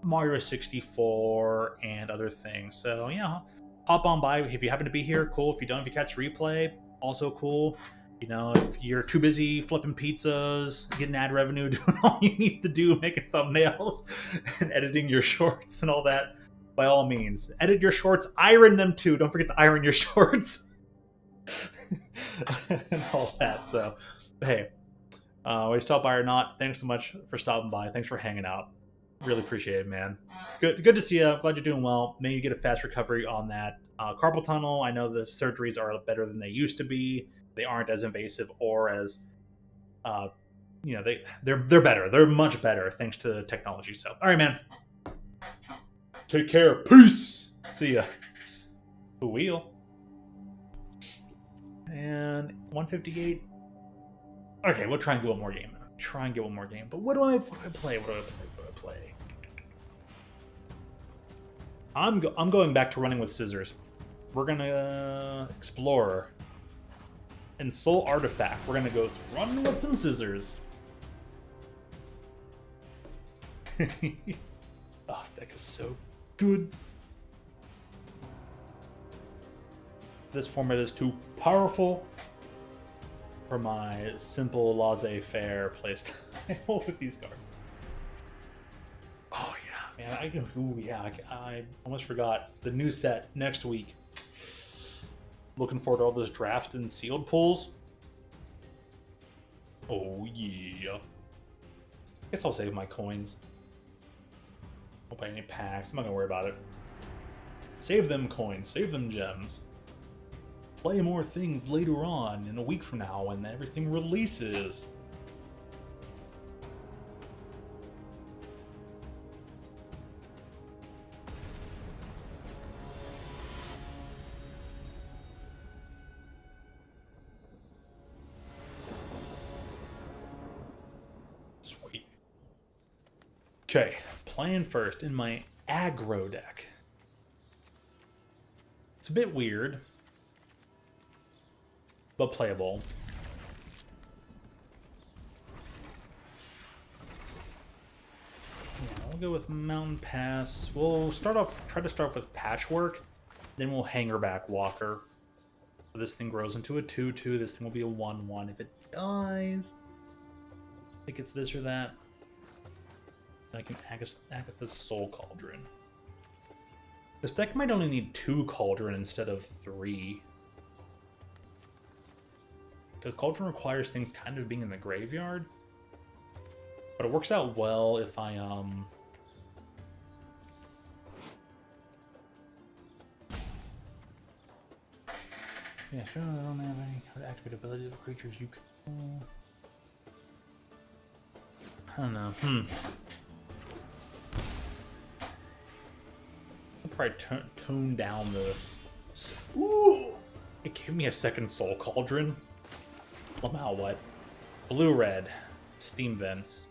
Mario 64 and other things. So yeah, hop on by if you happen to be here. Cool. If you don't, if you catch replay, also cool. You know, if you're too busy flipping pizzas, getting ad revenue, doing all you need to do, making thumbnails and editing your shorts and all that, by all means, edit your shorts, iron them too. Don't forget to iron your shorts and all that. So, hey, whether you stop by or not, thanks so much for stopping by. Thanks for hanging out. Really appreciate it, man. Good to see you. Glad you're doing well. May you get a fast recovery on that carpal tunnel. I know the surgeries are better than they used to be. They aren't as invasive or as, you know, they're better. They're much better thanks to the technology. So, all right, man. Take care. Peace. See ya. The wheel. And 158. Okay, we'll try and get one more game. But what do I play? I'm going back to running with scissors. We're gonna explore and Soul Artifact. We're gonna go run with some scissors. Oh, this deck is so good. This format is too powerful for my simple laissez-faire playstyle with these cards. Oh yeah, man! I almost forgot the new set next week. Looking forward to all those draft and sealed pulls. Oh yeah. I guess I'll save my coins. Won't buy any packs. I'm not gonna worry about it. Save them coins. Save them gems. Play more things later on in a week from now when everything releases. Okay, playing first in my aggro deck. It's a bit weird, but playable. Yeah, we'll go with Mountain Pass. We'll try to start off with Patchwork, then we'll Hangerback Walker. So this thing grows into a 2/2. This thing will be a 1/1. If it dies, it gets this or that. I can Agatha's Soul Cauldron. This deck might only need 2 Cauldron instead of 3. Because Cauldron requires things kind of being in the graveyard. But it works out well if I, yeah, sure, I don't have any card activate ability of creatures you control. I don't know. I'll probably tone down the... Ooh! It gave me a second Soul Cauldron. Somehow what? Blue-red. Steam Vents.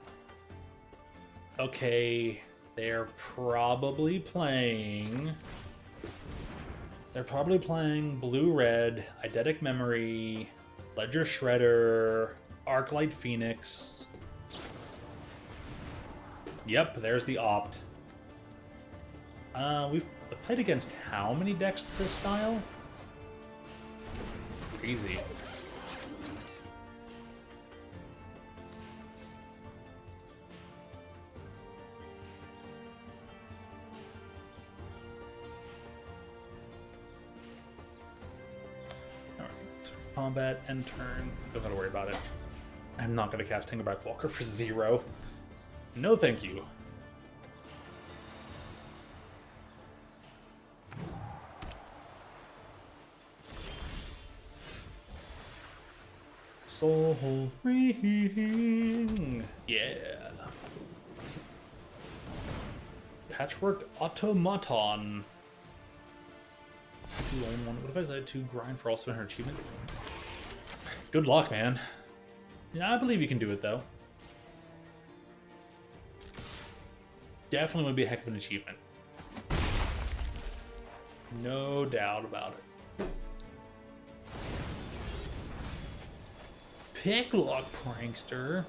Okay, they're probably playing... Blue-red, Eidetic Memory, Ledger Shredder, Arclight Phoenix. Yep, there's the Opt. We've played against how many decks this style? Crazy. Combat, end turn. Don't gotta worry about it. I'm not gonna cast Hangerback Walker for 0. No thank you. Soul Ring! Yeah! Patchwork Automaton. 2 on 1. What if I decided to grind for all 700 achievement? Good luck, man. Yeah, I believe you can do it, though. Definitely would be a heck of an achievement. No doubt about it. Picklock prankster?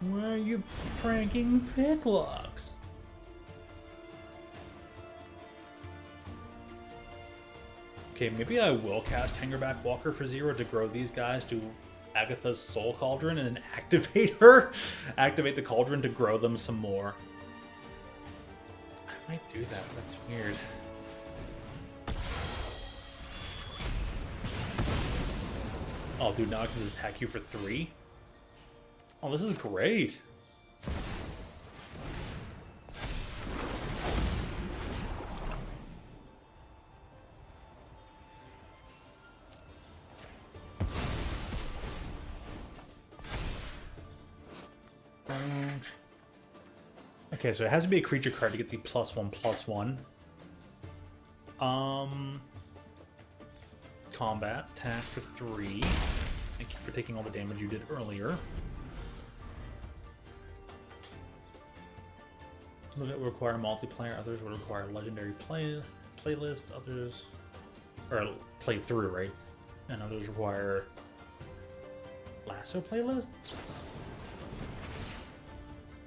Why are you pranking Picklocks? Okay, maybe I will cast Hangerback Walker for 0 to grow these guys to Agatha's Soul Cauldron and then activate her. Activate the Cauldron to grow them some more. I might do that, that's weird. Oh, dude, now I can just attack you for 3? Oh, this is great. Okay, so it has to be a creature card to get the +1/+1. Combat, attack for 3. Thank you for taking all the damage you did earlier. Some of it will require multiplayer, others will require legendary playlist, others... Or playthrough, right? And others require... Lasso playlist?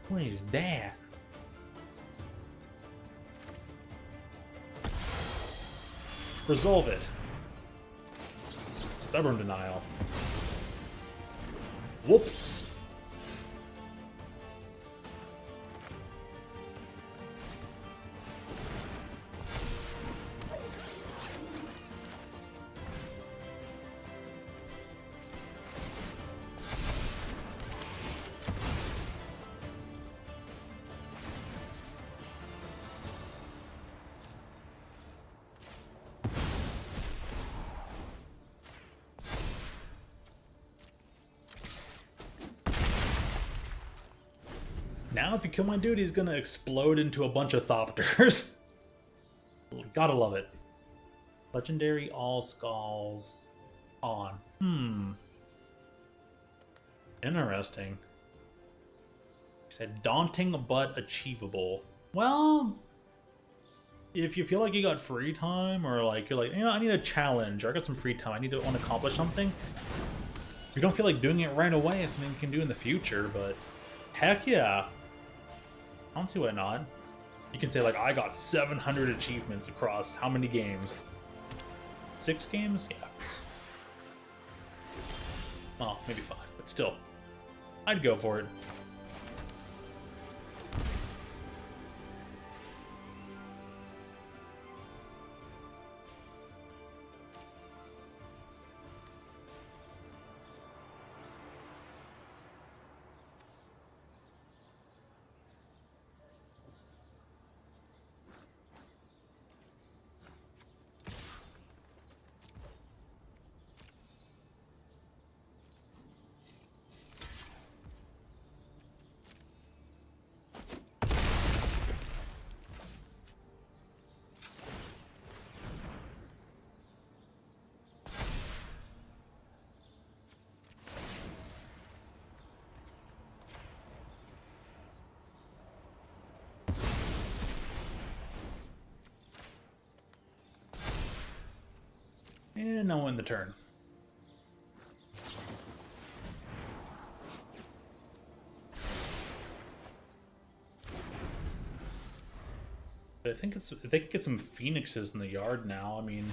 What is that? Resolve it. Stubborn denial. Whoops. Now if you kill my dude, he's gonna explode into a bunch of Thopters. Gotta love it. Legendary All Skulls on. Interesting. said daunting but achievable. Well, if you feel like you got free time, or like you're like, you know, I need a challenge, or I got some free time, I need to want to accomplish something. If you don't feel like doing it right away, it's something you can do in the future, but heck yeah. I don't see why not. You can say like, I got 700 achievements across how many games? 6 games? Yeah. Well, maybe 5, but still. I'd go for it. And now win the turn. I think it's, if they can get some phoenixes in the yard now, I mean,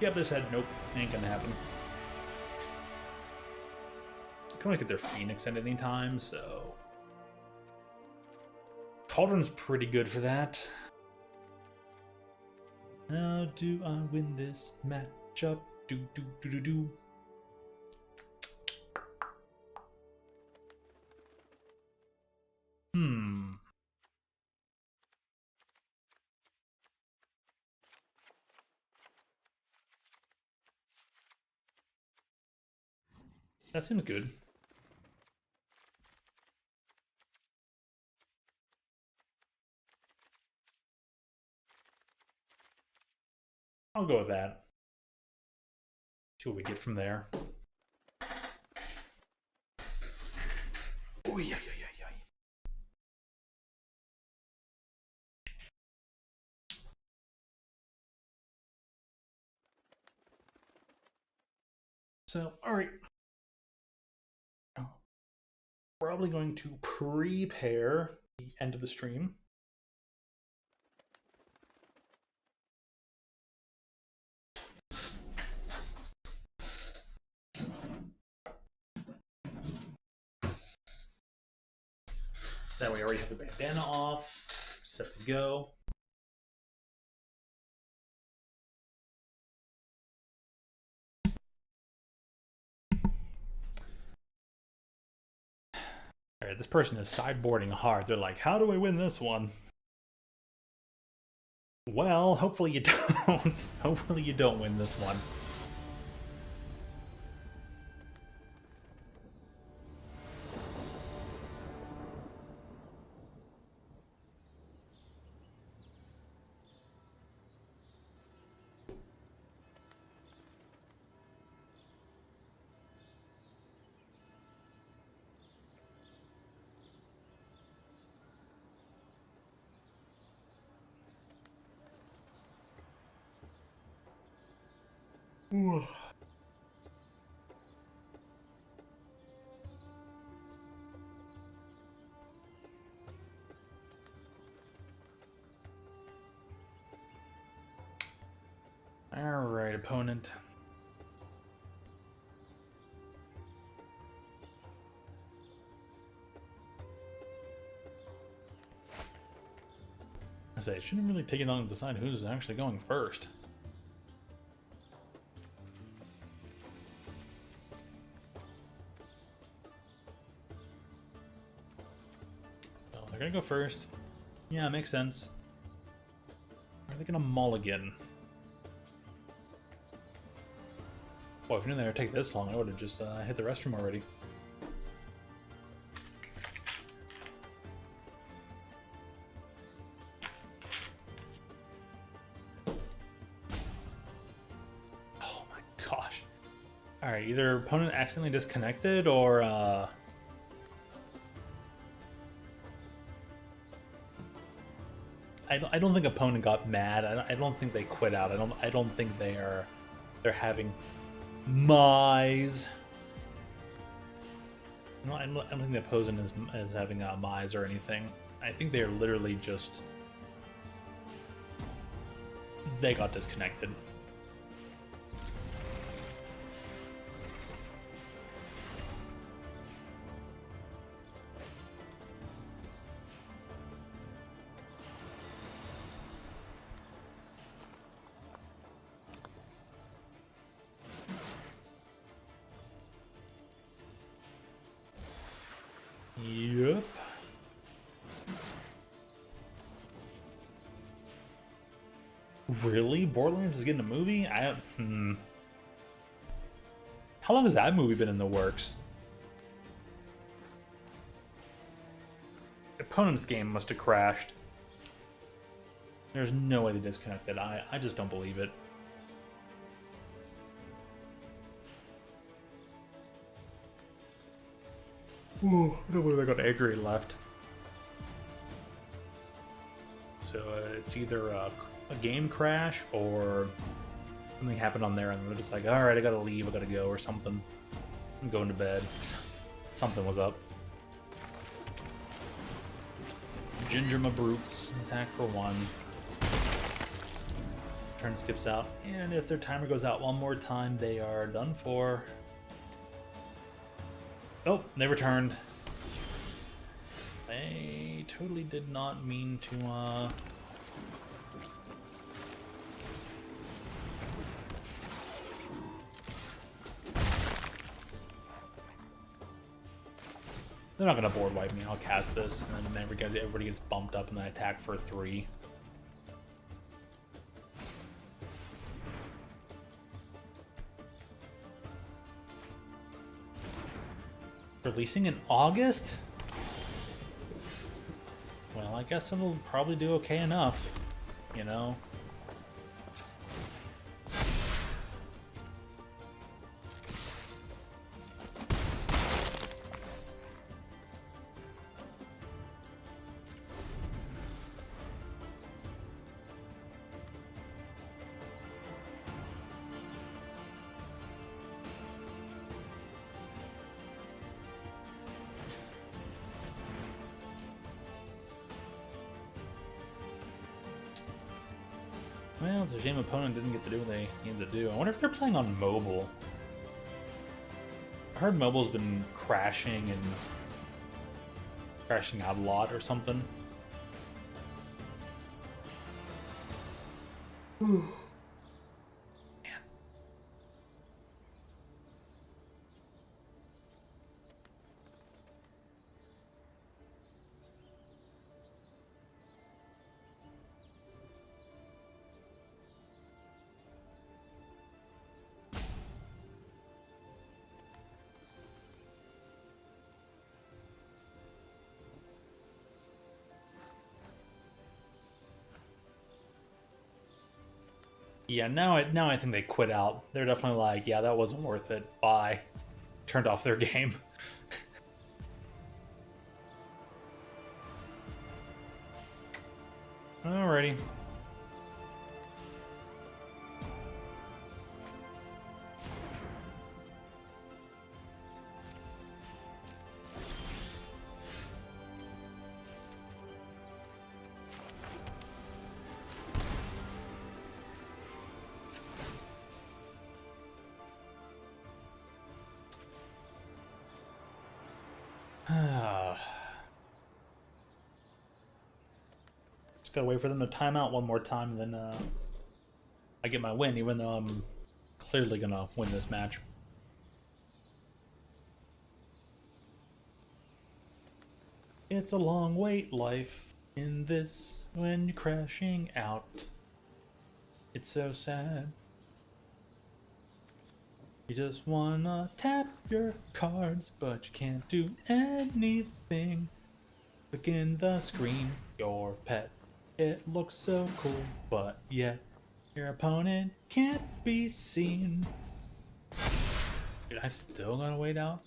yeah, they said nope, ain't gonna happen. I can only get their phoenix at any time, so Cauldron's pretty good for that. How do I win this matchup? Do do do do do. That seems good. I'll go with that. See what we get from there. Oh, yeah. So, alright. Probably going to prepare the end of the stream. That way I already have the bandana off, set to go. Alright, this person is sideboarding hard. They're like, how do I win this one? Well, hopefully you don't. Hopefully you don't win this one. Ooh. Alright, opponent. I say, it shouldn't really take long to decide who's actually going first. So they're gonna go first. Yeah, makes sense. Are they gonna mulligan? Well, if you knew they would take this long, I would have just hit the restroom already. Oh my gosh. Alright, either opponent accidentally disconnected or I don't think opponent got mad. I don't think they quit out. I don't think they're having Mise. No, I don't think the opponent is having a Mise or anything. I think they're literally just they got disconnected. Yep. Really? Borderlands is getting a movie? How long has that movie been in the works? Opponent's game must have crashed. There's no way they disconnected. I just don't believe it. Ooh, I don't believe I got Agri left. So it's either a game crash or something happened on there and they're just like, alright, I gotta leave, I gotta go, or something. I'm going to bed. Something was up. Ginger Mabrooks, attack for 1. Turn skips out, and if their timer goes out one more time, they are done for. Oh, they returned. They totally did not mean to, They're not gonna board wipe me. I'll cast this, and then everybody gets bumped up, and then I attack for 3. Releasing in August? Well, I guess it'll probably do okay enough, you know? Well, it's a shame opponent didn't get to do what they needed to do. I wonder if they're playing on mobile. I heard mobile's been crashing and crashing out a lot or something. Man. Yeah, now I think they quit out. They're definitely like, yeah, that wasn't worth it. Bye. Turned off their game. Alrighty. Just gotta wait for them to time out one more time, and then I get my win, even though I'm clearly gonna win this match. It's a long wait life in this when you're crashing out. It's so sad. You just wanna tap your cards, but you can't do anything. Look in the screen, your pet. It looks so cool, but yet your opponent can't be seen. Dude, I still gotta wait out?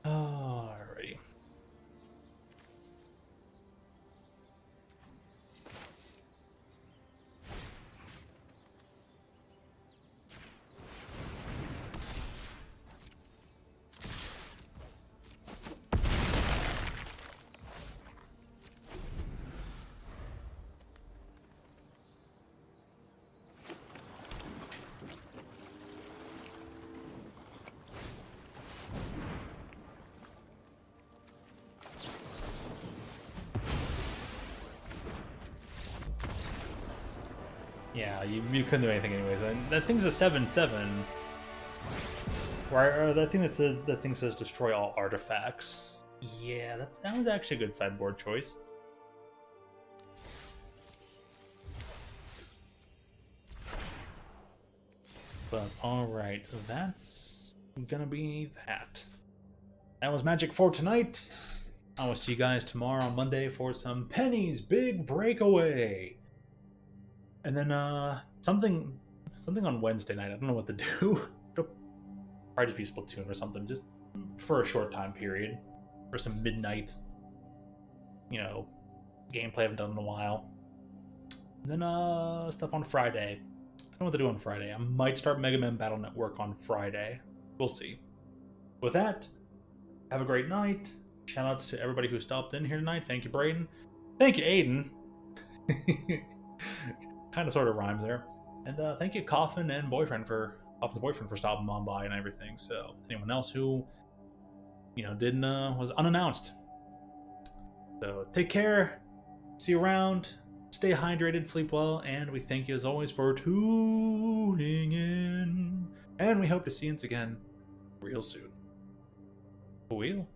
Alrighty. Yeah, you couldn't do anything anyways. And that thing's a 7/7. Right, that thing that thing says destroy all artifacts. Yeah, that was actually a good sideboard choice. But alright, that's gonna be that. That was Magic for tonight. I will see you guys tomorrow on Monday for some Penny's Big Breakaway. And then something on Wednesday night. I don't know what to do. It'll probably just be Splatoon or something, just for a short time period. For some midnight, gameplay I haven't done in a while. And then stuff on Friday. I don't know what to do on Friday. I might start Mega Man Battle Network on Friday. We'll see. With that, have a great night. Shout outs to everybody who stopped in here tonight. Thank you, Braden. Thank you, Aiden. Kind of sort of rhymes there. And thank you, Coffin's boyfriend for stopping on by and everything. So anyone else who didn't was unannounced. So take care. See you around. Stay hydrated, sleep well, and we thank you as always for tuning in. And we hope to see you again real soon. Wheel.